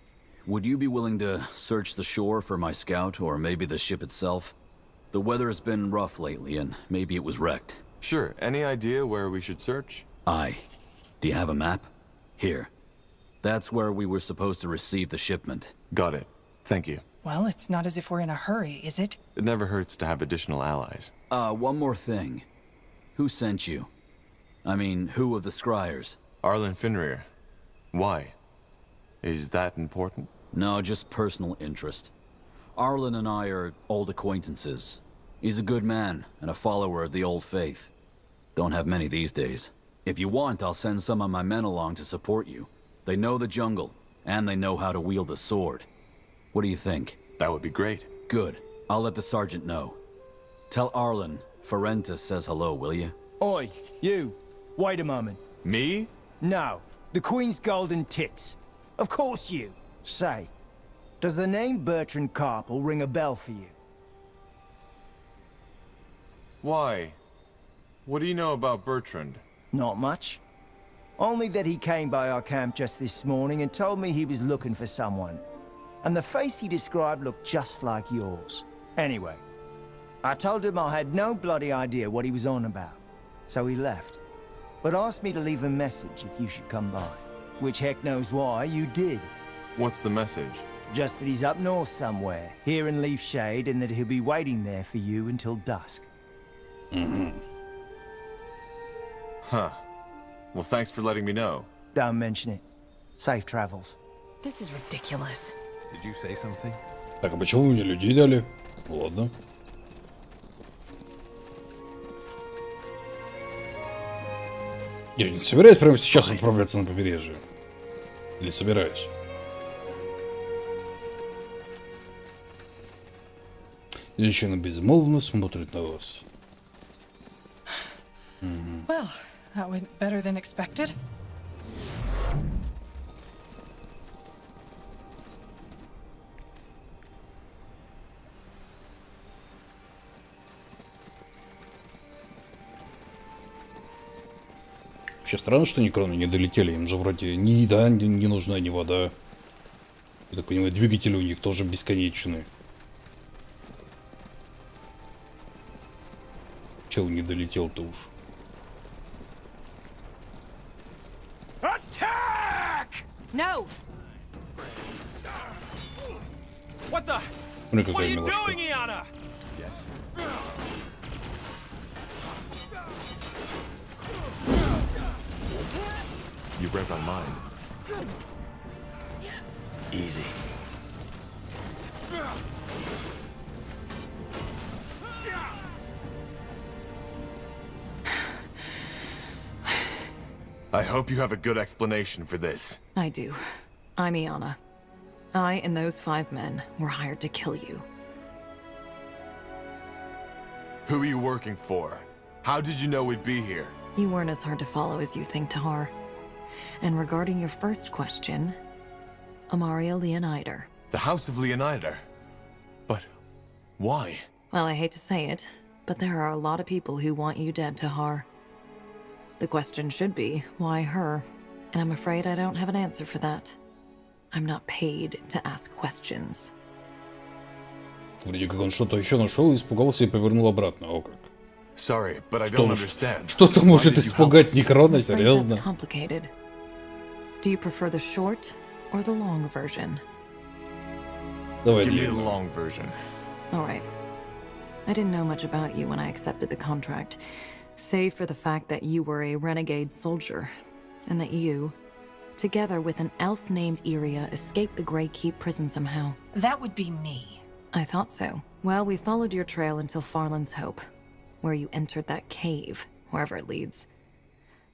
Would you be willing to search the shore for my scout, or maybe the ship itself? The weather's been rough lately, and maybe it was wrecked. Sure. Any idea where we should search? Aye. Do you have a map? Here. That's where we were supposed to receive the shipment. Got it. Thank you. Well, it's not as if we're in a hurry, is it? It never hurts to have additional allies. One more thing. Who sent you? I mean, who of the scryers? Arlen Finrir. Why? Is that important? No, just personal interest. Arlen and I are old acquaintances. He's a good man, and a follower of the old faith. Don't have many these days. If you want, I'll send some of my men along to support you. They know the jungle, and they know how to wield a sword. What do you think? That would be great. Good. I'll let the sergeant know. Tell Arlen Forenthus says hello, will you? Oi, you. Wait a moment. Me? No. The Queen's golden tits. Of course you. Say, does the name Bertrand Carpel ring a bell for you? Why? What do you know about Bertrand? Not much. Only that he came by our camp just this morning and told me he was looking for someone. And the face he described looked just like yours. Anyway, I told him I had no bloody idea what he was on about. So he left. But asked me to leave a message if you should come by. Which heck knows why you did. What's the message? Just that he's up north somewhere, here in Leafshade, and that he'll be waiting there for you until dusk. Huh. Well, thanks for letting me know. Don't mention it. Safe travels. This is ridiculous. Did you say something? Так, а почему вы мне людей дали? Ладно. Я же не собираюсь прямо сейчас отправляться на побережье. Или собираюсь? Женщина безмолвно смотрит на вас. Well, that went better than expected. Вообще странно, что ни кроны не долетели. Им же вроде ни еда не нужна, ни вода. Я так понимаю, двигатели у них тоже бесконечные. Чел не долетел-то уж. No. What the? Смотри, What are какая you милашка. doing, Iana? Yes. You read my mind. Easy. I hope you have a good explanation for this. I do. I'm Iana. I and those 5 men were hired to kill you. Who are you working for? How did you know we'd be here? You weren't as hard to follow as you think, Tahar. And regarding your first question, Amaria Leonider. The House of Leonider? But why? Well, I hate to say it, but there are a lot of people who want you dead, Tahar. The question should be, why her? And I'm afraid I don't have an answer for that. I'm not paid to ask questions. Вроде как он что-то еще нашел, испугался и повернул обратно. О как. Sorry, but I don't understand. Что-то может испугать Некрона, серьезно? It's complicated. Do you prefer the short or the long version? Давай Give me the длинную. long version. All right. I didn't know much about you when I accepted the contract, save for the fact that you were a renegade soldier, and that you, together with an elf named Iria, escaped the Grey Keep prison somehow. That would be me. I thought so. Well, we followed your trail until Farland's Hope, where you entered that cave, wherever it leads.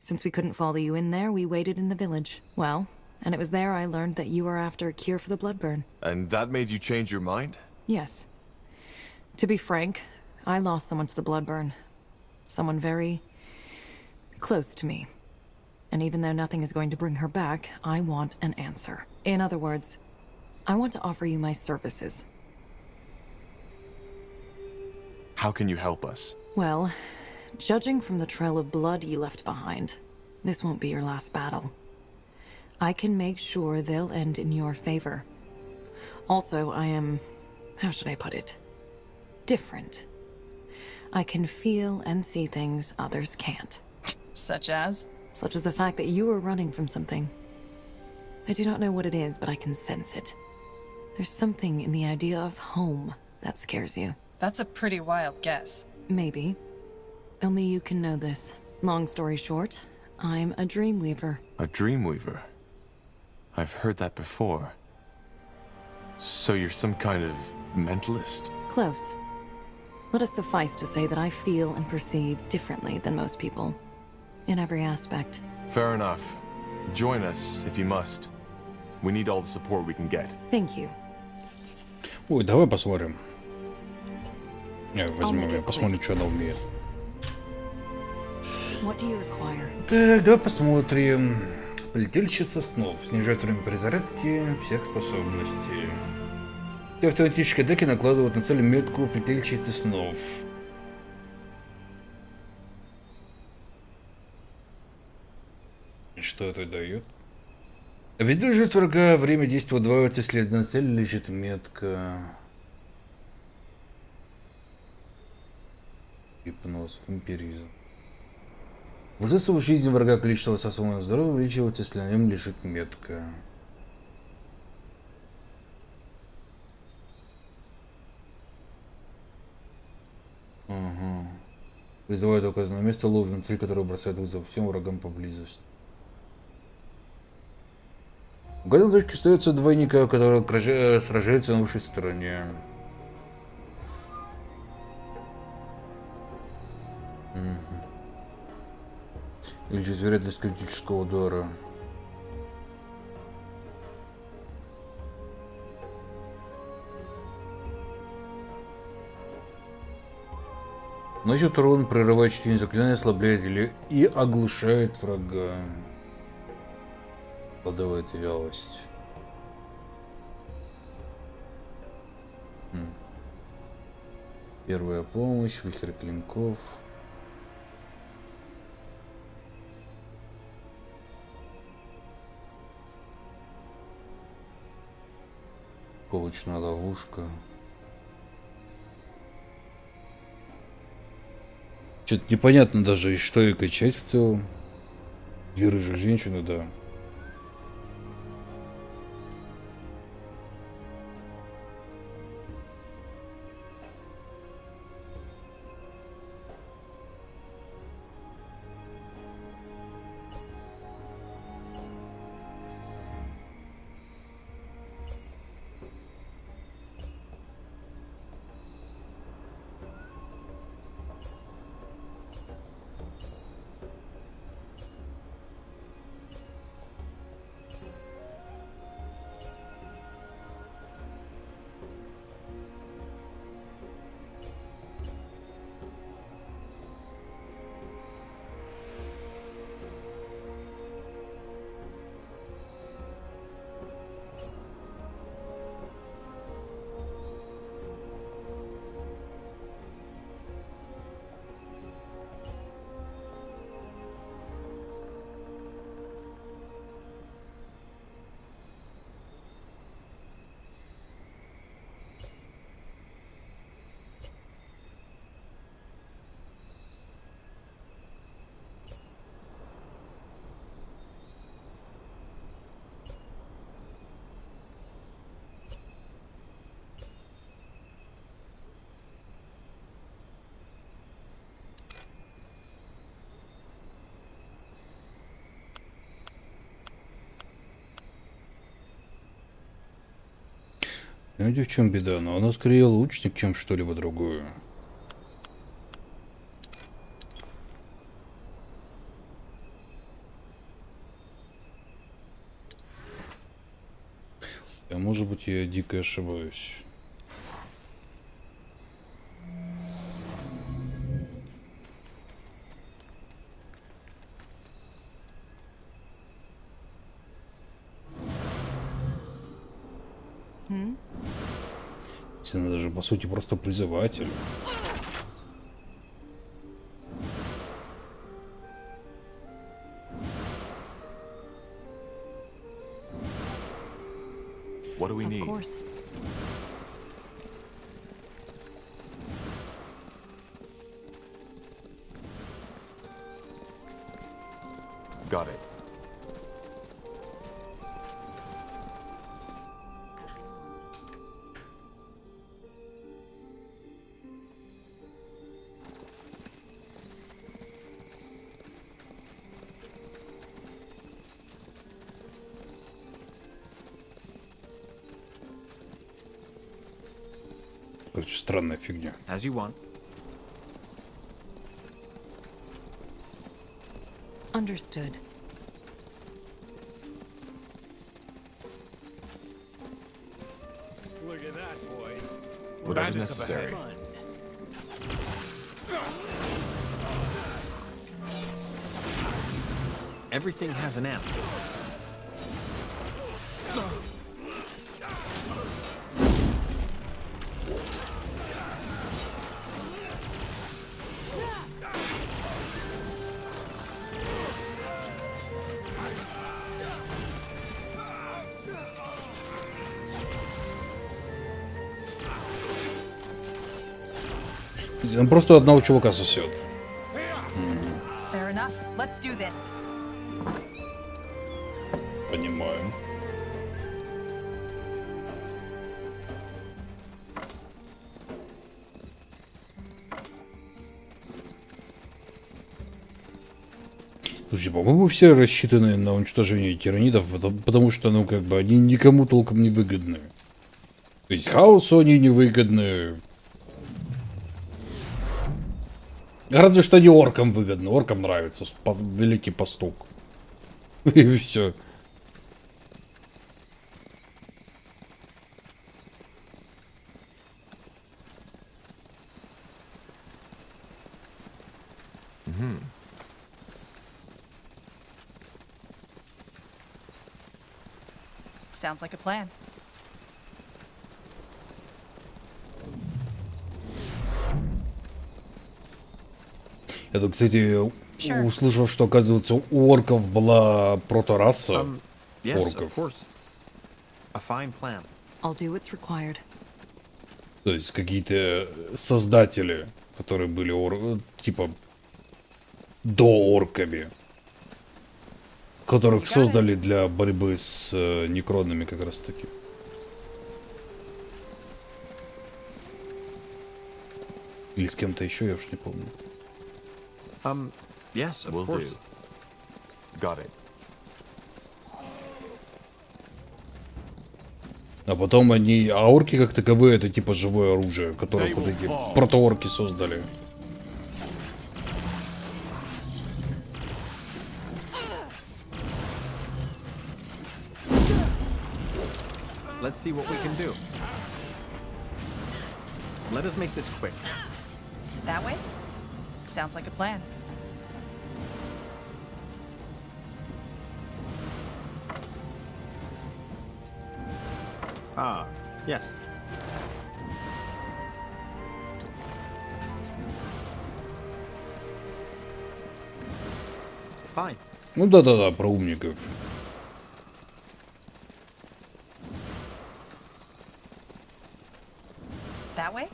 Since we couldn't follow you in there, we waited in the village. Well, and it was there I learned that you were after a cure for the bloodburn. And that made you change your mind? Yes. To be frank, I lost someone to the bloodburn. Someone very close to me. And even though nothing is going to bring her back, I want an answer. In other words, I want to offer you my services. How can you help us? Well, judging from the trail of blood you left behind, this won't be your last battle. I can make sure they'll end in your favor. Also, I am, how should I put it? Different. I can feel and see things others can't. Such as? Such as the fact that you were running from something. I do not know what it is, but I can sense it. There's something in the idea of home that scares you. That's a pretty wild guess. Maybe. Only you can know this. Long story short, I'm a dreamweaver. A dreamweaver? I've heard that before. So you're some kind of mentalist? Close. Let it suffice to say that I feel and perceive differently than most people. In every aspect. Fair enough. Join us, if you must. We need all the support we can get. Thank you. Ой, давай посмотрим. Возьмем, я посмотрим, что она умеет. What do you require? Так, давай посмотрим. Плетельщица снов. Снижает время перезарядки всех способностей. Те автоматические деки накладывают на цель метку плетельщицы снов. И что это дает? Везде лежит врага, время действия удваивается, если на цели лежит метка. Гипноз, вампиризм. Высасывает жизнь врага, количество высасываемого здоровья увеличивается, если на нем лежит метка. Ага. Призывает указанное место ложную цель, которая бросает вызов всем врагам поблизости. У каждой точки остается двойника, который сражается на высшей стороне. Или же вероятность критического удара. Наносит урон, прерывает чтение заклинания, ослабляет или и оглушает врага. Кладывает вялость. Первая помощь, вихрь клинков. Колочная ловушка. Что-то непонятно даже, и что и качать в целом. Две рыжих женщины, да. Понимаете, в чем беда? Но она скорее лучник, чем что-либо другое. А может быть, я дико ошибаюсь. Она даже по сути просто призыватель. What do we need? Of course. Got it. Короче, странная фигня. As you want. Understood. Look at that, boys. Whatever's necessary. Everything has an end. Он просто одного чувака сосет. Fair enough. Let's do this. Понимаю. Слушайте, по-моему, все рассчитаны на уничтожение тиранидов, потому что, ну, как бы, они никому толком не выгодны. То есть хаосу они не выгодны. Разве что не оркам выгодно. Оркам нравится великий пастух. И все. Sounds like a plan. Я тут, кстати, услышал, что, оказывается, у орков была протораса орков. I'll do what's required. То есть какие-то создатели, которые были типа доорками, которых создали для борьбы с некронами как раз таки. Или с кем-то еще, я уж не помню. Yes, of course. Got it. А потом орки как таковые, это типа живое оружие, которое вот эти протоорки создали. Let's see what we can do. Let us make this quick. That way? Sounds like a plan. Ah, yes. Fine. Ну да-да-да, про умников. That way?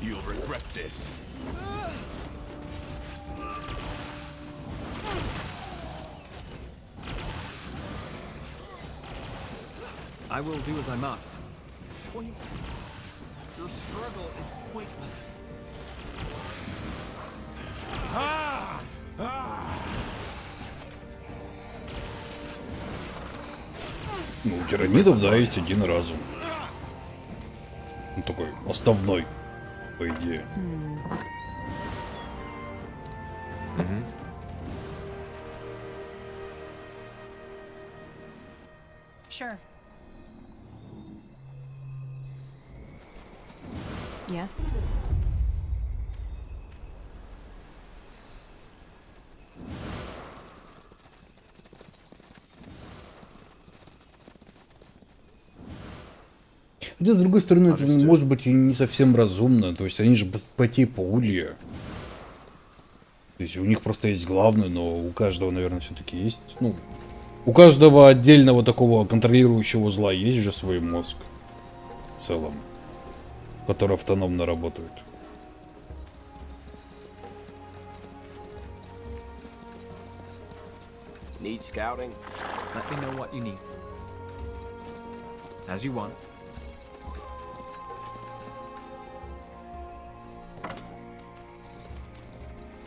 You'll regret this. I will do as I must. Your struggle is pointless. Ну, у тиранидов, да, есть один разум. Он такой основной, по идее. Sure. Yes? Хотя, с другой стороны, это может быть и не совсем разумно. То есть они же по типу улья. То есть у них просто есть главный, но у каждого, наверное, все-таки есть. Ну, у каждого отдельного такого контролирующего зла есть же свой мозг. В целом. Который автономно работает. Need scouting? Let me know what you need. As you want.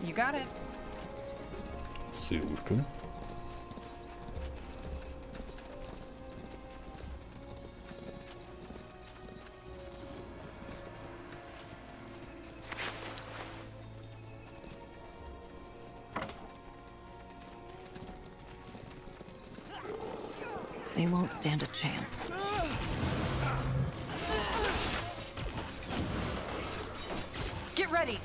You got it. Силушка. They won't stand a chance. Get ready.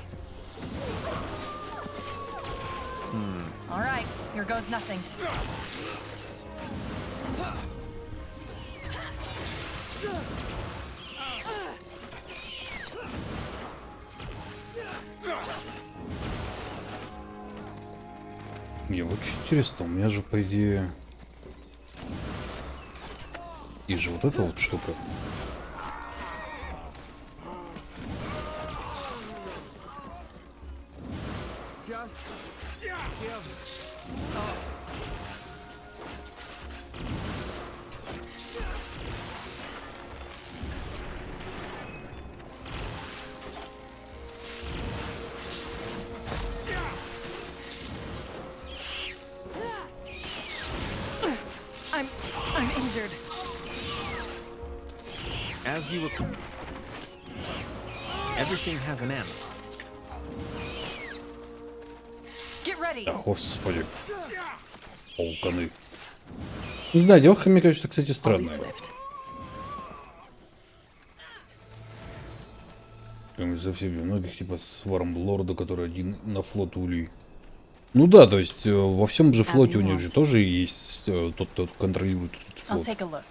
All right, here goes nothing. Мне вот очень интересно, у меня же, по идее... И же вот эта вот штука. I'm injured. As you were... Everything has an end. Да, господи. Полканы. Не знаю, девушка, мне кажется, кстати, странная. Совсем многих, типа, с Вармлорда, который один на флот улей. Ну да, то есть во всем же флоте у них же тоже есть тот, кто контролирует этот флот.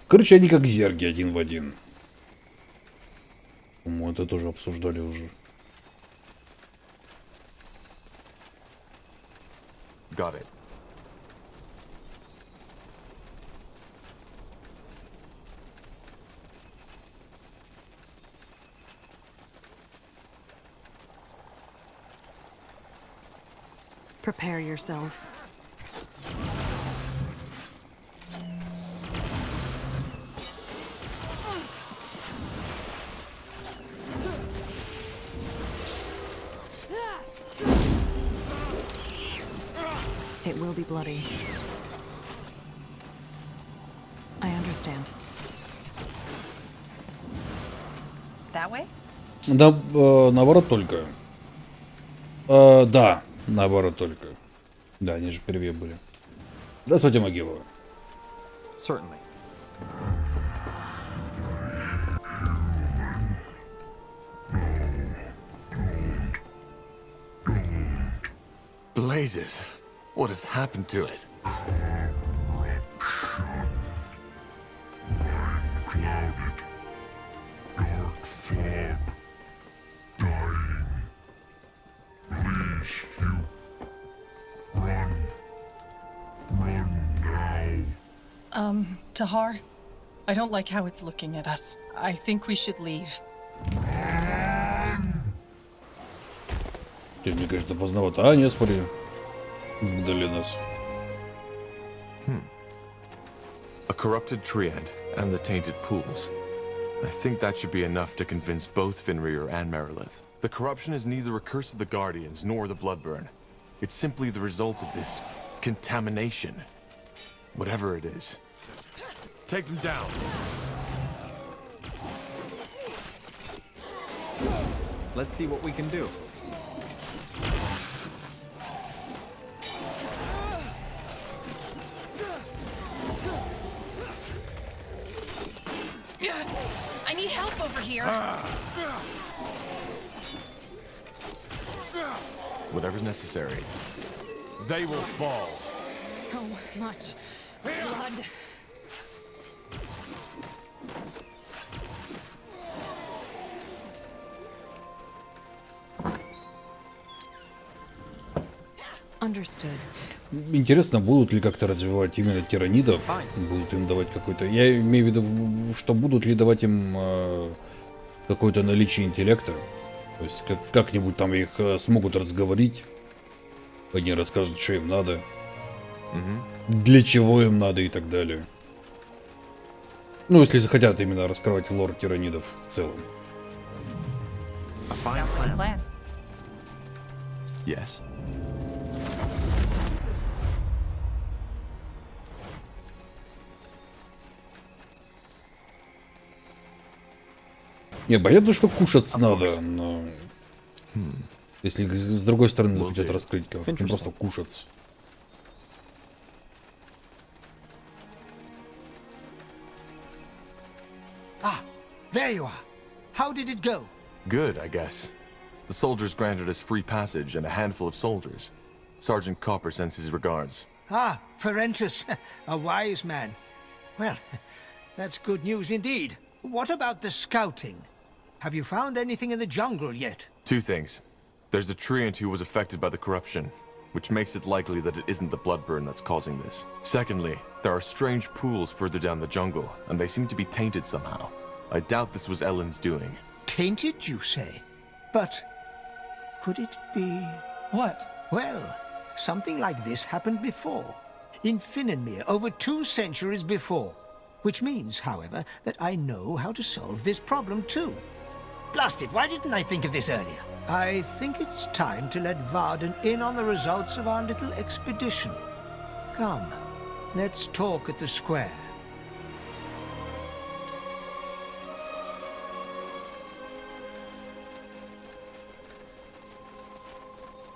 Короче, они как зерги один в один. По-моему, это тоже обсуждали уже. Got it. Prepare yourselves. It will be bloody. I understand. That way? Да, наоборот только. Да, наоборот только. Да, они же первее были. Здравствуйте, могила. Certainly. Blazes! What has happened to it? Dark fog. Dying. Please, you. Run. Run now. Tahar, I don't like how it's looking at us. I think we should leave. Мне кажется, поздновато. А, не спори. Вдали нас. A corrupted Triad and the tainted pools. I think that should be enough to convince both Fenrir and Merilith. The corruption is neither a curse of the Guardians nor the Bloodburn. It's simply the result of this contamination. Whatever it is. Take them down. Let's see what we can do. I need help over here. Whatever's necessary. They will fall. So much blood. Understood. Интересно, будут ли как-то развивать именно тиранидов? Будут им давать какой-то... Я имею в виду, что будут ли давать им какое-то наличие интеллекта? То есть как-нибудь там их смогут разговорить. Они расскажут, что им надо. Для чего им надо и так далее. Ну, если захотят именно раскрывать лор тиранидов в целом. Yes. Не, понятно, что кушать надо, но... Если с другой стороны захотят раскрыть, как просто кушать. Ah, there you are. How did it go? Good, I guess. The soldiers granted us free passage and a handful of soldiers. Sergeant Copper sends his regards. Ah, Ferentrus, a wise man. Well, that's good news indeed. What about the scouting? Have you found anything in the jungle yet? Two things. There's a treant who was affected by the corruption, which makes it likely that it isn't the bloodburn that's causing this. Secondly, there are strange pools further down the jungle, and they seem to be tainted somehow. I doubt this was Ellen's doing. Tainted, you say? But could it be... What? Well, something like this happened before. In Finnenmere, over 2 centuries before. Which means, however, that I know how to solve this problem too. Blast it, why didn't I think of this earlier? I think it's time to let Varden in on the results of our little expedition. Come, let's talk at the square.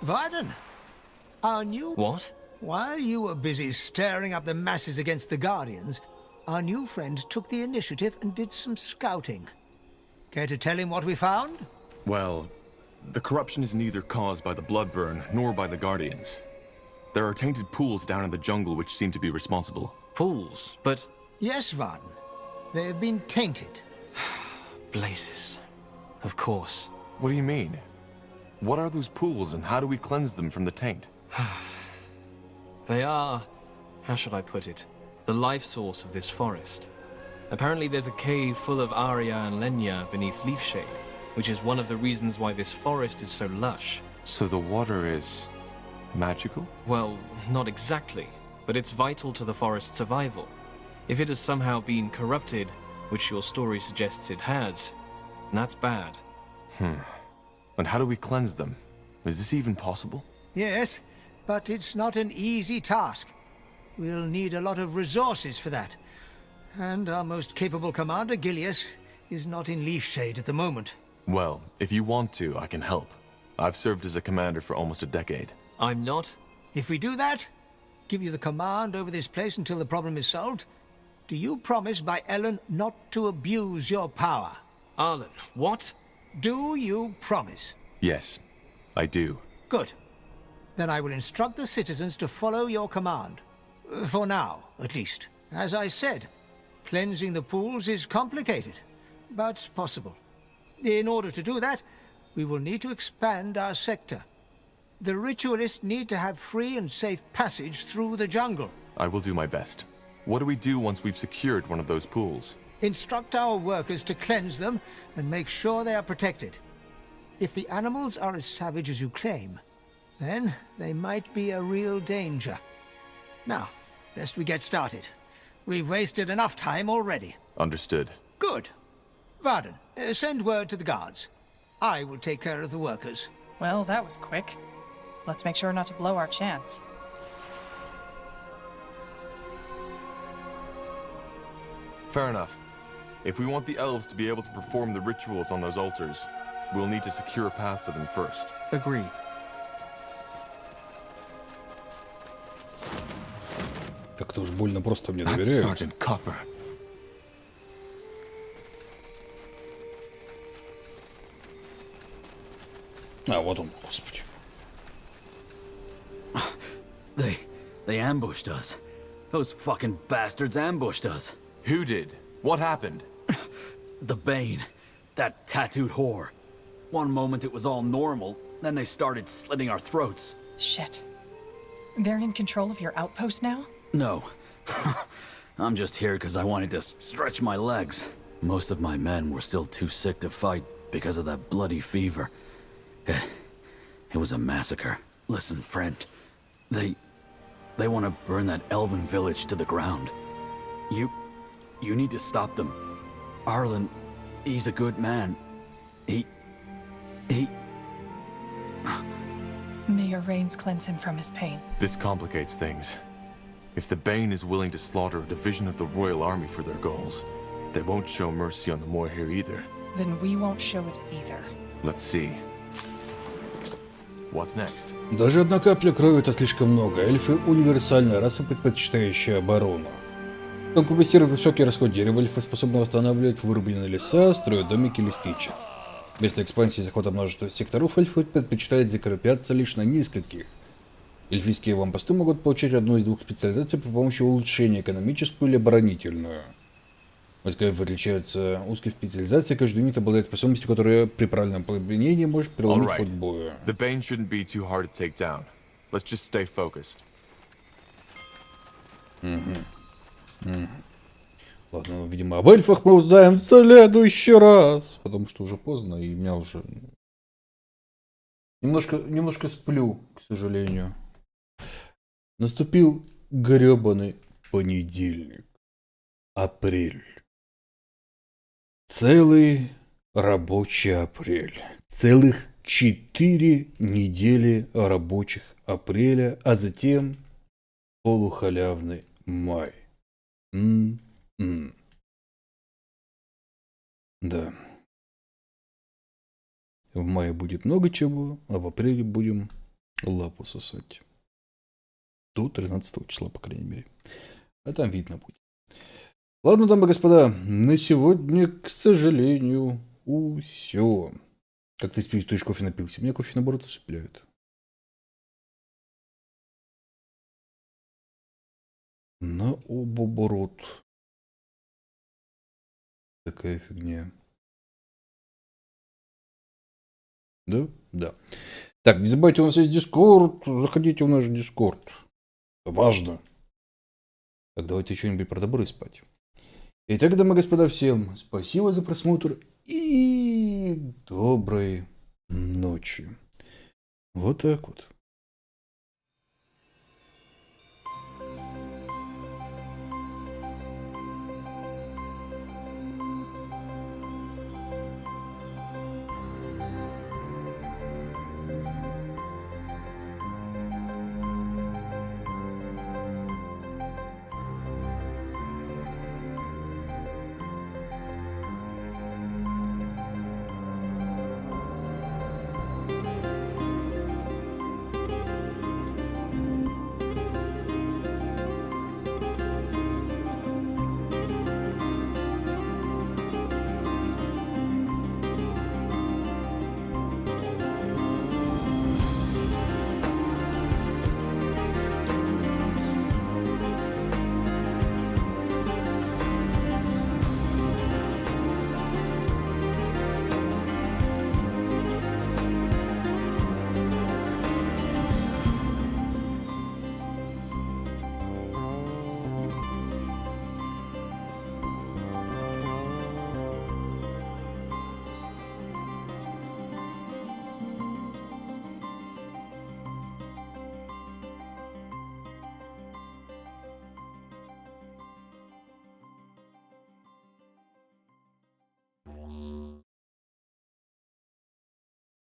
Varden, our new... What? While you were busy stirring up the masses against the Guardians, our new friend took the initiative and did some scouting. Care to tell him what we found? Well, the corruption is neither caused by the Bloodburn nor by the Guardians. There are tainted pools down in the jungle which seem to be responsible. Pools? But... Yes, Varden. They have been tainted. Blazes. Of course. What do you mean? What are those pools and how do we cleanse them from the taint? They are... how should I put it? The life source of this forest. Apparently there's a cave full of Aria and Lenya beneath leaf shade, which is one of the reasons why this forest is so lush. So the water is... magical? Well, not exactly, but it's vital to the forest's survival. If it has somehow been corrupted, which your story suggests it has, that's bad. And how do we cleanse them? Is this even possible? Yes, but it's not an easy task. We'll need a lot of resources for that. And our most capable commander, Gilius, is not in leaf shade at the moment. Well, if you want to, I can help. I've served as a commander for almost a decade. I'm not? If we do that, give you the command over this place until the problem is solved, do you promise by Ellen not to abuse your power? Arlen, what? Do you promise? Yes, I do. Good. Then I will instruct the citizens to follow your command. For now, at least. As I said, cleansing the pools is complicated, but possible. In order to do that, we will need to expand our sector. The ritualists need to have free and safe passage through the jungle. I will do my best. What do we do once we've secured one of those pools? Instruct our workers to cleanse them and make sure they are protected. If the animals are as savage as you claim, then they might be a real danger. Now, lest we get started. We've wasted enough time already. Understood. Good. Varden, send word to the guards. I will take care of the workers. Well, that was quick. Let's make sure not to blow our chance. Fair enough. If we want the elves to be able to perform the rituals on those altars, we'll need to secure a path for them first. Agreed. Как-то уж больно просто мне доверяют. Sergeant Copper. А, вот он, господи. They ambushed us. Those fucking bastards ambushed us. Who did? What happened? The Bane. That tattooed whore. One moment it was all normal, then they started slitting our throats. Shit. They're in control of your outpost now? No. I'm just here because I wanted to stretch my legs. Most of my men were still too sick to fight because of that bloody fever. It was a massacre. Listen, friend. They want to burn that elven village to the ground. You need to stop them. Arlen, he's a good man. He... May your rains cleanse him from his pain. This complicates things. If the Bane is willing to slaughter a division of the Royal Army for their goals, they won't show mercy on the Moor here either. Then we won't show it either. Let's see. What's next? Даже одна капля крови — это слишком много. Эльфы — универсальная раса, предпочитающая оборону. Чтобы компенсировать высокий расход дерева, эльфы способны восстанавливать вырубленные леса, строят домики лесничек. Вместо экспансии и захвата множества секторов эльфы предпочитают закрепляться лишь на нескольких. Эльфийские вампосты могут получать одну из двух специализаций при помощи улучшения экономическую или оборонительную. Войска эльфов отличаются узкой специализацией, каждый юнит обладает способностью, которая при правильном применении может преломить ход боя. The Bane shouldn't be too hard to take down. Let's just stay focused. Ладно, ну, видимо, об эльфах мы узнаем в следующий раз. Потому что уже поздно, и меня уже... Немножко сплю, к сожалению. Наступил грёбаный понедельник. Апрель. Целый рабочий апрель. Целых 4 недели рабочих апреля, а затем полухалявный май. Да. В мае будет много чего, а в апреле будем Лапу сосать. До 13 числа, по крайней мере. А там видно будет. Ладно, дамы и господа, на сегодня, к сожалению, все. Как ты спишь, ты же кофе напился? Меня кофе, наоборот, усыпляют. Наоборот. Такая фигня. Да? Да. Так, не забывайте, у нас есть Дискорд. Заходите в наш Дискорд. Важно. Так, давайте что-нибудь про добро и спать. Итак, дамы и господа, всем спасибо за просмотр и доброй ночи. Вот так вот.